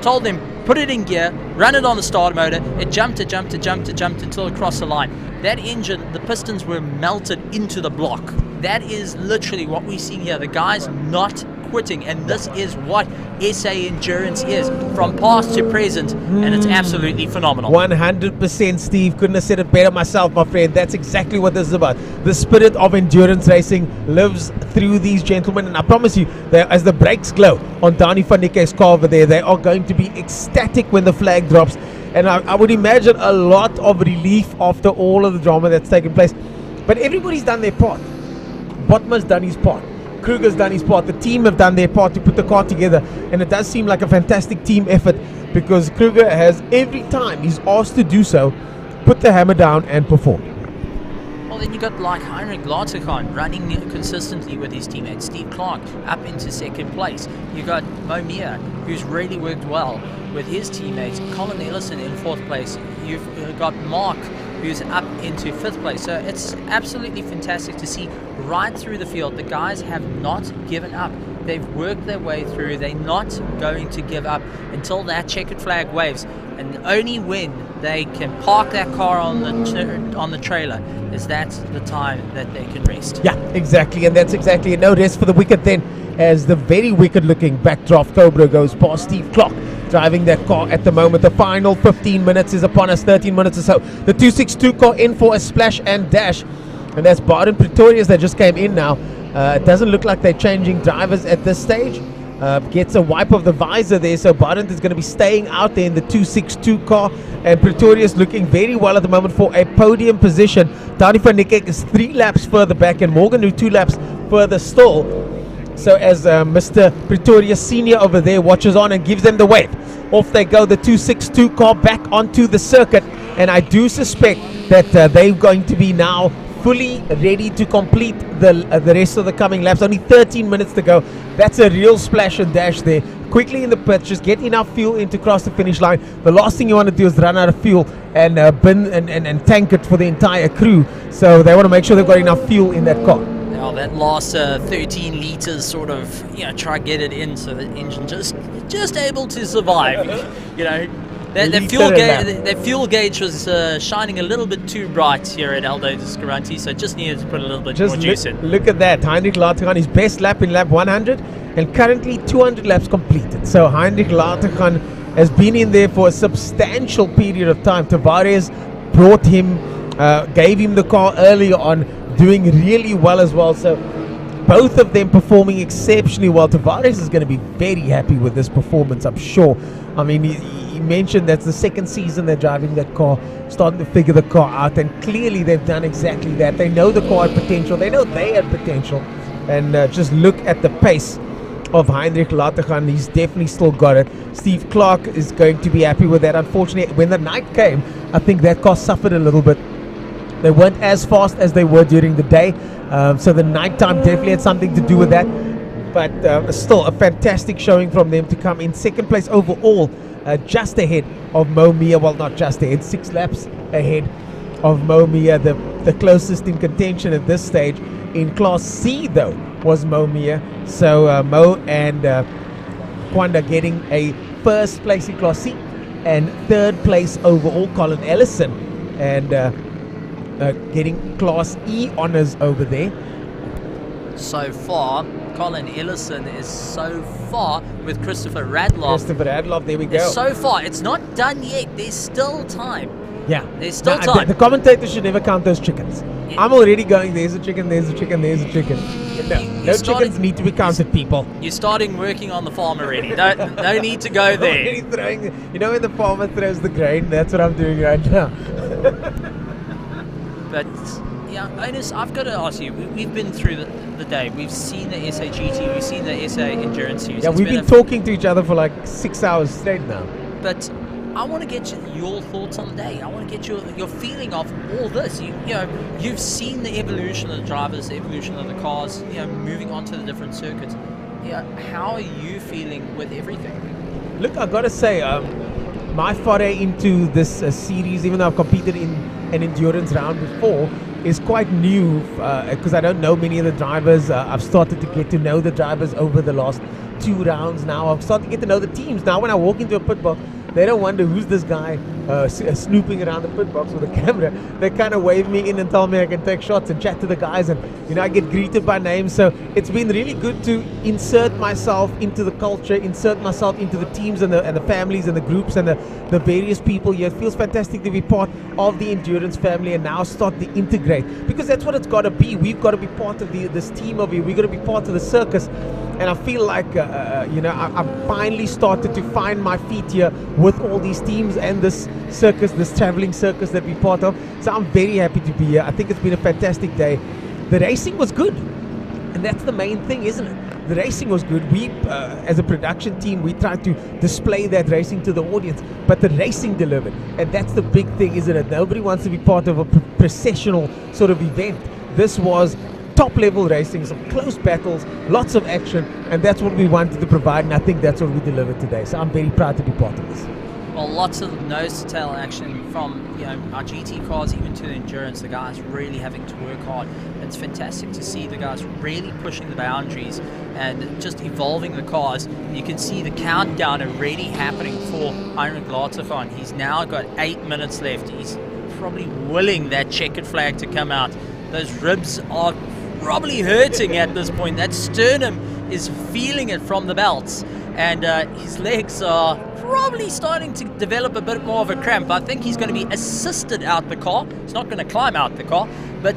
told them, put it in gear, run it on the starter motor. It jumped until it crossed the line. That engine, the pistons were melted into the block. That is literally what we see here. The guys not quitting, and this is what SA Endurance is from past to present, and it's absolutely phenomenal. 100%, Steve. Couldn't have said it better myself, my friend. That's exactly what this is about. The spirit of endurance racing lives through these gentlemen, and I promise you, as the brakes glow on Dani van Niekerk's car over there, they are going to be ecstatic when the flag drops. And I would imagine a lot of relief after all of the drama that's taken place. But everybody's done their part. Botman's done his part. Kruger's done his part. The team have done their part to put the car together, and it does seem like a fantastic team effort, because Kruger has, every time he's asked to do so, put the hammer down and perform. Well, then you got like Heinrich Lartigan running consistently with his teammate Steve Clark up into second place. You got Mo Mia, who's really worked well with his teammates. Colin Ellison in fourth place. You've got Mark, who's up into fifth place. So it's absolutely fantastic to see right through the field. The guys have not given up. They've worked their way through. They're not going to give up until that checkered flag waves. And only when they can park that car on the trailer is that the time that they can rest. Yeah, exactly. And that's exactly it. No rest for the wicked then, as the very wicked looking backdraft Cobra goes past Steve Clark, driving that car at the moment. The final 15 minutes is upon us, 13 minutes or so. The 262 car in for a splash and dash. And that's Baden Pretorius that just came in now. It doesn't look like they're changing drivers at this stage. Gets a wipe of the visor there, so Baden is going to be staying out there in the 262 car. And Pretorius looking very well at the moment for a podium position. Dani van Niekerk is 3 laps further back, and Morgan who 2 laps further still. So as Mr. Pretorius Senior over there watches on and gives them the wave, off they go, the 262 car back onto the circuit. And I do suspect that they're going to be now fully ready to complete the rest of the coming laps. Only 13 minutes to go. That's a real splash and dash there. Quickly in the pits, just get enough fuel in to cross the finish line. The last thing you want to do is run out of fuel and bin and tank it for the entire crew. So they want to make sure they've got enough fuel in that car. Now that last 13 liters sort of, try to get it in so the engine just able to survive. Their fuel gauge was shining a little bit too bright here at Aldo Scribante, so just needed to put a little bit more juice in. Look at that. Heinrich Lartigan, his best lap in lap 100, and currently 200 laps completed. So Heinrich Lartigan has been in there for a substantial period of time. Tavares brought him, gave him the car earlier on, doing really well as well. So both of them performing exceptionally well. Tavares is going to be very happy with this performance, I'm sure. I mean, he mentioned that's the second season they're driving that car, starting to figure the car out, and clearly they've done exactly that. They know the car had potential, they know they had potential, and just look at the pace of Heinrich Lartigan. He's definitely still got it. Steve Clark is going to be happy with that. Unfortunately, when the night came, I think that car suffered a little bit. They weren't as fast as they were during the day, so the nighttime definitely had something to do with that. But still a fantastic showing from them to come in second place overall, just ahead of Mo Mia. Well, not just ahead, 6 laps ahead of Mo Mia. The closest in contention at this stage in Class C, though, was Mo Mia. So Mo and Kwanda getting a first place in Class C and third place overall. Colin Ellison and getting Class E honors over there. So far, Colin Ellison is so far with Christopher Radloff. Christopher Radloff, there we go. So far, it's not done yet. There's still time. Yeah. There's still time. The commentator should never count those chickens. Yeah. I'm already going, there's a chicken, there's a chicken, there's a chicken. No chickens need to be counted, people. You're starting working on the farm already. No need to go there. When the farmer throws the grain, that's what I'm doing right now. But yeah, Onus, I've got to ask you, we've been through the day. We've seen the SA GT, we've seen the SA Endurance Series. Yeah, we've been talking to each other for like 6 hours straight now. But I want to get your thoughts on the day. I want to get your feeling of all this. You've seen the evolution of the drivers, the evolution of the cars, moving on to the different circuits. How are you feeling with everything? Look, I've got to say, my foray into this series, even though I've competed in an endurance round before, is quite new because I don't know many of the drivers. I've started to get to know the drivers over the last 2 rounds now. I've started to get to know the teams. Now when I walk into a pit box, they don't wonder who's this guy snooping around the pit box with a camera. They kind of wave me in and tell me I can take shots and chat to the guys, and I get greeted by name. So it's been really good to insert myself into the culture, insert myself into the teams and the families and the groups and the various people here. It feels fantastic to be part of the endurance family and now start to integrate, because that's what it's got to be. We've got to be part of this team of here. We've got to be part of the circus. And I feel like, I've finally started to find my feet here with all these teams and this circus, this traveling circus that we're part of. So I'm very happy to be here. I think it's been a fantastic day. The racing was good. And that's the main thing, isn't it? The racing was good. We, as a production team, we tried to display that racing to the audience, but the racing delivered. And that's the big thing, isn't it? Nobody wants to be part of a processional sort of event. This was top-level racing, some close battles, lots of action, and that's what we wanted to provide, and I think that's what we delivered today. So I'm very proud to be part of this. Well, lots of nose-to-tail action from our GT cars even to the endurance. The guys really having to work hard. It's fantastic to see the guys really pushing the boundaries and just evolving the cars. You can see the countdown already happening for Heinrich Laterfan. He's now got 8 minutes left. He's probably willing that checkered flag to come out. Those ribs are probably hurting at this point. That sternum is feeling it from the belts, and his legs are probably starting to develop a bit more of a cramp. I think he's going to be assisted out the car. He's not going to climb out the car, but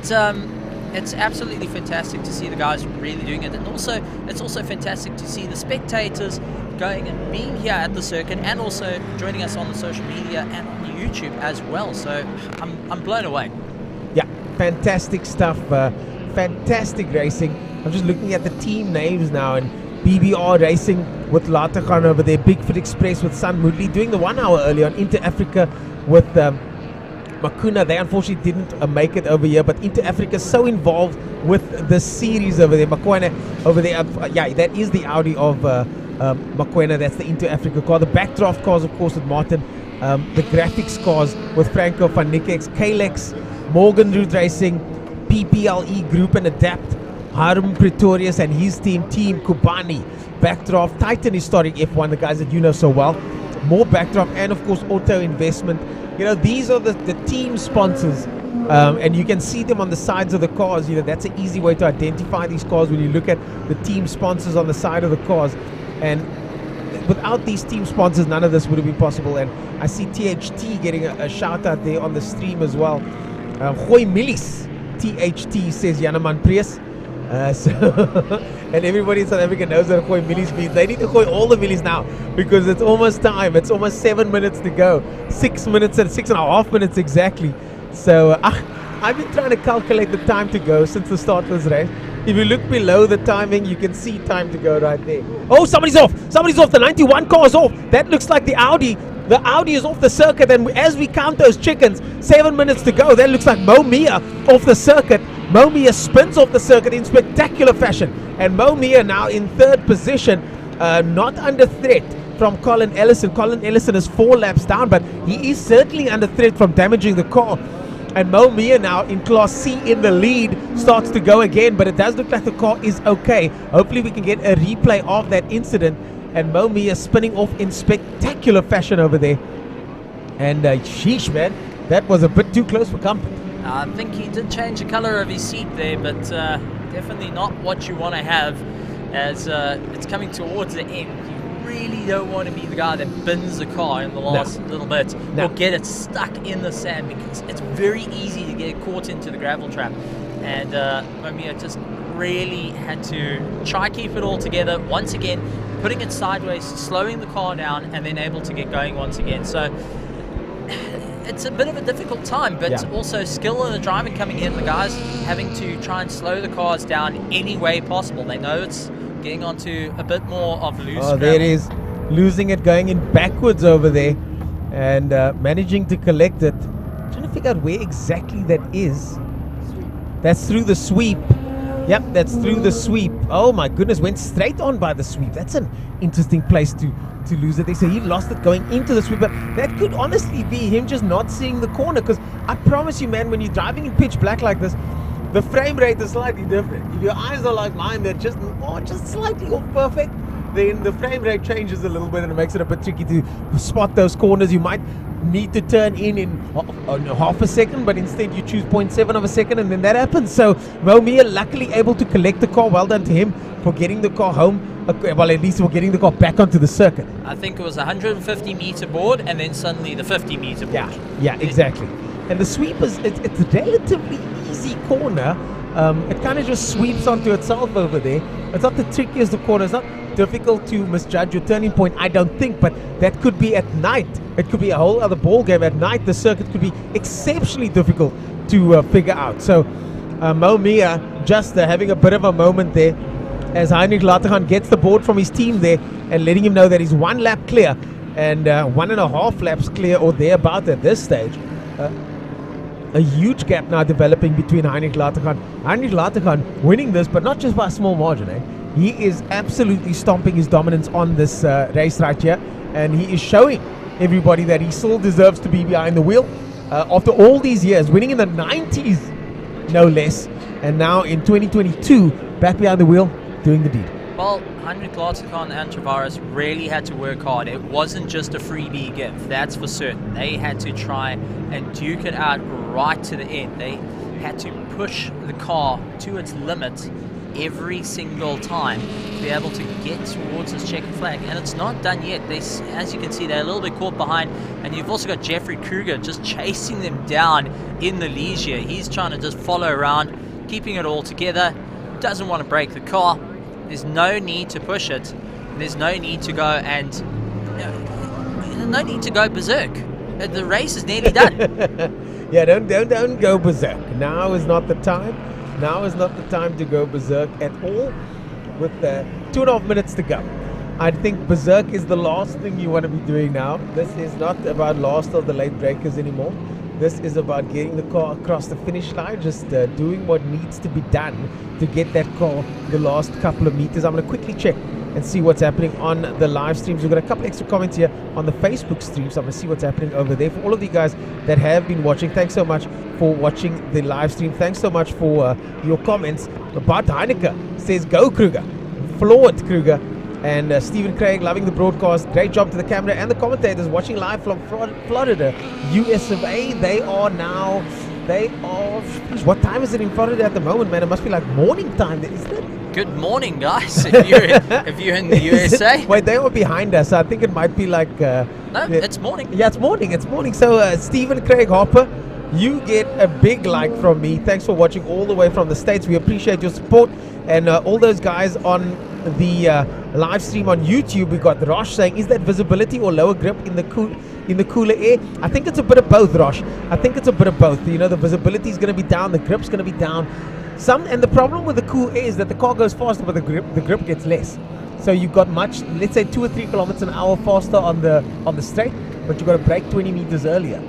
it's absolutely fantastic to see the guys really doing it. And also, it's also fantastic to see the spectators going and being here at the circuit, and also joining us on the social media and on YouTube as well. So I'm blown away. Yeah, fantastic stuff. Fantastic racing. I'm just looking at the team names now, and BBR Racing with Latergan over there, Bigfoot Express with Sun Moodley, doing the 1 hour early on, Inter Africa with Makuna. They unfortunately didn't make it over here, but Inter Africa is so involved with the series over there. Makwana over there, yeah, that is the Audi of Makwana. That's the Inter Africa car. The backdraft cars, of course, with Martin. The graphics cars with Franco van Nikex, Kalex, Morgan Root Racing, PPLE Group and Adapt, Harm Pretorius and his team Kubani, Backdraft, Titan Historic F1, the guys that you know so well, more Backdraft, and of course Auto Investment. These are the team sponsors, and you can see them on the sides of the cars. That's an easy way to identify these cars when you look at the team sponsors on the side of the cars. And without these team sponsors, none of this would have been possible. And I see THT getting a shout out there on the stream as well. Gooi Millies, THT says Janaman Prius. And everybody in South Africa knows what Gooi Millies means. They need to gooi all the millies now, because it's almost time. It's almost 7 minutes to go. 6 minutes and 6.5 minutes exactly. So I've been trying to calculate the time to go since the start of this race. If you look below the timing, you can see time to go right there. Oh, somebody's off. Somebody's off. The 91 car is off. That looks like the Audi. The Audi is off the circuit, and as we count those chickens, 7 minutes to go. That looks like Mo Mia off the circuit. Mo Mia spins off the circuit in spectacular fashion. And Mo Mia now in third position, not under threat from Colin Ellison. Colin Ellison is 4 laps down, but he is certainly under threat from damaging the car. And Mo Mia now in Class C in the lead, starts to go again, but it does look like the car is okay. Hopefully we can get a replay of that incident. And Mo Mia spinning off in spectacular fashion over there. And sheesh, man, that was a bit too close for comfort. I think he did change the color of his seat there, but definitely not what you want to have as it's coming towards the end. You really don't want to be the guy that bins the car in the last little bit, or get it stuck in the sand, because it's very easy to get caught into the gravel trap. And Mo Mia just really had to try keep it all together once again, putting it sideways, slowing the car down, and then able to get going once again. So it's a bit of a difficult time, but also skill in the driving coming in. The guys having to try and slow the cars down any way possible. They know it's getting onto a bit more of loose gravel. There it is, losing it, going in backwards over there, and managing to collect it. Trying to figure out where exactly that is. That's through the sweep. Yep, that's through the sweep. Oh my goodness, went straight on by the sweep. That's an interesting place to lose it. They say he lost it going into the sweep, but that could honestly be him just not seeing the corner, because I promise you, man, when you're driving in pitch black like this, the frame rate is slightly different. If your eyes are like mine, they're just slightly off perfect, then the frame rate changes a little bit and it makes it a bit tricky to spot those corners. You might need to turn in half a second, but instead you choose 0.7 of a second, and then that happens. So Mo Mia luckily able to collect the car. Well done to him for getting the car home, well, at least for getting the car back onto the circuit. I think it was a 150-meter board, and then suddenly the 50-meter board. Yeah, exactly. And the sweep is it's a relatively easy corner. It kind of just sweeps onto itself over there. It's not the trickiest of corners. It's not difficult to misjudge your turning point, I don't think, but that could be at night. It could be a whole other ball game at night. The circuit could be exceptionally difficult to figure out. So Mo Mia just having a bit of a moment there as Heinrich Latergan gets the board from his team there and letting him know that he's 1 lap clear and 1.5 laps clear or thereabout at this stage. A huge gap now developing between Heinrich Latergan. Heinrich Latergan winning this, but not just by a small margin. He is absolutely stomping his dominance on this race right here, and he is showing everybody that he still deserves to be behind the wheel. After all these years, winning in the 90s, no less, and now in 2022, back behind the wheel, doing the deed. Well, Heinrich Latergan and Tavares really had to work hard. It wasn't just a freebie gift, that's for certain. They had to try and duke it out right to the end. They had to push the car to its limit every single time to be able to get towards this checkered flag, and it's not done yet. They, as you can see, they're a little bit caught behind, and you've also got Jeffrey Kruger just chasing them down in the leisure. He's trying to just follow around, keeping it all together, doesn't want to break the car. There's no need to push it. There's no need to go and no need to go berserk. The race is nearly done. Yeah, don't go berserk. Now is not the time. Now is not the time to go berserk at all. With 2.5 minutes to go, I think berserk is the last thing you want to be doing now. This is not about last of the late breakers anymore. This is about getting the car across the finish line, just doing what needs to be done to get that car the last couple of meters. I'm going to quickly check and see what's happening on the live streams. We've got a couple extra comments here on the Facebook stream, so I'm going to see what's happening over there. For all of you guys that have been watching, thanks so much for watching the live stream. Thanks so much for your comments. Bart Heineke says, go Kruger. Flawed Kruger. And Stephen Craig, loving the broadcast. Great job to the camera and the commentators watching live from Florida, US of A. What time is it in Florida at the moment, man? It must be like morning time, isn't it? Good morning, guys, if you're in the USA. Wait, they were behind us. I think it might be like... no, it's morning. Yeah, it's morning. So, Stephen Craig Harper, you get a big like from me. Thanks for watching all the way from the States. We appreciate your support. And all those guys on the live stream on YouTube, we got Rosh saying, is that visibility or lower grip in the cooler air? I think it's a bit of both, Rosh. I think it's a bit of both. You know, the visibility is going to be down, the grip's going to be down. And the problem with the cool air is that the car goes faster, but the grip gets less. So you've got let's say 2 or 3 kilometers an hour faster on the straight, but you've got to brake 20 meters earlier.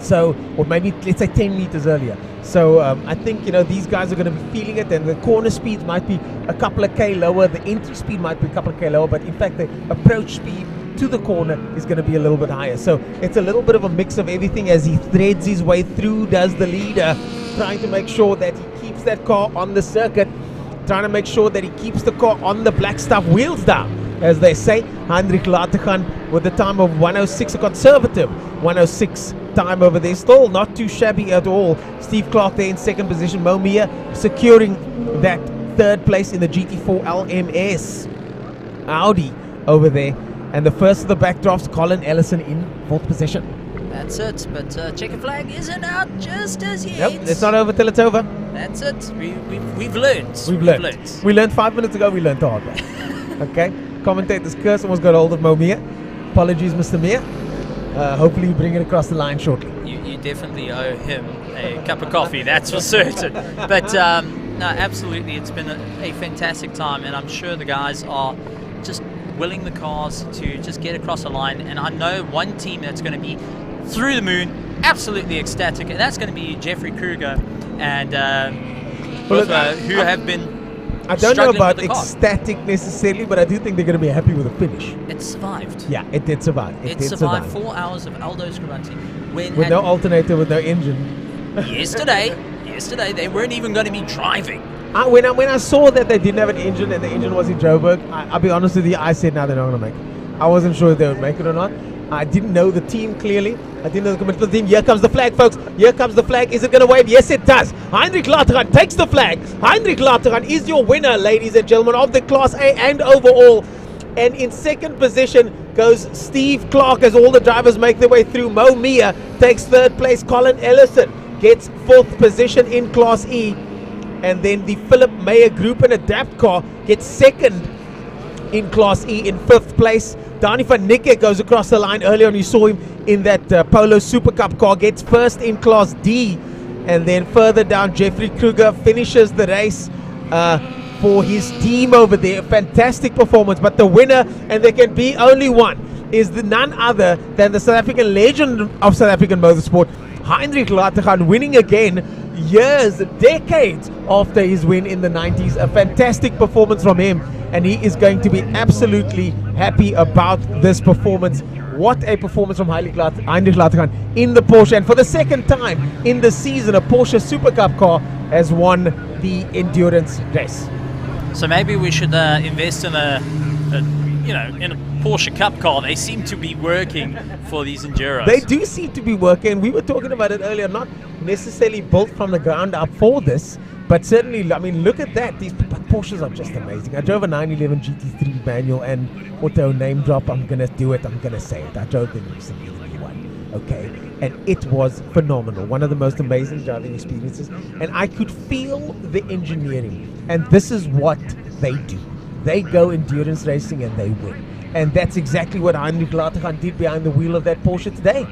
So, or maybe let's say 10 meters earlier. So I think, these guys are going to be feeling it, and the corner speeds might be a couple of K lower, the entry speed might be a couple of K lower, but in fact the approach speed to the corner is going to be a little bit higher. So it's a little bit of a mix of everything as he threads his way through, does the leader, trying to make sure that he keeps that car on the circuit, trying to make sure that he keeps the car on the black stuff, wheels down, as they say. Heinrich Latergan with a time of 106, a conservative 106 time over there, still not too shabby at all. Steve Clark there in second position. Mo Mia securing that third place in the GT4 LMS Audi over there, and the first of the backdrops, Colin Ellison in fourth position. That's it, but checkered flag isn't out just as yet. Nope, it's not over till it's over. That's it. We've learned. We've learned. We learned 5 minutes ago. We learned the hard way. Okay. Commentator's curse almost got hold of Mo Mia. Apologies, Mr. Mia. Hopefully you bring it across the line shortly. You definitely owe him a cup of coffee, that's for certain. But no, absolutely, it's been a fantastic time, and I'm sure the guys are just willing the cars to just get across the line. And I know one team that's going to be through the moon, absolutely ecstatic, and that's going to be Jeffrey Kruger and who have been I don't know about ecstatic necessarily, but I do think they're going to be happy with the finish. It survived. Yeah, it did survive. It survived 4 hours of Aldo Scribante. With no alternator, with no engine. Yesterday, they weren't even going to be driving. When I saw that they didn't have an engine and the engine was in Joburg, I'll be honest with you, I said, no, they're not going to make it. I wasn't sure if they would make it or not. I didn't know the team clearly. I didn't know the commitment of the team. Here comes the flag, folks. Here comes the flag. Is it going to wave? Yes, it does. Heinrich Latergan takes the flag. Heinrich Latergan is your winner, ladies and gentlemen, of the Class A and overall. And in second position goes Steve Clark as all the drivers make their way through. Mo Mia takes third place. Colin Ellison gets fourth position in Class E. And then the Philip Meyer Group and Adapt car gets second in Class E in fifth place. Dani van Niekerk goes across the line earlier, and you saw him in that Polo Super Cup car, gets first in Class D. And then further down, Jeffrey Kruger finishes the race for his team over there. Fantastic performance. But the winner, and there can be only one, is none other than the South African legend of South African motorsport, Heinrich Lategan, winning again decades after his win in the 90s. A fantastic performance from him, and he is going to be absolutely happy about this performance. What a performance from Heinrich Lategan in the Porsche, and for the second time in the season, a Porsche Super Cup car has won the endurance race. So maybe we should invest in a Porsche Cup car. They seem to be working for these Enduros. They do seem to be working. We were talking about it earlier, not necessarily built from the ground up for this, but certainly, I mean, look at that. These Porsches are just amazing. I drove a 911 GT3 manual, and auto name drop, I'm going to do it, I'm going to say it. I drove them recently, the new one, okay? And it was phenomenal. One of the most amazing driving experiences. And I could feel the engineering. And this is what they do. They go endurance racing and they win. And that's exactly what Heinrich Lategan did behind the wheel of that Porsche today.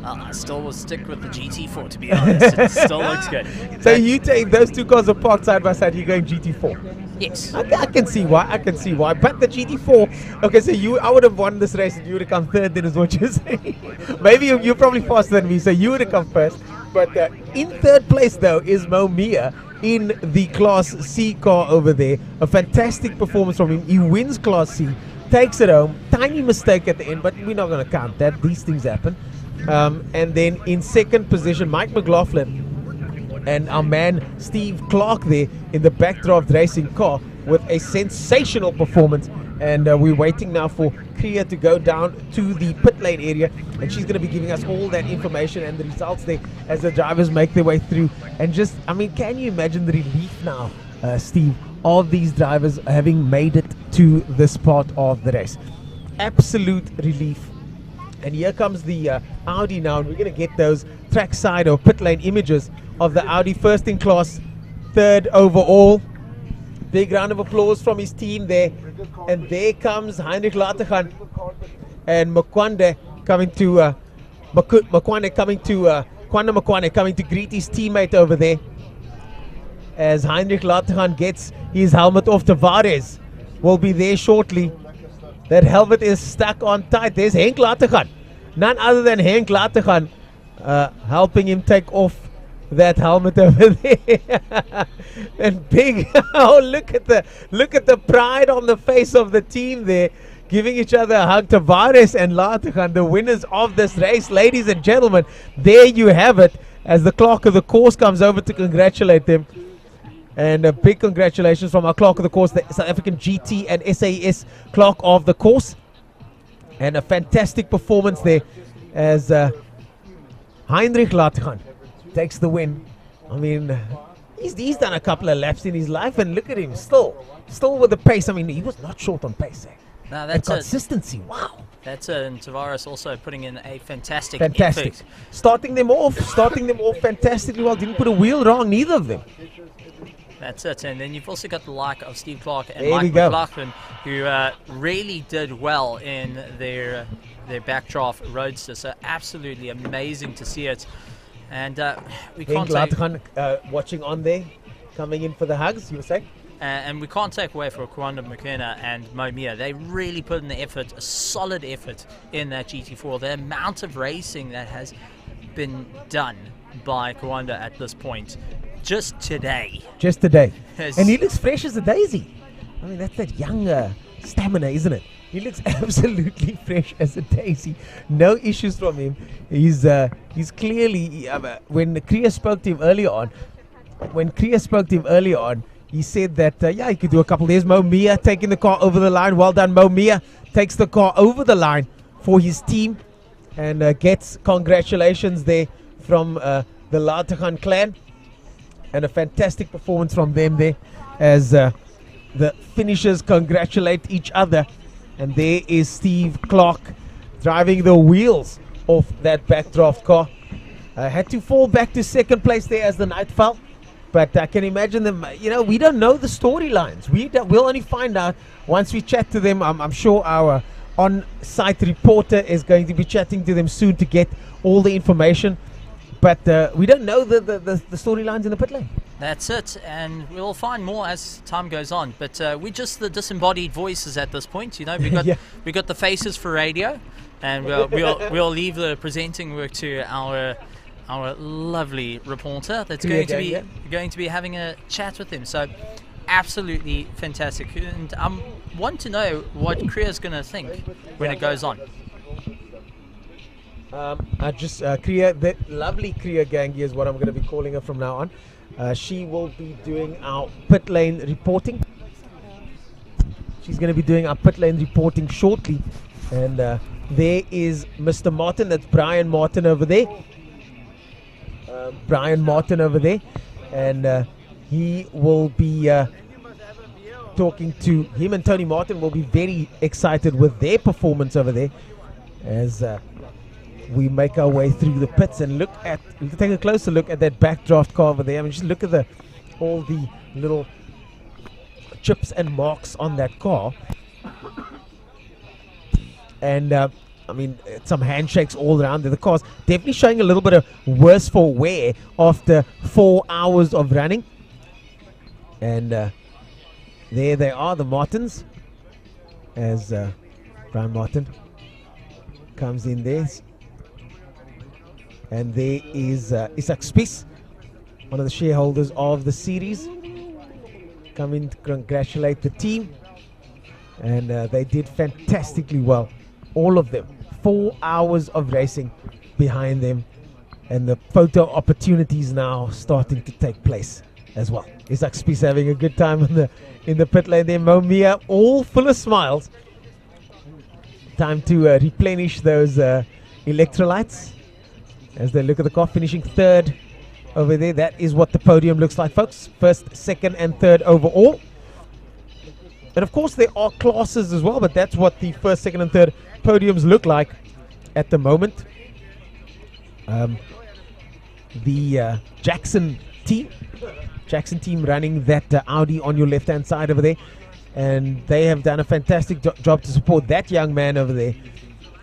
I still will stick with the GT4, to be honest. It still looks good. So you take those two cars are parked side by side, you're going GT4? Yes. I can see why. I can see why. But the GT4, okay, so I would have won this race and you would have come third, then is what you're saying. Maybe you're probably faster than me, so you would have come first. But in third place, though, is Mo Mia in the Class C car over there. A fantastic performance from him. He wins Class C, takes it home. Tiny mistake at the end, but we're not going to count that. These things happen. And then in second position, Mike McLaughlin and our man Steve Clark there in the backdraft racing car with a sensational performance. And we're waiting now for Kriya to go down to the pit lane area, and she's going to be giving us all that information and the results there as the drivers make their way through. And just, I mean, can you imagine the relief now, Steve, of these drivers having made it to this part of the race? Absolute relief. And here comes the Audi now, and we're going to get those trackside or pit lane images of the Audi, first in class, third overall. Big round of applause from his team there. And there comes Heinrich Lategan and Kwanda Makwane coming to greet his teammate over there. As Heinrich Lategan gets his helmet off, Tavares will be there shortly. That helmet is stuck on tight. There's Henk Lategan. None other than Henk Lategan helping him take off that helmet over there. And big, oh, look at the pride on the face of the team there, giving each other a hug. Tavares and Lategan, the winners of this race. Ladies and gentlemen, there you have it, as the clerk of the course comes over to congratulate them. And a big congratulations from our clerk of the course, the South African GT and SAES clerk of the course. And a fantastic performance there as Heinrich Lategan takes the win. I mean, he's done a couple of laps in his life, and look at him, still with the pace. I mean, he was not short on pace. No, that's consistency. Wow. That's and Tavares also putting in a fantastic effort. Starting them off fantastically well. Didn't put a wheel wrong, neither of them. That's it. And then you've also got the like of Steve Clark and There Mike we go. McLaughlin, who really did well in their backdraft roadster. So absolutely amazing to see it. And we can't take, watching on there, coming in for the hugs, you were saying? and we can't take away from Kwanda Makena and Mo Mia. They really put in the effort, a solid effort in that GT4. The amount of racing that has been done by Kwanda at this point, just today. And he looks fresh as a daisy. I mean, that's that young stamina, isn't it? He looks absolutely fresh as a daisy. No issues from him. He's clearly, when Kriya spoke to him earlier on, he said that, he could do a couple. There's Mo Mia taking the car over the line. Well done, Mo Mia. Takes the car over the line for his team and gets congratulations there from the Lategan clan. And a fantastic performance from them there as the finishers congratulate each other. And there is Steve Clark driving the wheels of that backdraft car. Had to fall back to second place there as the night fell. But I can imagine them, we don't know the storylines. We'll only find out once we chat to them. I'm sure our on-site reporter is going to be chatting to them soon to get all the information. but we don't know the storylines in the pit lane. That's it, and we'll find more as time goes on. But we're just the disembodied voices at this point. You know, we got we got the faces for radio, and we'll leave the presenting work to our lovely reporter that's going to be having a chat with him. So absolutely fantastic, and I want to know what Gqeberha's going to think when it goes on. Kriya, the lovely Kriya Gangi is what I'm going to be calling her from now on. She will be doing our pit lane reporting. She's going to be doing our pit lane reporting shortly. And there is Mr. Martin, that's Brian Martin over there. And he will be talking to him, and Tony Martin will be very excited with their performance over there as we make our way through the pits and take a closer look at that backdraft car over there. I mean, just look at all the little chips and marks on that car. And I mean, some handshakes all around there. The car's definitely showing a little bit of worse for wear after 4 hours of running. And there they are, the Martins, as Brian Martin comes in there. And there is Isak Spies, one of the shareholders of the series, coming to congratulate the team. And they did fantastically well, all of them. 4 hours of racing behind them, and the photo opportunities now starting to take place as well. Isak Spies having a good time in the pit lane there. Momia all full of smiles. Time to replenish those electrolytes as they look at the car, finishing third over there. That is what the podium looks like, folks. First, second, and third overall. And of course, there are classes as well, but that's what the first, second, and third podiums look like at the moment. The Jackson team running that Audi on your left-hand side over there. And they have done a fantastic job to support that young man over there,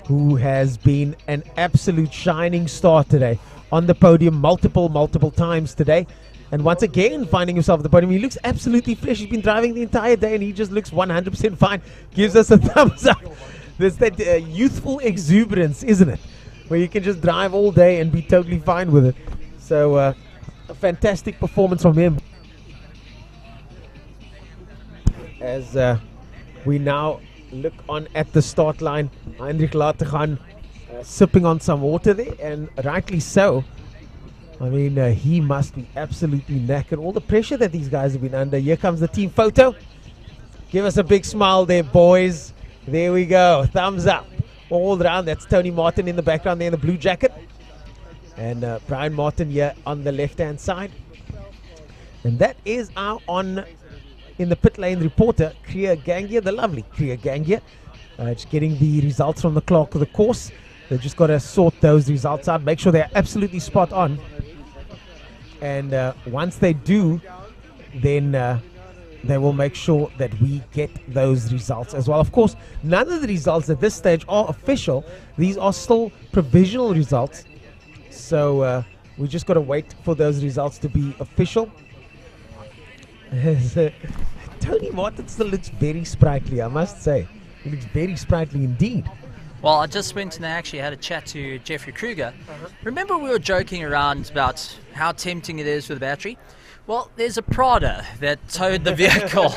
who has been an absolute shining star today on the podium multiple times today. And once again, finding himself at the podium. He looks absolutely fresh. He's been driving the entire day, and he just looks 100% fine. Gives us a thumbs up. There's that youthful exuberance, isn't it? Where you can just drive all day and be totally fine with it. So, a fantastic performance from him. As we now look on at the start line, Heinrich Lategan sipping on some water there, and rightly so. I mean, he must be absolutely knackered. All the pressure that these guys have been under. Here comes the team photo. Give us a big smile there, boys. There we go. Thumbs up all around. That's Tony Martin in the background there in the blue jacket. And Brian Martin here on the left-hand side. And that is our in the pit lane reporter, Kriya Gangia, the lovely Kriya Gangia. Just getting the results from the clerk of the course. They've just got to sort those results out, make sure they're absolutely spot on. And once they do, then they will make sure that we get those results as well. Of course, none of the results at this stage are official. These are still provisional results. So we just got to wait for those results to be official. Tony Martin still looks very sprightly, I must say. He looks very sprightly indeed. Well, I just went and I actually had a chat to Jeffrey Kruger. Remember we were joking around about how tempting it is with the battery? Well, there's a Prada that towed the vehicle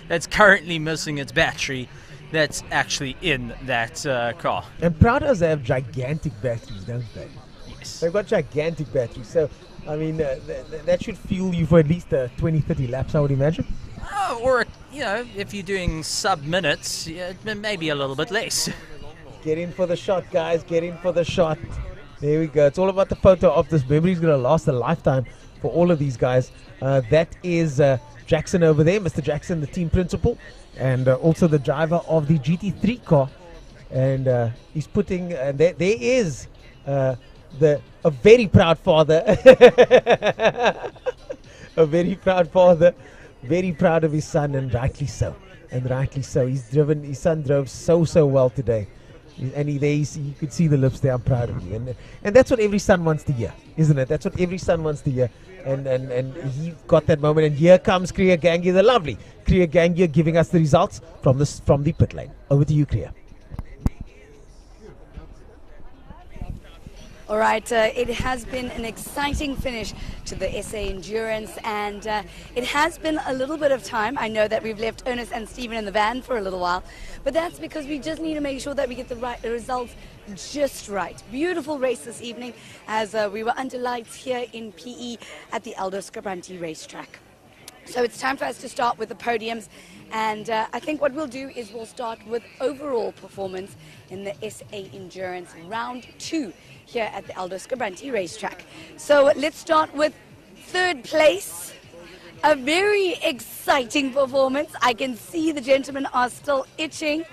that's currently missing its battery that's actually in that car. And Pradas have gigantic batteries, don't they? Yes. They've got gigantic batteries. So, I mean, that should fuel you for at least 20, 30 laps, I would imagine. Or, if you're doing sub-minutes, maybe a little bit less. Get in for the shot, guys. Get in for the shot. There we go. It's all about the photo of this. Memory is going to last a lifetime for all of these guys. That is Jackson over there, Mr. Jackson, the team principal, and also the driver of the GT3 car. And he's putting, there is a very proud father. A very proud father. Very proud of his son, and rightly so. And rightly so. His son drove so well today. And you could see the lips there, I'm proud of you. And that's what every son wants to hear, isn't it? That's what every son wants to hear. And he got that moment. And here comes Gqeberha, the lovely Gqeberha, giving us the results from the pit lane. Over to you, Gqeberha. All right, it has been an exciting finish to the SA Endurance, and it has been a little bit of time. I know that we've left Ernest and Stephen in the van for a little while, but that's because we just need to make sure that we get the results just right. Beautiful race this evening as we were under lights here in PE at the Aldo Scribante racetrack. So it's time for us to start with the podiums, and I think what we'll do is we'll start with overall performance in the SA Endurance Round 2 here at the Aldo Scribante racetrack. So let's start with third place. A very exciting performance. I can see the gentlemen are still itching.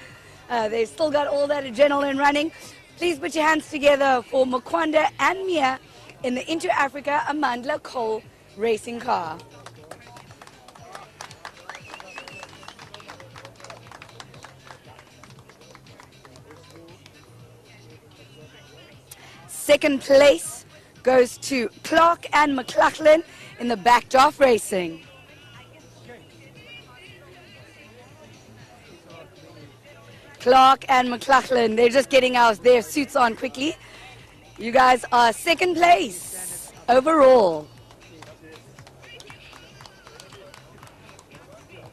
They've still got all that adrenaline running. Please put your hands together for Makwanda and Mia in the Inter Africa Amandla Cole racing car. Second place goes to Clark and McLachlan in the backed off racing. Clark and McLachlan, they're just getting their suits on quickly. You guys are second place overall.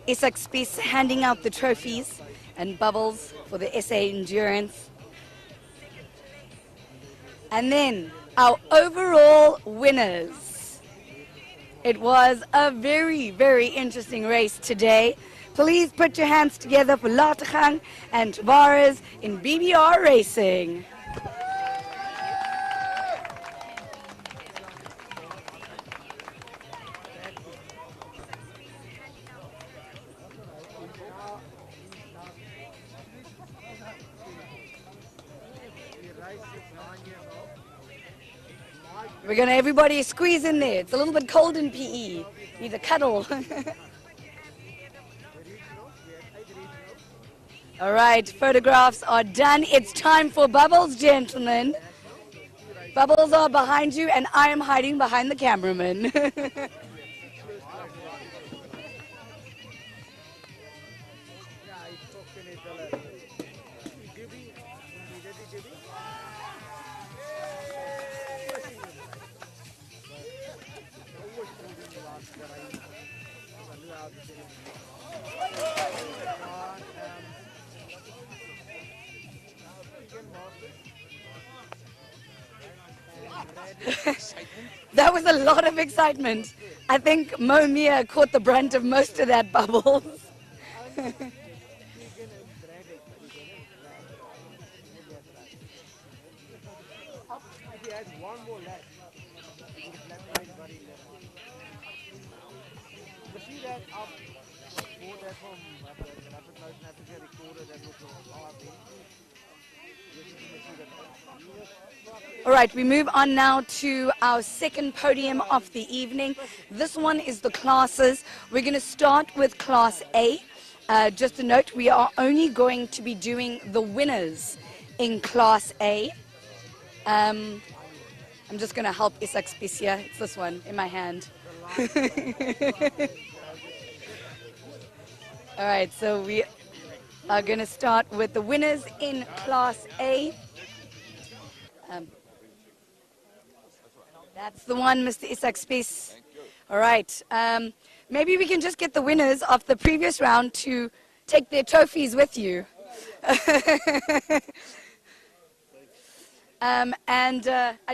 Isak Spies handing out the trophies and bubbles for the SA Endurance. And then our overall winners. It was a very, very interesting race today. Please put your hands together for Latachang and Tavares in BBR Racing. We're going to everybody squeeze in there. It's a little bit cold in PE. Need a cuddle. All right, photographs are done. It's time for bubbles, gentlemen. Bubbles are behind you, and I am hiding behind the cameraman. That was a lot of excitement. I think Mo Mia caught the brunt of most of that bubbles. All right, we move on now to our second podium of the evening. This one is the classes. We're going to start with Class A. Just a note, we are only going to be doing the winners in Class A. I'm just going to help Isak Spies here. It's this one in my hand. All right, so we are going to start with the winners in Class A. That's the one, Mr. Isak Spies. All right. Maybe we can just get the winners of the previous round to take their trophies with you. I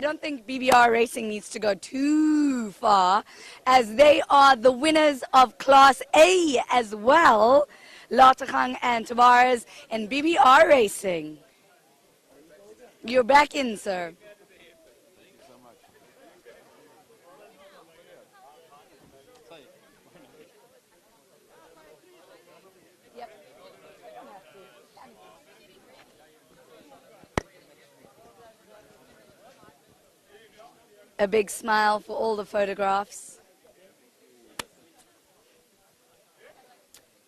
don't think BBR Racing needs to go too far, as they are the winners of Class A as well. Latachang and Tavares in BBR Racing. You're back in, sir. A big smile for all the photographs.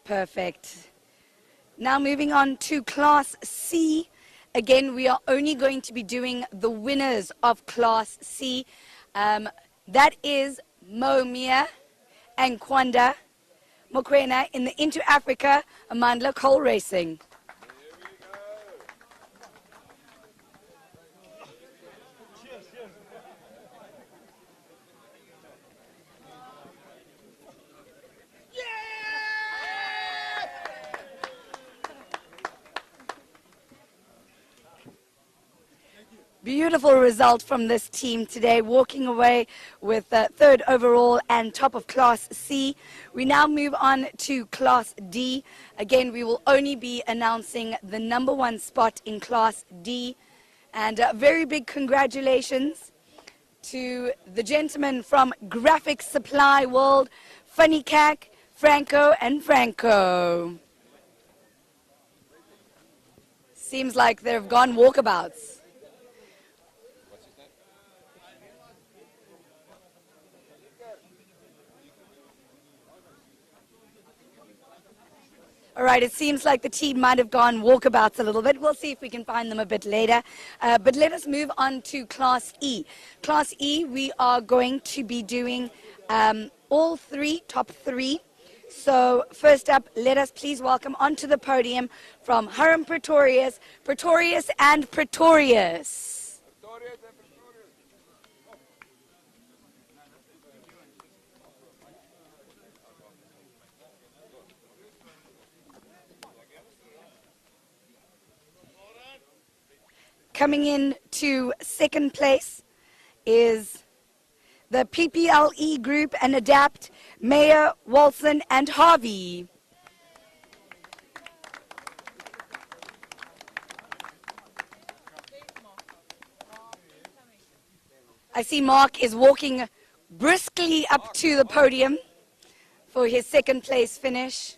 Perfect. Now moving on to Class C. again, we are only going to be doing the winners of Class C. That is Momia and Kwanda Mokwena in the Into Africa Amandla Coal Racing. Beautiful result from this team today, walking away with third overall and top of Class C. We now move on to Class D. Again, we will only be announcing the #1 spot in Class D. And very big congratulations to the gentlemen from Graphic Supply World, Funny Cac, Franco and Franco. Seems like they've gone walkabouts. All right, it seems like the team might have gone walkabouts a little bit. We'll see if we can find them a bit later. But let us move on to Class E. Class E, we are going to be doing all three, top three. So first up, let us please welcome onto the podium from Harum Pretorius, Pretorius and Pretorius. Coming in to second place is the PPLE group and Adapt, Mayor, Walson and Harvey. I see Mark is walking briskly up to the podium for his second place finish.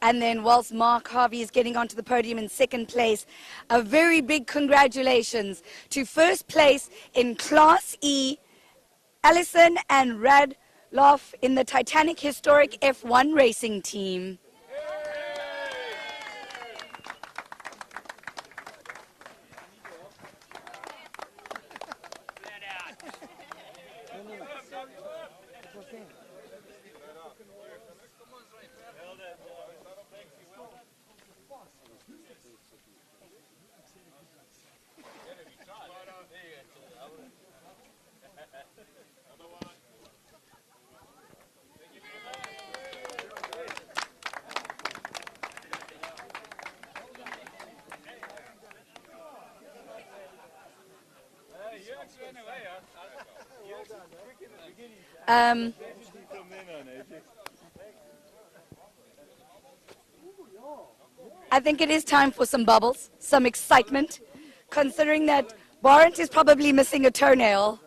And then whilst Mark Harvey is getting onto the podium in second place, a very big congratulations to first place in Class E, Allison and Radloff in the Titanic Historic F1 racing team. I think it is time for some bubbles, some excitement, considering that Barent is probably missing a toenail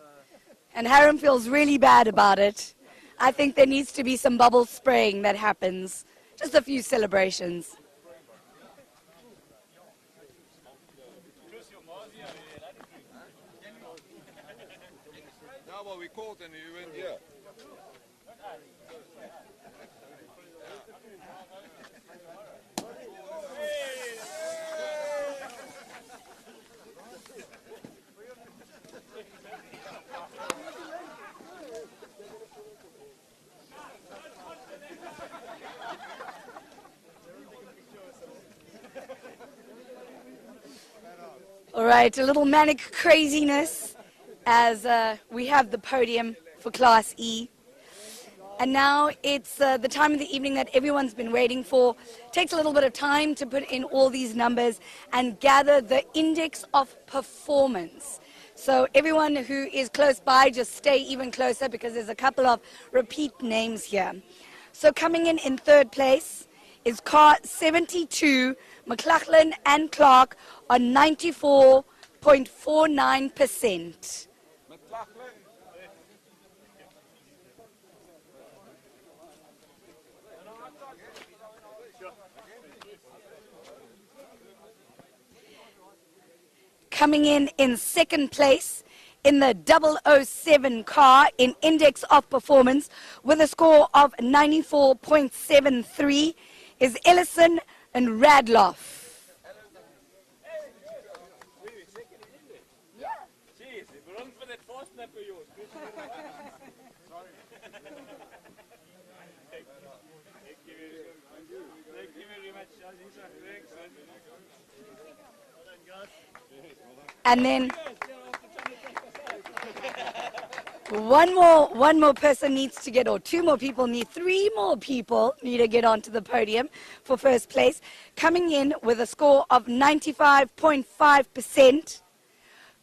and Harum feels really bad about it. I think there needs to be some bubble spraying that happens. Just a few celebrations. Well, we called and you went here. All right, a little manic craziness as we have the podium for Class E. And now it's the time of the evening that everyone's been waiting for. Takes a little bit of time to put in all these numbers and gather the index of performance. So everyone who is close by, just stay even closer because there's a couple of repeat names here. So coming in third place is car 72, McLachlan and Clark on 94.49%. Coming in second place in the 007 car in index of performance with a score of 94.73 is Ellison and Radloff. And then one more person needs to get, or three more people need to get onto the podium for first place. Coming in with a score of 95.5%,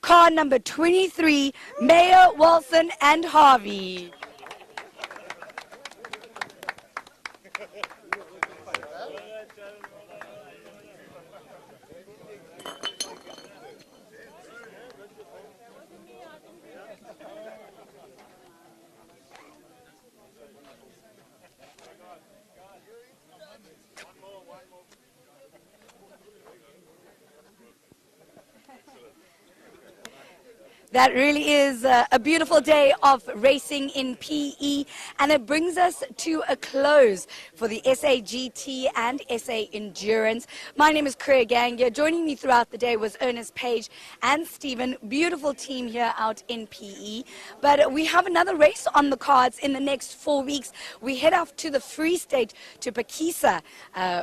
car number 23, Mayor, Wilson and Harvey. That really is a beautiful day of racing in PE, and it brings us to a close for the SA GT and SA Endurance. My name is Gqeberha. Joining me throughout the day was Ernest Page and Stephen. Beautiful team here out in PE. But we have another race on the cards in the next 4 weeks. We head off to the Free State, to Pakisa,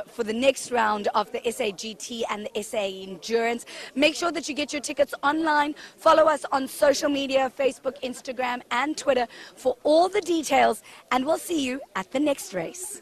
for the next round of the SA GT and the SA Endurance. Make sure that you get your tickets online. Follow us on social media, Facebook, Instagram, and Twitter for all the details, and we'll see you at the next race.